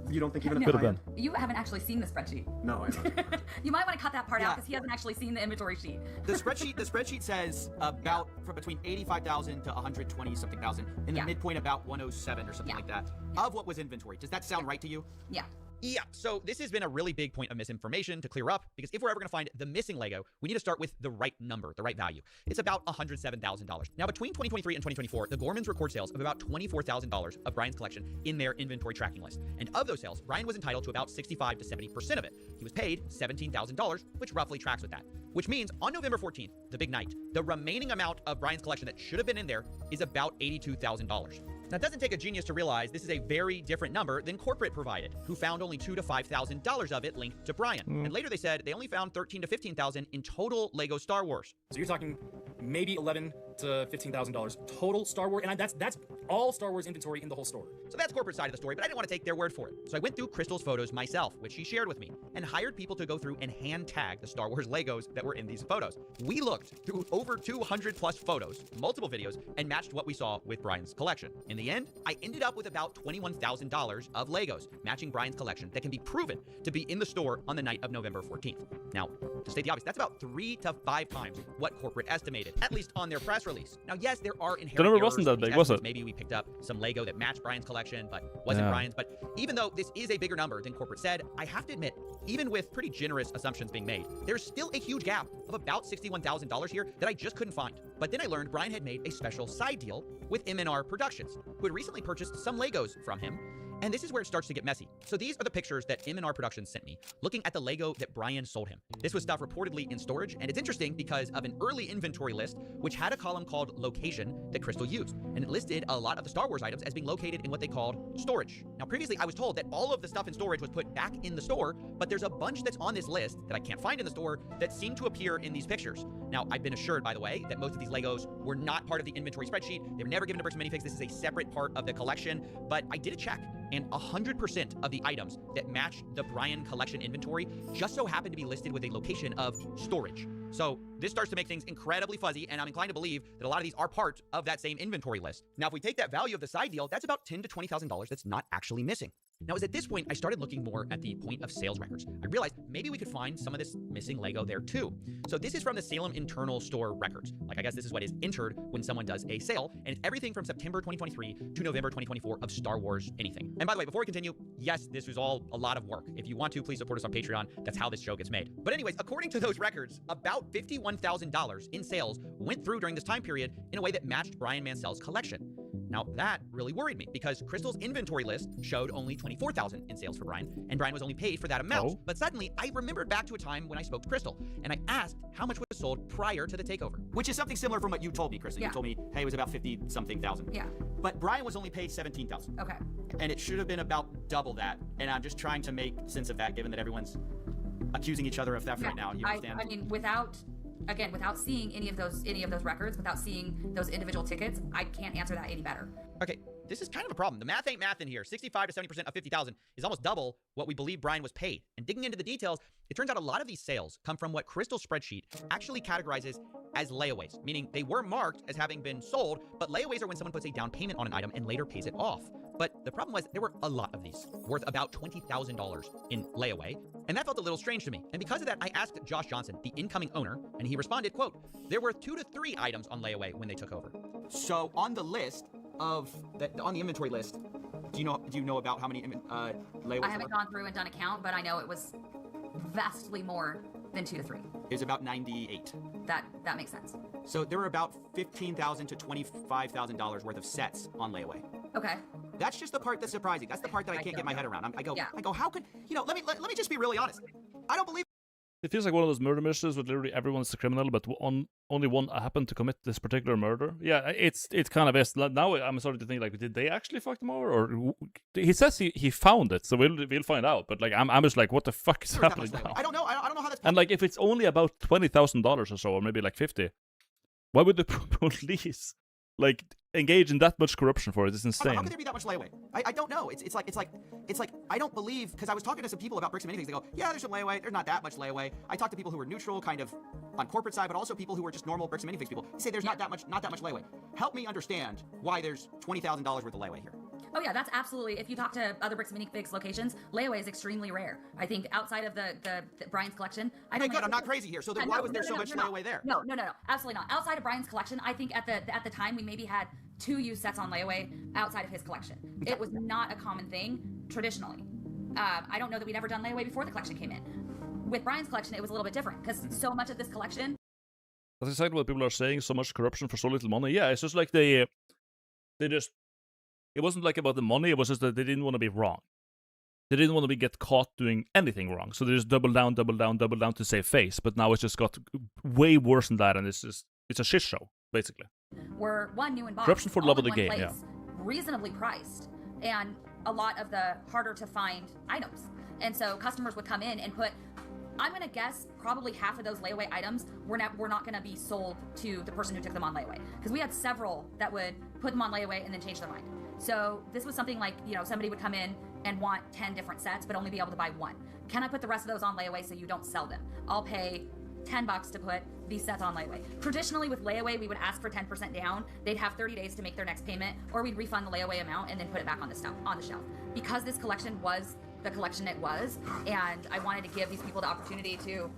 You don't think even could have been? You haven't actually seen the spreadsheet. No, I haven't. You might want to cut that part out because he hasn't actually seen the inventory sheet. The spreadsheet says about from between 85,000 to 120 something thousand, in the midpoint about 107 or something like that of what was inventory. Does that sound right to you? Yeah. Yeah, so this has been a really big point of misinformation to clear up, because if we're ever going to find the missing Lego, we need to start with the right number, the right value. It's about $107,000. Now, between 2023 and 2024, the Gormans record sales of about $24,000 of Brian's collection in their inventory tracking list. And of those sales, Brian was entitled to about 65 to 70% of it. He was paid $17,000, which roughly tracks with that. Which means on November 14th, the big night, the remaining amount of Brian's collection that should have been in there is about $82,000. Now, it doesn't take a genius to realize this is a very different number than corporate provided, who found only $2,000 to $5,000 of it linked to Brian. And later they said they only found $13,000 to $15,000 in total Lego Star Wars. So you're talking maybe $11,000 to $15,000 total Star Wars, and that's all Star Wars inventory in the whole store. So that's corporate side of the story, but I didn't want to take their word for it. So I went through Crystal's photos myself, which she shared with me, and hired people to go through and hand tag the Star Wars Legos that were in these photos. We looked through over 200 plus photos, multiple videos, and matched what we saw with Brian's collection. In the end, I ended up with about $21,000 of Legos matching Brian's collection that can be proven to be in the store on the night of November 14th. Now, to state the obvious, that's about 3 to 5 times what corporate estimated, at least on their press release. Now, yes, there are inherent the number errors wasn't that in these big, was estimates. it? Maybe we picked up some Lego that matched Brian's collection, but wasn't Brian's. But even though this is a bigger number than corporate said, I have to admit, even with pretty generous assumptions being made, there's still a huge gap of about $61,000 here that I just couldn't find. But then I learned Brian had made a special side deal with M&R Productions, who had recently purchased some Legos from him, And this is where it starts to get messy. So these are the pictures that M&R Productions sent me, looking at the Lego that Brian sold him. This was stuff reportedly in storage, and it's interesting because of an early inventory list, which had a column called location that Crystal used. And it listed a lot of the Star Wars items as being located in what they called storage. Now, previously I was told that all of the stuff in storage was put back in the store, but there's a bunch that's on this list that I can't find in the store that seem to appear in these pictures. Now, I've been assured, by the way, that most of these Legos were not part of the inventory spreadsheet. They were never given to Bricks and Minifigs. This is a separate part of the collection, but I did a check, and 100% of the items that match the Brian collection inventory just so happen to be listed with a location of storage. So this starts to make things incredibly fuzzy, and I'm inclined to believe that a lot of these are part of that same inventory list. Now, if we take that value of the side deal, that's about $10,000 to $20,000 that's not actually missing. Now, it was at this point I started looking more at the point of sales records. I realized maybe we could find some of this missing Lego there too. So this is from the Salem internal store records. Like, I guess this is what is entered when someone does a sale, and it's everything from September 2023 to November 2024 of Star Wars anything. And by the way, before we continue, yes, this was all a lot of work. If you want to, please support us on Patreon. That's how this show gets made. But anyways, according to those records, about $51,000 in sales went through during this time period in a way that matched Brian Mansell's collection. Now, that really worried me because Crystal's inventory list showed only $24,000 in sales for Brian, and Brian was only paid for that amount. But suddenly, I remembered back to a time when I spoke to Crystal, and I asked how much was sold prior to the takeover, which is something similar from what you told me, Crystal. You told me, hey, it was about 50-something thousand. Yeah. But Brian was only paid $17,000. Okay. And it should have been about double that, and I'm just trying to make sense of that, given that everyone's accusing each other of theft right now. You understand? I mean, without seeing any of those records, without seeing those individual tickets, I can't answer that any better. Okay, this is kind of a problem. The math ain't math in here. 65 to 70% of 50,000 is almost double what we believe Brian was paid. And digging into the details, it turns out a lot of these sales come from what Crystal's spreadsheet actually categorizes as layaways, meaning they were marked as having been sold, but layaways are when someone puts a down payment on an item and later pays it off. But the problem was there were a lot of these, worth about $20,000 in layaway, and that felt a little strange to me. And because of that, I asked Josh Johnson, the incoming owner, and he responded, quote, there were 2 to 3 items on layaway when they took over. So on the list on the inventory list, do you know about how many layaways? I haven't gone through and done a count, but I know it was vastly more than 2 to 3. It was about 98. That makes sense. So there were about $15,000 to $25,000 worth of sets on layaway. Okay. That's just the part that's surprising. That's the part that I can't get my head around. I go, how could, let me just be really honest. I don't believe. It feels like one of those murder mysteries where literally everyone's a criminal, but only one happened to commit this particular murder. Yeah, it kind of is. Now I'm starting to think, like, did they actually fuck them over? Or he says he found it, so we'll find out. But like, I'm just like, what the fuck is happening now? I don't know. I don't know how that's. And like, if it's only about $20,000 or so, or maybe like 50, why would the police like engage in that much corruption for it? It's insane. How could there be that much layaway? I don't know. It's like I don't believe, because I was talking to some people about Bricks and Minifigs. They go, yeah, there's some layaway. There's not that much layaway. I talked to people who were neutral, kind of on corporate side, but also people who were just normal Bricks and Minifigs people. They say there's not that much layaway. Help me understand why there's $20,000 worth of layaway here. Oh yeah, that's absolutely. If you talk to other Bricks and Minifigs locations, layaway is extremely rare. I think outside of the Brian's collection, Okay, good. I'm not crazy here. So then why was there so much layaway there? No, absolutely not. Outside of Brian's collection, I think at the time we maybe had 2 used sets on layaway outside of his collection. It was not a common thing traditionally. I don't know that we'd ever done layaway before the collection came in. With Brian's collection, it was a little bit different because so much of this collection. That's exactly what people are saying. So much corruption for so little money. Yeah, it's just like they just. It wasn't like about the money. It was just that they didn't want to be wrong. They didn't want to get caught doing anything wrong. So they just double down to save face. But now it's just got way worse than that, and it's a shit show basically. We're new in box. Corruption for the love of the game. Yeah. Reasonably priced, and a lot of the harder to find items. And so customers would come in and put. I'm gonna guess probably half of those layaway items were not gonna be sold to the person who took them on layaway, because we had several that would put them on layaway and then change their mind. So this was something like, somebody would come in and want 10 different sets, but only be able to buy 1. Can I put the rest of those on layaway so you don't sell them? I'll pay $10 to put these sets on layaway. Traditionally with layaway, we would ask for 10% down. They'd have 30 days to make their next payment, or we'd refund the layaway amount and then put it back on the shelf. Because this collection was the collection it was, and I wanted to give these people the opportunity to,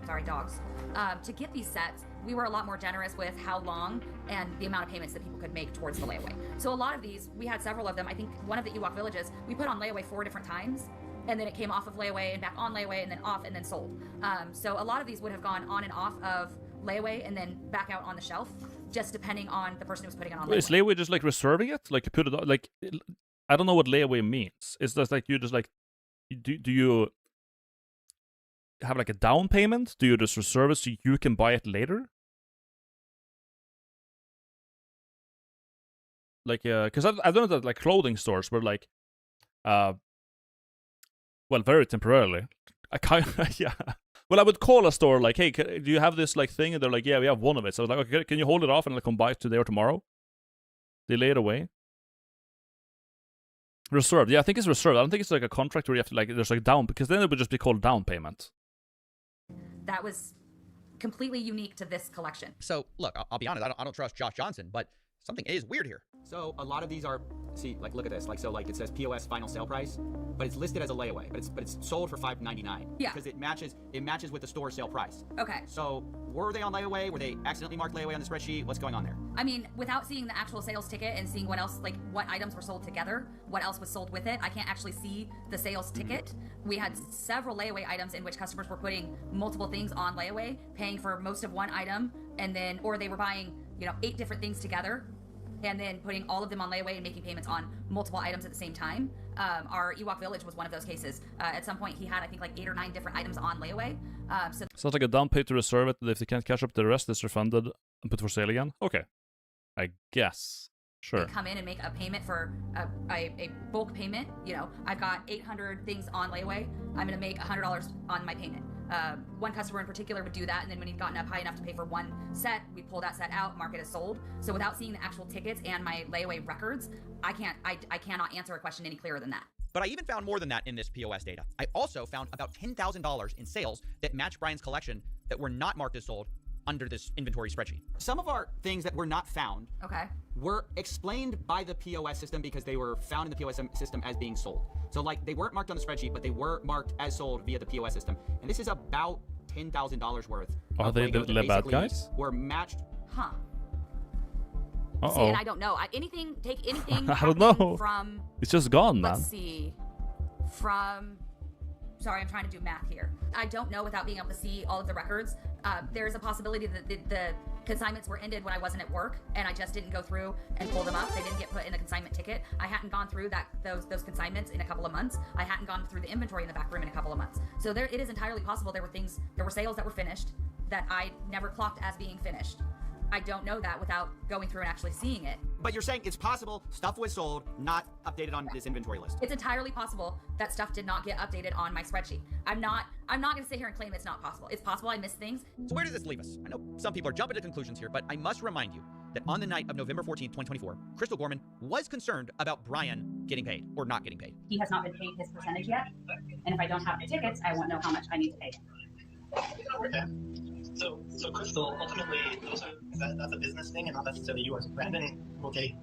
to get these sets, we were a lot more generous with how long and the amount of payments that people could make towards the layaway. So a lot of these, we had several of them. I think one of the Ewok villages, we put on layaway 4 different times, and then it came off of layaway and back on layaway and then off and then sold. So a lot of these would have gone on and off of layaway and then back out on the shelf, just depending on the person who was putting it on layaway. Is layaway just like reserving it? Like you put it on, like I don't know what layaway means. It's just like you just like, do you have like a down payment? Do you just reserve it so you can buy it later? Like, because I don't know that like clothing stores were like, well, very temporarily. I kind of, yeah. Well, I would call a store like, hey, do you have this like thing? And they're like, yeah, we have one of it. So I was like, okay, can you hold it off and I'll come buy it today or tomorrow? They lay it away. Reserved. Yeah, I think it's reserved. I don't think it's like a contract where you have to like, there's like down, because then it would just be called down payment. That was completely unique to this collection. So, look, I'll be honest, I don't trust Josh Johnson, but something is weird here. So a lot of these are, see, like look at this, like so, like it says POS final sale price, but it's listed as a layaway, but it's sold for $5.99. Yeah. Because it matches with the store sale price. Okay. So were they on layaway? Were they accidentally marked layaway on the spreadsheet? What's going on there? I mean, without seeing the actual sales ticket and seeing what else, like what items were sold together, what else was sold with it, I can't actually see the sales ticket. We had several layaway items in which customers were putting multiple things on layaway, paying for most of one item, and then, or they were buying, 8 different things together, and then putting all of them on layaway and making payments on multiple items at the same time. Our Ewok Village was one of those cases. At some point, he had, I think, like 8 or 9 different items on layaway. So it's like a down pay to reserve it. If they can't catch up, the rest is refunded and put for sale again. Okay, I guess. Sure. They come in and make a payment for a bulk payment. I've got 800 things on layaway. I'm going to make $100 on my payment. One customer in particular would do that, and then when he'd gotten up high enough to pay for one set, we pull that set out, mark it as sold. So without seeing the actual tickets and my layaway records, I cannot answer a question any clearer than that. But I even found more than that in this POS data. I also found about $10,000 in sales that match Brian's collection that were not marked as sold under this inventory spreadsheet. Some of our things that were not found were explained by the POS system because they were found in the POS system as being sold. So like they weren't marked on the spreadsheet, but they were marked as sold via the POS system. And this is about $10,000 worth. Are they the bad guys? Were matched. Huh. Uh-oh. See, and I don't know. Take anything I don't know. From... It's just gone, man. Let's see. Sorry, I'm trying to do math here. I don't know without being able to see all of the records. There's a possibility that the consignments were ended when I wasn't at work, and I just didn't go through and pull them up. They didn't get put in the consignment ticket. I hadn't gone through those consignments in a couple of months. I hadn't gone through the inventory in the back room in a couple of months. So it is entirely possible there were sales that were finished that I never clocked as being finished. I don't know that without going through and actually seeing it. But you're saying it's possible stuff was sold, not updated on this inventory list. It's entirely possible that stuff did not get updated on my spreadsheet. I'm not going to sit here and claim it's not possible. It's possible I missed things. So where does this leave us? I know some people are jumping to conclusions here, but I must remind you that on the night of November 14th, 2024, Crystal Gorman was concerned about Brian getting paid or not getting paid. He has not been paid his percentage yet, and if I don't have the tickets, I won't know how much I need to pay. Okay. So Crystal, ultimately, that's a business thing and not necessarily yours. Brandon, okay,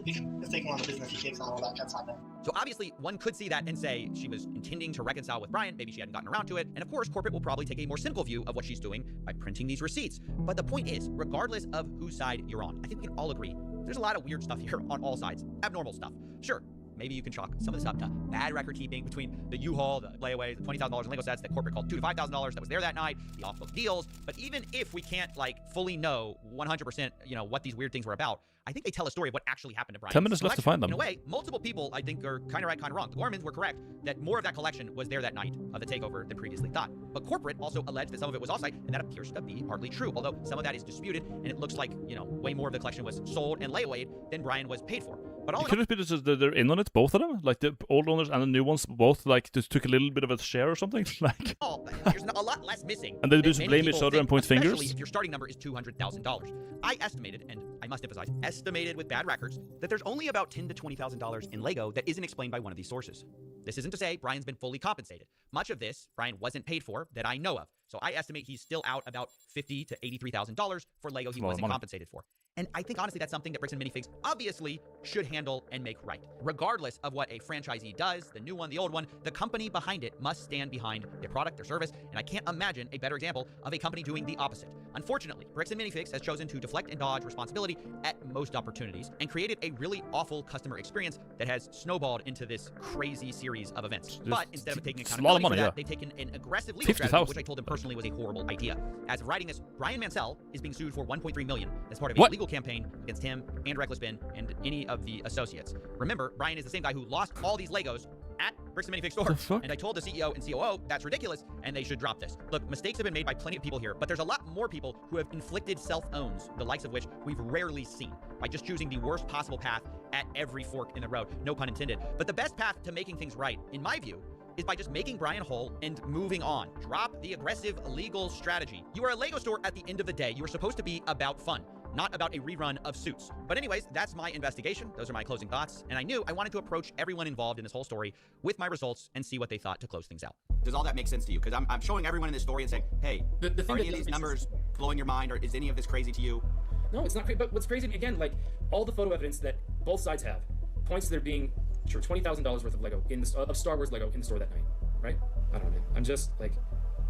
he's taking on the business, he takes on all that kind of stuff. So obviously, one could see that and say she was intending to reconcile with Brian. Maybe she hadn't gotten around to it. And of course, corporate will probably take a more cynical view of what she's doing by printing these receipts. But the point is, regardless of whose side you're on, I think we can all agree there's a lot of weird stuff here on all sides. Abnormal stuff. Sure. Maybe you can chalk some of this up to bad record keeping between the U-Haul, the layaways, the $20,000 in Lego sets that corporate called $2,000 to $5,000 that was there that night, the off-book deals. But even if we can't fully know 100%, what these weird things were about, I think they tell a story of what actually happened to Brian. 10 minutes left to find them. In a way, multiple people, I think, are kind of right, kind of wrong. The Gormans were correct that more of that collection was there that night of the takeover than previously thought. But corporate also alleged that some of it was offsite, and that appears to be hardly true, although some of that is disputed, and it looks like, way more of the collection was sold and layawayed than Brian was paid for. But all could it be just that they're in on it, both of them? Like the old owners and the new ones both just took a little bit of a share or something? There's a lot less missing. And they just blame each other and point fingers? Especially if your starting number is $200,000. I estimated, and I must emphasize, estimated with bad records, that there's only about $10,000 to $20,000 in Lego that isn't explained by one of these sources. This isn't to say Brian's been fully compensated. Much of this, Brian wasn't paid for that I know of. So I estimate he's still out about $50,000 to $83,000 for Lego he wasn't compensated for. And I think, honestly, that's something that Bricks and Minifigs obviously should handle and make right. Regardless of what a franchisee does, the new one, the old one, the company behind it must stand behind their product, their service, and I can't imagine a better example of a company doing the opposite. Unfortunately, Bricks and Minifigs has chosen to deflect and dodge responsibility at most opportunities and created a really awful customer experience that has snowballed into this crazy series of events. But instead of taking accountability for that, they've taken an aggressive legal strategy, which I told them personally personally was a horrible idea. As of writing this, Brian Mansell is being sued for $1.3 million as part of a What? legal campaign against him and Reckless Bin and any of the associates. Remember, Brian is the same guy who lost all these Legos at Bricks and Minifig store. And I told the CEO and COO that's ridiculous and they should drop this. Look, mistakes have been made by plenty of people here, but there's a lot more people who have inflicted self-owns, the likes of which we've rarely seen, by just choosing the worst possible path at every fork in the road. No pun intended. But the best path to making things right, in my view, is by just making Brian whole and moving on. Drop the aggressive legal strategy. You are a Lego store at the end of the day. You are supposed to be about fun, not about a rerun of Suits. But anyways, that's my investigation. Those are my closing thoughts. And I knew I wanted to approach everyone involved in this whole story with my results and see what they thought to close things out. Does all that make sense to you? Because I'm showing everyone in this story and saying, hey, are any of these numbers blowing your mind, or is any of this crazy to you? No, it's not crazy. But what's crazy, again, like all the photo evidence that both sides have points to there being, sure, $20,000 worth of Lego of Star Wars Lego in the store that night, right? I don't know, man. I'm just like,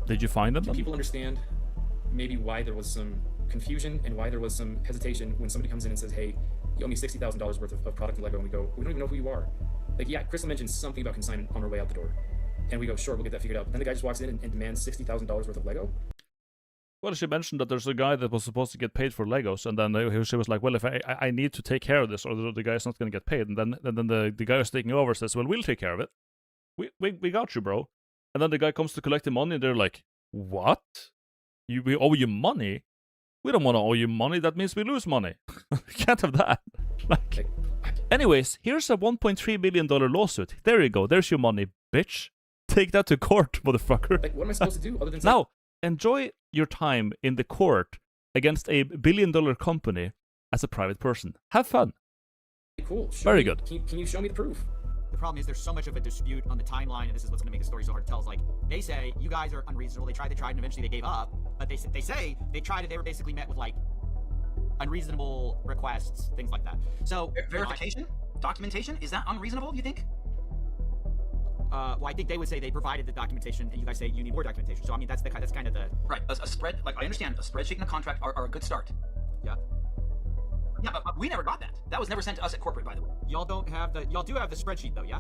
did you find them? Do people understand maybe why there was some confusion and why there was some hesitation when somebody comes in and says, hey, you owe me $60,000 worth of product in Lego, and we go, we don't even know who you are. Like, yeah, Crystal mentioned something about consignment on her way out the door, and we go, sure, we'll get that figured out. But then the guy just walks in and demands $60,000 worth of Lego. Well, she mentioned that there's a guy that was supposed to get paid for Legos, and then she was like, well, if I need to take care of this, or the guy's not going to get paid. And then the guy who's taking over says, well, we'll take care of it. We got you, bro. And then the guy comes to collect the money, and they're like, what? We owe you money? We don't want to owe you money. That means we lose money. We can't have that. Like, anyways, here's a $1.3 million lawsuit. There you go. There's your money, bitch. Take that to court, motherfucker. Like, what am I supposed to do other than now, enjoy your time in the court against a billion-dollar company as a private person. Have fun. Cool. Very good. Can you show me the proof? The problem is there's so much of a dispute on the timeline, and this is what's going to make the story so hard to tell. Is like, they say you guys are unreasonable. They tried, and eventually they gave up. But they say they tried it. They were basically met with like unreasonable requests, things like that. So verification, documentation, is that unreasonable? Do you think? Well, I think they would say they provided the documentation, and you guys say you need more documentation. So I mean, that's kind of the right. A spread, like I understand, a spreadsheet and a contract are a good start. Yeah. Yeah, but we never got that. That was never sent to us at corporate, by the way. Y'all do have the spreadsheet though, yeah?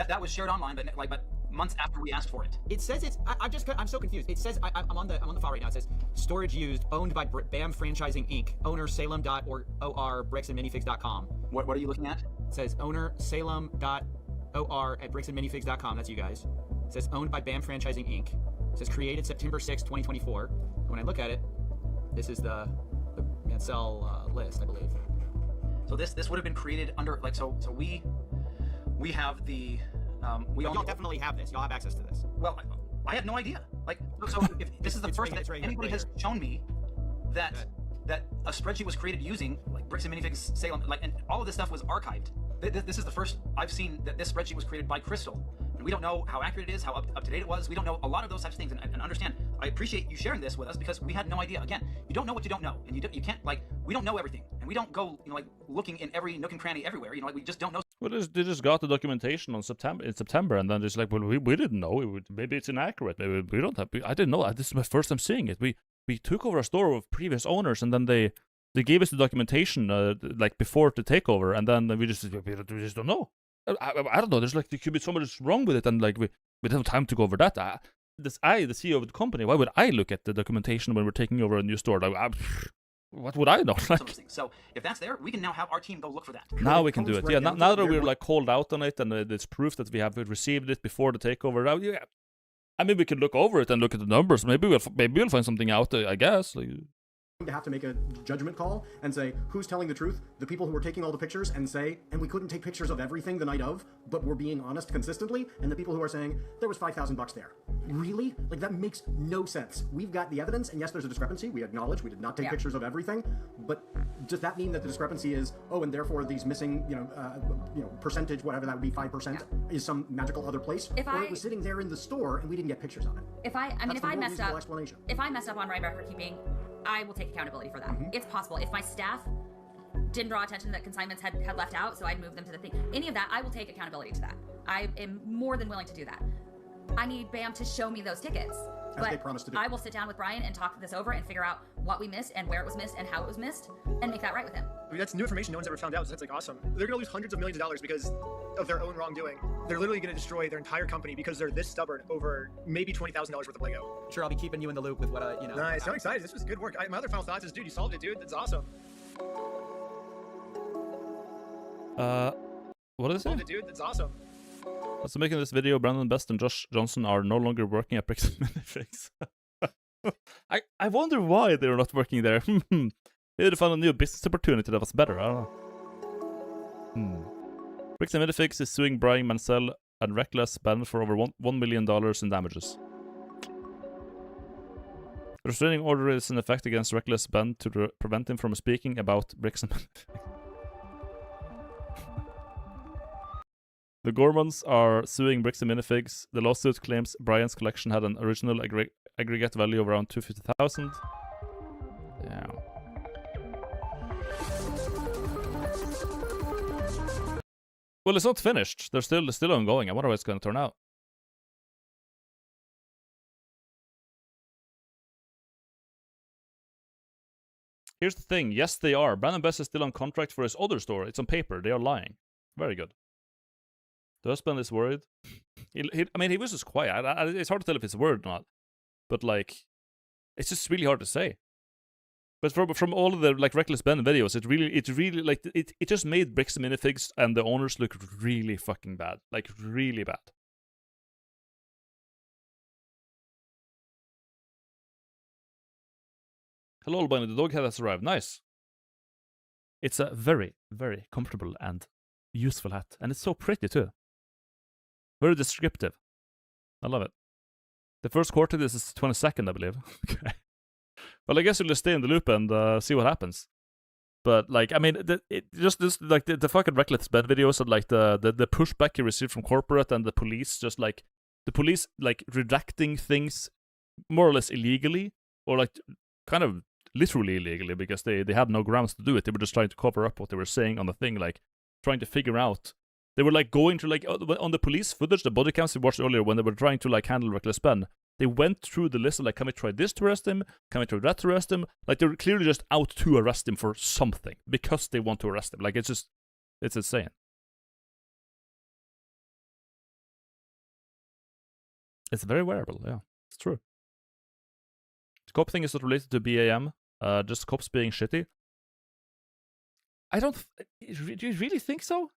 That was shared online, but months after we asked for it. It says it's. I'm so confused. It says I'm on the file right now. It says storage used, owned by BAM Franchising Inc. Owner Salem.or bricksandminifigs.com. What are you looking at? It says owner Salem.or at bricksandminifigs.com. That's you guys. It says owned by BAM Franchising Inc. It says created September 6, 2024. When I look at it, this is the Mansell list, I believe. So this would have been created under so we have the y'all definitely have this. Y'all have access to this. Well, I had no idea. So if this is the first time anybody has shown me that a spreadsheet was created using Bricks and Minifigs Salem, and all of this stuff was archived. This is the first I've seen that this spreadsheet was created by Crystal. And we don't know how accurate it is, how up to date it was. We don't know a lot of those types of things. And understand, I appreciate you sharing this with us because we had no idea. Again, you don't know what you don't know, and you can't we don't know everything, and we don't go looking in every nook and cranny everywhere. We just don't know. Well, they just got the documentation in September, and then it's like, well, we didn't know. Maybe it's inaccurate. Maybe we don't have. I didn't know. This is my first time seeing it. We took over a store of previous owners, and then they gave us the documentation before the takeover, and then we just don't know. I don't know. There's there could be so much wrong with it, and we don't have time to go over that. The CEO of the company, why would I look at the documentation when we're taking over a new store? What would I know? So if that's there, we can now have our team go look for that. Now we can do it. Yeah. Now that we're called out on it, and it's proof that we have received it before the takeover. Yeah. I mean, we can look over it and look at the numbers. Maybe we'll find something out. I guess. To have to make a judgment call and say who's telling the truth, the people who were taking all the pictures and we couldn't take pictures of everything the night of, but we're being honest consistently, and the people who are saying there was $5,000 there. Really? That makes no sense. We've got the evidence, and yes, there's a discrepancy. We acknowledge we did not take pictures of everything, but does that mean that the discrepancy is and therefore these missing percentage, whatever that would be, 5% is some magical other place, or it was sitting there in the store and we didn't get pictures of it? If I messed up on my record keeping, I will take accountability for that. Mm-hmm. It's possible. If my staff didn't draw attention that consignments had left out, so I'd move them to the thing. Any of that, I will take accountability to that. I am more than willing to do that. I need BAM to show me those tickets. as they But promised to do. I will sit down with Brian and talk this over and figure out what we missed and where it was missed and how it was missed and make that right with him. I mean, that's new information no one's ever found out, so that's like awesome. They're gonna lose hundreds of millions of dollars because of their own wrongdoing. They're literally gonna destroy their entire company because they're this stubborn over maybe $20,000 worth of Lego. Sure, I'll be keeping you in the loop with what, Nice, I'm excited. This was good work. My other final thoughts is, dude, you solved it, dude. That's awesome. What did it say? Solved it, dude. That's awesome. After making this video, Brandon Best and Josh Johnson are no longer working at Bricks and Minifigs. I wonder why they're not working there. Maybe they found a new business opportunity that was better. I don't know. Bricks and Minifigs is suing Brian Mansell and Reckless Ben for over $1 million in damages. The restraining order is in effect against Reckless Ben to prevent him from speaking about Bricks and Minifigs. The Gormans are suing Bricks and Minifigs. The lawsuit claims Brian's collection had an original aggregate value of around $250,000. Yeah. Well, it's not finished. They're still ongoing. I wonder how it's going to turn out. Here's the thing. Yes, they are. Brandon Best is still on contract for his other store. It's on paper. They are lying. Very good. The husband is worried. I mean, he was just quiet. It's hard to tell if it's worried or not. But, like, it's just really hard to say. But from all of the, like, Reckless Ben videos, it really, like, it just made Bricks and Minifigs and the owners look really fucking bad. Like, really bad. Hello, albino. The dog head has arrived. Nice. It's a very, very comfortable and useful hat. And it's so pretty, too. Very descriptive. I love it. The first quarter, this is 22nd, I believe. Okay. Well, I guess we'll just stay in the loop and see what happens. But, like, I mean, the fucking Reckless Ben videos and, like, the pushback he received from corporate and the police, just, like, the police, like, redacting things more or less illegally, or, like, kind of literally illegally, because they had no grounds to do it. They were just trying to cover up what they were saying on the thing, like, trying to figure out. They were, like, going to, like, on the police footage, the body cams we watched earlier, when they were trying to, like, handle Reckless Ben, they went through the list of, like, can we try this to arrest him? Can we try that to arrest him? Like, they're clearly just out to arrest him for something, because they want to arrest him. Like, it's just, it's insane. It's very wearable, yeah. It's true. The cop thing is not related to BAM, just cops being shitty. Do you really think so?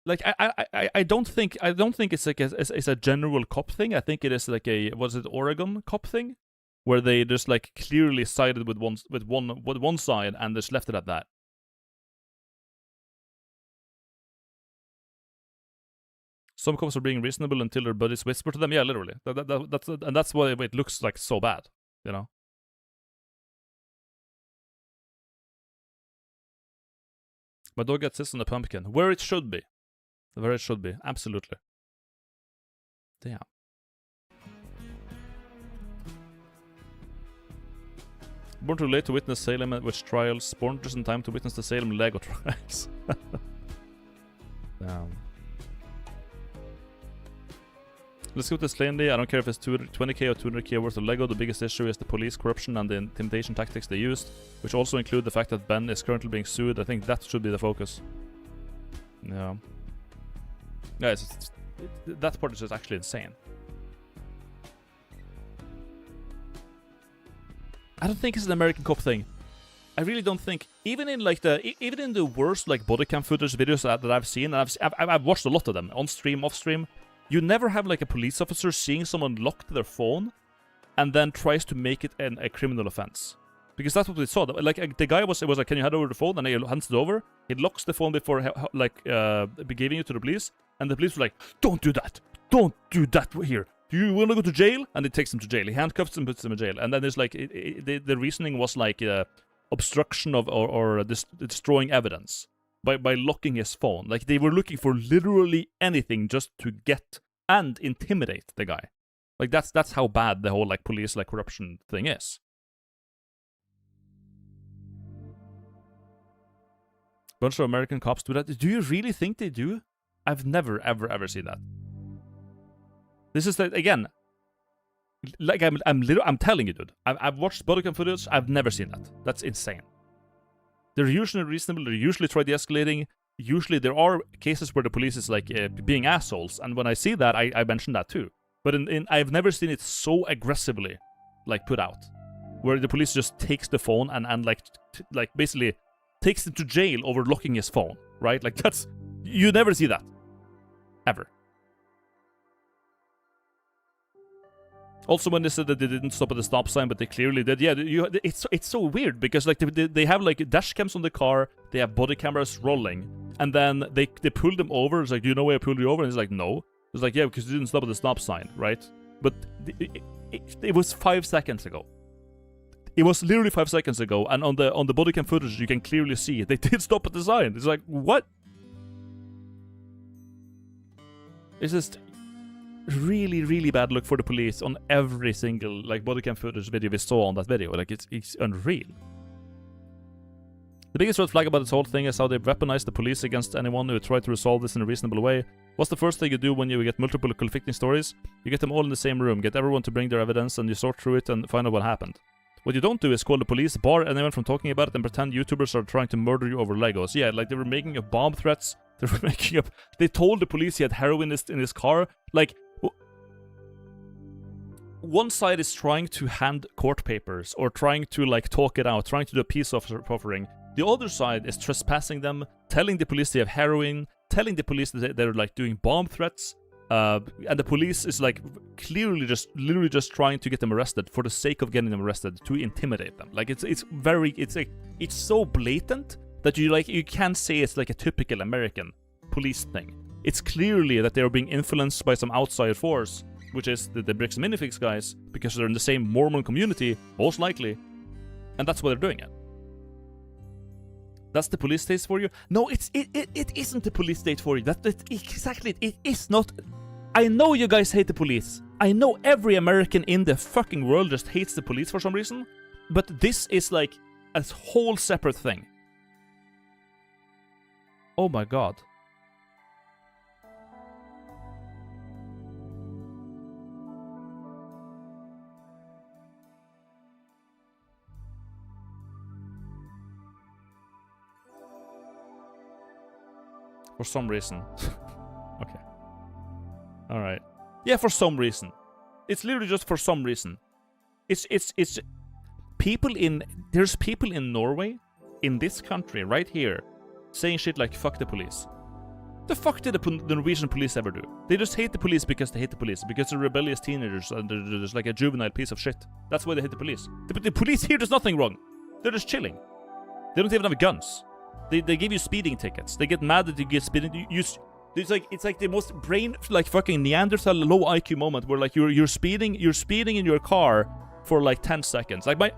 Like, I don't think it's like it's a general cop thing. I think it is like was it Oregon cop thing, where they just, like, clearly sided with one side and just left it at that. Some cops are being reasonable until their buddies whisper to them. Yeah, literally. That's why it looks like so bad, you know. My dog gets this on the pumpkin, where it should be. Where it should be, absolutely. Damn. Born too late to witness Salem witch trials. Born just in time to witness the Salem Lego trials. Damn. Let's go to this plainly. I don't care if it's 20k or 200k worth of Lego. The biggest issue is the police corruption and the intimidation tactics they used, which also include the fact that Ben is currently being sued. I think that should be the focus. Yeah. Yeah, that part is just actually insane. I don't think it's an American cop thing. I really don't think. Even in, like, even in the worst, like, body cam footage videos that I've seen, and I've watched a lot of them on stream, off stream. You never have, like, a police officer seeing someone lock their phone and then tries to make it a criminal offense. Because that's what we saw. Like, the guy was like, can you hand over the phone? And he hands it over. He locks the phone before, like, giving it to the police. And the police were like, don't do that. Don't do that here. Do you want to go to jail? And he takes him to jail. He handcuffs him and puts him in jail. And then there's, like, the reasoning was, like, obstruction of or destroying evidence by locking his phone. Like, they were looking for literally anything just to get and intimidate the guy. Like, that's how bad the whole, like, police, like, corruption thing is. Bunch of American cops do that. Do you really think they do? I've never, ever, ever seen that. This is, again, Like, I'm telling you, dude. I've watched body cam footage. I've never seen that. That's insane. They're usually reasonable. They usually try de-escalating. Usually there are cases where the police is like being assholes, and when I see that, I mention that too. But I've never seen it so aggressively, like, put out, where the police just takes the phone and like basically takes him to jail over locking his phone, right? Like, that's, you never see that, ever. Also, when they said that they didn't stop at the stop sign, but they clearly did, yeah, it's so weird, because like they have like dash cams on the car, they have body cameras rolling, and then they pull them over. It's like, do you know why I pulled you over? And it's like, no. It's like, yeah, because you didn't stop at the stop sign, right? But it was 5 seconds ago. It was literally 5 seconds ago, and on the body cam footage, you can clearly see they did stop at the sign. It's like, what? It's just really, really bad look for the police on every single like body cam footage video we saw on that video. Like, it's unreal. The biggest red flag about this whole thing is how they weaponize the police against anyone who tried to resolve this in a reasonable way. What's the first thing you do when you get multiple conflicting stories? You get them all in the same room, get everyone to bring their evidence, and you sort through it and find out what happened. What you don't do is call the police, bar anyone from talking about it, and pretend YouTubers are trying to murder you over Legos. Yeah, like, they were making up bomb threats. They were making up... They told the police he had heroin in his car. Like, one side is trying to hand court papers, or trying to, like, talk it out, trying to do a peace offering. The other side is trespassing them, telling the police they have heroin, telling the police that they're, like, doing bomb threats. And the police is, like, clearly literally just trying to get them arrested for the sake of getting them arrested, to intimidate them. Like, it's so blatant that you can't say it's like a typical American police thing. It's clearly that they're being influenced by some outside force, which is the Bricks and Minifigs guys, because they're in the same Mormon community, most likely, and that's why they're doing it. That's the police state for you? No, it isn't the police state for you. Exactly, it is not. I know you guys hate the police. I know every American in the fucking world just hates the police for some reason, but this is like a whole separate thing. Oh my god. For some reason. Okay. Alright. Yeah, for some reason. It's literally just for some reason. It's people in... There's people in Norway, in this country, right here, saying shit like, fuck the police. The fuck did the Norwegian police ever do? They just hate the police because they hate the police. Because they're rebellious teenagers and they're just like a juvenile piece of shit. That's why they hate the police. The police here does nothing wrong. They're just chilling. They don't even have guns. They give you speeding tickets. They get mad that you get speeding. It's like the most brain like fucking Neanderthal low IQ moment where like you're speeding in your car for like 10 seconds. Like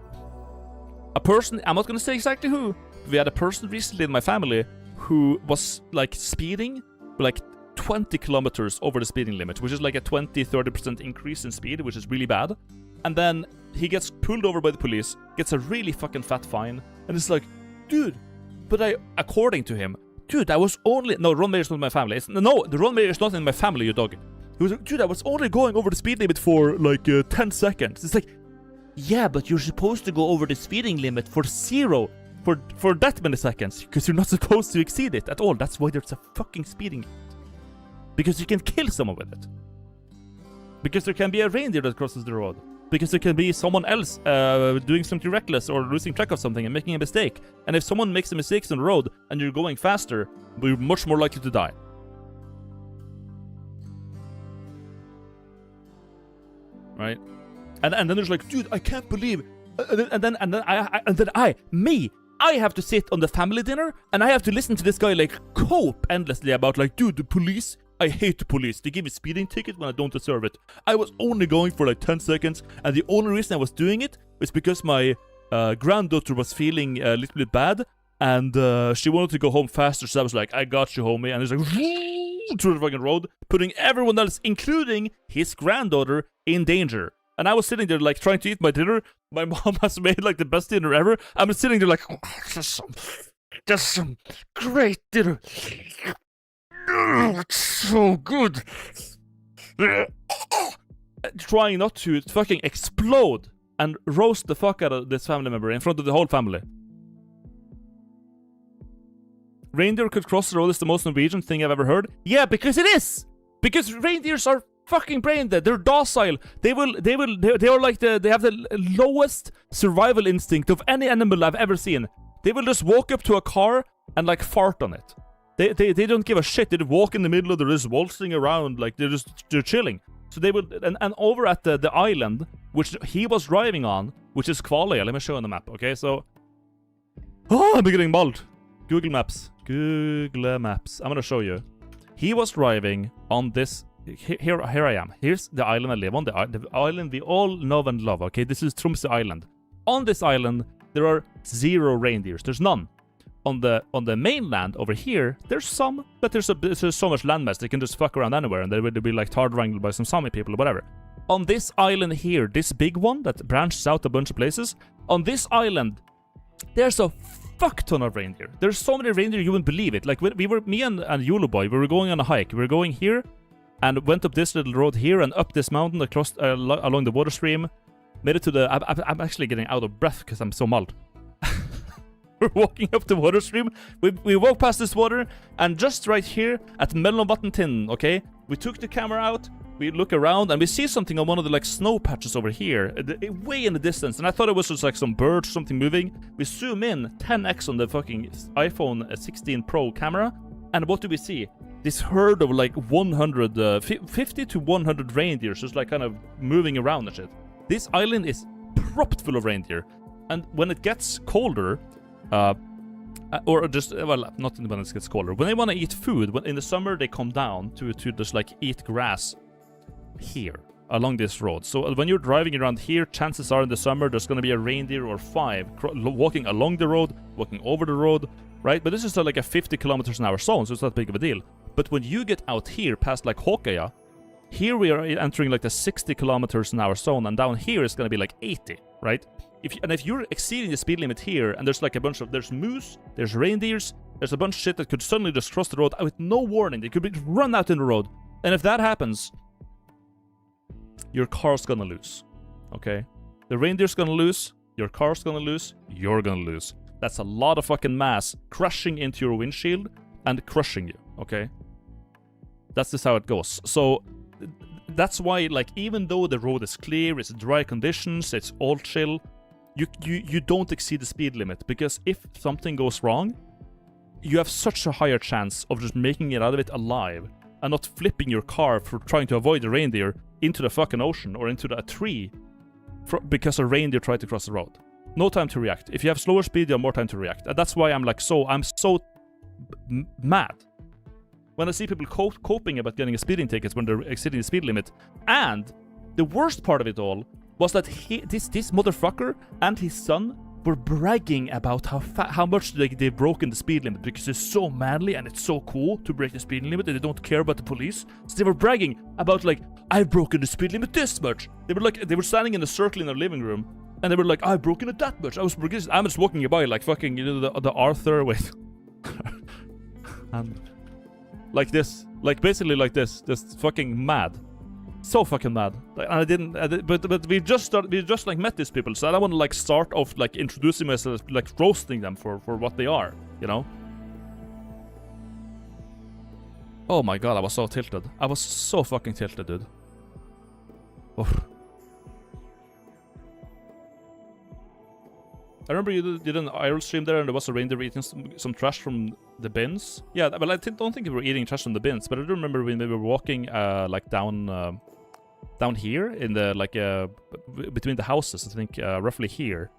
a person, I'm not gonna say exactly who. We had a person recently in my family who was like speeding like 20 kilometers over the speeding limit, which is like a 20-30% increase in speed, which is really bad. And then he gets pulled over by the police, gets a really fucking fat fine, and it's like, dude. But according to him, dude, I was only... No, Ron Mayer's not in my family. No, the Ron Mayer is not in my family, you dog. He was like, dude, I was only going over the speed limit for, like, 10 seconds. It's like, yeah, but you're supposed to go over the speeding limit for that many seconds, because you're not supposed to exceed it at all. That's why there's a fucking speeding limit. Because you can kill someone with it. Because there can be a reindeer that crosses the road. Because there can be someone else doing something reckless or losing track of something and making a mistake. And if someone makes a mistake on the road and you're going faster, you're much more likely to die. Right? And then there's like, dude, I can't believe. And then I have to sit on the family dinner and I have to listen to this guy like cope endlessly about like, dude, the police. I hate the police. They give me speeding ticket when I don't deserve it. I was only going for like 10 seconds, and the only reason I was doing it was because my granddaughter was feeling a little bit bad, and she wanted to go home faster, so I was like, I got you, homie. And he's like, through the fucking road, putting everyone else, including his granddaughter, in danger. And I was sitting there like trying to eat my dinner. My mom has made like the best dinner ever. I'm sitting there like, oh, just some great dinner. Oh, it's so good. trying not to fucking explode and roast the fuck out of this family member in front of the whole family. Reindeer could cross the road is the most Norwegian thing I've ever heard. Yeah, because it is! Because reindeers are fucking brain dead. They're docile. They are like they have the lowest survival instinct of any animal I've ever seen. They will just walk up to a car and like fart on it. They don't give a shit. They walk in the middle of the just waltzing around like they're chilling. So they will and over at the island which he was driving on, which is Kvaløya. Let me show you on the map. Okay, so I'm getting mauled. Google Maps. Google Maps. I'm gonna show you. He was driving on this. Here I am. Here's the island I live on. The island we all know and love. Okay, this is Tromsø Island. On this island, there are 0 reindeers. There's none. On the mainland over here, there's some, but there's so much landmass they can just fuck around anywhere, and they would be like hard wrangled by some Sami people or whatever. On this island here, this big one that branches out a bunch of places. On this island, there's a fuck ton of reindeer. There's so many reindeer you wouldn't believe it. Like me and Yolo Boy, we were going on a hike. We were going here and went up this little road here and up this mountain across along the water stream. Made it to the. I'm actually getting out of breath because I'm so mauled. We're walking up the water stream. We walk past this water, and just right here at Mellomvatntinden, okay, we took the camera out. We look around and we see something on one of the like snow patches over here, way in the distance. And I thought it was just like some bird or something moving. We zoom in 10x on the fucking iPhone 16 Pro camera, and what do we see? This herd of like 50 to 100 reindeers just like kind of moving around and shit. This island is propped full of reindeer, and when it gets colder, or just, well, not when it gets colder, when they want to eat food, when in the summer they come down to just like eat grass here along this road. So when you're driving around here, chances are in the summer there's going to be a reindeer or 5 walking along the road, walking over the road, right? But this is like a 50 kilometers an hour zone, so it's not big of a deal. But when you get out here past like Håkøya, here we are entering like the 60 kilometers an hour zone, and down here it's going to be like 80, right? If you're exceeding the speed limit here, and there's like a bunch of, there's moose, there's reindeers, there's a bunch of shit that could suddenly just cross the road with no warning. They could be run out in the road. And if that happens, your car's gonna lose, okay? The reindeer's gonna lose, your car's gonna lose, you're gonna lose. That's a lot of fucking mass crashing into your windshield and crushing you, okay? That's just how it goes. So that's why, like, even though the road is clear, it's dry conditions, it's all chill, you don't exceed the speed limit, because if something goes wrong, you have such a higher chance of just making it out of it alive and not flipping your car for trying to avoid the reindeer into the fucking ocean or into a tree because a reindeer tried to cross the road. No time to react. If you have slower speed, you have more time to react. And that's why I'm so mad when I see people coping about getting a speeding ticket when they're exceeding the speed limit. And the worst part of it all was that this motherfucker and his son were bragging about how much they've broken the speed limit because it's so manly and it's so cool to break the speed limit and they don't care about the police. So they were bragging about, like, I've broken the speed limit this much. They were standing in a circle in their living room and they were like, I've broken it that much. I'm just walking by like fucking, you know, the Arthur with and like this, like basically like this, just fucking mad. So fucking mad. And but we just like met these people, so I don't want to like start off like introducing myself, like roasting them for what they are, you know. Oh my god, I was so tilted. I was so fucking tilted, dude. Oof. I remember you did an IRL stream there, and there was a reindeer eating some trash from the bins. Yeah, well, I don't think we were eating trash from the bins, but I do remember when we were walking like down here in the like between the houses. I think roughly here.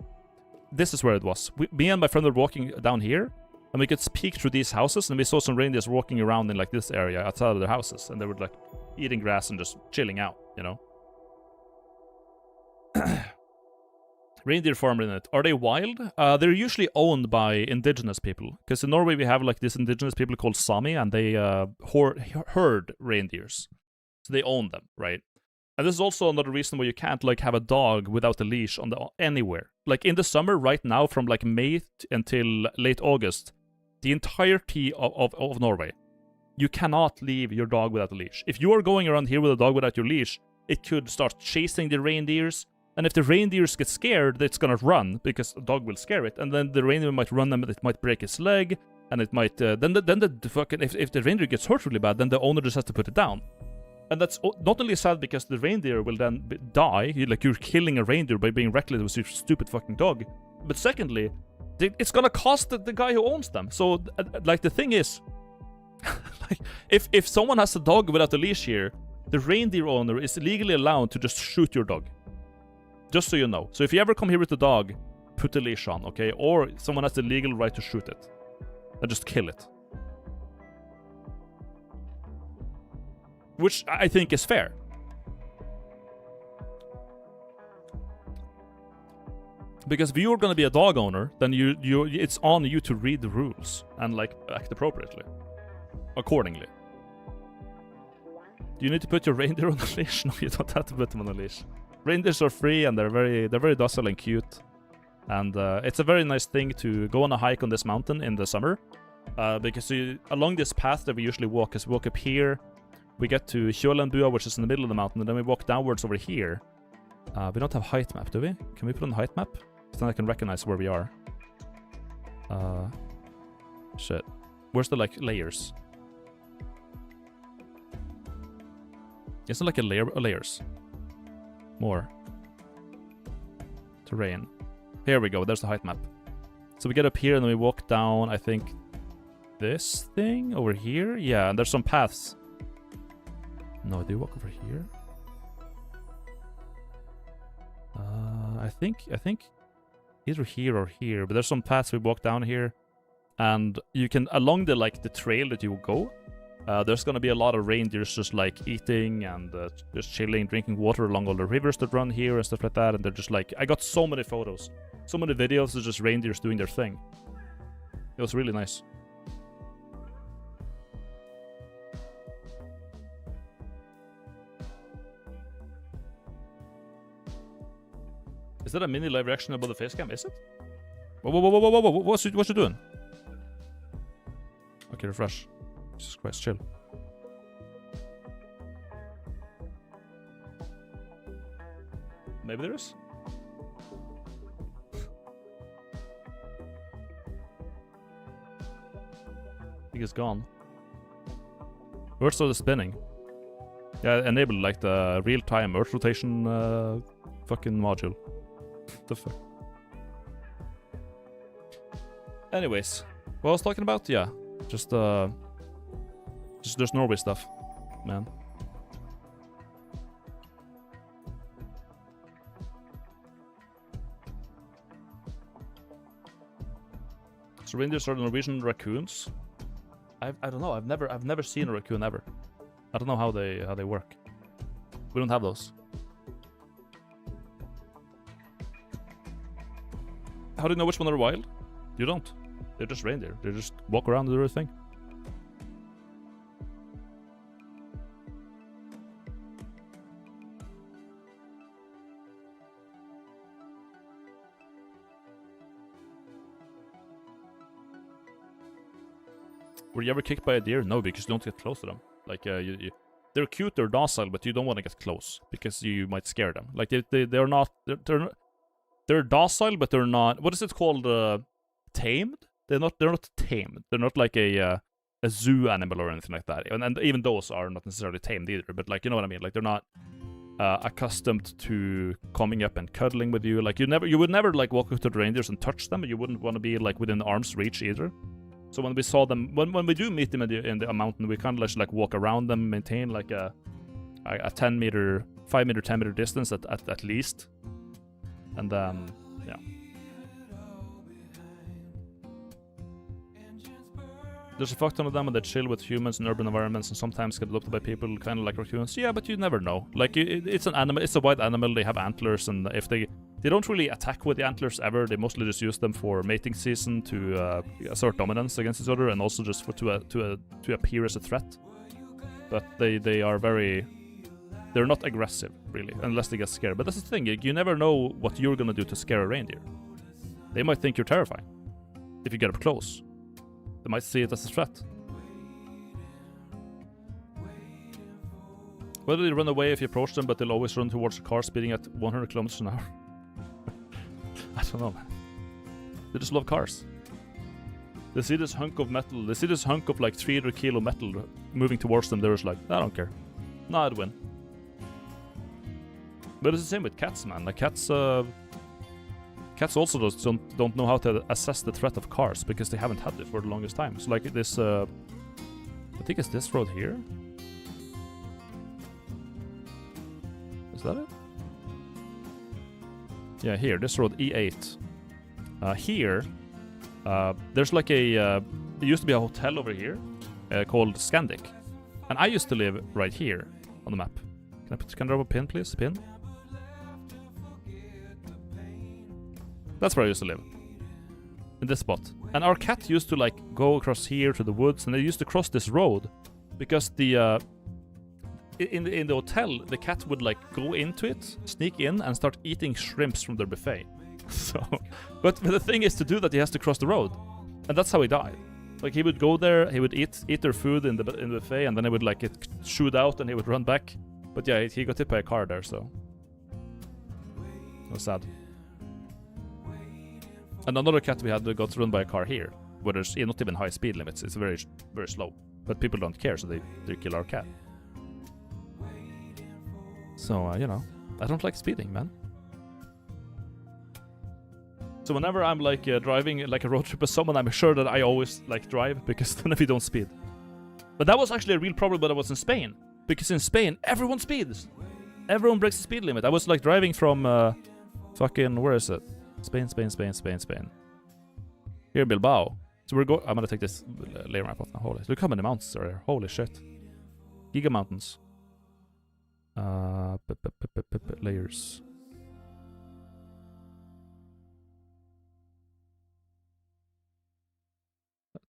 This is where it was. Me and my friend were walking down here, and we could peek through these houses, and we saw some reindeers walking around in like this area outside of their houses, and they were like eating grass and just chilling out, you know. Reindeer farmer in it. Are they wild? They're usually owned by indigenous people. Because in Norway we have like this indigenous people called Sami, and they herd reindeers. So they own them, right? And this is also another reason why you can't like have a dog without a leash on anywhere. Like in the summer right now, from like May until late August, the entirety of Norway, you cannot leave your dog without a leash. If you are going around here with a dog without your leash, it could start chasing the reindeers. And if the reindeers get scared, it's gonna run, because a dog will scare it. And then the reindeer might run them, it might break its leg, and it might, then the fucking, if the reindeer gets hurt really bad, then the owner just has to put it down. And that's not only sad because the reindeer will then die, you're killing a reindeer by being reckless with your stupid fucking dog, but secondly, it's gonna cost the guy who owns them. So, like, the thing is, like, if someone has a dog without a leash here, the reindeer owner is legally allowed to just shoot your dog. Just so you know. So if you ever come here with a dog, put the leash on, okay? Or someone has the legal right to shoot it. And just kill it. Which I think is fair. Because if you're gonna be a dog owner, then it's on you to read the rules and, like, act appropriately. Accordingly. Do you need to put your reindeer on a leash? No, you don't have to put them on a leash. Reindeers are free and they're very docile and cute. And it's a very nice thing to go on a hike on this mountain in the summer. Because along this path that we usually walk, is we walk up here, we get to Hjolenbua, which is in the middle of the mountain, and then we walk downwards over here. We don't have height map, do we? Can we put on the height map? So then I can recognize where we are. Shit. Where's the, like, layers? It's not like a layer, layers. More. Terrain. Here we go, there's the height map. So we get up here and then we walk down, I think, this thing over here? Yeah, and there's some paths. No, do you walk over here? I think either here or here, but there's some paths we walk down here. And you can, along the, like, the trail that you will go, there's gonna be a lot of reindeers just, like, eating and just chilling, drinking water along all the rivers that run here and stuff like that. And they're just, like, I got so many photos, so many videos of just reindeers doing their thing. It was really nice. Is that a mini live reaction about the face cam? Is it? Whoa, what's you doing? Okay, refresh. Jesus Christ, chill. Maybe there is? I think it's gone. Where's all the spinning? Yeah, enable, like, the real-time Earth rotation fucking module. The fuck? Anyways, what I was talking about? Yeah, just there's Norway stuff, man. So reindeers are the Norwegian raccoons. I don't know. I've never seen a raccoon ever. I don't know how they work. We don't have those. How do you know which one are wild? You don't. They're just reindeer. They just walk around and do their thing. Were you ever kicked by a deer? No, because you don't get close to them. Like, they're cute, they're docile, but you don't want to get close because you might scare them. Like, they're not, they're docile, but they're not. What is it called? Tamed? They're not tamed. They're not like a zoo animal or anything like that. And even those are not necessarily tamed either. But, like, you know what I mean? Like, they're not accustomed to coming up and cuddling with you. Like, you would never, like, walk up to the reindeers and touch them. But you wouldn't want to be, like, within arm's reach either. So when we saw them, when we do meet them in the mountain, we kind of just, like, walk around them, maintain like a 10 meter, 5 meter, 10 meter distance at least, and then yeah. There's a fuck ton of them, and they chill with humans in urban environments, and sometimes get adopted by people, kind of like raccoons. Yeah, but you never know. Like, it's an animal. It's a wild animal. They have antlers, and if they don't really attack with the antlers ever. They mostly just use them for mating season to assert dominance against each other, and also just to appear as a threat. But they are they're not aggressive really, unless they get scared. But that's the thing. You never know what you're gonna do to scare a reindeer. They might think you're terrifying if you get up close. They might see it as a threat. Whether they run away if you approach them, but they'll always run towards the car speeding at 100 kilometers an hour. I don't know, man. They just love cars. They see this hunk of metal, they see this hunk of like 300 kilo metal moving towards them, they're just like, I don't care. No, I'd win. But it's the same with cats, man. Like cats also don't know how to assess the threat of cars because they haven't had it for the longest time. So like this, I think it's this road here. Is that it? Yeah, here, this road, E8. Here, there's like a, there used to be a hotel over here called Scandic. And I used to live right here on the map. Can I drop a pin, please? Pin? That's where I used to live. In this spot. And our cat used to like go across here to the woods, and they used to cross this road because the in the hotel the cat would like go into it, sneak in, and start eating shrimps from their buffet. So, but the thing is, to do that he has to cross the road, and that's how he died. Like he would go there, he would eat their food in the buffet, and then he would like get shoot out, and he would run back. But yeah, he got hit by a car there, so it was sad. And another cat we had got run by a car here, where there's not even high speed limits. It's very, very slow. But people don't care, so they kill our cat. So, you know, I don't like speeding, man. So whenever I'm like driving like a road trip with someone, I'm sure that I always like drive, because then if you don't speed. But that was actually a real problem when I was in Spain. Because in Spain, everyone speeds. Everyone breaks the speed limit. I was like driving from fucking, where is it? Spain. Here, Bilbao. So we're going. I'm gonna take this layer map off now. Holy, look how many mountains are there. Holy shit. Giga mountains. Layers.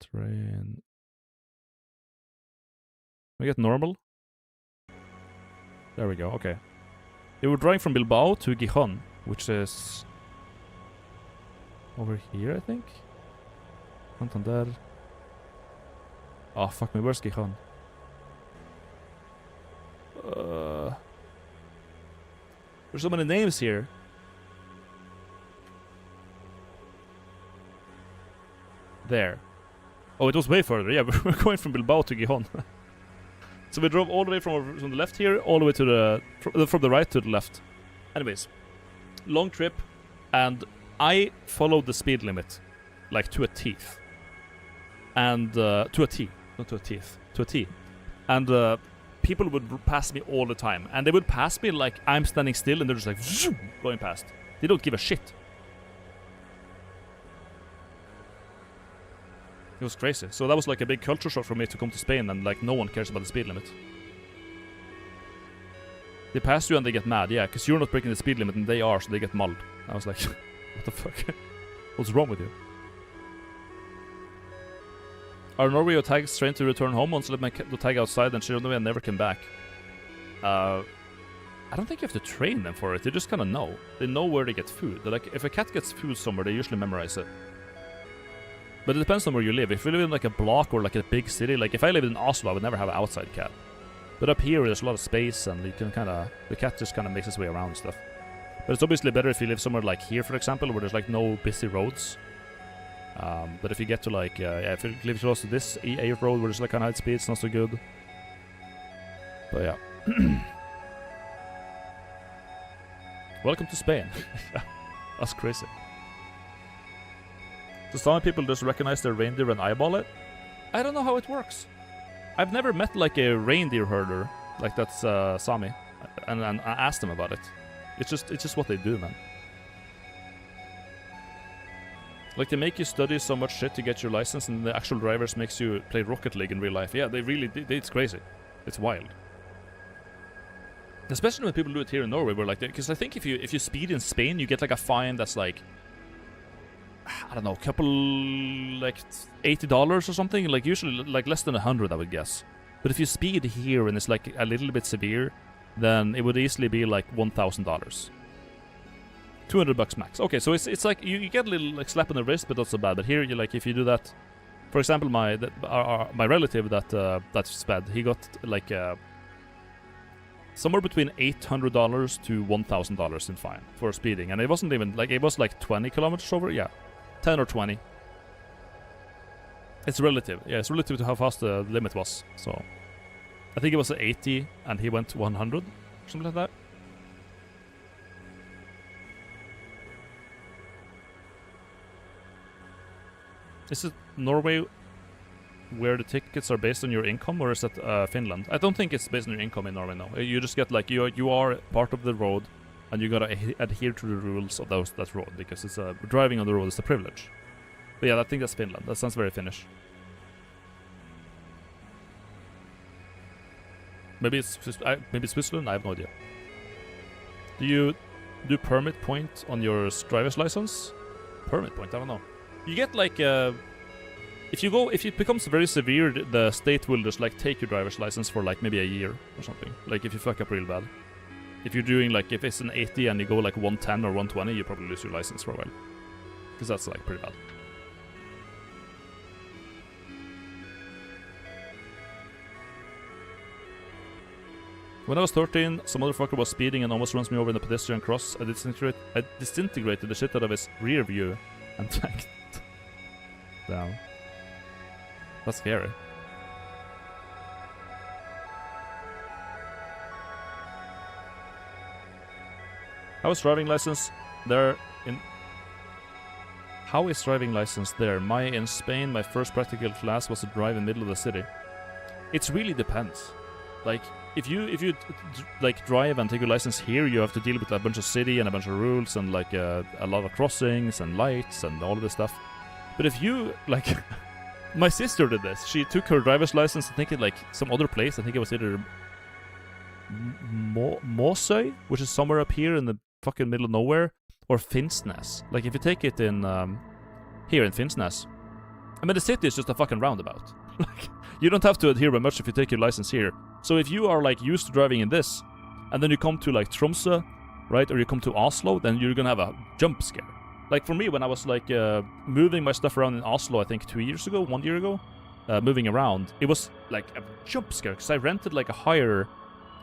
Terrain. We get normal. There we go. Okay. We were driving from Bilbao to Gijon, which is over here, I think. Santander. Oh, fuck me. Where's Gijon? There's so many names here. There. Oh, it was way further. Yeah, we're going from Bilbao to Gijon. So we drove all the way from the left here, all the way to the from the right to the left. Anyways, long trip, and I followed the speed limit, like to a teeth, and to a T, not to a teeth, to a T, and people would pass me all the time, and they would pass me like I'm standing still, and they're just like zoom, going past. They don't give a shit. It was crazy. So that was like a big culture shock for me to come to Spain, and like no one cares about the speed limit. They pass you and they get mad, yeah, because you're not breaking the speed limit and they are, so they get mauled. I was like, what the fuck? What's wrong with you? Our Norway tags trained to return home once I let my tag outside, and she ran away and never came back. I don't think you have to train them for it. They just kind of know. They know where they get food. They're like, if a cat gets food somewhere, they usually memorize it. But it depends on where you live. If you live in like a block or like a big city, like if I lived in Oslo, I would never have an outside cat. But up here, there's a lot of space, and you can the cat just kind of makes its way around and stuff. But it's obviously better if you live somewhere like here, for example, where there's like no busy roads. But if you get to like, yeah, if you live close to this E8 road where there's like kind of high speed, it's not so good. But yeah. Welcome to Spain. That's crazy. So some people just recognize their reindeer and eyeball it. I don't know how it works. I've never met like a reindeer herder, like that's Sami, and I asked them about it. It's just what they do, man. Like they make you study so much shit to get your license, and the actual drivers makes you play Rocket League in real life. Yeah, they really, it's crazy. It's wild. Especially when people do it here in Norway, where like, because I think if you speed in Spain, you get like a fine that's like, I don't know, a couple, like $80 or something. Like usually like less than 100, I would guess. But if you speed here and it's like a little bit severe, then it would easily be like $1,000. $200 max. Okay, so it's like you get a little like slap on the wrist, but not so bad. But here, you like if you do that, for example, my relative that sped, he got like somewhere between $800 to $1,000 in fine for speeding. And it wasn't even, like, it was like 20 kilometers over, yeah. 10 or 20. It's relative. Yeah, it's relative to how fast the limit was. So, I think it was 80 and he went 100, something like that. Is it Norway where the tickets are based on your income, or is that Finland? I don't think it's based on your income in Norway, no. You just get, like, you are part of the road, and you gotta adhere to the rules of that road, because it's driving on the road is a privilege. But yeah, I think that's Finland. That sounds very Finnish. Maybe it's Switzerland. I have no idea. Do you do permit point on your driver's license? Permit point? I don't know. You get like if it becomes very severe, the state will just like take your driver's license for like maybe a year or something. Like if you fuck up real bad. If you're doing like, if it's an 80 and you go like 110 or 120, you probably lose your license for a while. Because that's like pretty bad. When I was 13, some motherfucker was speeding and almost runs me over in the pedestrian cross. I disintegrated the shit out of his rear view and tanked. Damn. That's scary. How is driving license there in... How is driving license there? In Spain, my first practical class was to drive in the middle of the city. It really depends. Like, if you like drive and take your license here, you have to deal with a bunch of city and a bunch of rules and like a lot of crossings and lights and all of this stuff. But if you like, my sister did this. She took her driver's license, I think in like some other place. I think it was either Måsøy, which is somewhere up here in the fucking middle of nowhere, or Finnsnes. Like if you take it in here in Finnsnes, I mean the city is just a fucking roundabout. Like you don't have to adhere very much if you take your license here. So if you are like used to driving in this, and then you come to like Tromsø, right, or you come to Oslo, then you're gonna have a jump scare. Like for me, when I was like moving my stuff around in Oslo, I think 1 year ago, moving around, it was like a jump scare because I rented like a hire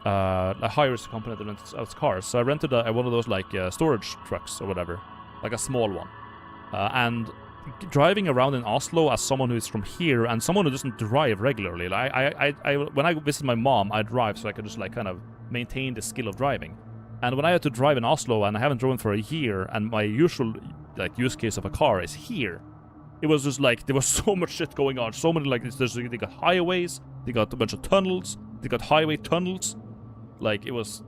company that rents out cars. So I rented one of those like storage trucks or whatever, like a small one, and driving around in Oslo as someone who is from here and someone who doesn't drive regularly. Like I when I visit my mom, I drive so I can just like kind of maintain the skill of driving. And when I had to drive in Oslo and I haven't driven for a year, and my usual like use case of a car is here, it was just like there was so much shit going on. So many like they got highways, they got a bunch of tunnels, they got highway tunnels. Like it was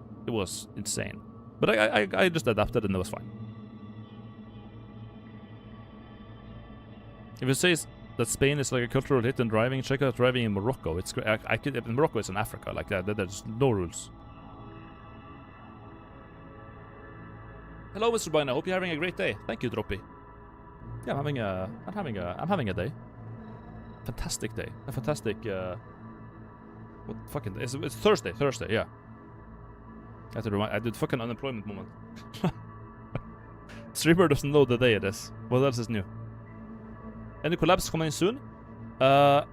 insane. But I just adapted and it was fine. If it says that Spain is like a cultural hit in driving, check out driving in Morocco. It's Morocco is in Africa, like that. There's no rules. Hello, Mr. Bine. I hope you're having a great day. Thank you, Droppy. Yeah, I'm having a day. Fantastic day. A fantastic. What fucking? It's Thursday. Thursday. Yeah. I have to remind. I did fucking unemployment moment. Streamer doesn't know the day it is. What else is new? Any collabs coming soon? I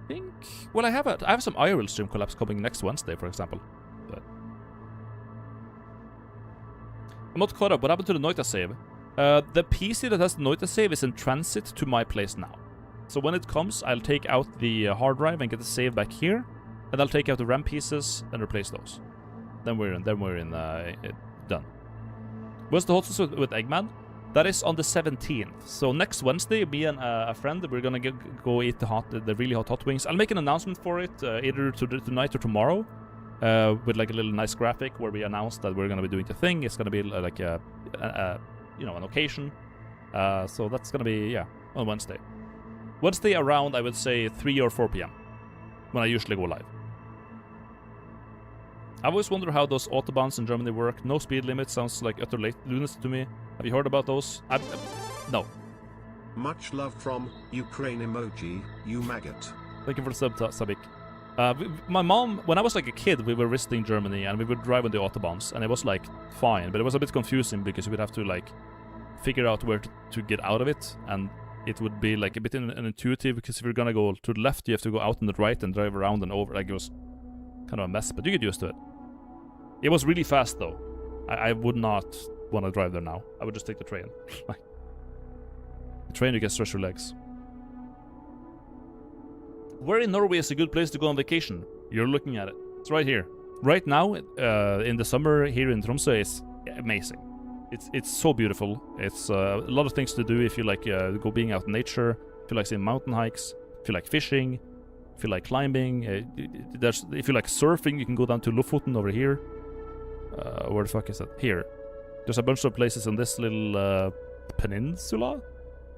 think. Well, I have some IRL stream collabs coming next Wednesday, for example. But I'm not caught up. What happened to the Noita save? The PC that has the Noita save is in transit to my place now. So when it comes, I'll take out the hard drive and get the save back here, and I'll take out the RAM pieces and replace those. Then we're in done. What's the hot sauce with Eggman? That is on the 17th. So next Wednesday, me and a friend, we're gonna go eat the really hot wings. I'll make an announcement for it either tonight or tomorrow, with like a little nice graphic where we announce that we're gonna be doing the thing. It's gonna be like an occasion. So that's gonna be on Wednesday. Wednesday around, I would say 3 or 4 p.m. when I usually go live. I always wonder how those autobahns in Germany work. No speed limit sounds like utter lunacy to me. Have you heard about those? No. Much love from Ukraine emoji, you maggot. Thank you for the sub, Sabik. My mom, when I was like a kid, we were visiting Germany and we would drive on the autobahns, and it was like fine, but it was a bit confusing because you would have to like figure out where to get out of it, and it would be like a bit unintuitive because if you're gonna go to the left, you have to go out on the right and drive around and over. Like it was kind of a mess, but you get used to it. It was really fast, though. I would not want to drive there now. I would just take the train. The train, you can stretch your legs. Where in Norway is a good place to go on vacation? You're looking at it. It's right here. Right now, in the summer here in Tromsø, is amazing. It's so beautiful. It's a lot of things to do if you like go being out in nature, if you like seeing mountain hikes, if you like fishing, if you like climbing. If you like surfing, you can go down to Lofoten over here. Where the fuck is that? Here. There's a bunch of places on this little peninsula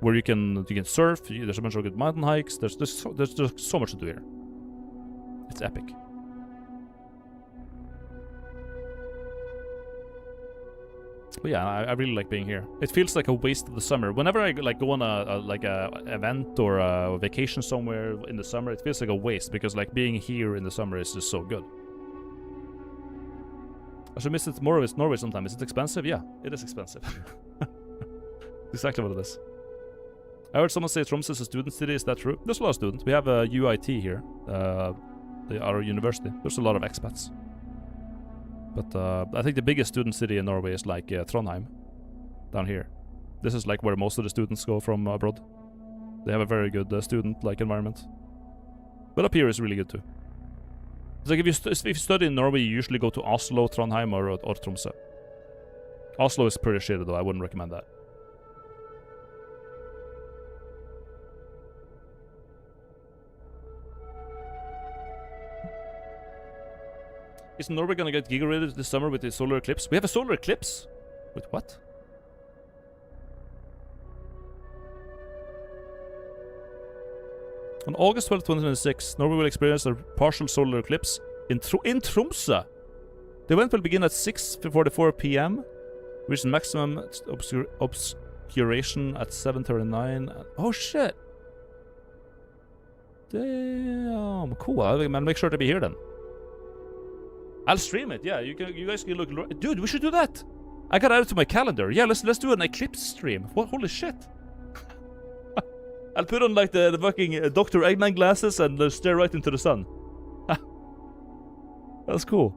where you can surf. There's a bunch of good mountain hikes. There's just so much to do here. It's epic. But yeah, I really like being here. It feels like a waste of the summer. Whenever I like go on a event or a vacation somewhere in the summer, it feels like a waste because like being here in the summer is just so good. I should visit more of Norway sometime. Is it expensive? Yeah, it is expensive. Exactly what it is. I heard someone say Tromsø is a student city. Is that true? There's a lot of students. We have a UIT here, our university. There's a lot of expats. But I think the biggest student city in Norway is like Trondheim, down here. This is like where most of the students go from abroad. They have a very good student like environment. But up here is really good too. It's like if you study in Norway, you usually go to Oslo, Trondheim, or Tromsø. Oslo is pretty shitty though. I wouldn't recommend that. Is Norway gonna get giga-rated this summer with the solar eclipse? We have a solar eclipse? Wait, what? On August 12, 2026, Norway will experience a partial solar eclipse in Tromsø. The event will begin at 6:44 p.m., reaching maximum obscuration at 7:39. Oh shit! Damn, cool. I'll make sure to be here then. I'll stream it. Yeah, you guys can look. Dude, we should do that. I got added to my calendar. Yeah, let's do an eclipse stream. What? Holy shit! I'll put on like the fucking Dr. Eggman glasses and stare right into the sun. That's cool.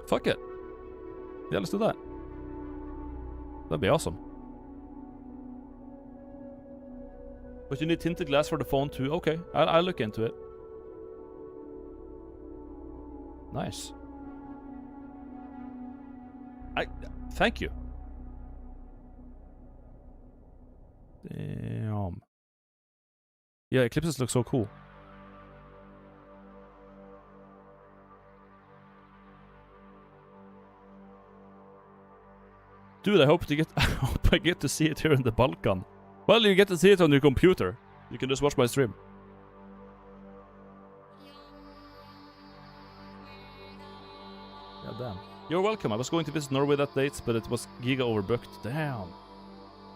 Fuck it. Yeah, let's do that. That'd be awesome. But you need tinted glass for the phone too. Okay, I'll look into it. Nice. Thank you. Damn. Yeah, eclipses look so cool. Dude, I hope I get to see it here in the Balkan. Well, you get to see it on your computer. You can just watch my stream. God damn. You're welcome. I was going to visit Norway that date, but it was giga overbooked. Damn.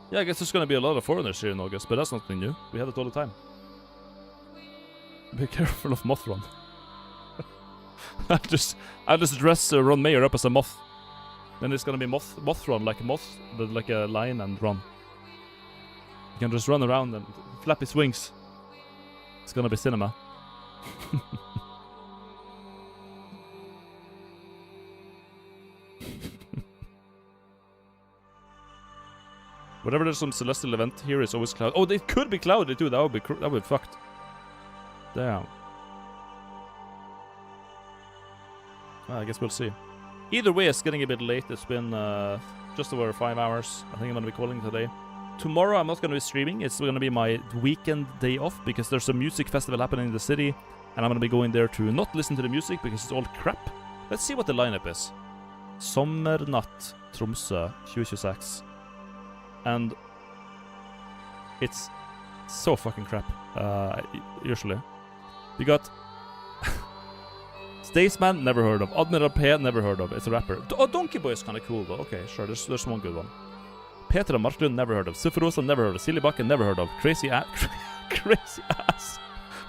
Yeah, I guess there's gonna be a lot of foreigners here in August, but that's nothing new. We have it all the time. Be careful of Mothron. I'll just dress Ron Mayer up as a moth. Then it's gonna be Mothron, like a moth, but like a lion and Ron. You can just run around and flap his wings. It's gonna be cinema. Whenever there's some celestial event here, it's always cloudy. Oh, it could be cloudy too. That would be fucked. Damn. Well, I guess we'll see. Either way, it's getting a bit late. It's been just over 5 hours. I think I'm gonna be calling today. Tomorrow, I'm not gonna be streaming. It's gonna be my weekend day off because there's a music festival happening in the city, and I'm gonna be going there to not listen to the music because it's all crap. Let's see what the lineup is. Sommernatt Tromsø 2026. And it's so fucking crap, usually. You got Staceman, never heard of. Admiral P, never heard of. It's a rapper. Oh, Donkey Boy is kind of cool though. Okay, sure, there's one good one. Petra Marklund, never heard of. Sufferosa, never heard of. Silly Bakken, never heard of. Crazy ass.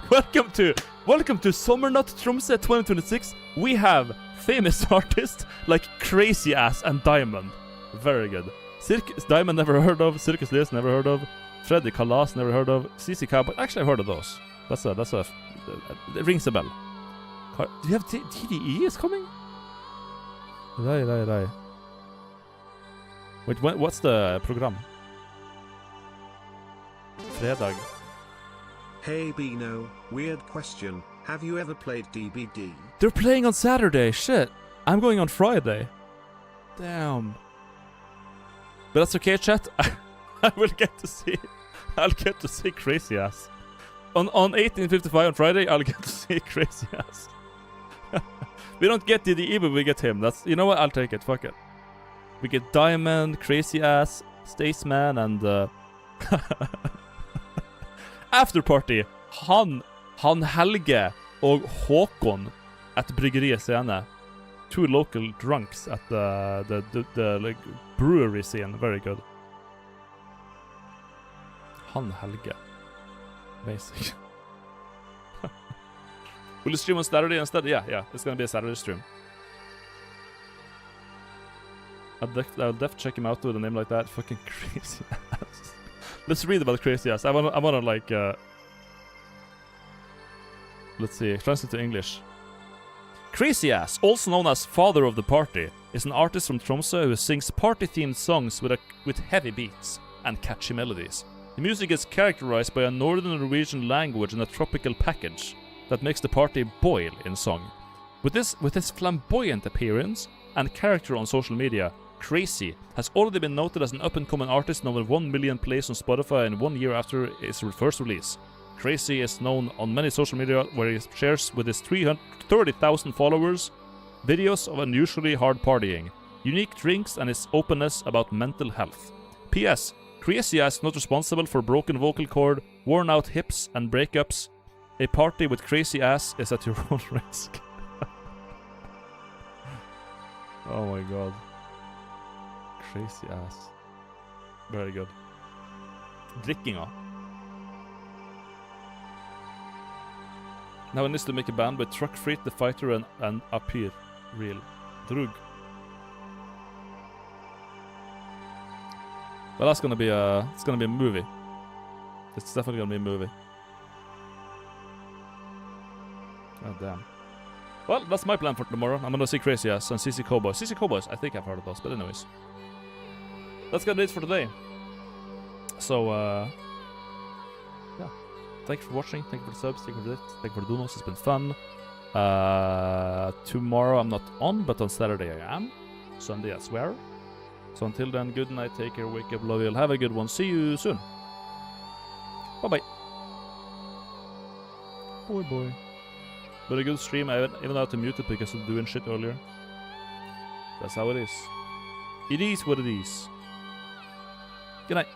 Welcome to Sommernatt Tromsø 2026. We have famous artists like Crazy Ass and Diamond. Very good. Circus Diamond, never heard of. Circus Les, never heard of. Freddy Kalas, never heard of. CC Cowboy, actually I've heard of those. That's a it rings a bell. Do you have TDE is coming? Right. Wait, what's the program? Fredag. Hey Bino, weird question. Have you ever played DBD? They're playing on Saturday. Shit. I'm going on Friday. Damn. But that's okay, chat. I'll get to see Crazy Ass. On 1855 on Friday, I'll get to see Crazy Ass. We don't get DDE, but we get him. That's, you know what? I'll take it. Fuck it. We get Diamond, Crazy Ass, Staceman, and After party. Han Helge og Håkon at Bryggeriet Scene. 2 local drunks at the like brewery scene. Very good. Han Helge. Amazing. Will you stream on Saturday instead? Yeah. It's gonna be a Saturday stream. I'll def check him out with a name like that. Fucking Crazy Ass. Let's read about Crazy Ass. I wanna like let's see, translate to English. Crazy Ass, also known as Father of the Party, is an artist from Tromsø who sings party-themed songs with heavy beats and catchy melodies. The music is characterized by a northern Norwegian language and a tropical package that makes the party boil in song. With his flamboyant appearance and character on social media, Crazy has already been noted as an up-and-coming artist, over 1 million plays on Spotify in 1 year after its first release. Crazy is known on many social media where he shares with his 330,000 followers videos of unusually hard partying, unique drinks, and his openness about mental health. P.S. Crazy Ass not responsible for broken vocal cord, worn out hips, and breakups. A party with Crazy Ass is at your own risk. Oh my god. Crazy Ass. Very good. Drikkinga. Now I need to make a band with Truck Freet, The Fighter, and Apir. Real. Drug. Well, that's gonna be it's gonna be a movie. It's definitely gonna be a movie. Oh damn. Well, that's my plan for tomorrow. I'm gonna see Crazy Ass and CC Cowboys. CC Cowboys, I think I've heard of those, but anyways. That's gonna be it for today. So, yeah. Thank you for watching, thank you for the subs, thank you for this, thank you for the donos, it's been fun. Tomorrow I'm not on, but on Saturday I am. Sunday I swear. So until then, good night, take care, wake up, love you, have a good one, see you soon. Bye-bye. Boy. But a good stream, I even had to mute it because I was doing shit earlier. That's how it is. It is what it is. Good night.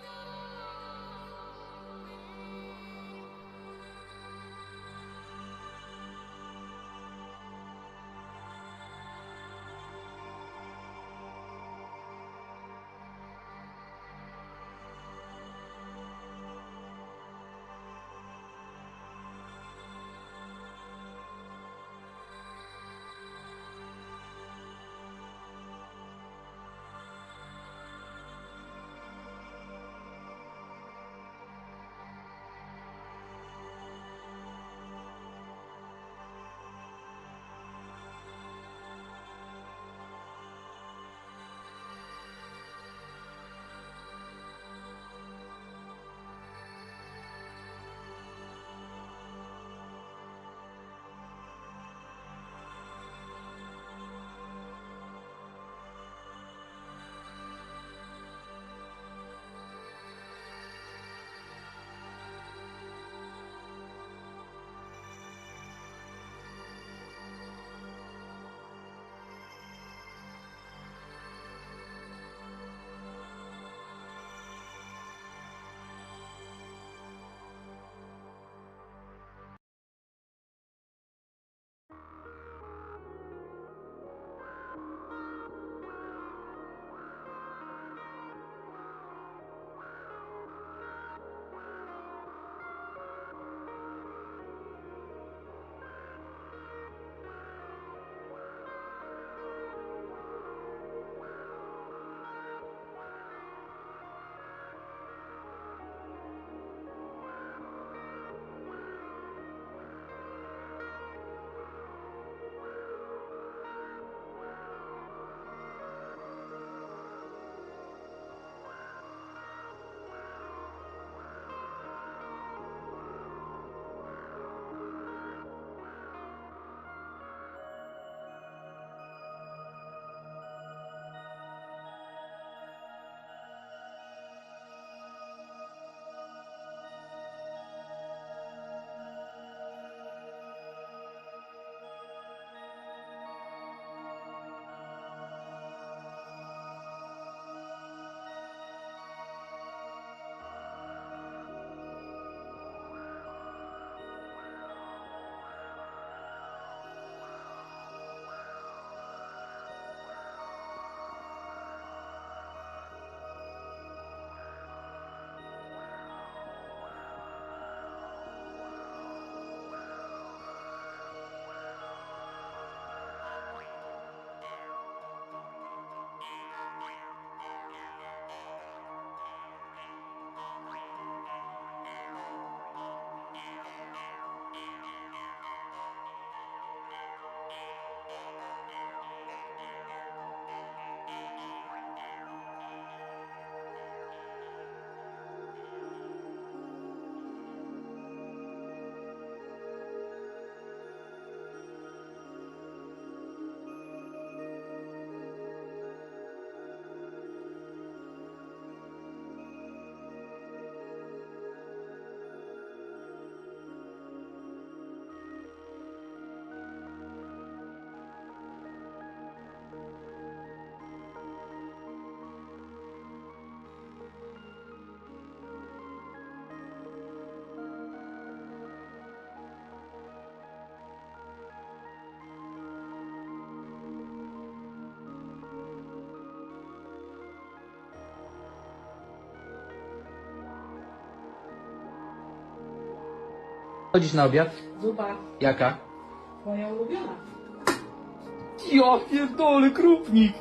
Chodzisz na obiad? Zupa. Jaka? Moja ulubiona. Ja pierdolę, krupnik!